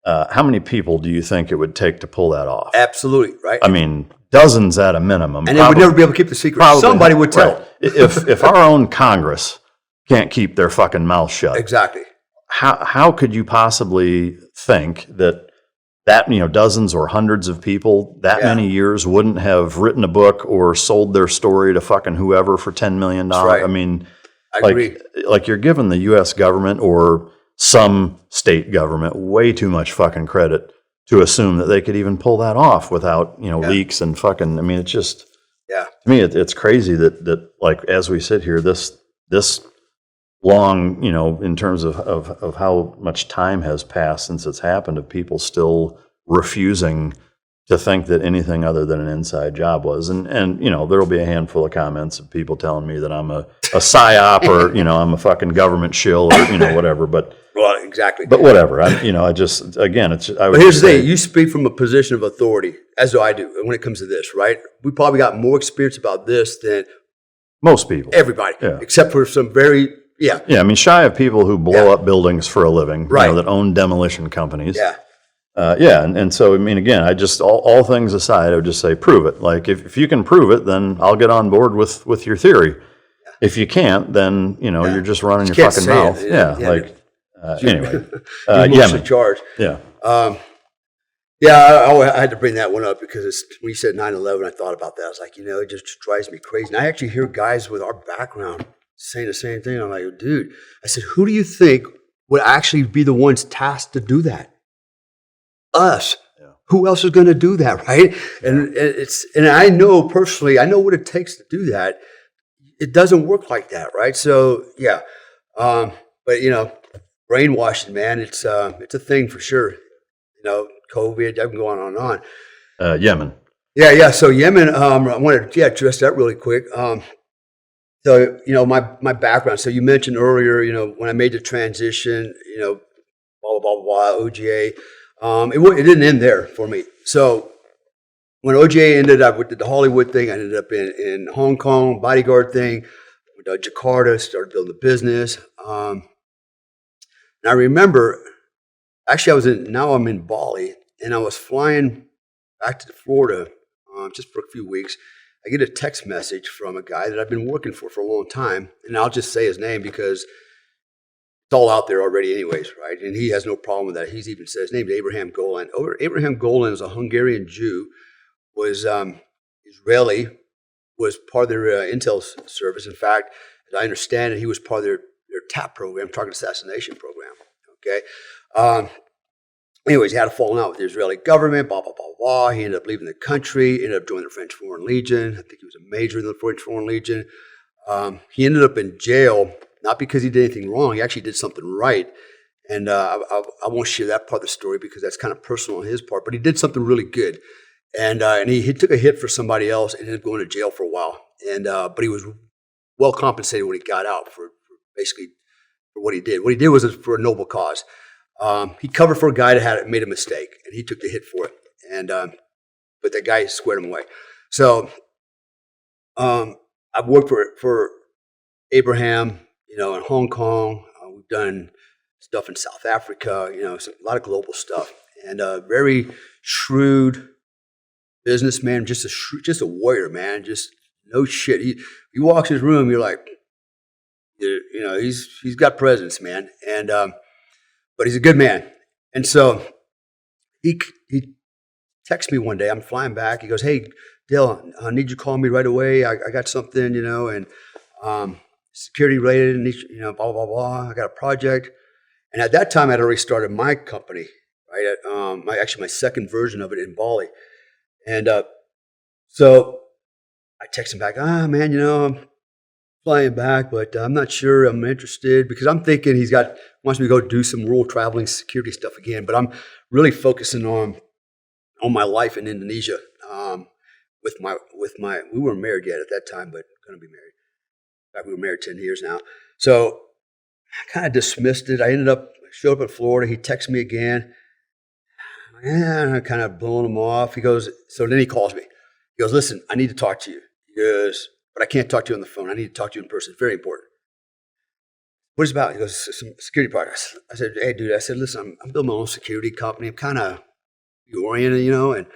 How many people do you think it would take to pull that off? Absolutely, right? I mean, dozens at a minimum. And they would never be able to keep the secret. Somebody would tell. Right. If our own Congress can't keep their fucking mouth shut. Exactly. How could you possibly think that dozens or hundreds of people that many years wouldn't have written a book or sold their story to fucking whoever for $10 million? Right. I mean, I agree. Like, you're giving the U.S. government or some state government way too much fucking credit to assume that they could even pull that off without, leaks and fucking, I mean, it's just, to me, it's crazy that like, as we sit here, this long, in terms of how much time has passed since it's happened, of people still refusing to think that anything other than an inside job was. And there'll be a handful of comments of people telling me that I'm a psyop or, I'm a fucking government shill or, whatever, but. Well, exactly. But whatever. I just, again, it's. But here's the thing: you speak from a position of authority, as do I do, when it comes to this, right? We probably got more experience about this than most people, everybody, except for some very, Yeah, I mean, shy of people who blow up buildings for a living, right? That own demolition companies. And so, I mean, again, I just all things aside, I would just say prove it. Like, if you can prove it, then I'll get on board with your theory. If you can't, then, you're just running your Can't fucking say it. mouth. Yeah, Yeah. Like, anyway. You're mostly Yemen. charged. Yeah. Yeah, I had to bring that one up because when you said 9/11, I thought about that. I was like, it just drives me crazy. And I actually hear guys with our background saying the same thing. I'm like, dude, I said, who do you think would actually be the ones tasked to do that? Us. Yeah. Who else is going to do that, right? And I know personally, I know what it takes to do that. It doesn't work like that, right? So yeah, but brainwashing, man, it's a thing for sure. COVID, I've been going on and on. Yemen. Yeah. So Yemen, I want to address that really quick. So my background. So you mentioned earlier, when I made the transition, blah blah blah blah, OGA. It didn't end there for me. So when OGA ended, I did the Hollywood thing. I ended up in Hong Kong, bodyguard thing. Went to Jakarta, started building a business. And I remember, actually, now I'm in Bali, and I was flying back to Florida just for a few weeks. I get a text message from a guy that I've been working for a long time, and I'll just say his name because it's all out there already anyways, right? And he has no problem with that. He's even said his name is Abraham Golan. Abraham Golan is a Hungarian Jew, was Israeli, was part of their intel service. In fact, as I understand it, he was part of their TAP program, target assassination program, okay? Anyways, he had a falling out with the Israeli government, blah, blah, blah, blah. He ended up leaving the country, ended up joining the French Foreign Legion. I think he was a major in the French Foreign Legion. He ended up in jail, not because he did anything wrong. He actually did something right. And I won't share that part of the story because that's kind of personal on his part, but he did something really good. And he took a hit for somebody else and ended up going to jail for a while. And but he was well compensated when he got out for basically for what he did. What he did was for a noble cause. He covered for a guy that had made a mistake, and he took the hit for it. And but that guy squared him away. So I've worked for Abraham, in Hong Kong. We've done stuff in South Africa. A lot of global stuff, and very shrewd businessman, just a warrior, man. Just no shit. He walks his room, you're like, he's got presence, man, and. But he's a good man. And so he texts me one day. I'm flying back. He goes, hey, Dale, I need you to call me right away. I got something, and security related, and blah, blah, blah. I got a project. And at that time, I'd already started my company, right? My second version of it in Bali. And so I text him back, man, I'm flying back, but I'm not sure I'm interested because I'm thinking wants me to go do some rural traveling security stuff again. But I'm really focusing on my life in Indonesia. With my we weren't married yet at that time, but going to be married. In fact, we were married 10 years now. So I kind of dismissed it. I showed up in Florida. He texted me again. I kind of blowing him off. He goes, so then he calls me. He goes, listen, I need to talk to you. He goes, but I can't talk to you on the phone. I need to talk to you in person. It's very important. What is it about? He goes, some security projects. I said, hey, dude, listen, I'm building my own security company. I'm kind of oriented, and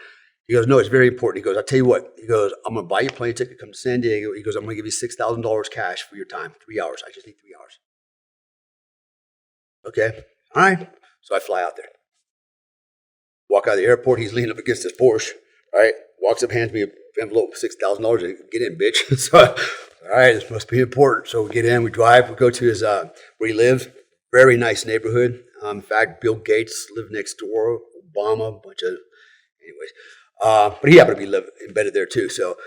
he goes, no, it's very important. He goes, I'll tell you what. He goes, I'm going to buy you a plane ticket, come to San Diego. He goes, I'm going to give you $6,000 cash for your time, 3 hours. I just need 3 hours. Okay, all right. So I fly out there. Walk out of the airport. He's leaning up against his Porsche, right? Walks up, hands me an envelope of $6,000. Get in, bitch. So, all right, this must be important. So we get in, we drive, we go to his where he lives. Very nice neighborhood. In fact, Bill Gates lived next door. Obama, a bunch of, anyways. But he happened to be embedded there too. So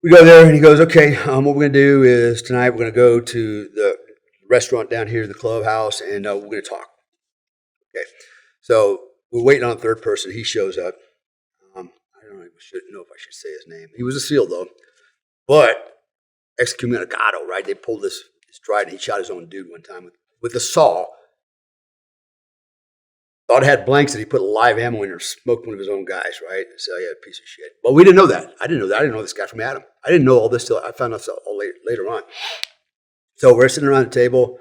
we go there, and he goes, okay, what we're going to do is tonight we're going to go to the restaurant down here, the clubhouse, and we're going to talk. Okay, so we're waiting on a third person. He shows up. I don't know if I should say his name. He was a SEAL though, but excommunicado, right? They pulled his trident. He shot his own dude one time with a saw. Thought it had blanks that he put live ammo in or smoked one of his own guys, right? So yeah, piece of shit. But we didn't know that. I didn't know that. I didn't know this guy from Adam. I didn't know all this till I found out all later on. So we're sitting around the table.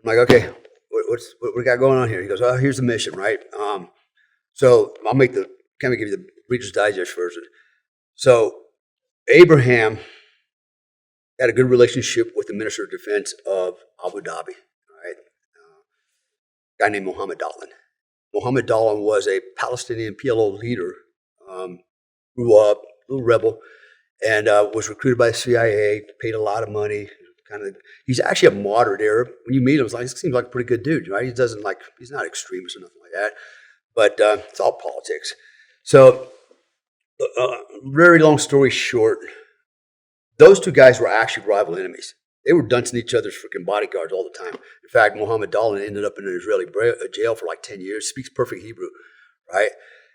I'm like, okay, what we got going on here? He goes, oh, here's the mission, right? So I'll give you the Reader's Digest version. So Abraham had a good relationship with the Minister of Defense of Abu Dhabi, right? A guy named Mohammed Dalan. Mohammed Dalan was a Palestinian PLO leader, grew up, a little rebel, and was recruited by the CIA, paid a lot of money. He's actually a moderate Arab. When you meet him, he seems like a pretty good dude, right? He's not extremist or nothing like that, but it's all politics. So, very long story short, those two guys were actually rival enemies. They were dunking each other's freaking bodyguards all the time. In fact, Mohammed Dalan ended up in an Israeli jail for like 10 years, speaks perfect Hebrew, right?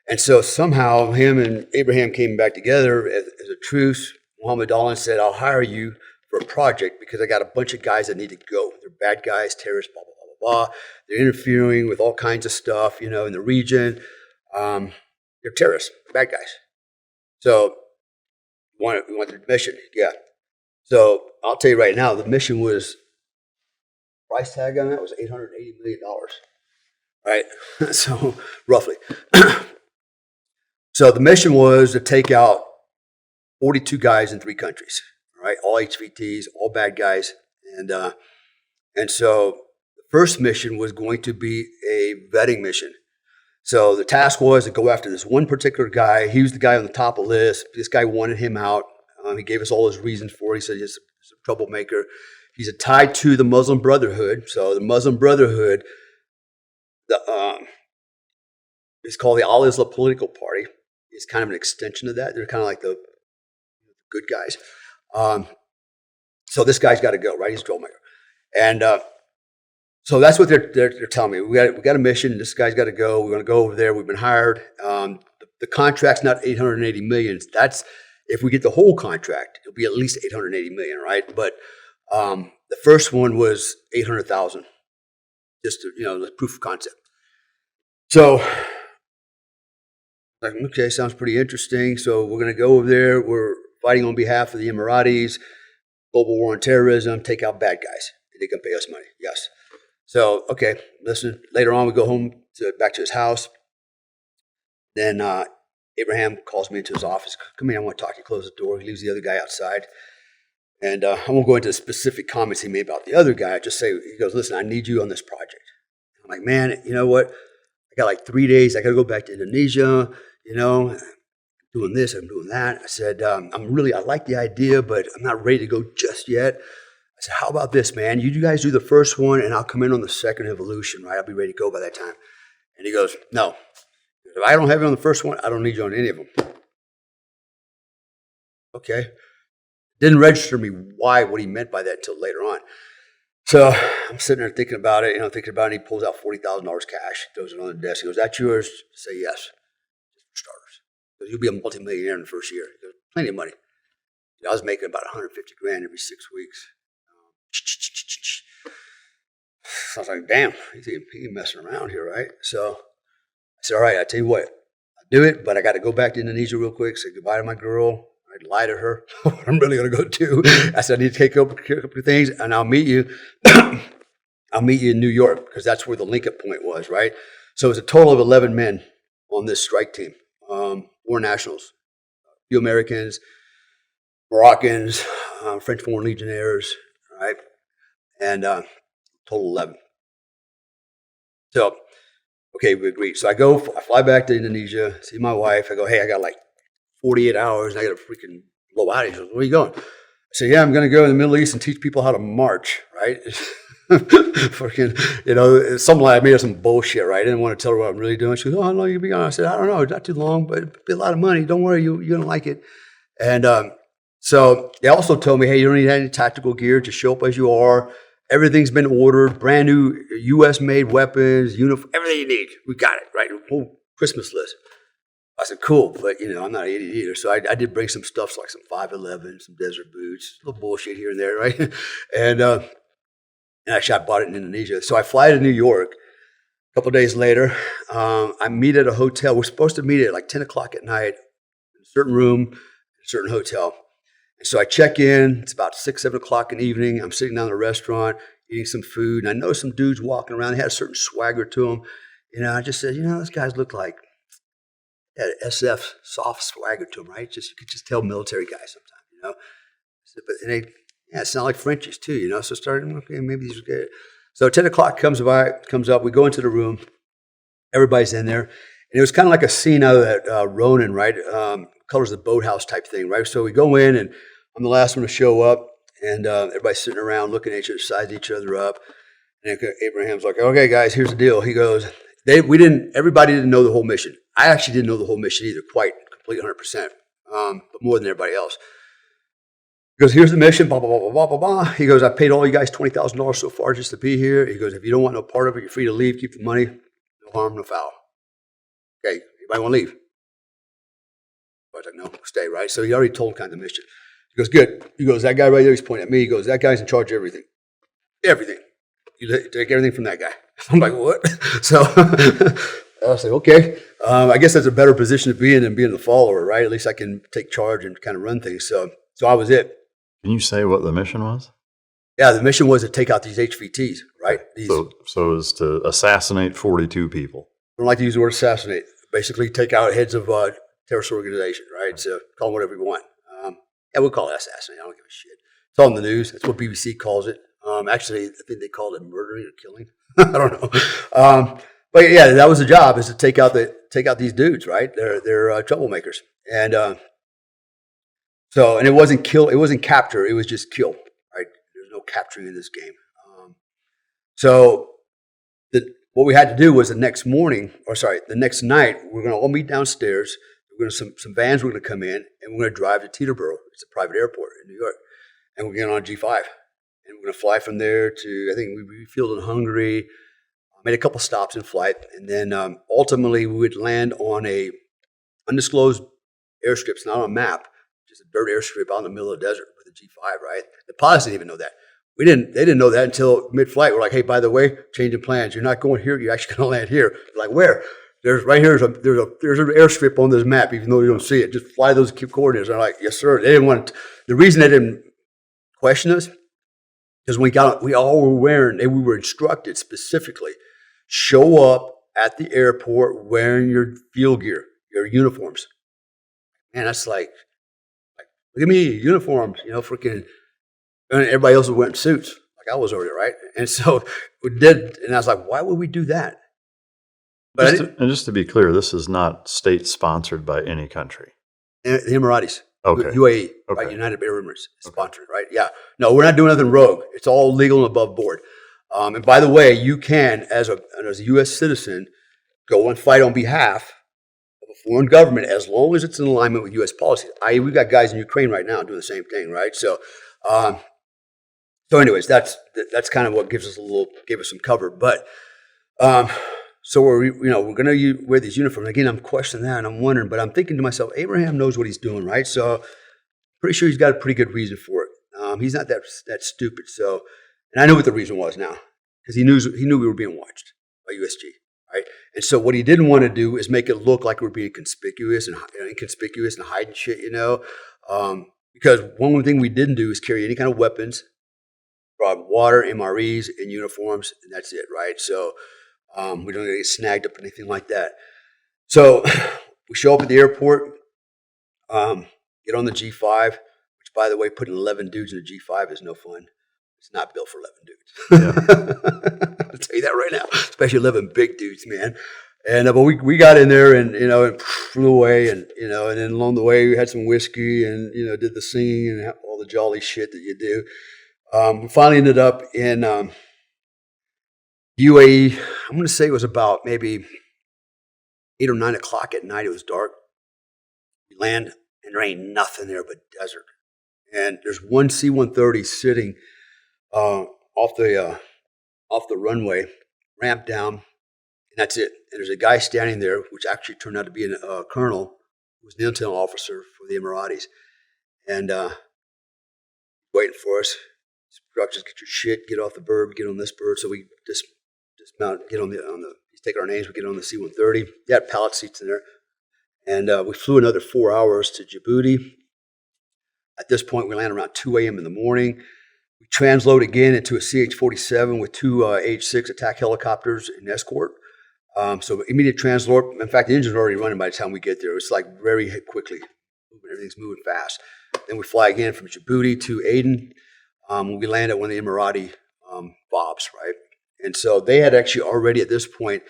And so somehow him and Abraham came back together as a truce. Mohammed Dalan said, I'll hire you for a project because I got a bunch of guys that need to go. They're bad guys, terrorists, blah, blah, blah, blah, blah. They're interfering with all kinds of stuff, in the region. They're terrorists, bad guys. So we want the mission, yeah. So I'll tell you right now, the mission was, price tag on that was $880 million, right? So roughly. So the mission was to take out 42 guys in 3 countries, right? All HVTs, all bad guys. And so the first mission was going to be a vetting mission. So the task was to go after this one particular guy. He was the guy on the top of the list. This guy wanted him out. He gave us all his reasons for it. He said he's a troublemaker. He's tied to the Muslim Brotherhood. So the Muslim Brotherhood, it's called the Al-Islam Political Party. It's kind of an extension of that. They're kind of like the good guys. So this guy's got to go, right? He's a troublemaker. And so that's what they're telling me. We got a mission. This guy's got to go. We're going to go over there. We've been hired. The contract's not $880 million. That's, if we get the whole contract, it'll be at least $880 million, right? But the first one was $800,000, just to, the proof of concept. So, like, okay, sounds pretty interesting. So we're going to go over there. We're fighting on behalf of the Emiratis, global war on terrorism, take out bad guys. They can pay us money. Yes. So, okay, listen, later on we go home back to his house. Then Abraham calls me into his office. Come in, I want to talk to you. Close the door. He leaves the other guy outside. And I won't go into the specific comments he made about the other guy. I just say, he goes, listen, I need you on this project. I'm like, man, you know what? I got like 3 days. I got to go back to Indonesia, doing this, I'm doing that. I said, I like the idea, but I'm not ready to go just yet. I said, how about this, man? You guys do the first one, and I'll come in on the second evolution, right? I'll be ready to go by that time. And he goes, no. If I don't have you on the first one, I don't need you on any of them. Okay. Didn't register me what he meant by that until later on. So I'm sitting there thinking about it, and he pulls out $40,000 cash, throws it on the desk. He goes, that's yours? I say, yes. For starters. He goes, you'll be a multimillionaire in the first year. He goes, plenty of money. I was making about $150,000 every 6 weeks. So I was like, damn, he's messing around here, right? So I said, all right, I tell you what, I'll do it, but I got to go back to Indonesia real quick, say goodbye to my girl. I'd lie to her. I'm really going to go too. I said, I need to take up a couple of things, and I'll meet you. I'll meet you in New York, because that's where the link-up point was, right? So it was a total of 11 men on this strike team, war nationals, a few Americans, Moroccans, French Foreign Legionnaires, right? And total 11. So, okay, we agreed. So I fly back to Indonesia, see my wife. I go, hey, I got like 48 hours, and I got to freaking blow out. He goes, where are you going? I said, yeah, I'm going to go in the Middle East and teach people how to march, right? Freaking, I made up some bullshit, right? I didn't want to tell her what I'm really doing. She goes, oh, how long you be gone? I said, I don't know, it's not too long, but it'll be a lot of money. Don't worry, you're going to like it. And so they also told me, hey, you don't need any tactical gear. Just show up as you are. Everything's been ordered, brand new U.S.-made weapons, uniform, everything you need. We got it, right? Whole Christmas list. I said, cool, but, I'm not an idiot either. So I did bring some stuff, like some 511, some desert boots, a little bullshit here and there, right? And actually, I bought it in Indonesia. So I fly to New York. A couple of days later, I meet at a hotel. We're supposed to meet at like 10 o'clock at night in a certain room, in a certain hotel. And so I check in. It's about 6, 7 o'clock in the evening. I'm sitting down in the restaurant, eating some food. And I noticed some dudes walking around. They had a certain swagger to them. I just said, those guys look like had an SF soft swagger to them, right? You could just tell military guys sometimes, yeah, it sounded like Frenchies too, you know. So starting, okay, maybe these are good. So 10 o'clock comes up. We go into the room. Everybody's in there. And it was kind of like a scene out of that Ronin, right? Colors of the Boathouse type thing, right? So we go in, and I'm the last one to show up. And everybody's sitting around looking at each other, sizing each other up. And Abraham's like, okay, guys, here's the deal. He goes, everybody didn't know the whole mission. I actually didn't know the whole mission either, quite completely 100%, but more than everybody else. He goes, here's the mission, blah, blah, blah, blah, blah, blah. He goes, I paid all you guys $20,000 so far just to be here. He goes, if you don't want no part of it, you're free to leave, keep the money, no harm, no foul. Okay, anybody want to leave? I was like, no, stay, right? So he already told kind of the mission. He goes, good. He goes, that guy right there, he's pointing at me. He goes, that guy's in charge of everything. Everything. You take everything from that guy. I'm like, what? So I was like, okay. I guess that's a better position to be in than being the follower, right? At least I can take charge and kind of run things. So I was it. Can you say what the mission was? Yeah, the mission was to take out these HVTs, right? So it was to assassinate 42 people. I don't like to use the word assassinate. Basically, take out heads of terrorist organization, right? So call them whatever you want. Yeah, we'll call it assassinate. I don't give a shit. It's all in the news. That's what BBC calls it. Actually, I think they called it murdering or killing. I don't know. But yeah, that was the job, is to take out these dudes, right? They're troublemakers. And and it wasn't kill, it wasn't capture, it was just kill, right? There's no capturing in this game. What we had to do was the next night, we're going to all meet downstairs. We're going to some vans were going to come in, and we're going to drive to Teterboro. It's a private airport in New York, and we're getting on G5, and we're going to fly from there to, I think we refueled in Hungary, made a couple stops in flight, and then ultimately we would land on a undisclosed airstrip. It's not on a map, just a dirt airstrip out in the middle of the desert with a G5, right? The pilots didn't even know that. They didn't know that until mid-flight. We're like, hey, by the way, changing plans. You're not going here. You're actually going to land here. They're like, where? There's an airstrip on this map, even though you don't see it. Just fly those coordinates. And I'm like, yes, sir. They didn't want to, the reason they didn't question us is we all were wearing, and we were instructed specifically, show up at the airport wearing your field gear, your uniforms. Man, that's like look at me, uniforms, freaking. And everybody else was wearing suits, like I was already, right? And so we did, and I was like, why would we do that? But just to be clear, this is not state-sponsored by any country. The Emiratis, okay. UAE, okay. Right? United Arab Emirates, sponsored, right? Yeah. No, we're not doing nothing rogue. It's all legal and above board. And by the way, you can, as a U.S. citizen, go and fight on behalf of a foreign government as long as it's in alignment with U.S. policy. We've got guys in Ukraine right now doing the same thing, right? So anyways, that's kind of what gave us some cover. But so we're going to wear these uniforms. Again, I'm questioning that, and I'm wondering, but I'm thinking to myself, Abraham knows what he's doing, right? So pretty sure he's got a pretty good reason for it. He's not that stupid. So, and I know what the reason was now, because he knew we were being watched by USG, right? And so what he didn't want to do is make it look like we're being inconspicuous and hiding shit, because one thing we didn't do is carry any kind of weapons, brought water, MREs, and uniforms, and that's it, right? So we don't get snagged up or anything like that. So we show up at the airport, get on the G5, which, by the way, putting 11 dudes in a G5 is no fun. It's not built for 11 dudes. Yeah. I'll tell you that right now, especially 11 big dudes, man. And but we got in there and and flew away and and then along the way we had some whiskey and did the singing and all the jolly shit that you do. We finally ended up in UAE. I'm going to say it was about maybe 8 or 9 o'clock at night. It was dark. We land and there ain't nothing there but desert. And there's one C-130 sitting off the runway, ramp down. And that's it. And there's a guy standing there, which actually turned out to be a colonel, who was an intel officer for the Emiratis. And waiting for us. Instructions, get your shit, get off the bird, get on this bird. So we dismount, get on the take our names, we get on the C-130. They had pallet seats in there. And we flew another 4 hours to Djibouti. At this point, we land around 2 a.m. in the morning. We transload again into a CH-47 with 2 H-6 attack helicopters and escort. So immediate transload. In fact, the engines are already running by the time we get there. It's like very quickly. Everything's moving fast. Then we fly again from Djibouti to Aden. We landed at one of the Emirati FOBs, right? And so they had actually already at this point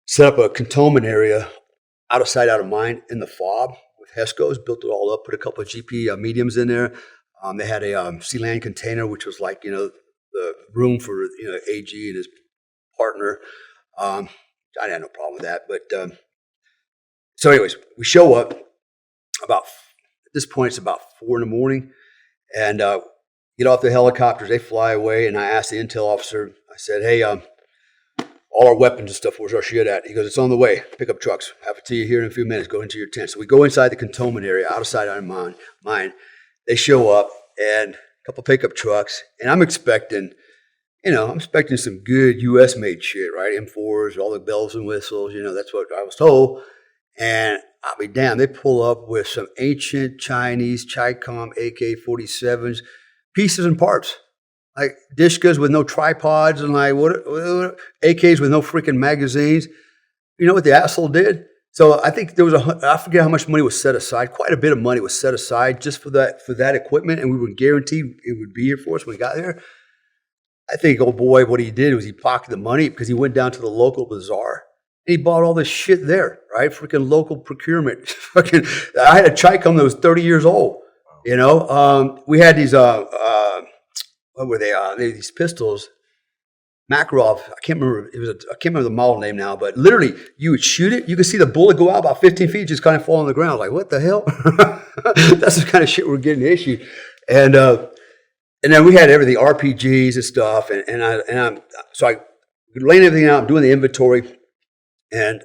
set up a cantonment area out of sight, out of mind in the FOB with HESCOs, built it all up, put a couple of GP mediums in there. They had a sea land container, which was like, the room for, AG and his partner. I had no problem with that. But so anyways, we show up at this point, it's about 4 a.m. and get off the helicopters, they fly away. And I asked the intel officer, I said, hey, all our weapons and stuff, where's our shit at? He goes, it's on the way. Pickup trucks. Have it to you here in a few minutes. Go into your tent. So we go inside the cantonment area, out of sight, out of mind. They show up and a couple pickup trucks. And I'm expecting some good U.S.-made shit, right? M4s, all the bells and whistles. That's what I was told. And I'll be damned, they pull up with some ancient Chinese Chi-Com AK-47s, pieces and parts. Like Dishkas with no tripods and like what AKs with no freaking magazines. You know what the asshole did? So I think there was I forget how much money was set aside. Quite a bit of money was set aside just for that equipment, and we were guaranteed it would be here for us when we got there. I think, oh boy, what he did was he pocketed the money because he went down to the local bazaar and he bought all this shit there, right? Freaking local procurement. Fucking, I had a Chi-Com that was 30 years old. We had these what were they? These pistols, Makarov. I can't remember the model name now, but literally, you would shoot it. You could see the bullet go out about 15 feet, just kind of fall on the ground. Like, what the hell? That's the kind of shit we're getting issued. And then we had everything, RPGs and stuff. So I laying everything out, doing the inventory, and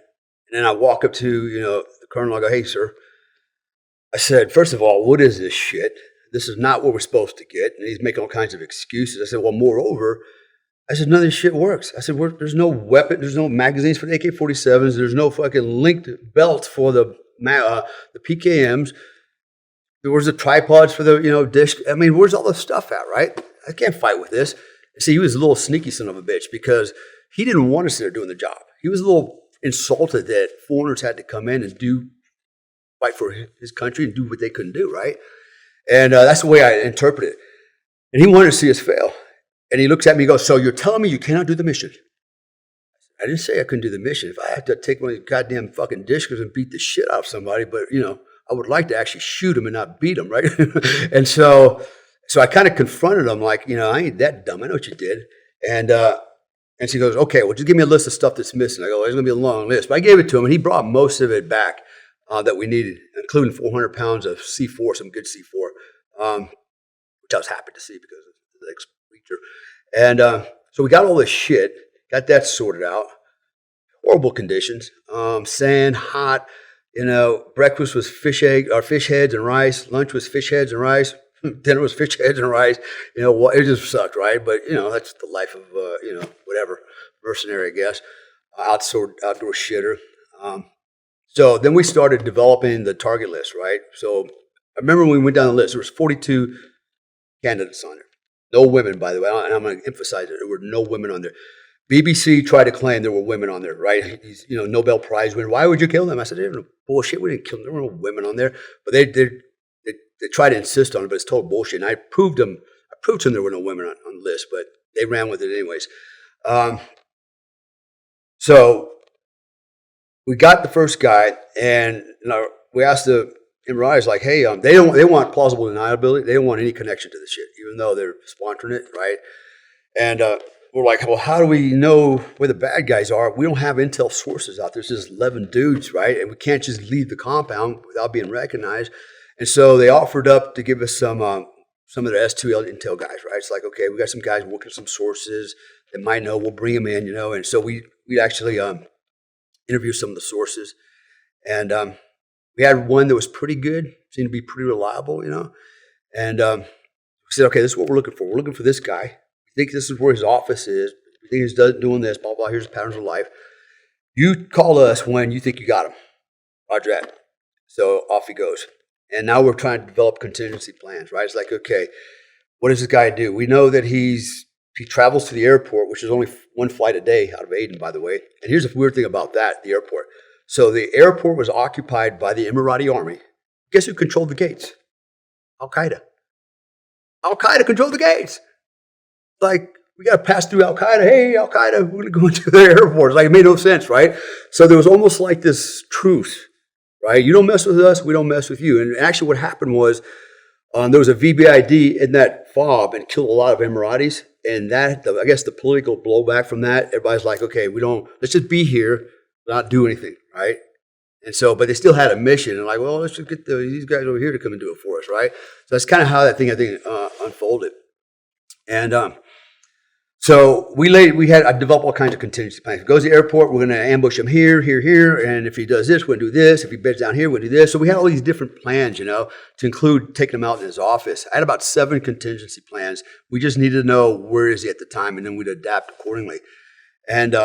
then I walk up to the colonel. I go, hey, sir. I said, first of all, what is this shit? This is not what we're supposed to get. And he's making all kinds of excuses. I said, well, moreover, none of this shit works. I said, there's no weapon, there's no magazines for the AK-47s, there's no fucking linked belt for the PKMs. Where's the tripods for the, dish? I mean, where's all this stuff at, right? I can't fight with this. See, he was a little sneaky son of a bitch because he didn't want us there doing the job. He was a little insulted that foreigners had to come in and fight for his country and do what they couldn't do, right? And that's the way I interpret it. And he wanted to see us fail. And he looks at me and goes, so you're telling me you cannot do the mission? I didn't say I couldn't do the mission. If I had to take one of these goddamn fucking Dishkas and beat the shit out of somebody, but, I would like to actually shoot him and not beat him, right? And so I kind of confronted him like, I ain't that dumb. I know what you did. And she goes, okay, well, just give me a list of stuff that's missing. I go, there's going to be a long list. But I gave it to him, and he brought most of it back. That we needed, including 400 pounds of C4, some good C4, which I was happy to see because of the ex-preacher. And so we got all this shit, got that sorted out. Horrible conditions, sand, hot. Breakfast was fish heads and rice. Lunch was fish heads and rice. Dinner was fish heads and rice. It just sucked, right? But that's the life of whatever mercenary, I guess. Outdoor shitter. So then we started developing the target list, right? So I remember when we went down the list, there was 42 candidates on there. No women, by the way, and I'm going to emphasize it. There were no women on there. BBC tried to claim there were women on there, right? These, Nobel Prize winner. Why would you kill them? I said, no bullshit. We didn't kill them. There were no women on there. But they tried to insist on it, but it's total bullshit. And I proved to them there were no women on the list, but they ran with it anyways. So we got the first guy, and we asked the Emiratis, like, hey, they want plausible deniability. They don't want any connection to the shit, even though they're sponsoring it, right? And we're like, well, how do we know where the bad guys are? We don't have intel sources out there. There's just 11 dudes, right? And we can't just leave the compound without being recognized. And so they offered up to give us some of their S2 intel guys, right? It's like, okay, we got some guys working some sources that might know. We'll bring them in, And so we actually interview some of the sources, and we had one that was pretty good, seemed to be pretty reliable, and we said, okay, this is what we're looking for. We're looking for this guy. We think this is where his office is. We think he's doing this, blah, blah, here's the patterns of life. You call us when you think you got him. Roger that. So off he goes. And now we're trying to develop contingency plans, right? It's like, okay, what does this guy do? We know that he travels to the airport, which is only one flight a day out of Aden, by the way. And here's the weird thing about that, the airport. So the airport was occupied by the Emirati army. Guess who controlled the gates? Al-Qaeda. Al-Qaeda control the gates. Like, we got to pass through Al-Qaeda. Hey, Al-Qaeda, we're going to go into their airport. Like, it made no sense, right? So there was almost like this truce, right? You don't mess with us, we don't mess with you. And actually what happened was there was a VBID in that fob and killed a lot of Emiratis. And that, I guess the political blowback from that, everybody's like, okay, let's just be here, not do anything, right? And so, but they still had a mission. And like, well, let's just get these guys over here to come and do it for us, right? So that's kind of how that thing, I think, unfolded. And so I developed all kinds of contingency plans. If he goes to the airport, we're going to ambush him here, here, here. And if he does this, we're going to do this. If he beds down here, we're going to do this. So we had all these different plans, to include taking him out in his office. I had about 7 contingency plans. We just needed to know where is he at the time, and then we'd adapt accordingly. And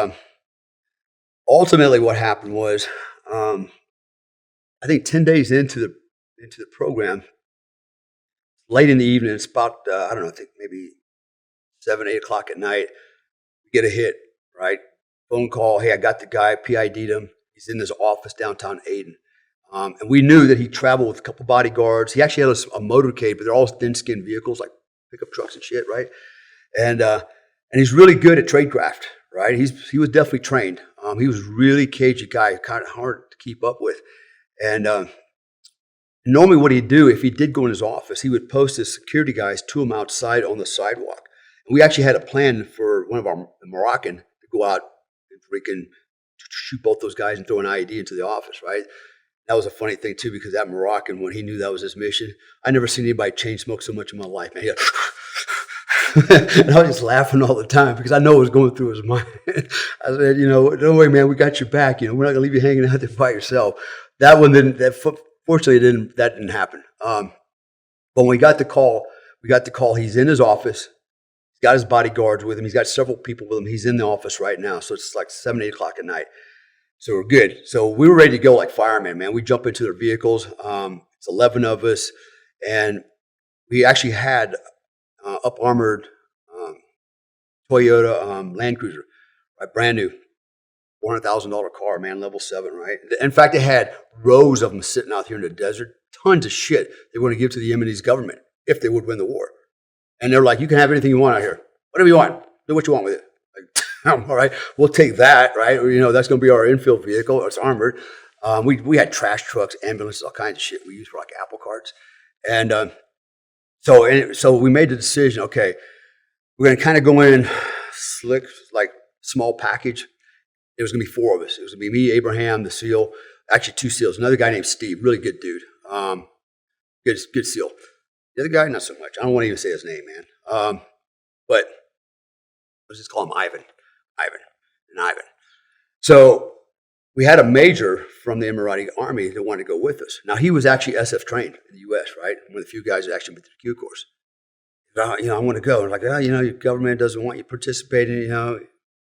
ultimately what happened was, I think 10 days into the program, late in the evening, it's about, I don't know, I think maybe 7, 8 o'clock at night, we get a hit, right? Phone call, hey, I got the guy, PID'd him. He's in his office downtown Aden. And we knew that he traveled with a couple bodyguards. He actually had a motorcade, but they're all thin-skinned vehicles, like pickup trucks and shit, right? And he's really good at tradecraft, right? He was definitely trained. He was really cagey guy, kind of hard to keep up with. And normally what he'd do, if he did go in his office, he would post his security guys to him outside on the sidewalk. We actually had a plan for one of our Moroccan to go out and freaking shoot both those guys and throw an IED into the office, right? That was a funny thing, too, because that Moroccan, when he knew that was his mission, I never seen anybody chain smoke so much in my life, man. And I was just laughing all the time because I know what was going through his mind. I said, don't worry, man, we got your back. We're not going to leave you hanging out there by yourself. That one didn't, fortunately, that didn't happen. But when we got the call, he's in his office. He's got his bodyguards with him. He's got several people with him. He's in the office right now. So it's like 7, 8 o'clock at night. So we're good. So we were ready to go like firemen, man. We jump into their vehicles. It's 11 of us. And we actually had up-armored Toyota Land Cruiser, right? Brand new. $400,000 car, man, level 7, right? In fact, they had rows of them sitting out here in the desert. Tons of shit they were going to give to the Yemenis government if they would win the war. And they're like, you can have anything you want out here. Whatever you want. Do what you want with it. Like, all right, we'll take that, right? Or, that's going to be our infield vehicle. It's armored. We had trash trucks, ambulances, all kinds of shit we used for like apple carts. And so we made the decision, okay, we're going to kind of go in slick, like small package. It was going to be 4 of us. It was going to be me, Abraham, the SEAL, actually 2 SEALs, another guy named Steve, really good dude, good SEAL. The other guy, not so much. I don't want to even say his name, man. But let's just call him Ivan. So we had a major from the Emirati army that wanted to go with us. Now, he was actually SF trained in the U.S., right? One of the few guys that actually went through the Q course. I want to go. And like, your government doesn't want you participating,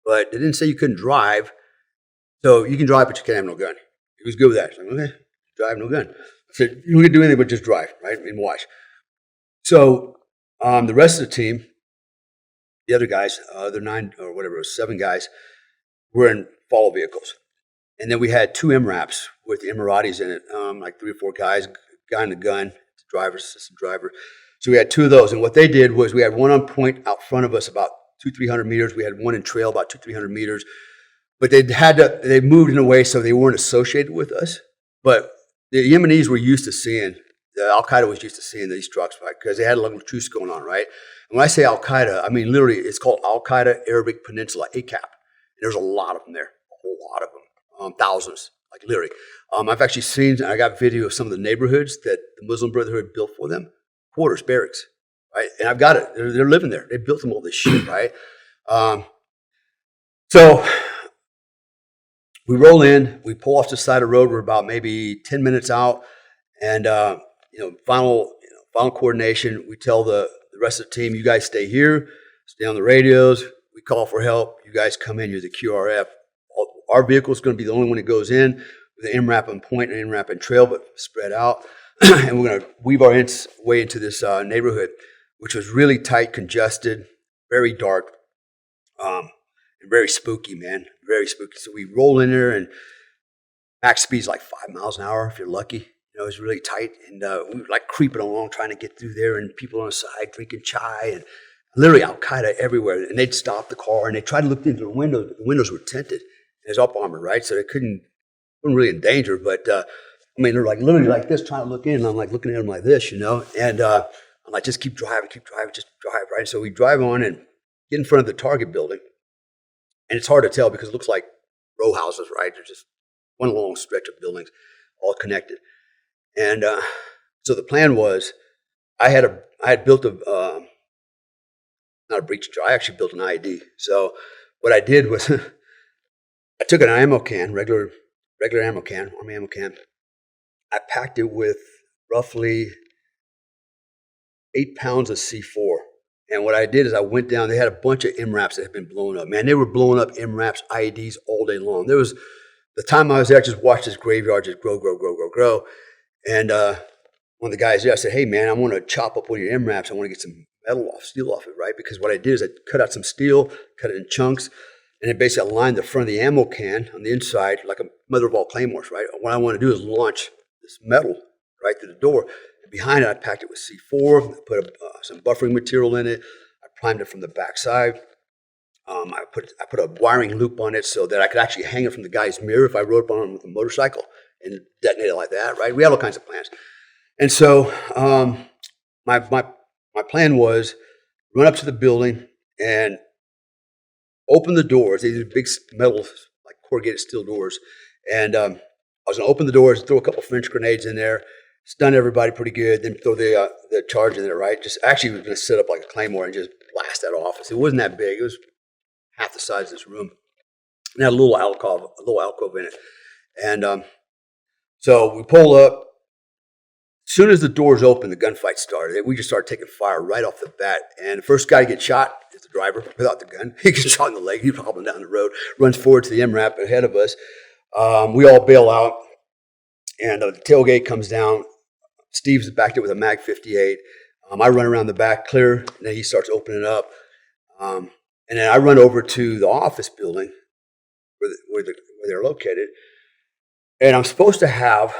But they didn't say you couldn't drive. So you can drive, but you can't have no gun. He was good with that. He's like, okay, drive, no gun. I said, you can do anything but just drive, right? And watch. So the rest of the team, the other guys, the 9 or whatever, it was 7 guys, were in follow vehicles. And then we had 2 MRAPs with the Emiratis in it, like 3 or 4 guys, guy in the gun, driver, assistant driver. So we had 2 of those. And what they did was we had one on point out front of us about 200-300 meters. We had one in trail about 200-300 meters. But they moved in a way so they weren't associated with us. But the Yemenis were used to seeing, Al-Qaeda was used to seeing these trucks, right? Because they had a little truce going on, right? And when I say Al-Qaeda, I mean literally it's called Al-Qaeda Arabic Peninsula, ACAP. There's a lot of them there, a whole lot of them, thousands, like literally. I've actually seen, I got video of some of the neighborhoods that the Muslim Brotherhood built for them, quarters, barracks, right? And I've got it. They're living there. They built them all this shit, right? So we roll in, we pull off the side of the road. We're about maybe 10 minutes out, and final coordination. We tell the rest of the team, you guys stay here, stay on the radios. We call for help. You guys come in. You're the QRF. Our vehicle is going to be the only one that goes in with an MRAP on point and an MRAP and trail, but spread out. And we're going to weave our way into this neighborhood, which was really tight, congested, very dark, and very spooky, man. Very spooky. So we roll in there, and max speed's like 5 miles an hour if you're lucky. It was really tight, and we were like creeping along trying to get through there, and people on the side drinking chai, and literally Al-Qaeda everywhere. And they'd stop the car, and they tried to look into the windows. The windows were tinted. It was up armored, right? So they weren't really in danger, but I mean, they're like literally like this trying to look in, and I'm like looking at them like this, and I'm like, just keep driving, just drive, right? So we drive on and get in front of the Target building, and it's hard to tell because it looks like row houses, right? There's just one long stretch of buildings all connected. And so the plan was, I had built not a breach jar. I actually built an IED. So what I did was, I took an ammo can, regular ammo can, Army ammo can. I packed it with roughly 8 pounds of C4. And what I did is I went down. They had a bunch of MRAPs that had been blown up. Man, they were blowing up MRAPs, IEDs all day long. There was the time I was there, I just watched this graveyard just grow. And one of the guys there, I said, "Hey, man, I want to chop up one of your MRAPs. I want to get some steel off it, right?" Because what I did is I cut out some steel, cut it in chunks, and then basically aligned the front of the ammo can on the inside like a mother of all claymores, right? What I want to do is launch this metal right through the door. And behind it, I packed it with C4, put some buffering material in it. I primed it from the backside. I put a wiring loop on it so that I could actually hang it from the guy's mirror if I rode up on him with a motorcycle and detonate it like that, right? We had all kinds of plans. And so my plan was run up to the building and open the doors. These are big metal, like corrugated steel doors. And I was going to open the doors, throw a couple French grenades in there, stun everybody pretty good, then throw the charge in there, right? Just actually was going to set up like a claymore and just blast that off. It wasn't that big. It was half the size of this room. And had a little alcove in it. And so we pull up. As soon as the doors opened, the gunfight started. We just started taking fire right off the bat. And the first guy to get shot is the driver without the gun. He gets shot in the leg. He's hobbling down the road, runs forward to the MRAP ahead of us. We all bail out, and the tailgate comes down. Steve's back there with a Mag 58. I run around the back, clear, and then he starts opening up. And then I run over to the office building where they're located. And I'm supposed to have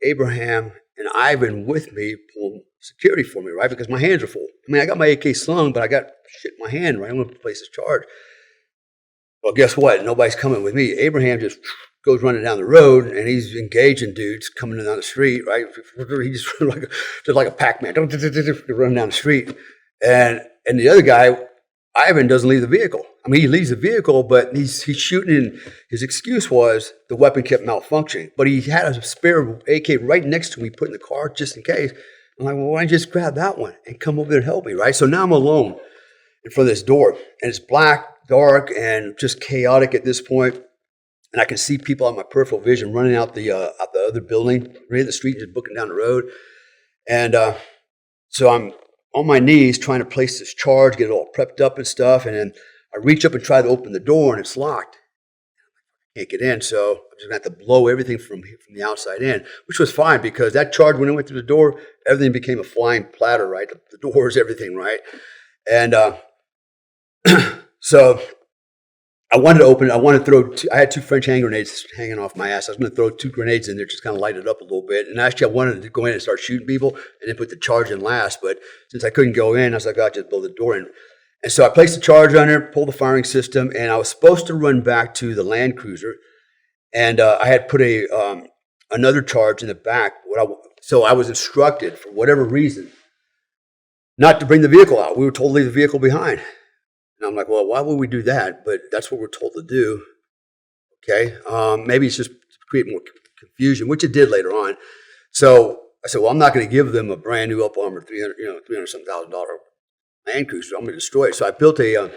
Abraham and Ivan with me pulling security for me, right? Because my hands are full. I mean, I got my AK slung, but I got shit in my hand, right? I'm going to place this charge. Well, guess what? Nobody's coming with me. Abraham just goes running down the road, and he's engaging dudes coming down the street, right? He just like a Pac-Man, running down the street. And the other guy, Ivan, doesn't leave the vehicle. I mean, he leaves the vehicle, but he's shooting, and his excuse was the weapon kept malfunctioning. But he had a spare AK right next to me, put in the car just in case. I'm like, well, why don't you just grab that one and come over there and help me, right? So now I'm alone in front of this door, and it's black, dark, and just chaotic at this point. And I can see people on my peripheral vision running out the other building, right in the street, just booking down the road. And so I'm on my knees trying to place this charge, get it all prepped up and stuff, and then I reach up and try to open the door, and it's locked. I can't get in, so I'm just going to have to blow everything from the outside in, which was fine because that charge, when it went through the door, everything became a flying platter, right? The doors, everything, right? And so I wanted to open it. I wanted to throw I had 2 French hand grenades hanging off my ass. I was going to throw 2 grenades in there, just kind of light it up a little bit. And actually, I wanted to go in and start shooting people and then put the charge in last. But since I couldn't go in, I was like, I'll just blow the door in. And so I placed the charge on there, pulled the firing system, and I was supposed to run back to the Land Cruiser. And I had put another charge in the back. So I was instructed, for whatever reason, not to bring the vehicle out. We were told to leave the vehicle behind. And I'm like, well, why would we do that? But that's what we're told to do. Okay. Maybe it's just to create more confusion, which it did later on. So I said, well, I'm not going to give them a brand new up armor, $300,000 Land Cruiser. I'm going to destroy it. So I built I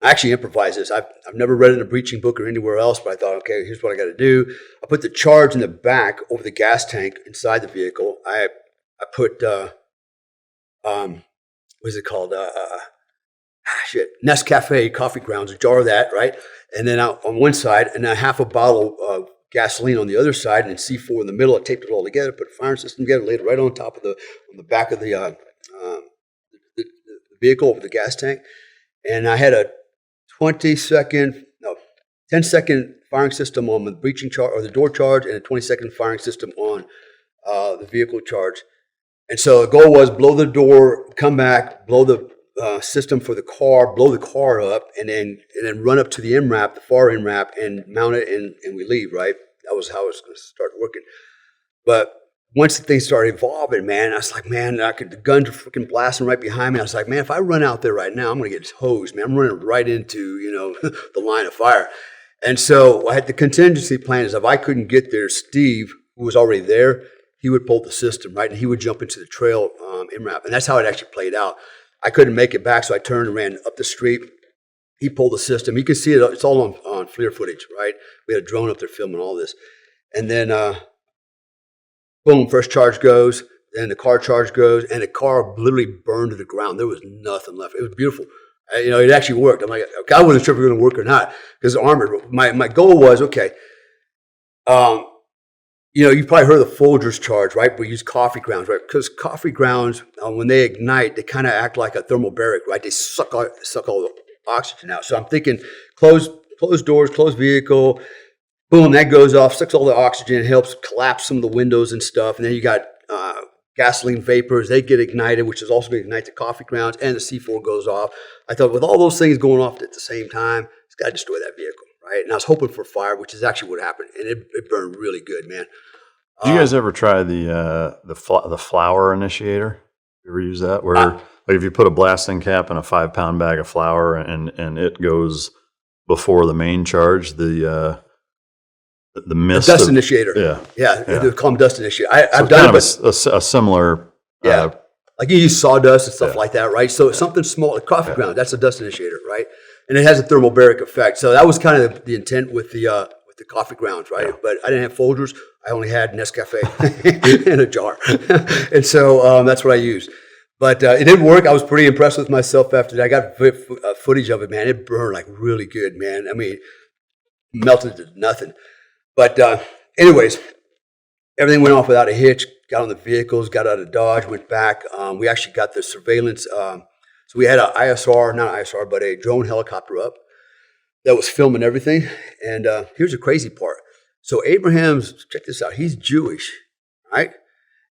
actually improvised this. I've never read it in a breaching book or anywhere else, but I thought, okay, here's what I got to do. I put the charge in the back over the gas tank inside the vehicle. I put, what is it called? Nescafe coffee grounds, a jar of that, right? And then out on one side, and then half a bottle of gasoline on the other side, and then C4 in the middle. I taped it all together, put a firing system together, laid it right on top of on the back of the vehicle over the gas tank. And I had a 10-second firing system on the breaching charge or the door charge, and a 20-second firing system on the vehicle charge. And so the goal was blow the door, come back, blow the system for the car, blow the car up, and then run up to the MRAP, the far MRAP, and mount it, and we leave, right? That was how it was going to start working. But once the thing started evolving, man, I was like, man, the guns are freaking blasting right behind me. I was like, man, if I run out there right now, I'm going to get hosed, man. I'm running right into, the line of fire. And so I had the contingency plan is if I couldn't get there, Steve, who was already there, he would pull the system, right? And he would jump into the trail MRAP. And that's how it actually played out. I couldn't make it back, so I turned and ran up the street. He pulled the system. You can see it. It's all on FLIR footage, right? We had a drone up there filming all this. And then, boom, first charge goes. Then the car charge goes. And the car literally burned to the ground. There was nothing left. It was beautiful. It actually worked. I'm like, okay, I wasn't sure if it was going to work or not because armored. My goal was, okay, you probably heard of the Folgers charge, right? We use coffee grounds, right? Because coffee grounds, when they ignite, they kind of act like a thermal barrack, right? They suck all the oxygen out. So I'm thinking closed doors, closed vehicle, boom, that goes off, sucks all the oxygen, helps collapse some of the windows and stuff. And then you got gasoline vapors, they get ignited, which is also going to ignite the coffee grounds, and the C4 goes off. I thought with all those things going off at the same time, it's got to destroy that vehicle, right? And I was hoping for fire, which is actually what happened. And it burned really good, man. Do you guys ever try the flour initiator? You ever use that? Where like if you put a blasting cap in a 5-pound bag of flour and it goes before the main charge, the mist. Dust initiator. Yeah. They call them dust initiator. I've done kind of a similar. Like you use sawdust and stuff like that, right? So something small, like coffee ground, that's a dust initiator, right? And it has a thermal barrack effect. So that was kind of the intent with the coffee grounds, right? Yeah. But I didn't have Folgers. I only had Nescafe in a jar. And so that's what I used. But it did work. I was pretty impressed with myself after that. I got footage of it, man. It burned like really good, man. I mean, melted to nothing. But anyways, everything went off without a hitch. Got on the vehicles, got out of Dodge, went back. We actually got the surveillance. So we had not ISR, but a drone helicopter up that was filming everything. And here's the crazy part. So check this out, he's Jewish, right?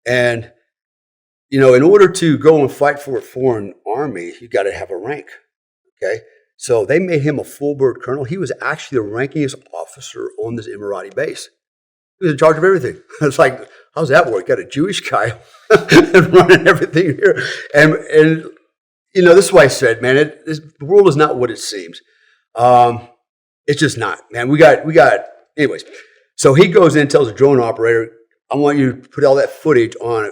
And, in order to go and fight for a foreign army, you got to have a rank, okay? So they made him a full bird colonel. He was actually the rankingest officer on this Emirati base. He was in charge of everything. It's like, how's that work? Got a Jewish guy running everything here. And this is why I said, man, the world is not what it seems. It's just not, man. We got, anyways. So he goes in and tells the drone operator, I want you to put all that footage on a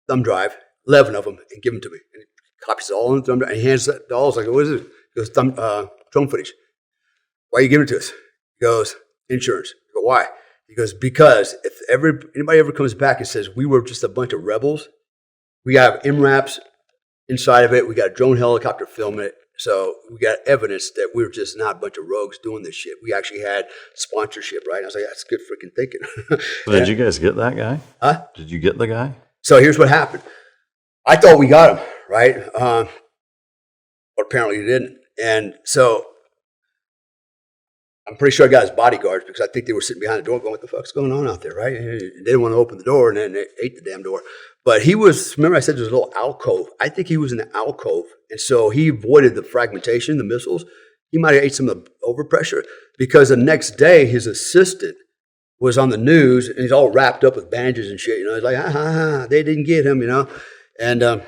thumb drive, 11 of them, and give them to me. And he copies it all on the thumb drive, and he hands it to all. I was like, what is it? He goes, drone footage. Why are you giving it to us? He goes, insurance. I go, why? He goes, because if anybody ever comes back and says we were just a bunch of rebels, we have MRAPs inside of it. We got a drone helicopter filming it. So we got evidence that we were just not a bunch of rogues doing this shit. We actually had sponsorship, right? And I was like, that's good freaking thinking. Did you guys get that guy? Huh? Did you get the guy? So here's what happened. I thought we got him, right? But apparently he didn't. And so I'm pretty sure I got his bodyguards because I think they were sitting behind the door going, what the fuck's going on out there, right? And they didn't want to open the door, and then they ate the damn door. But he was, remember I said there's a little alcove. I think he was in the alcove. And so he avoided the fragmentation, the missiles. He might have ate some of the overpressure because the next day his assistant was on the news and he's all wrapped up with bandages and shit. He's like, they didn't get him, And that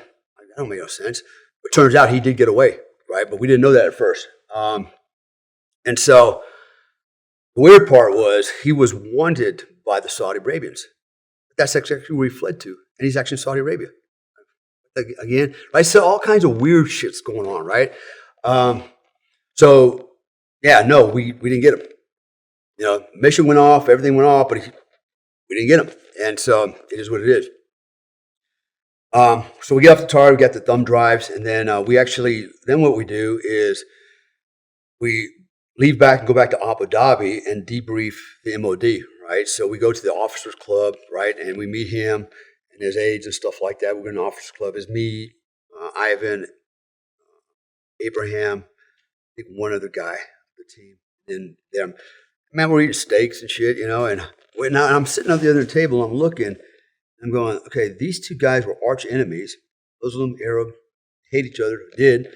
don't make no sense. But it turns out he did get away, right? But we didn't know that at first. And so the weird part was he was wanted by the Saudi Arabians. That's actually where he fled to. And he's actually in Saudi Arabia. Again, right? So all kinds of weird shit's going on, right? So, yeah, no, we didn't get him. Mission went off, everything went off, but we didn't get him. And so it is what it is. So we get off the tar, we got the thumb drives, and then then what we do is we leave back and go back to Abu Dhabi and debrief the MOD, right? So we go to the officers club, right? And we meet him and his aides and stuff like that. We're in the officers club. It's me, Ivan, Abraham, I think one other guy, the team, and them. Man, we're eating steaks and shit, and I'm sitting at the other table, I'm looking, I'm going, okay, these two guys were arch enemies, Muslim, Arab, hate each other, did.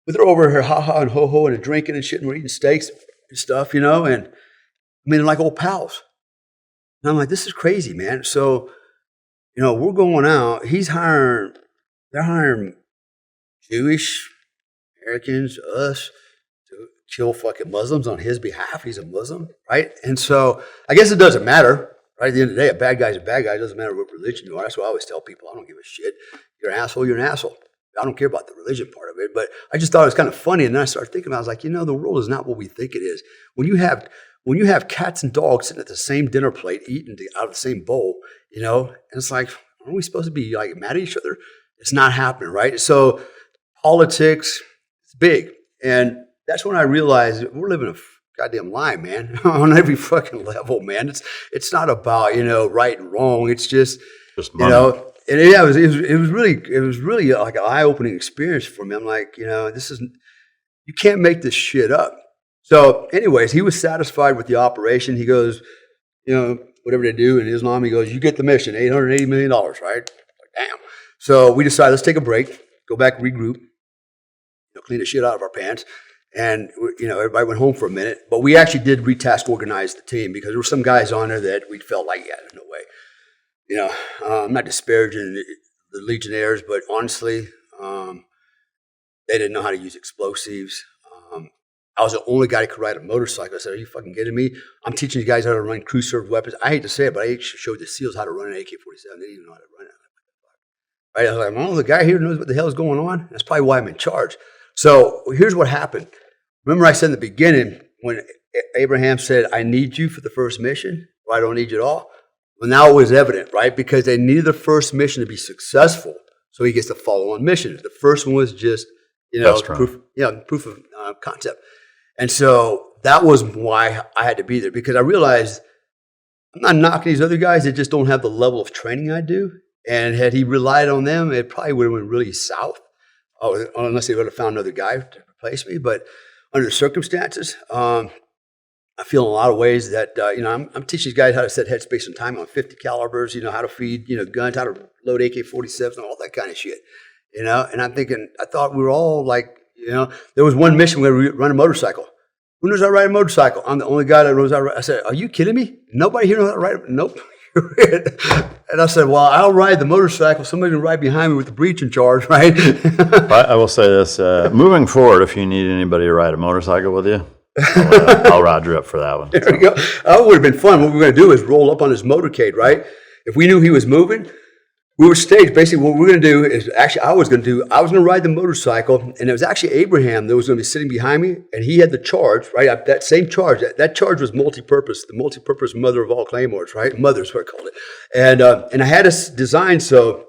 But they're over here ha-ha and ho-ho and drinking and shit, and we're eating steaks and stuff, and I mean, they're like old pals. And I'm like, this is crazy, man. So, we're going out. They're hiring Jewish, Americans, us, to kill fucking Muslims on his behalf. He's a Muslim, right? And so I guess it doesn't matter. Right at the end of the day, a bad guy's a bad guy. It doesn't matter what religion you are. That's what I always tell people. I don't give a shit. You're an asshole, you're an asshole. I don't care about the religion part of it. But I just thought it was kind of funny. And then I started thinking about it. I was like, the world is not what we think it is. When you have cats and dogs sitting at the same dinner plate, eating out of the same bowl, and it's like, aren't we supposed to be like mad at each other? It's not happening, right? So politics, it's big. And that's when I realized we're living a goddamn lie, man, on every fucking level, man. It's not about, right and wrong. It's just money. And yeah, it was really like an eye-opening experience for me. I'm like, you can't make this shit up. So anyways, he was satisfied with the operation. He goes, whatever they do in Islam, he goes, you get the mission, $880 million, right? Like, damn. So we decided, let's take a break, go back, regroup, clean the shit out of our pants. And, everybody went home for a minute. But we actually did retask organize the team because there were some guys on there that we felt like, yeah, there's no way. I'm not disparaging the Legionnaires, but honestly, they didn't know how to use explosives. I was the only guy that could ride a motorcycle. I said, are you fucking kidding me? I'm teaching you guys how to run crew-served weapons. I hate to say it, but I actually showed the SEALs how to run an AK-47. They didn't even know how to run it. Right? I was like, well, the guy here knows what the hell is going on. That's probably why I'm in charge. So here's what happened. Remember I said in the beginning when Abraham said, I need you for the first mission, or I don't need you at all? Well, now it was evident, right? Because they needed the first mission to be successful. So he gets the follow-on mission. The first one was just, proof of concept. And so that was why I had to be there, because I realized I'm not knocking these other guys. They just don't have the level of training I do. And had he relied on them, it probably would have went really south. Unless they would have found another guy to replace me. But under the circumstances, I feel in a lot of ways that, I'm teaching these guys how to set headspace and time on 50 calibers, how to feed, guns, how to load AK-47s and all that kind of shit, and I'm thinking, I thought we were all like, there was one mission where we run a motorcycle. Who knows how to ride a motorcycle? I'm the only guy that knows how to ride. I said, are you kidding me? Nobody here knows how to ride? Nope. And I said, well, I'll ride the motorcycle. Somebody can ride behind me with the breech in charge, right? I will say this, moving forward, if you need anybody to ride a motorcycle with you, I'll ride you up for that one. There we go. That would have been fun. What we were going to do is roll up on his motorcade, right? If we knew he was moving, we were staged. Basically, what we were going to do is I was going to ride the motorcycle, and it was actually Abraham that was going to be sitting behind me, and he had the charge, right? That same charge. That charge was multi-purpose, the multi-purpose mother of all claymores, right? Mother's what I called it. And I had us designed so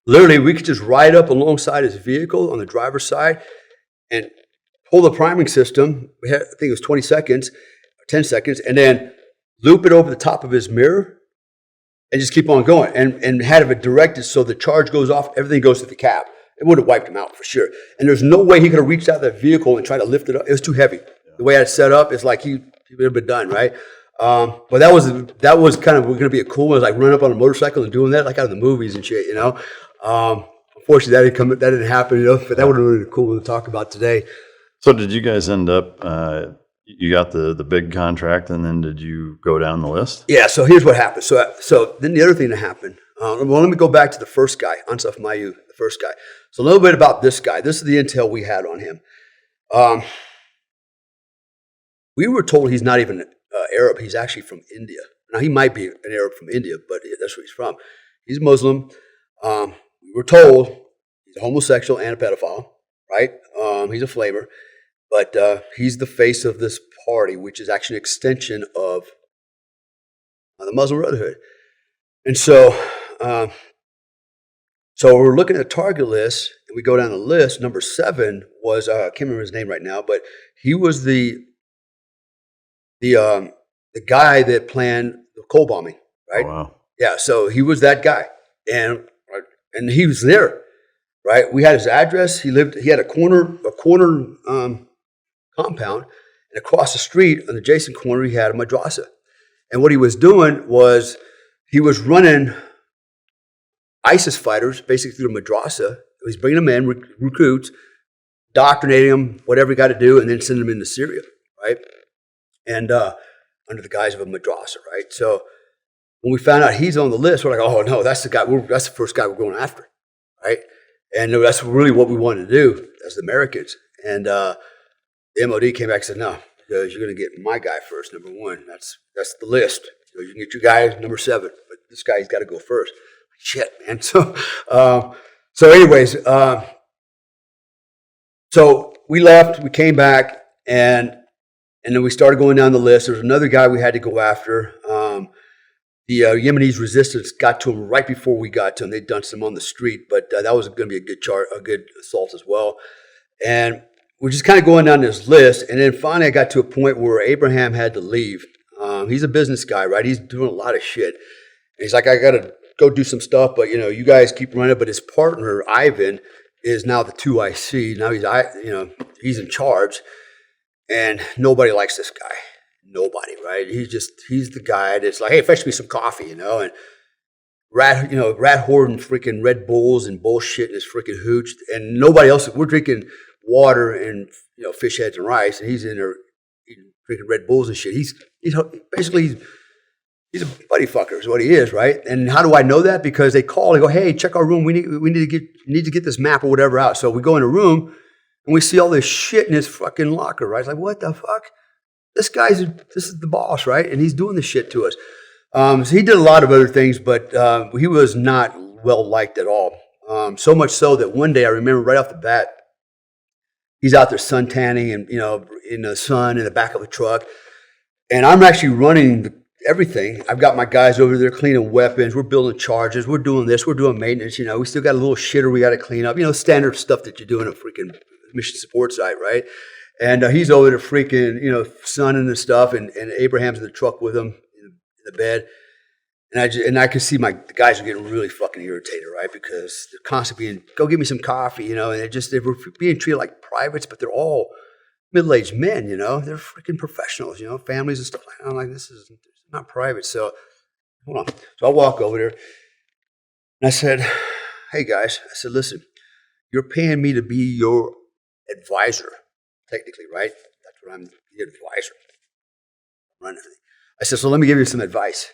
literally we could just ride up alongside his vehicle on the driver's side and pull the priming system. I think it was 20 seconds, 10 seconds, and then loop it over the top of his mirror and just keep on going, and had it directed so the charge goes off, everything goes to the cab. It would have wiped him out for sure. And there's no way he could have reached out of that vehicle and tried to lift it up. It was too heavy. The way I had it set up, it's like he would have been done, right? But that was kind of going to be a cool one, like running up on a motorcycle and doing that, like out of the movies and shit, Unfortunately, that didn't happen, but that would have been really cool to talk about today. So did you guys end up, you got the big contract, and then did you go down the list? Yeah, so here's what happened. So then the other thing that happened, well, let me go back to the first guy, Ansaf Mayu, the first guy. So a little bit about this guy. This is the intel we had on him. We were told he's not even Arab. He's actually from India. Now, he might be an Arab from India, but that's where he's from. He's Muslim. We were told he's a homosexual and a pedophile, right? He's a flamer. But he's the face of this party, which is actually an extension of the Muslim Brotherhood. And so we're looking at a target list, and we go down the list. Number 7 was, I can't remember his name right now, but he was the guy that planned the coal bombing, right? Oh, wow. Yeah, so he was that guy. And he was there, right? We had his address. He had a corner compound, and across the street on the adjacent corner he had a madrasa. And what he was doing was he was running ISIS fighters, basically through the madrasa. He's bringing them in, recruits, indoctrinating them, whatever he got to do, and then send them into Syria, right? And under the guise of a madrasa, right? So when we found out he's on the list, we're like, oh no, that's the guy. That's the first guy we're going after, right? And that's really what we wanted to do as the Americans. And the MOD came back and said, no, because you're going to get my guy first, number one. That's the list. So you can get your guy number 7, but this guy's got to go first. Shit, man. So anyways, so we left. We came back, and then we started going down the list. There was another guy we had to go after. The Yemenis resistance got to him right before we got to him. They'd done some on the street, but that was going to be a good assault as well. And we're just kind of going down this list. And then finally I got to a point where Abraham had to leave. He's a business guy, right? He's doing a lot of shit. And he's like, I got to go do some stuff, but, you guys keep running. But his partner, Ivan, is now the 2IC. Now he's in charge. And nobody likes this guy. Nobody, right? He's the guy that's like, hey, fetch me some coffee, and rat hoarding freaking Red Bulls and bullshit in his freaking hooch, and nobody else. We're drinking water and fish heads and rice, and he's in there eating freaking Red Bulls and shit. He's basically a buddy fucker is what he is, right? And how do I know that? Because they call and go, hey, check our room. We need to get this map or whatever out. So we go in a room and we see all this shit in his fucking locker, right? It's like, what the fuck? This is the boss, right? And he's doing this shit to us. So he did a lot of other things, but he was not well liked at all. So much so that one day I remember right off the bat, he's out there suntanning and in the sun in the back of a truck, and I'm actually running everything. I've got my guys over there cleaning weapons. We're building charges. We're doing this. We're doing maintenance. We still got a little shitter we got to clean up. Standard stuff that you do in a freaking mission support site, right? And he's over there freaking, sunning and stuff, and Abraham's in the truck with him in the bed. And I could see the guys are getting really fucking irritated, right? Because they're constantly being, go get me some coffee, and they were being treated like privates, but they're all middle-aged men, they're freaking professionals, families and stuff like that. I'm like, this is not private. So, hold on. So I walk over there, and I said, hey guys, listen, you're paying me to be your advisor. Technically, right? That's what I'm, the advisor. Run everything. I said, so let me give you some advice.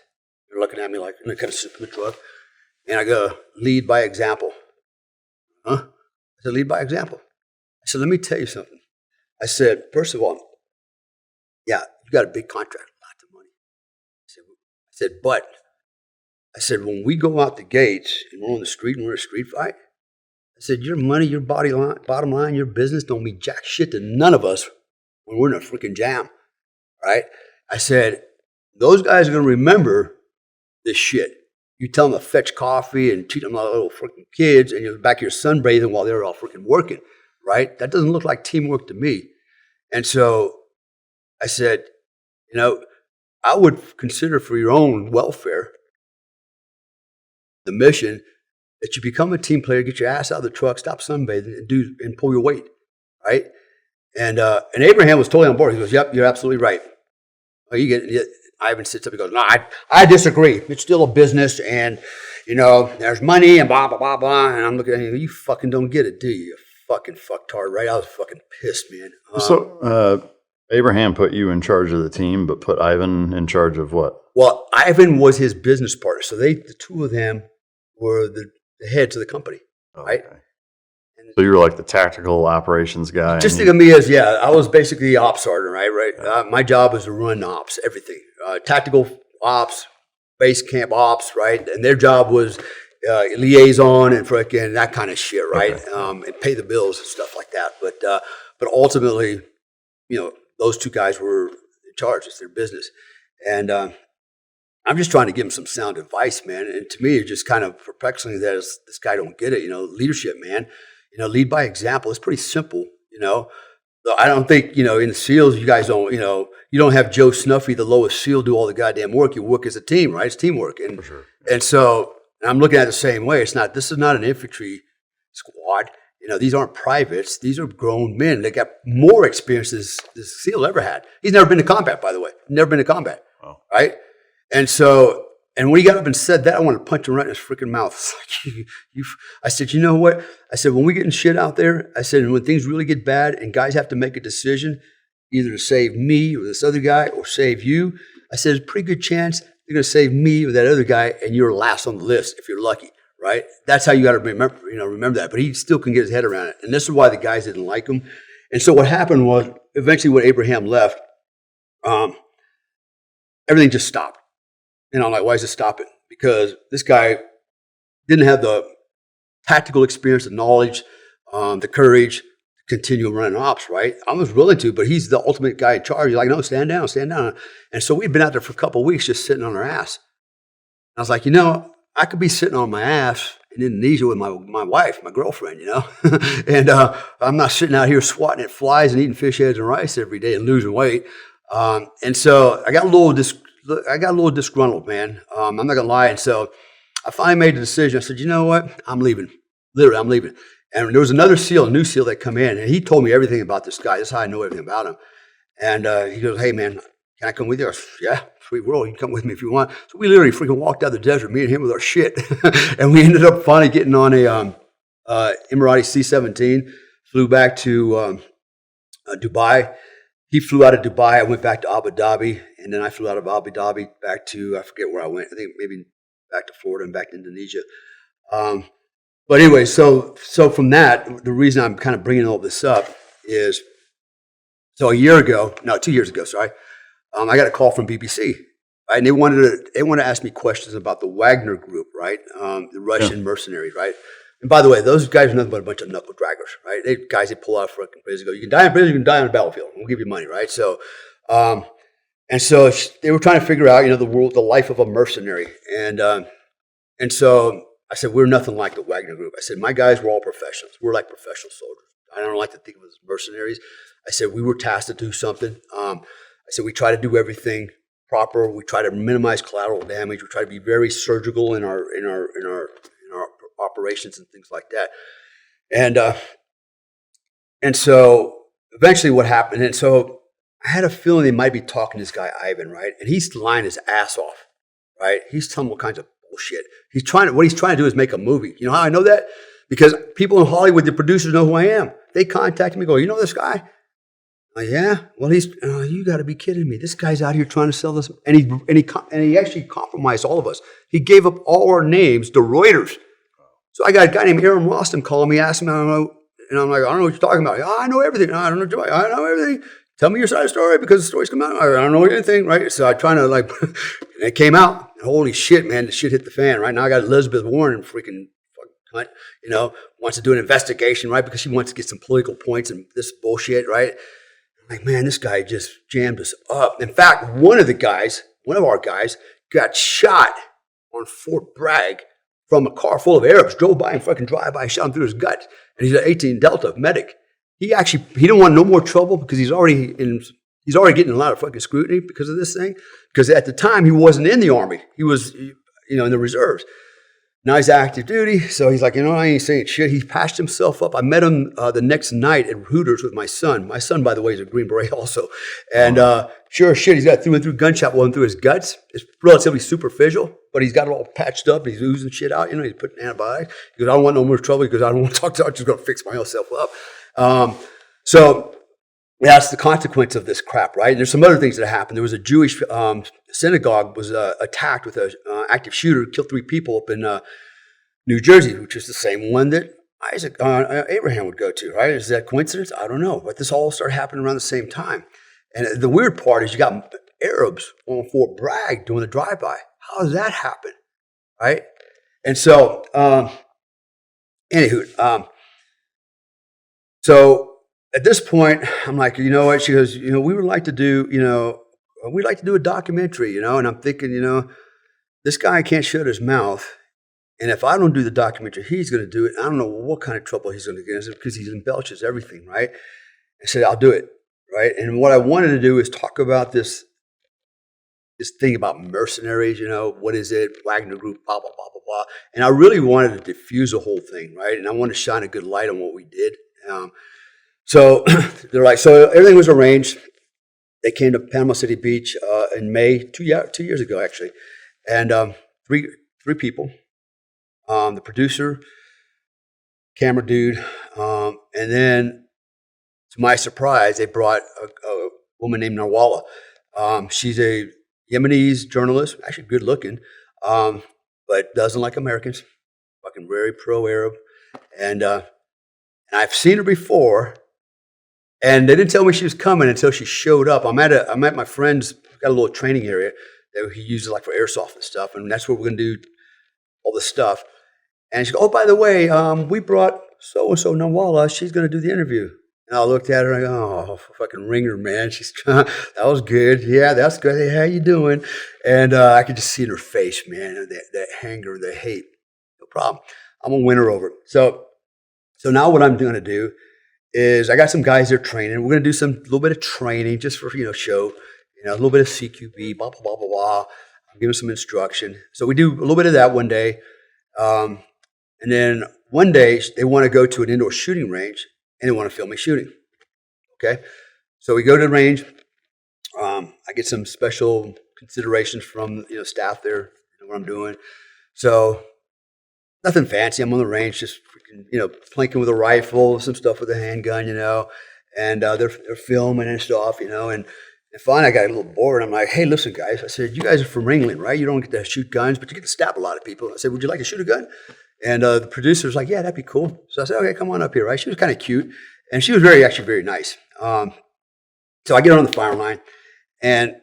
They're looking at me like, and I kind of sit in the truck. And I go, lead by example. Huh? I said, lead by example. I said, let me tell you something. I said, first of all, yeah, you got a big contract, lots of money. But when we go out the gates and we're on the street and we're in a street fight, I said, your money, your bottom line, your business don't mean jack shit to none of us when we're in a freaking jam, right? I said, those guys are going to remember this shit. You tell them to fetch coffee and treat them like little freaking kids, and you're back here sunbathing while they're all freaking working, right? That doesn't look like teamwork to me. And so I said, I would consider for your own welfare the mission that you become a team player, get your ass out of the truck, stop sunbathing, and pull your weight, right? And Abraham was totally on board. He goes, "Yep, you're absolutely right." Ivan sits up and goes, "No, I disagree. It's still a business, and there's money and blah blah blah blah." And I'm looking at him. You fucking don't get it, do you? You fucking fucktard, right? I was fucking pissed, man. So Abraham put you in charge of the team, but put Ivan in charge of what? Well, Ivan was his business partner, so the two of them were the heads of the company, right? Okay. So you were like the tactical operations guy. Just think of me as, I was basically the ops sergeant, right? My job was to run ops, everything. Tactical ops, base camp ops, right? And their job was liaison and freaking that kind of shit, right? Okay. And pay the bills and stuff like that. But ultimately, those two guys were in charge. It's their business. And I'm just trying to give him some sound advice, man. And to me, it's just kind of perplexing that this guy don't get it. Leadership, man. Lead by example. It's pretty simple. I don't think in the SEALs you guys don't. You don't have Joe Snuffy, the lowest SEAL, do all the goddamn work. You work as a team, right? It's teamwork. And for sure. And so I'm looking at it the same way. This is not an infantry squad. These aren't privates. These are grown men. They got more experience than this SEAL ever had. He's never been to combat, by the way. Never been to combat, right? And so And when he got up and said that, I wanted to punch him right in his freaking mouth. It's like, I said, you know what? I said, when we get in shit out there, I said, and when things really get bad and guys have to make a decision, either to save me or this other guy or save you, I said, there's a pretty good chance they're going to save me or that other guy, and you're last on the list if you're lucky, right? That's how you got to remember that. But he still can get his head around it. And this is why the guys didn't like him. And so what happened was, eventually when Abraham left, everything just stopped. And I'm like, why is it stopping? Because this guy didn't have the tactical experience, the knowledge, the courage to continue running ops, right? I was willing to, but he's the ultimate guy in charge. He's like, no, stand down, stand down. And so we'd been out there for a couple of weeks just sitting on our ass. I was like, I could be sitting on my ass in Indonesia with my wife, my girlfriend, and I'm not sitting out here swatting at flies and eating fish heads and rice every day and losing weight. And so I got a little disgruntled, man. I'm not gonna lie. And so I finally made the decision. I said, you know what? I'm leaving. Literally, I'm leaving. And there was a new SEAL that come in, and he told me everything about this guy. That's how I know everything about him. And he goes, hey, man, can I come with you? I said, yeah, sweet world. You can come with me if you want. So we literally freaking walked out the desert, me and him with our shit. And we ended up finally getting on a Emirati C-17, flew back to Dubai. He flew out of Dubai. I went back to Abu Dhabi, and then I flew out of Abu Dhabi back to, I forget where I went. I think maybe back to Florida and back to Indonesia. But anyway, so from that, the reason I'm kind of bringing all this up is, so 2 years ago, I got a call from BBC, right? And they wanted to ask me questions about the Wagner group, right? The Russian mercenaries, right? And by the way, those guys are nothing but a bunch of knuckle draggers, right? They pull out fucking prison, go, you can die in prison, you can die on the battlefield. We'll give you money, right? So, and so they were trying to figure out, the life of a mercenary. And so I said, we're nothing like the Wagner group. I said, my guys were all professionals. We're like professional soldiers. I don't like to think of us as mercenaries. I said, we were tasked to do something. I said, we try to do everything proper. We try to minimize collateral damage. We try to be very surgical in our operations and things like that. And so eventually what happened, and so I had a feeling they might be talking to this guy, Ivan, right? And he's lying his ass off, right? He's telling all kinds of bullshit. What he's trying to do is make a movie. You know how I know that? Because people in Hollywood, the producers know who I am. They contact me, go, you know this guy? Yeah. Well, you got to be kidding me. This guy's out here trying to sell this. And he actually compromised all of us. He gave up all our names to Reuters. So I got a guy named Aaron Rostam calling me, asking me, and I'm like, I don't know what you're talking about. Oh, I know everything. I don't know. I know everything. Tell me your side of the story because the story's come out. I don't know anything, right? So I trying to and it came out. Holy shit, man, the shit hit the fan, right? Now I got Elizabeth Warren, freaking cunt, wants to do an investigation, right? Because she wants to get some political points and this bullshit, right? I'm like, man, this guy just jammed us up. In fact, one of our guys got shot on Fort Bragg from a car full of Arabs, drove by and fucking drive-by, shot him through his gut. And he's an 18 Delta medic. He didn't want no more trouble because he's already getting a lot of fucking scrutiny because of this thing. Because at the time he wasn't in the army. He was, in the reserves. Now he's active duty. So he's like, I ain't saying shit. He patched himself up. I met him the next night at Hooters with my son. My son, by the way, is a Green Beret also. And sure as shit, he's got through and through gunshot wound through his guts. It's relatively superficial, but he's got it all patched up. He's oozing shit out. He's putting antibiotics. He goes, I don't want no more trouble because I don't want to talk to. I'm just going to fix myself up. So that's the consequence of this crap, right? And there's some other things that happened. There was a Jewish synagogue was attacked with an active shooter, killed 3 people up in New Jersey, which is the same one that Abraham would go to, right? Is that coincidence? I don't know. But this all started happening around the same time. And the weird part is you got Arabs on Fort Bragg doing the drive-by. How does that happen, right? And so, so at this point, I'm like, you know what? She goes, we would like to do, we'd like to do a documentary, and I'm thinking, this guy can't shut his mouth. And if I don't do the documentary, he's going to do it. I don't know what kind of trouble he's going to get into because he embellishes everything, right? I said, I'll do it, right? And what I wanted to do is talk about this thing about mercenaries, what is it? Wagner Group, blah, blah, blah, blah, blah. And I really wanted to diffuse the whole thing, right? And I wanted to shine a good light on what we did. So they're like, so everything was arranged. They came to Panama City Beach in May, 2 years ago, actually. And three people, the producer, camera dude, and then to my surprise, they brought a woman named Nawala. She's a Yemenese journalist, actually good looking, but doesn't like Americans. Fucking very pro-Arab, and I've seen her before, and they didn't tell me she was coming until she showed up. I'm at my friend's got a little training area that he uses like for airsoft and stuff, and that's where we're gonna do all this stuff. And she goes, "Oh, by the way, we brought so and so Nawala. She's gonna do the interview." And I looked at her and I go, "Oh, fucking ringer, man. That was good. Yeah, that's good. Hey, how you doing?" And I could just see in her face, man, that anger, the hate. No problem. I'm gonna win her over. So now what I'm going to do is I got some guys there training. We're going to do some little bit of training just for show, a little bit of CQB, blah blah blah blah blah. I'm giving some instruction. So we do a little bit of that one day, and then one day they want to go to an indoor shooting range and they want to film me shooting. Okay, so we go to the range. I get some special considerations from staff there, what I'm doing. So nothing fancy. I'm on the range, just freaking, plinking with a rifle, some stuff with a handgun, and they're filming and stuff, and finally I got a little bored. I'm like, "Hey, listen, guys," I said, "you guys are from Ritland, right? You don't get to shoot guns, but you get to stab a lot of people." I said, "Would you like to shoot a gun?" And the producer's like, "Yeah, that'd be cool." So I said, "Okay, come on up here," right? She was kind of cute, and she was actually very nice. So I get her on the firing line, and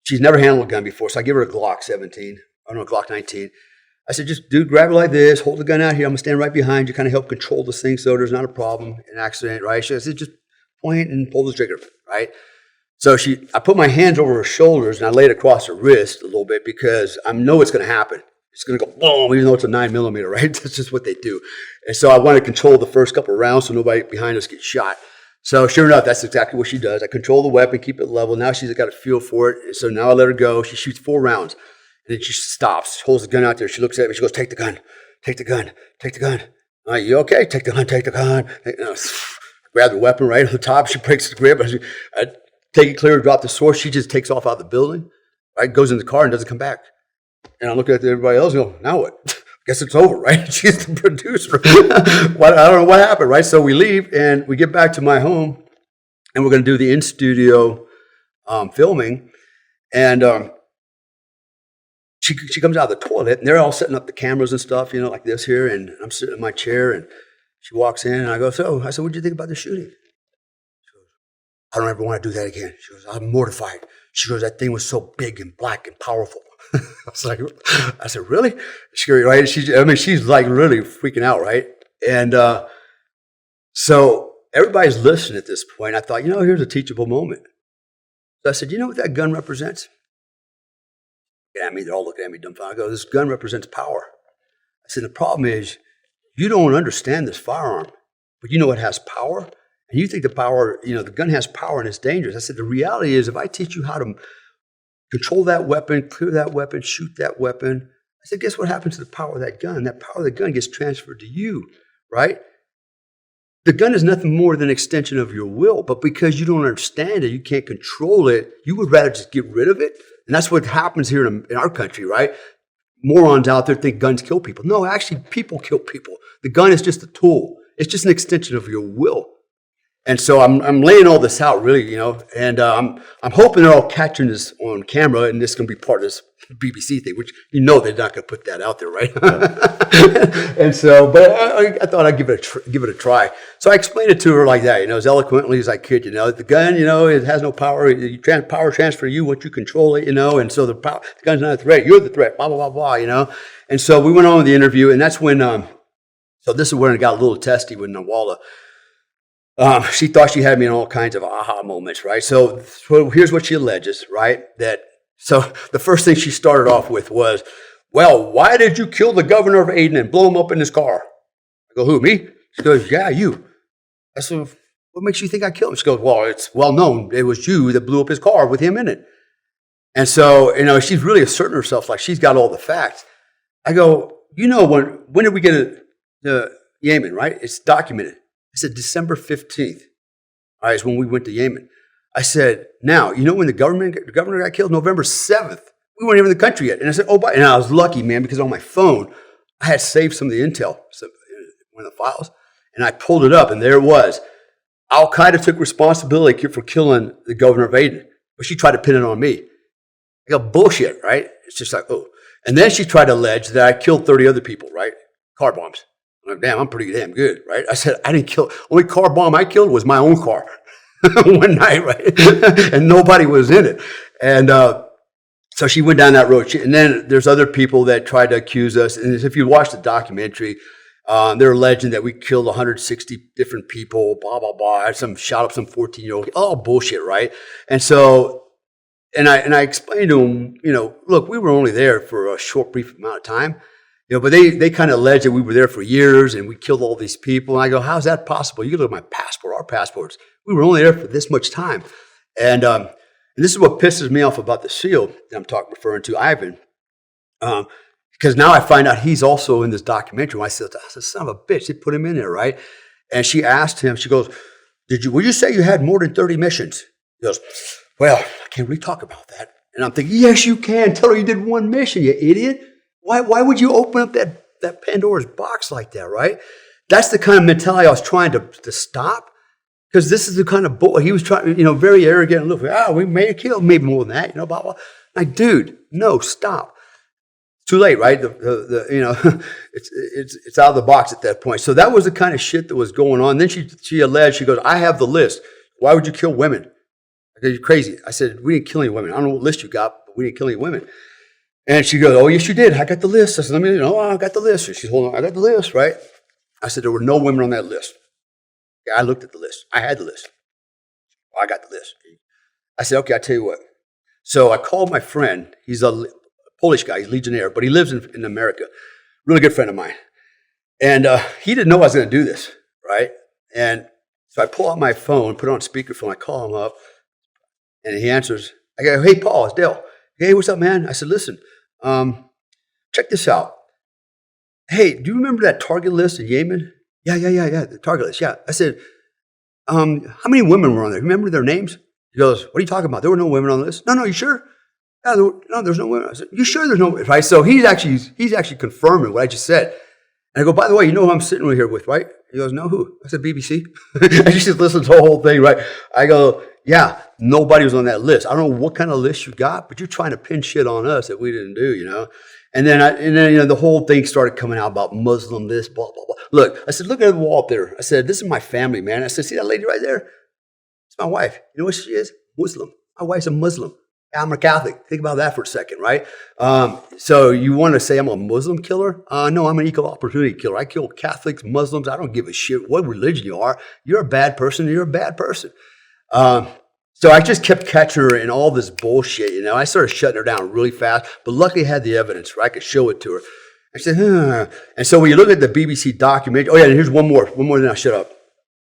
she's never handled a gun before, so I give her a Glock 17, Glock 19. I said, "Just grab it like this, hold the gun out here. I'm gonna stand right behind you, kind of help control this thing so there's not a problem, an accident, right?" She said, "Just point and pull the trigger," right? So I put my hands over her shoulders and I laid across her wrist a little bit because I know it's gonna happen. It's gonna go boom, even though it's a 9mm, right? That's just what they do. And so I want to control the first couple of rounds so nobody behind us gets shot. So sure enough, that's exactly what she does. I control the weapon, keep it level. Now she's got a feel for it. And so now I let her go. She shoots 4 rounds. And then she stops, holds the gun out there. She looks at me. She goes, "Take the gun, take the gun, take the gun." "All right, you okay? Take the gun, take the gun." Grab the weapon right on the top. She breaks the grip. I take it clear, drop the sword. She just takes off out of the building, right? Goes in the car and doesn't come back. And I'm looking at everybody else and go, "Now what? Guess it's over," right? She's the producer. I don't know what happened, right? So we leave and we get back to my home and we're going to do the in-studio filming. And She comes out of the toilet, and they're all setting up the cameras and stuff, like this here, and I'm sitting in my chair, and she walks in, and I go, "So," I said, "What did you think about the shooting?" She goes, "I don't ever want to do that again." She goes, "I'm mortified." She goes, "That thing was so big and black and powerful." I said, "Really?" She goes, right? She's like really freaking out, right? And so everybody's listening at this point. I thought, here's a teachable moment. So I said, "You know what that gun represents?" At me, they're all looking at me dumbfounded. I go, "This gun represents power." I said, "The problem is you don't understand this firearm, but you know it has power, and you think the power, the gun has power and it's dangerous." I said, "The reality is if I teach you how to control that weapon, clear that weapon, shoot that weapon," I said, "guess what happens to the power of that gun? That power of the gun gets transferred to you, right? The gun is nothing more than an extension of your will, but because you don't understand it, you can't control it, you would rather just get rid of it." And that's what happens here in our country, right? Morons out there think guns kill people. No, actually, people kill people. The gun is just a tool. It's just an extension of your will. And so I'm laying all this out, really, and I'm hoping they're all catching this on camera, and this is going to be part of this BBC thing, which they're not going to put that out there, right? And so, but I thought I'd give it a try. So I explained it to her like that, as eloquently as I could. The gun, it has no power. Power transfer to you once you control it, and so the gun's not a threat. You're the threat. Blah blah blah blah, And so we went on with the interview, and that's when. So this is when it got a little testy with Nawala. She thought she had me in all kinds of aha moments, right? So here's what she alleges, right? So the first thing she started off with was, "Well, why did you kill the governor of Aden and blow him up in his car?" I go, "Who, me?" She goes, "Yeah, you." I said, "What makes you think I killed him?" She goes, "Well, it's well known. It was you that blew up his car with him in it." And so, she's really asserting herself like she's got all the facts. I go, when did we get to Yemen, right? It's documented. I said, December 15th, all right, is when we went to Yemen. I said, "Now, when the governor got killed? November 7th. we weren't even in the country yet. And I said, oh, and I was lucky, man, because on my phone, I had saved some of the intel, one of the files, and I pulled it up, and there it was. Al-Qaeda took responsibility for killing the governor of Aden, but she tried to pin it on me. I go, bullshit, right? It's just like, oh. And then she tried to allege that I killed 30 other people, right? Car bombs. I'm like, damn, I'm pretty damn good, right? I said, I didn't kill, only car bomb I killed was my own car one night, right? And nobody was in it. And so she went down that road. And then there's other people that tried to accuse us. And if you watch the documentary, they're alleging that we killed 160 different people, blah, blah, blah. Shot up some 14-year-old. Oh, bullshit, right? And so, and I explained to them, look, we were only there for a short, brief amount of time. But they kind of alleged that we were there for years and we killed all these people. And I go, how's that possible? You can look at my passport, our passports. We were only there for this much time. And this is what pisses me off about the SEAL that I'm referring to, Ivan. Because now I find out he's also in this documentary. I said, son of a bitch, they put him in there, right? And she asked him, she goes, would you say you had more than 30 missions? He goes, well, I can't really talk about that. And I'm thinking, yes, you can. Tell her you did one mission, you idiot. Why would you open up that Pandora's box like that, right? That's the kind of mentality I was trying to stop. Because this is the kind of boy, he was trying, very arrogant and look, we may have killed maybe more than that, blah, blah. Like, dude, no, stop. It's too late, right? It's out of the box at that point. So that was the kind of shit that was going on. Then she alleged, she goes, I have the list. Why would you kill women? I go, you're crazy. I said, we didn't kill any women. I don't know what list you got, but we didn't kill any women. And she goes, oh, yes, you did. I got the list. I said, I got the list. And she's holding on, I got the list, right? I said, there were no women on that list. Yeah, I looked at the list. I had the list. Oh, I got the list. I said, okay, I'll tell you what. So I called my friend. He's a Polish guy. He's Legionnaire, but he lives in America. Really good friend of mine. And he didn't know I was going to do this, right? And so I pull out my phone, put it on speakerphone. I call him up, and he answers. I go, hey, Paul, it's Dale. Hey, what's up, man? I said, listen, check this out. Hey, do you remember that target list in Yemen? Yeah, the target list, yeah. I said, how many women were on there? Remember their names? He goes, what are you talking about? There were no women on the list. No, you sure? Yeah, there's no women. I said, you sure there's no women? Right? So he's actually confirming what I just said. And I go, by the way, you know who I'm sitting here with, right? He goes, no, who? I said, BBC. And she just listened to the whole thing, right? I go, yeah, nobody was on that list. I don't know what kind of list you got, but you're trying to pin shit on us that we didn't do, And then the whole thing started coming out about Muslim this, blah, blah, blah. Look, I said, look at the wall up there. I said, this is my family, man. I said, see that lady right there? It's my wife. You know what she is? Muslim. My wife's a Muslim. I'm a Catholic. Think about that for a second, right? So you want to say I'm a Muslim killer? No, I'm an equal opportunity killer. I kill Catholics, Muslims. I don't give a shit what religion you are. You're a bad person. You're a bad person. So I just kept catching her in all this bullshit, I started shutting her down really fast, but luckily I had the evidence where I could show it to her. I said, And so when you look at the BBC documentary, oh yeah, and here's one more, then I'll shut up.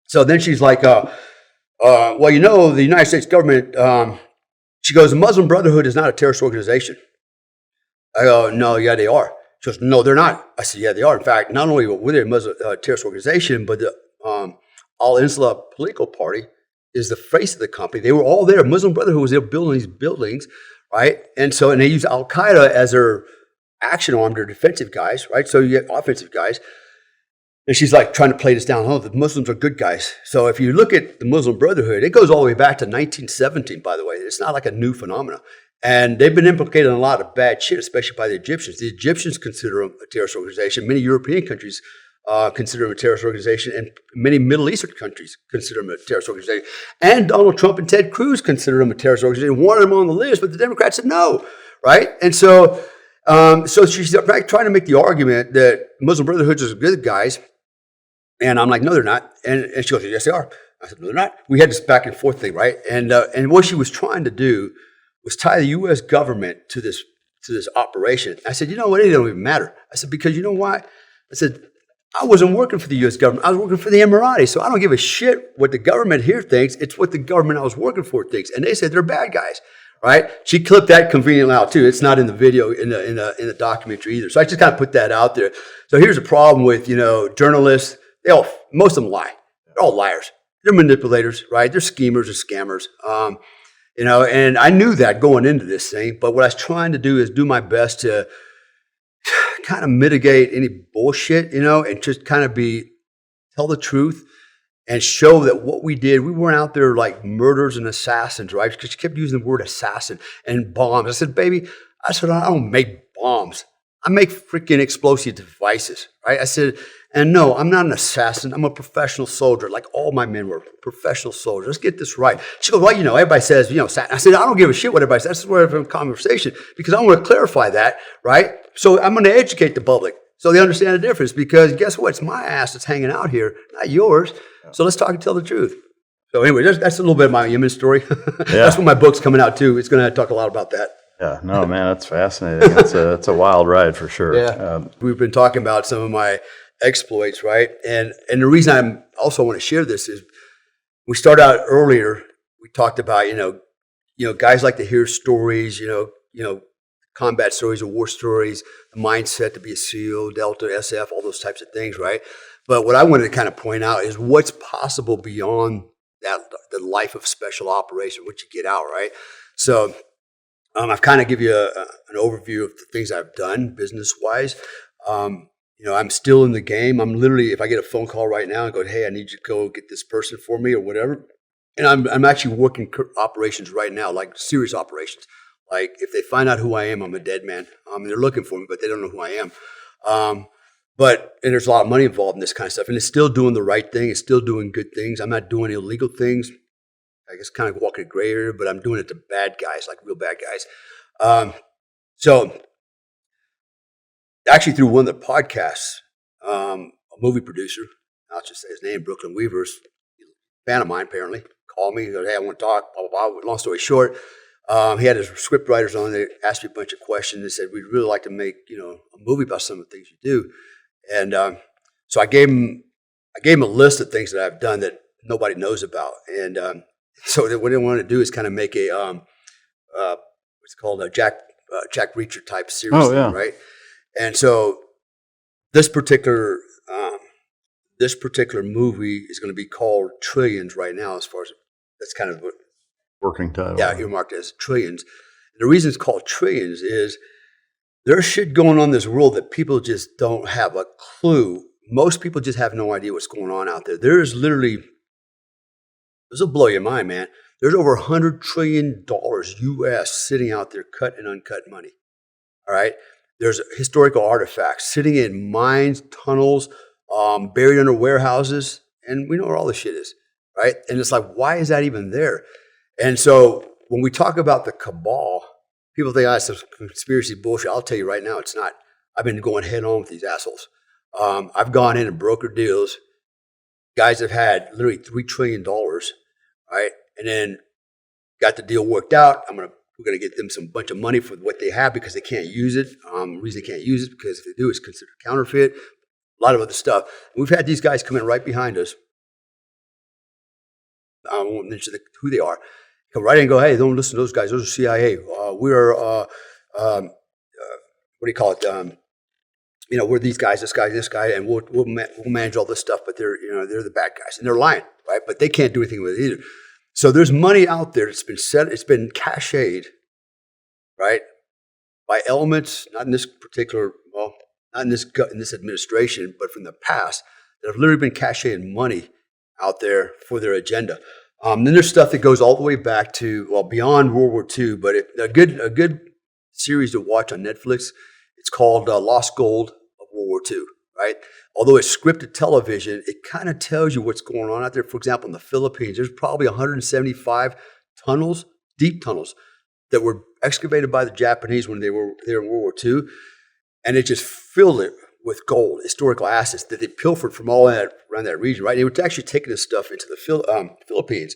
So then she's like, well, the United States government, she goes, the Muslim Brotherhood is not a terrorist organization. I go, no, yeah, they are. She goes, no, they're not. I said, yeah, they are. In fact, not only were they a Muslim terrorist organization, but the Al-Insula political party is the face of the company. They were all there. Muslim Brotherhood was there building these buildings, right? And they use Al-Qaeda as their action arm, their defensive guys, right? So you get offensive guys. And she's like trying to play this down. Oh, the Muslims are good guys. So if you look at the Muslim Brotherhood, it goes all the way back to 1917, by the way. It's not like a new phenomenon. And they've been implicated in a lot of bad shit, especially by the Egyptians. The Egyptians consider them a terrorist organization. Many European countries consider them a terrorist organization, and many Middle Eastern countries consider them a terrorist organization. And Donald Trump and Ted Cruz consider them a terrorist organization, wanted them on the list, but the Democrats said no, right? And so she's trying to make the argument that Muslim Brotherhood is good guys, and I'm like, no, they're not. And she goes, yes, they are. I said, no, they're not. We had this back and forth thing, right? And what she was trying to do was tie the U.S. government to this operation. I said, you know what? It don't even matter. I said, because you know why? I said, I wasn't working for the U.S. government. I was working for the Emirati. So I don't give a shit what the government here thinks. It's what the government I was working for thinks. And they said they're bad guys, right? She clipped that conveniently out too. It's not in the video, in the documentary either. So I just kind of put that out there. So here's a problem with, journalists. Most of them lie. They're all liars. They're manipulators, right? They're schemers and scammers. and I knew that going into this thing, but what I was trying to do is do my best to kind of mitigate any bullshit, and just kind of tell the truth and show that what we did, we weren't out there like murderers and assassins, right? Because she kept using the word assassin and bombs. I said, baby, I don't make bombs. I make freaking explosive devices, right? I said, and no, I'm not an assassin. I'm a professional soldier, like all my men were professional soldiers. Let's get this right. She goes, well, everybody says, I said, I don't give a shit what everybody says. This is where we're in conversation because I want to clarify that, right? So I'm going to educate the public so they understand the difference because guess what? It's my ass that's hanging out here, not yours. So let's talk and tell the truth. So anyway, that's a little bit of my Yemen story. That's when my book's coming out too. It's going to talk a lot about that. Yeah, no, man, that's fascinating. It's a wild ride for sure. Yeah, we've been talking about some of my exploits, right? And the reason I'm also want to share this is we started out earlier. We talked about guys like to hear stories, combat stories or war stories, the mindset to be a SEAL, Delta, SF, all those types of things, right? But what I wanted to kind of point out is what's possible beyond that, the life of special operation, what you get out, right? So I've kind of give you an overview of the things I've done business-wise. I'm still in the game. I'm literally, if I get a phone call right now and go, hey, I need you to go get this person for me or whatever. And I'm actually working operations right now, like serious operations. Like if they find out who I am, I'm a dead man. They're looking for me, but they don't know who I am. And there's a lot of money involved in this kind of stuff. And it's still doing the right thing. It's still doing good things. I'm not doing illegal things. I guess kind of walking a gray area, but I'm doing it to bad guys, like real bad guys. So actually through one of the podcasts, a movie producer, I'll just say his name, Brooklyn Weaver's a fan of mine apparently, called me, he goes, hey, I want to talk, blah, blah, blah. Long story short, he had his script writers on, they asked me a bunch of questions, they said, we'd really like to make, a movie about some of the things you do. And so I gave him a list of things that I've done that nobody knows about. And so what they wanted to do is kind of make a what's called a Jack Reacher type series, right? And so this particular movie is going to be called Trillions right now. As far as that's kind of what working title, earmarked as Trillions. And the reason it's called Trillions is there's shit going on in this world that people just don't have a clue. Most people just have no idea what's going on out there. There's literally. This will blow your mind, man. There's over $100 trillion U.S. sitting out there, cut and uncut money. All right? There's historical artifacts sitting in mines, tunnels, buried under warehouses, and we know where all this shit is, right? And it's like, why is that even there? And so when we talk about the cabal, people think, it's some conspiracy bullshit. I'll tell you right now, it's not. I've been going head on with these assholes. I've gone in and brokered deals. Guys have had literally $3 trillion, right? And then got the deal worked out. We're gonna get them some bunch of money for what they have because they can't use it. The reason they can't use it because if they do, it's considered counterfeit. A lot of other stuff. We've had these guys come in right behind us. I won't mention who they are. Come right in and go, hey, don't listen to those guys. Those are CIA. We're what do you call it? We're these guys, this guy, and we'll manage all this stuff. But they're the bad guys, and they're lying, right? But they can't do anything with it either. So there's money out there that's been set. It's been cached, right, by elements, not in this administration, but from the past that have literally been cached money out there for their agenda. Then there's stuff that goes all the way back to beyond World War II. But a good series to watch on Netflix. It's called Lost Gold of World War II, right? Although it's scripted television, it kind of tells you what's going on out there. For example, in the Philippines, there's probably 175 tunnels, deep tunnels, that were excavated by the Japanese when they were there in World War II, and it just filled it with gold, historical assets that they pilfered from all that around that region, right? They were actually taking this stuff into the Philippines.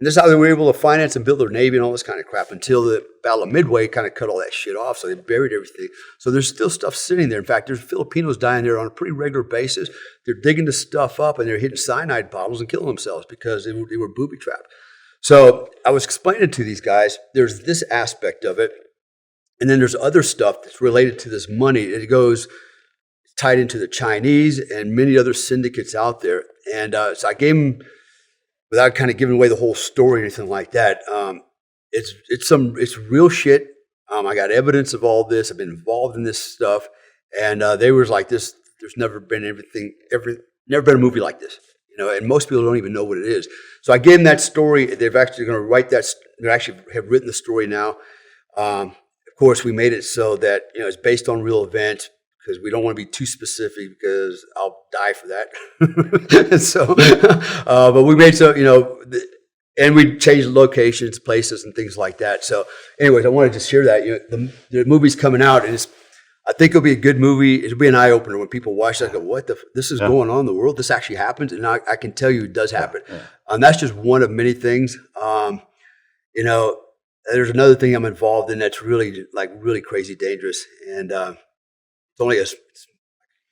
And this is how they were able to finance and build their Navy and all this kind of crap until the Battle of Midway kind of cut all that shit off. So they buried everything. So there's still stuff sitting there. In fact, there's Filipinos dying there on a pretty regular basis. They're digging this stuff up and they're hitting cyanide bottles and killing themselves because they were booby trapped. So I was explaining to these guys, there's this aspect of it. And then there's other stuff that's related to this money. It goes tied into the Chinese and many other syndicates out there. And so I gave them, without kind of giving away the whole story or anything like that, it's real shit. I got evidence of all this. I've been involved in this stuff, and they was like this. There's never been never been a movie like this, and most people don't even know what it is. So I gave them that story. They've actually going to write that. They actually have written the story now. Of course, we made it so that it's based on real events because we don't want to be too specific because I'll die for that. So, but we made so and we changed locations, places, and things like that. So, anyways, I wanted to share that. The movie's coming out, and I think it'll be a good movie. It'll be an eye opener when people watch that. Go, what this is going on in the world? This actually happens, and I can tell you it does happen. Yeah. That's just one of many things. There's another thing I'm involved in that's really crazy dangerous, and it's only a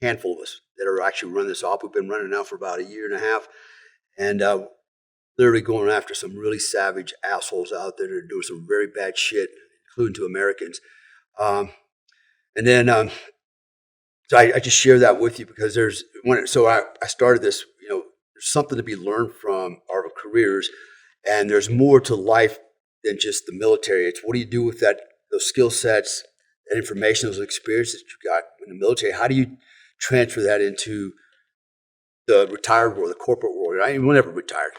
handful of us that are actually running this off. We've been running now for about a year and a half, and literally going after some really savage assholes out there that are doing some very bad shit, including to Americans. And then, so I just share that with you because I started this, there's something to be learned from our careers, and there's more to life than just the military. It's what do you do with those skill sets, that information, those experiences that you got in the military? How do you transfer that into the retired world, the corporate world? I was never retired.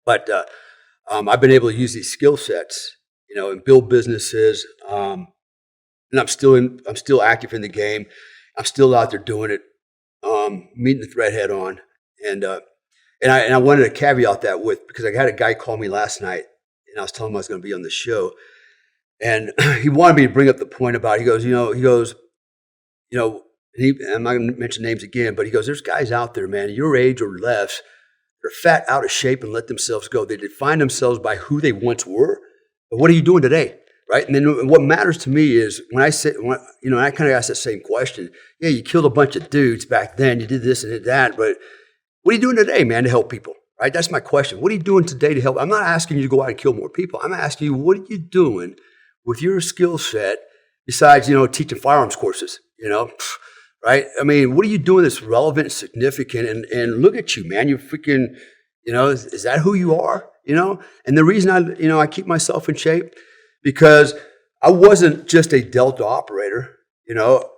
But I've been able to use these skill sets, and build businesses. And I'm still active in the game. I'm still out there doing it, meeting the threat head on. And I wanted to caveat that because I had a guy call me last night, and I was telling him I was going to be on the show, and he wanted me to bring up the point about. He goes, I'm not going to mention names again, but he goes, there's guys out there, man, your age or less, they're fat, out of shape, and let themselves go. They define themselves by who they once were, but what are you doing today? Right. And then what matters to me is when I kind of ask that same question. Yeah, you killed a bunch of dudes back then. You did this and did that. But what are you doing today, man, to help people? Right. That's my question. What are you doing today to help? I'm not asking you to go out and kill more people. I'm asking you, what are you doing with your skill set besides, teaching firearms courses, right? I mean, what are you doing that's relevant and significant? And look at you, man. You're freaking, is that who you are? And the reason I keep myself in shape, because I wasn't just a Delta operator, I'll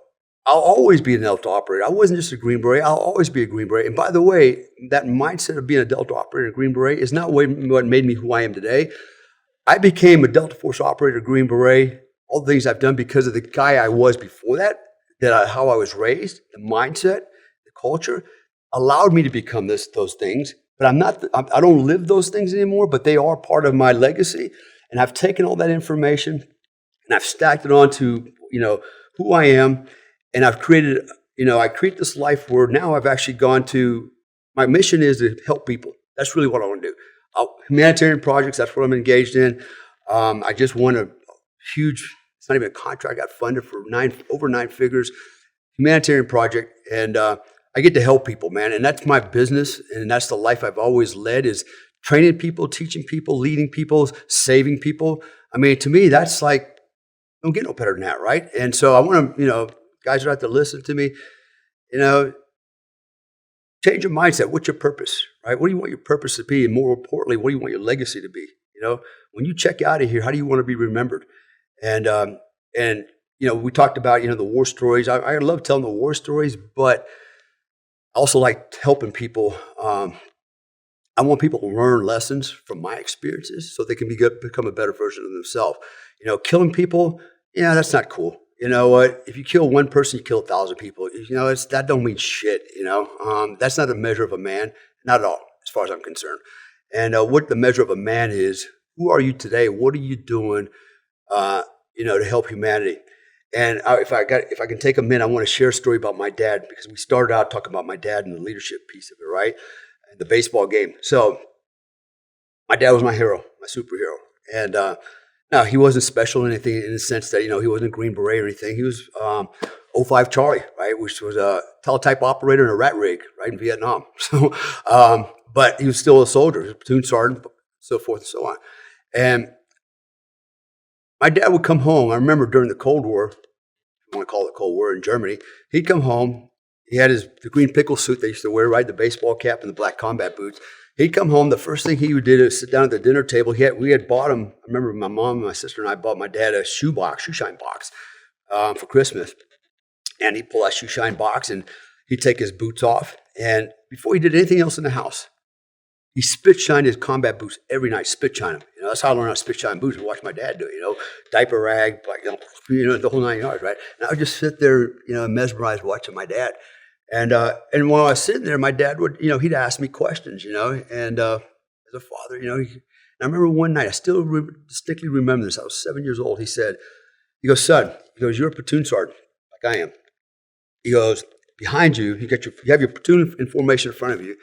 always be a Delta operator. I wasn't just a Green Beret. I'll always be a Green Beret. And by the way, that mindset of being a Delta operator and Green Beret is not what made me who I am today. I became a Delta Force operator, Green Beret, all the things I've done because of the guy I was before that, how I was raised, the mindset, the culture, allowed me to become those things. But I don't live those things anymore, but they are part of my legacy. And I've taken all that information and I've stacked it onto, who I am. And I've created, I create this life where now I've actually gone to, my mission is to help people. That's really what I want to do. Humanitarian projects, that's what I'm engaged in. I just won a huge, it's not even a contract, I got funded for over 9 figures, humanitarian project. And I get to help people, man. And that's my business. And that's the life I've always led, is training people, teaching people, leading people, saving people. I mean, to me, that's like, don't get no better than that, right? And so I want to, guys who have to listen to me, change your mindset. What's your purpose, right? What do you want your purpose to be? And more importantly, what do you want your legacy to be? When you check out of here, how do you want to be remembered? And we talked about, the war stories. I love telling the war stories, but I also like helping people. I want people to learn lessons from my experiences so they can become a better version of themselves. Killing people, that's not cool. You know what? If you kill one person, you kill 1,000 people. That don't mean shit. That's not the measure of a man, not at all, as far as I'm concerned. And what the measure of a man is, who are you today? What are you doing, to help humanity? And if I can take a minute, I want to share a story about my dad, because we started out talking about my dad and the leadership piece of it, right? The baseball game. So my dad was my hero, my superhero. And now he wasn't special in anything in the sense that, he wasn't a Green Beret or anything. He was 05 Charlie, right? Which was a teletype operator in a rat rig, right, in Vietnam. So, but he was still a soldier, a platoon sergeant, so forth and so on. And my dad would come home. I remember during the Cold War, if you want to call it the Cold War in Germany, he'd come home, He had the green pickle suit they used to wear, right? The baseball cap and the black combat boots. He'd come home. The first thing he would do is sit down at the dinner table. We had bought him. I remember my mom, my sister, and I bought my dad a shoe shine box for Christmas. And he'd pull that shoe shine box and he'd take his boots off. And before he did anything else in the house, he spit shined his combat boots every night. Spit shine them. That's how I learned how to spit shine boots. I watched my dad do it. Diaper rag, like the whole 9 yards, right? And I would just sit there, mesmerized watching my dad. And while I was sitting there, my dad would, he'd ask me questions, and as a father, and I remember one night, I still distinctly remember this. I was 7 years old. He goes, son, you're a platoon sergeant, like I am. He goes, behind you, you have your platoon in formation in front of you.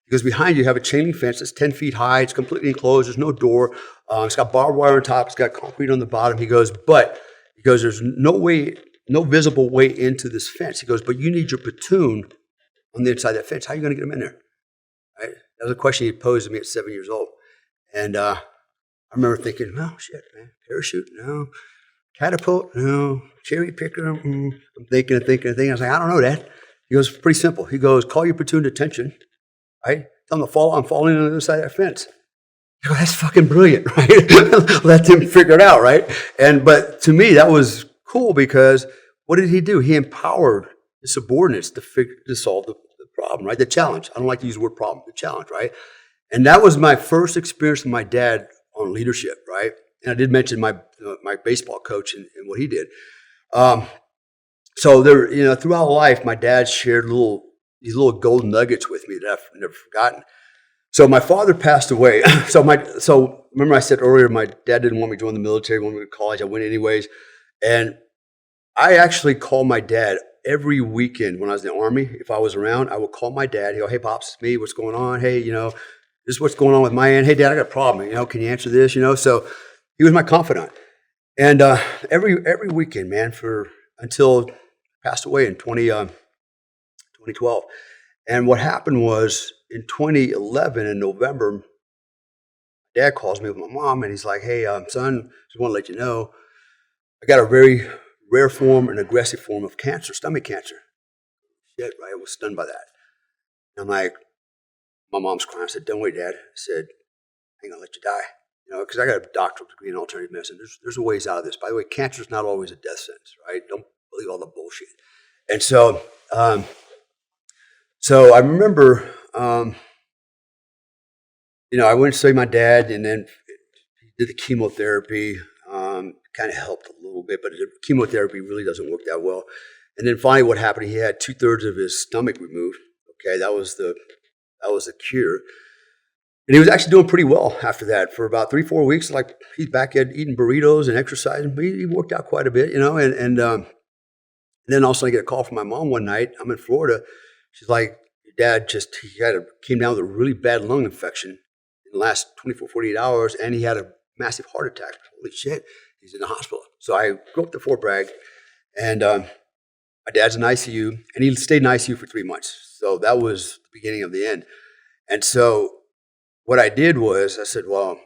He goes, behind you have a chain link fence that's 10 feet high. It's completely enclosed. There's no door. It's got barbed wire on top. It's got concrete on the bottom. He goes, there's no visible way into this fence. He goes, but you need your platoon on the inside of that fence. How are you going to get them in there? Right? That was a question he posed to me at 7 years old. And I remember thinking, oh, shit, man. Parachute? No. Catapult? No. Cherry picker? I'm thinking. I was like, I don't know, Dad. He goes, pretty simple. He goes, call your platoon to attention. Right? Tell them to fall. I'm falling on the other side of that fence. I go, that's fucking brilliant, right? Let them figure it out, right? But to me, that was cool because what did he do? He empowered his subordinates to solve the problem, right? The challenge. I don't like to use the word problem. The challenge, right? And that was my first experience with my dad on leadership, right? And I did mention my baseball coach and what he did. So there, throughout life, my dad shared these little golden nuggets with me that I've never forgotten. So my father passed away. So remember I said earlier, my dad didn't want me to join the military, wanted me to go to college. I went anyways. And I actually called my dad every weekend when I was in the Army. If I was around, I would call my dad. He'd go, hey, Pops, it's me. What's going on? Hey, this is what's going on with my end. Hey, Dad, I got a problem. Can you answer this? So he was my confidant. And every weekend, man, until he passed away in 2012. And what happened was in 2011 in November, my dad calls me with my mom and he's like, hey, son, just want to let you know, I got a very rare form and aggressive form of cancer, stomach cancer. Shit, right? I was stunned by that. And I'm like, my mom's crying. I said, don't worry, Dad. I said, I ain't gonna let you die. Because I got a doctoral degree in alternative medicine. There's a ways out of this. By the way, cancer is not always a death sentence, right? Don't believe all the bullshit. And so, I remember, I went to see my dad, and then he did the chemotherapy. Kind of helped a little bit, but the chemotherapy really doesn't work that well. And then finally, what happened? He had 2/3 of his stomach removed. Okay, that was the cure. And he was actually doing pretty well after that for about 3-4 weeks. Like he's back at eating burritos and exercising. He worked out quite a bit, and then all of a sudden I get a call from my mom one night. I'm in Florida. She's like, your dad came down with a really bad lung infection in the last 24, 48 hours, and he had a massive heart attack. Holy shit, he's in the hospital. So I go up to Fort Bragg, and my dad's in ICU, and he stayed in ICU for 3 months. So that was the beginning of the end. And so what I did was I said, well,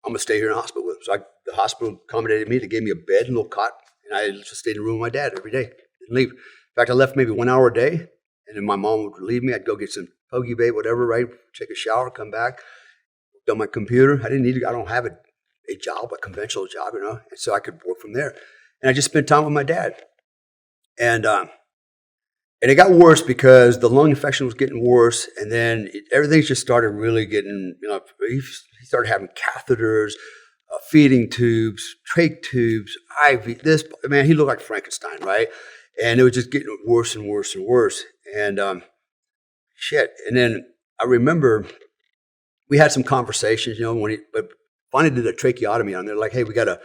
I'm going to stay here in the hospital with him. So the hospital accommodated me. They gave me a bed and a little cot, and I just stayed in the room with my dad every day. Didn't leave. In fact, I left maybe 1 hour a day, and then my mom would relieve me. I'd go get some Pogie Bay, whatever, right? Take a shower, come back, worked on my computer. I don't have a job, a conventional job, and so I could work from there. And I just spent time with my dad. And it got worse because the lung infection was getting worse, and then everything just started really getting, he started having catheters, feeding tubes, trach tubes, IV, man, he looked like Frankenstein, right? And it was just getting worse and worse and worse. And And then I remember we had some conversations, but finally did a tracheotomy on there. Like, hey, we gotta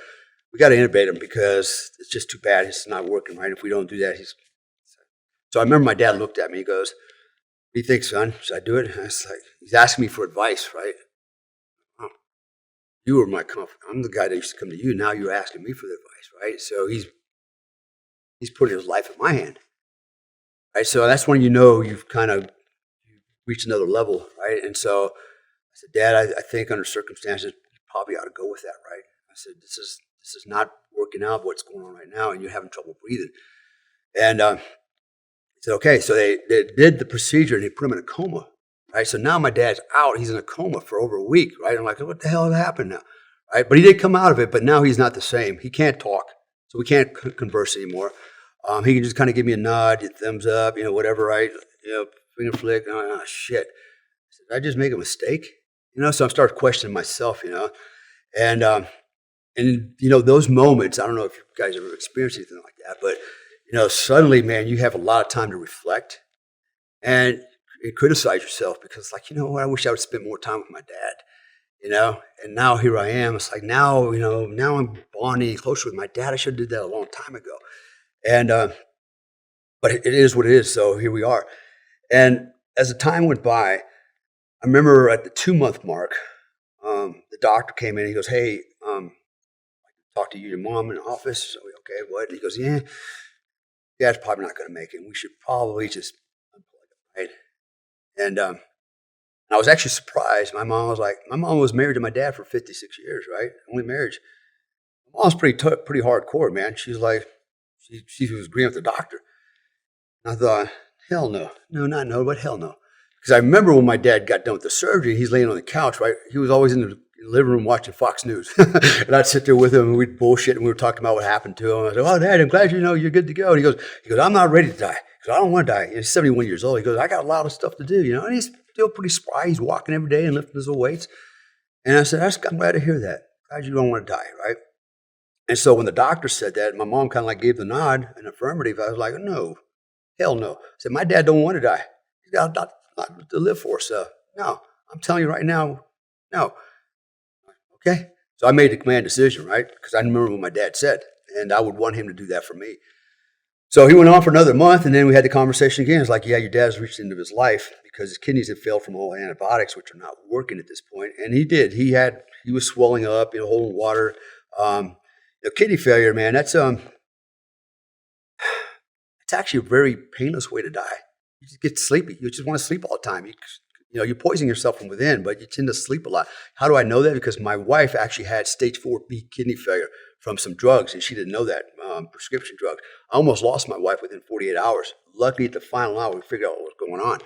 intubate him because it's just too bad. It's not working, right? If we don't do that, So I remember my dad looked at me. He goes, "What do you think, son? Should I do it?" And I was like, he's asking me for advice, right? Oh, you were my confidant. I'm the guy that used to come to you. Now you're asking me for the advice, right? So he's putting his life in my hand, right? So that's when you've kind of reached another level, right? And so I said, Dad, I think under circumstances, you probably ought to go with that, right? I said, this is not working out what's going on right now, and you're having trouble breathing. And said, okay, so they did the procedure and they put him in a coma, right? So now my dad's out. He's in a coma for over a week, right? I'm like, what the hell happened now, right? But he did come out of it, but now he's not the same. He can't talk, so we can't converse anymore. He can just kind of give me a nod, a thumbs up, whatever, right? Finger flick. Oh, shit. Did I just make a mistake? So I started questioning myself, and those moments, I don't know if you guys ever experienced anything like that, but, suddenly, man, you have a lot of time to reflect and criticize yourself because, like, what, I wish I would spend more time with my dad, and now here I am. It's like now I'm bonding closer with my dad. I should have did that a long time ago. And, but it is what it is. So here we are. And as the time went by, I remember at the 2-month mark, the doctor came in. He goes, hey, I can talk to you, your mom in the office. So, okay, what? And he goes, yeah, Dad's probably not going to make it. We should probably just unplug it, right? And I was actually surprised. My mom was married to my dad for 56 years, right? Only marriage. My mom's pretty hardcore, man. She's like, she was agreeing with the doctor. And I thought, hell no. Not no, but hell no. Because I remember when my dad got done with the surgery, he's laying on the couch, right? He was always in the living room watching Fox News. And I'd sit there with him and we'd bullshit and we were talking about what happened to him. I said, oh, Dad, I'm glad you're good to go. And he goes, I'm not ready to die. Because I don't want to die. He's 71 years old. He goes, I got a lot of stuff to do, and he's still pretty spry. He's walking every day and lifting his old weights. And I said, I'm glad to hear that. Glad you don't want to die, right? And so when the doctor said that, my mom kind of like gave the nod, an affirmative. I was like, no, hell no. I said, my dad don't want to die. He's got a lot to live for. So no, I'm telling you right now, no. Okay. So I made a command decision, right? Because I remember what my dad said, and I would want him to do that for me. So he went on for another month, and then we had the conversation again. It's like, yeah, your dad's reached into his life because his kidneys had failed from all antibiotics, which are not working at this point. And he did. He was swelling up, holding water. Kidney failure, man, that's it's actually a very painless way to die. You just get sleepy. You just want to sleep all the time. You're poisoning yourself from within, but you tend to sleep a lot. How do I know that? Because my wife actually had stage 4B kidney failure from some drugs, and she didn't know that, prescription drugs. I almost lost my wife within 48 hours. Luckily, at the final hour, we figured out what was going on.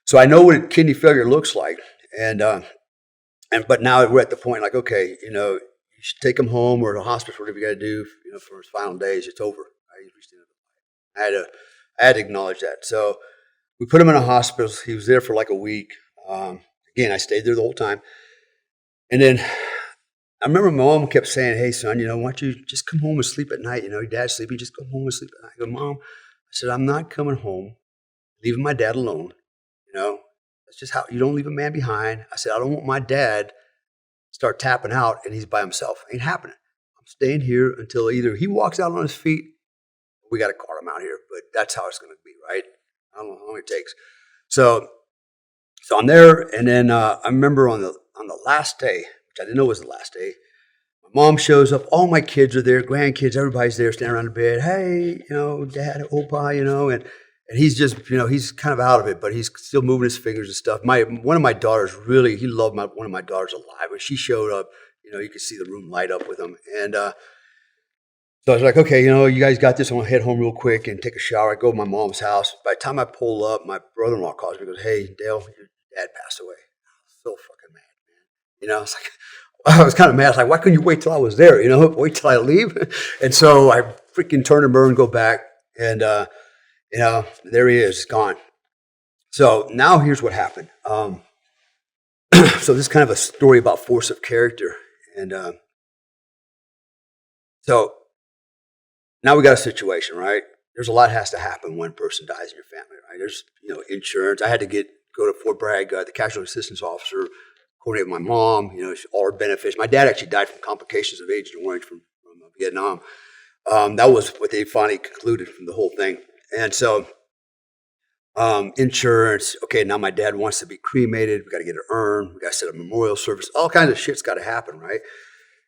So I know what kidney failure looks like, but now we're at the point like, okay, you should take him home or to the hospital, whatever you got to do, for his final days. It's over. I had to acknowledge that. So we put him in a hospital. He was there for like a week. Again, I stayed there the whole time. And then I remember my mom kept saying, hey, son, why don't you just come home and sleep at night? Your dad's sleeping, just come home and sleep at night. I go, Mom, I said, I'm not coming home, leaving my dad alone. That's just how you don't leave a man behind. I said, I don't want my dad start tapping out and he's by himself. Ain't happening. I'm staying here until either he walks out on his feet or we got to cart him out here. But that's how it's going to be, right? I don't know how long it takes. So I'm there, and then I remember on the last day, which I didn't know was the last day, my mom shows up. All my kids are there, grandkids, everybody's there, standing around the bed. Hey, Dad, Opa, and he's just, he's kind of out of it, but he's still moving his fingers and stuff. One of my daughters he loved one of my daughters alive. When she showed up, you could see the room light up with him. And so I was like, okay, you guys got this. I'm going to head home real quick and take a shower. I go to my mom's house. By the time I pull up, my brother-in-law calls me and goes, hey, Dale, your dad passed away. I was so fucking mad, man. It's like, I was kind of mad. I was like, why couldn't you wait till I was there? Wait till I leave. And so I freaking turn and burn, go back, and there he is, gone. So now here's what happened. So this is kind of a story about force of character. And so now we got a situation, right? There's a lot has to happen when a person dies in your family, right? There's, insurance. I had to go to Fort Bragg, the casualty assistance officer, coordinate with my mom, all her benefits. My dad actually died from complications of Agent Orange from Vietnam. That was what they finally concluded from the whole thing. And so insurance, okay, now my dad wants to be cremated. We got to get an urn. We got to set up a memorial service. All kinds of shit's got to happen, right?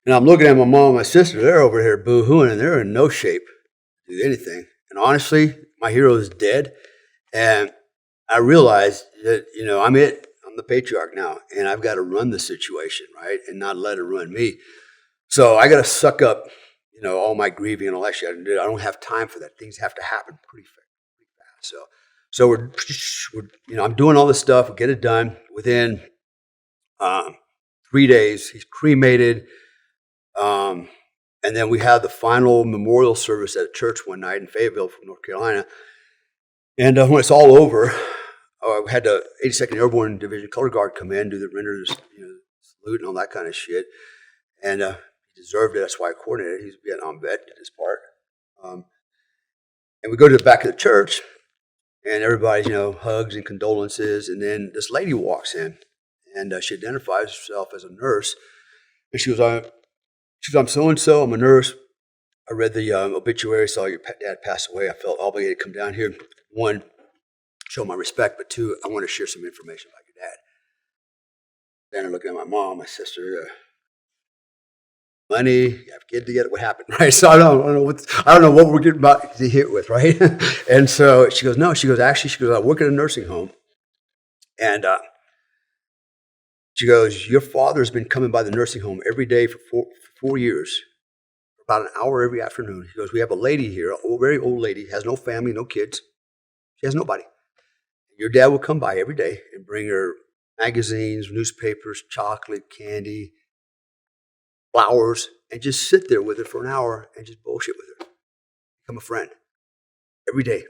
And I'm looking at my mom and my sister. They're over here boo-hooing, and they're in no shape to do anything. And honestly, my hero is dead. And I realized that, I'm it. I'm the patriarch now. And I've got to run the situation, right? And not let it run me. So I got to suck up, all my grieving and all that shit. I don't have time for that. Things have to happen pretty fast. So So we're I'm doing all this stuff. We get it done within 3 days. He's cremated. And then we had the final memorial service at a church one night in Fayetteville, North Carolina. And when it's all over, we had the 82nd Airborne Division Color Guard come in, do the render, salute and all that kind of shit. And he deserved it. That's why I coordinated. He's a Vietnam vet, did his part. And we go to the back of the church, and everybody, hugs and condolences. And then this lady walks in, and she identifies herself as a nurse. And she goes, I'm so-and-so. I'm a nurse. I read the obituary, saw your dad pass away. I felt obligated to come down here. One, show my respect, but two, I want to share some information about your dad. Then I'm looking at my mom, my sister, money, you have a kid together, what happened, right? So I don't know what we're getting about to hit with, right? And so she goes, no, I work at a nursing home. And she goes, your father's been coming by the nursing home every day for 4 years, about an hour every afternoon. He goes, we have a lady here, a very old lady, has no family, no kids. She has nobody. Your dad will come by every day and bring her magazines, newspapers, chocolate, candy, flowers, and just sit there with her for an hour and just bullshit with her. Become a friend. Every day,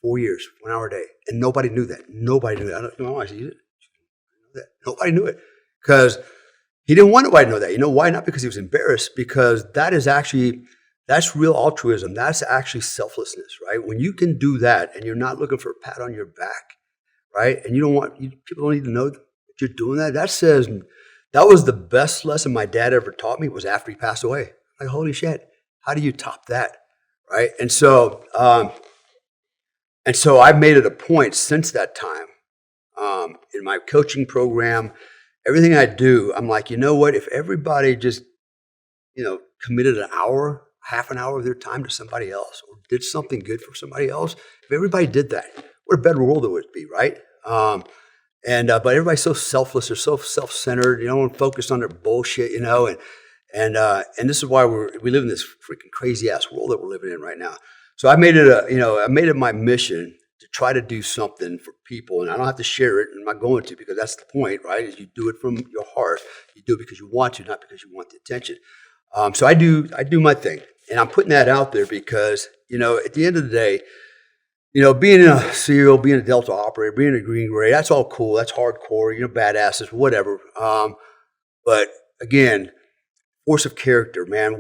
4 years, 1 hour a day. And nobody knew that. Nobody knew that. I don't know why she did it. Nobody knew it. Because he didn't want nobody to know that. You know why? Not because he was embarrassed, because that's real altruism. That's actually selflessness, right? When you can do that and you're not looking for a pat on your back, right? And people don't need to know that you're doing that. That says, that was the best lesson my dad ever taught me, was after he passed away. Like, holy shit, how do you top that, right? And so I've made it a point since that time, in my coaching program, everything I do, I'm like, you know what? If everybody just, committed an hour, half an hour of their time to somebody else, or did something good for somebody else, if everybody did that, what a better world it would be, right? But everybody's so selfless or so self-centered, and focused on their bullshit, and this is why we live in this freaking crazy ass world that we're living in right now. So I made it my mission to try to do something for people, and I don't have to share it, and I'm not going to, because that's the point, right? Is you do it from your heart. You do it because you want to, not because you want the attention. So I do my thing, and I'm putting that out there because, at the end of the day, being a SEAL, being a Delta operator, being a Green Beret, that's all cool. That's hardcore, badasses, whatever. But again, force of character, man.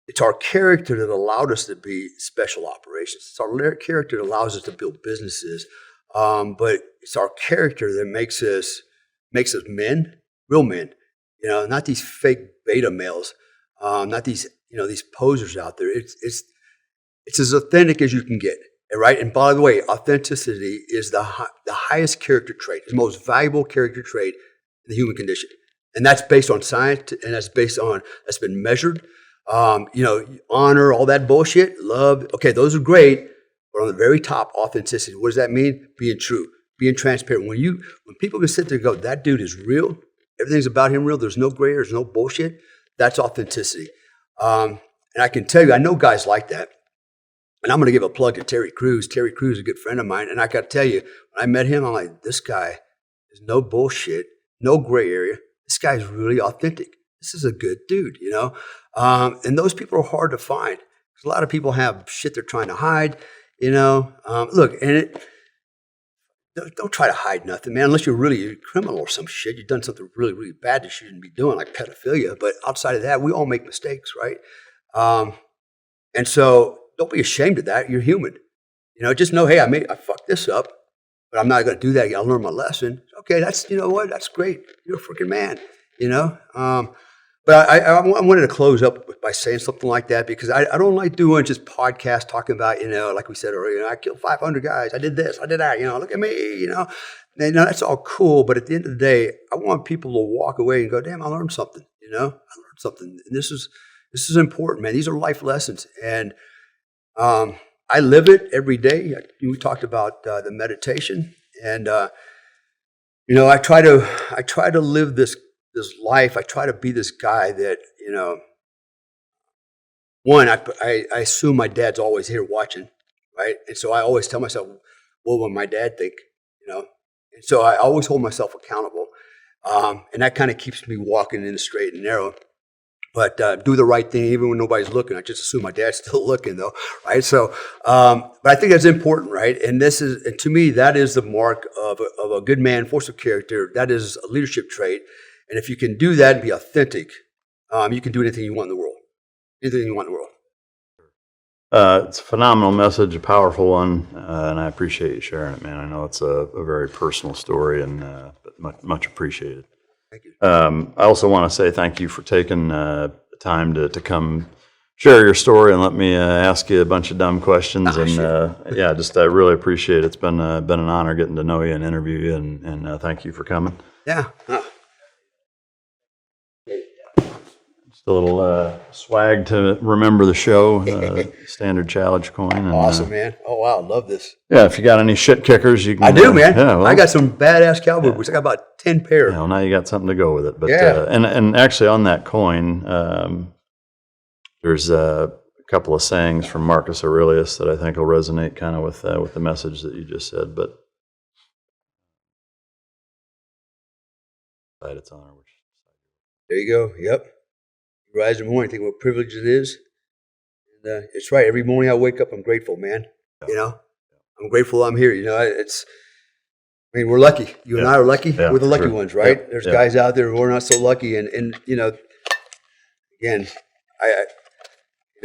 It's our character that allowed us to be special operations. It's our character that allows us to build businesses. But it's our character that makes us men, real men. Not these fake beta males, not these posers out there. It's as authentic as you can get, right? And by the way, authenticity is the highest character trait, the most valuable character trait in the human condition, and that's based on science, and that's been measured. Honor, all that bullshit, love. Okay, those are great, but on the very top, authenticity. What does that mean? Being true, being transparent. When people can sit there and go, that dude is real. Everything's about him real. There's no gray, there's no bullshit. That's authenticity. And I can tell you, I know guys like that. And I'm going to give a plug to Terry Crews. Terry Crews is a good friend of mine. And I got to tell you, when I met him, I'm like, this guy is no bullshit, no gray area. This guy's really authentic. This is a good dude, And those people are hard to find. Because a lot of people have shit they're trying to hide, Look, and don't try to hide nothing, man, unless you're a criminal or some shit. You've done something really, really bad that you shouldn't be doing, like pedophilia. But outside of that, we all make mistakes, right? And so don't be ashamed of that. You're human. Just know, hey, I fucked this up, but I'm not going to do that again. I'll learn my lesson. Okay, that's great. You're a freaking man, But I wanted to close up by saying something like that, because I don't like doing just podcasts talking about, like we said earlier, I killed 500 guys. I did this, I did that, look at me, And that's all cool. But at the end of the day, I want people to walk away and go, damn, I learned something, I learned something. And this is important, man. These are life lessons. And I live it every day. We talked about the meditation, and, I try to live this life. I try to be this guy that, one, I assume my dad's always here watching, right? And so I always tell myself, what will my dad think, you know? And so I always hold myself accountable. And that kind of keeps me walking in the straight and narrow. But do the right thing even when nobody's looking. I just assume my dad's still looking, though, right? So, but I think that's important, right? And and to me, that is the mark of a good man, force of character. That is a leadership trait. And if you can do that and be authentic, you can do anything you want in the world. Anything you want in the world. It's a phenomenal message, a powerful one, and I appreciate you sharing it, man. I know it's a very personal story, and but much appreciated. Thank you. I also want to say thank you for taking the time to come share your story and let me ask you a bunch of dumb questions. I really appreciate it. It's been an honor getting to know you and interview you, and thank you for coming. Yeah. Just a little swag to remember the show, standard challenge coin. And, Awesome, man. Oh, wow. I love this. Yeah, if you got any shit kickers, you can. I do, man. Yeah, well, I got some badass cowboy boots. I got about 10 pair. Well, now you got something to go with it. But Yeah. and actually on that coin, there's a couple of sayings from Marcus Aurelius that I think will resonate kind of with the message that you just said. But it's honor. There you go. Yep. You rise in the morning, think what privilege it is. And it's right. Every morning I wake up, I'm grateful, man. Yeah. You know, I'm grateful I'm here. You know, we're lucky. You and I are lucky. Yeah, We're the lucky sure. ones, right? Yeah, There's yeah. guys out there who are not so lucky. And you know, again,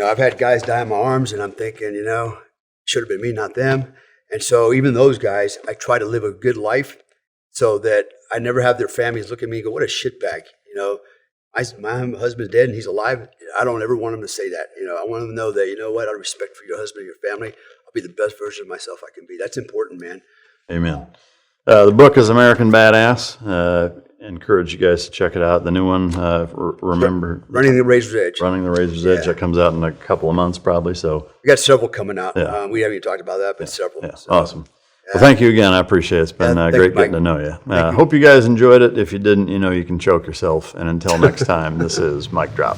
I've had guys die in my arms, and I'm thinking, you know, it should have been me, not them. And so even those guys, I try to live a good life so that I never have their families look at me and go, what a shitbag. You know, my husband's dead and he's alive. I don't ever want them to say that. You know, I want them to know that, you know what, out of respect for your husband and your family, I'll be the best version of myself I can be. That's important, man. Amen. The book is American Badass. Encourage you guys to check it out. The new one, remember, Running the Razor's Edge. Running the Razor's Edge. Yeah. That comes out in a couple of months probably. So We got several coming out. Yeah. We haven't even talked about that, but several. yeah, So, awesome. Well, thank you again. I appreciate it. It's been thank great you, getting Mike. to know you. Hope you guys enjoyed it. If you didn't, you know you can choke yourself. And until next time, this is Mic Drop.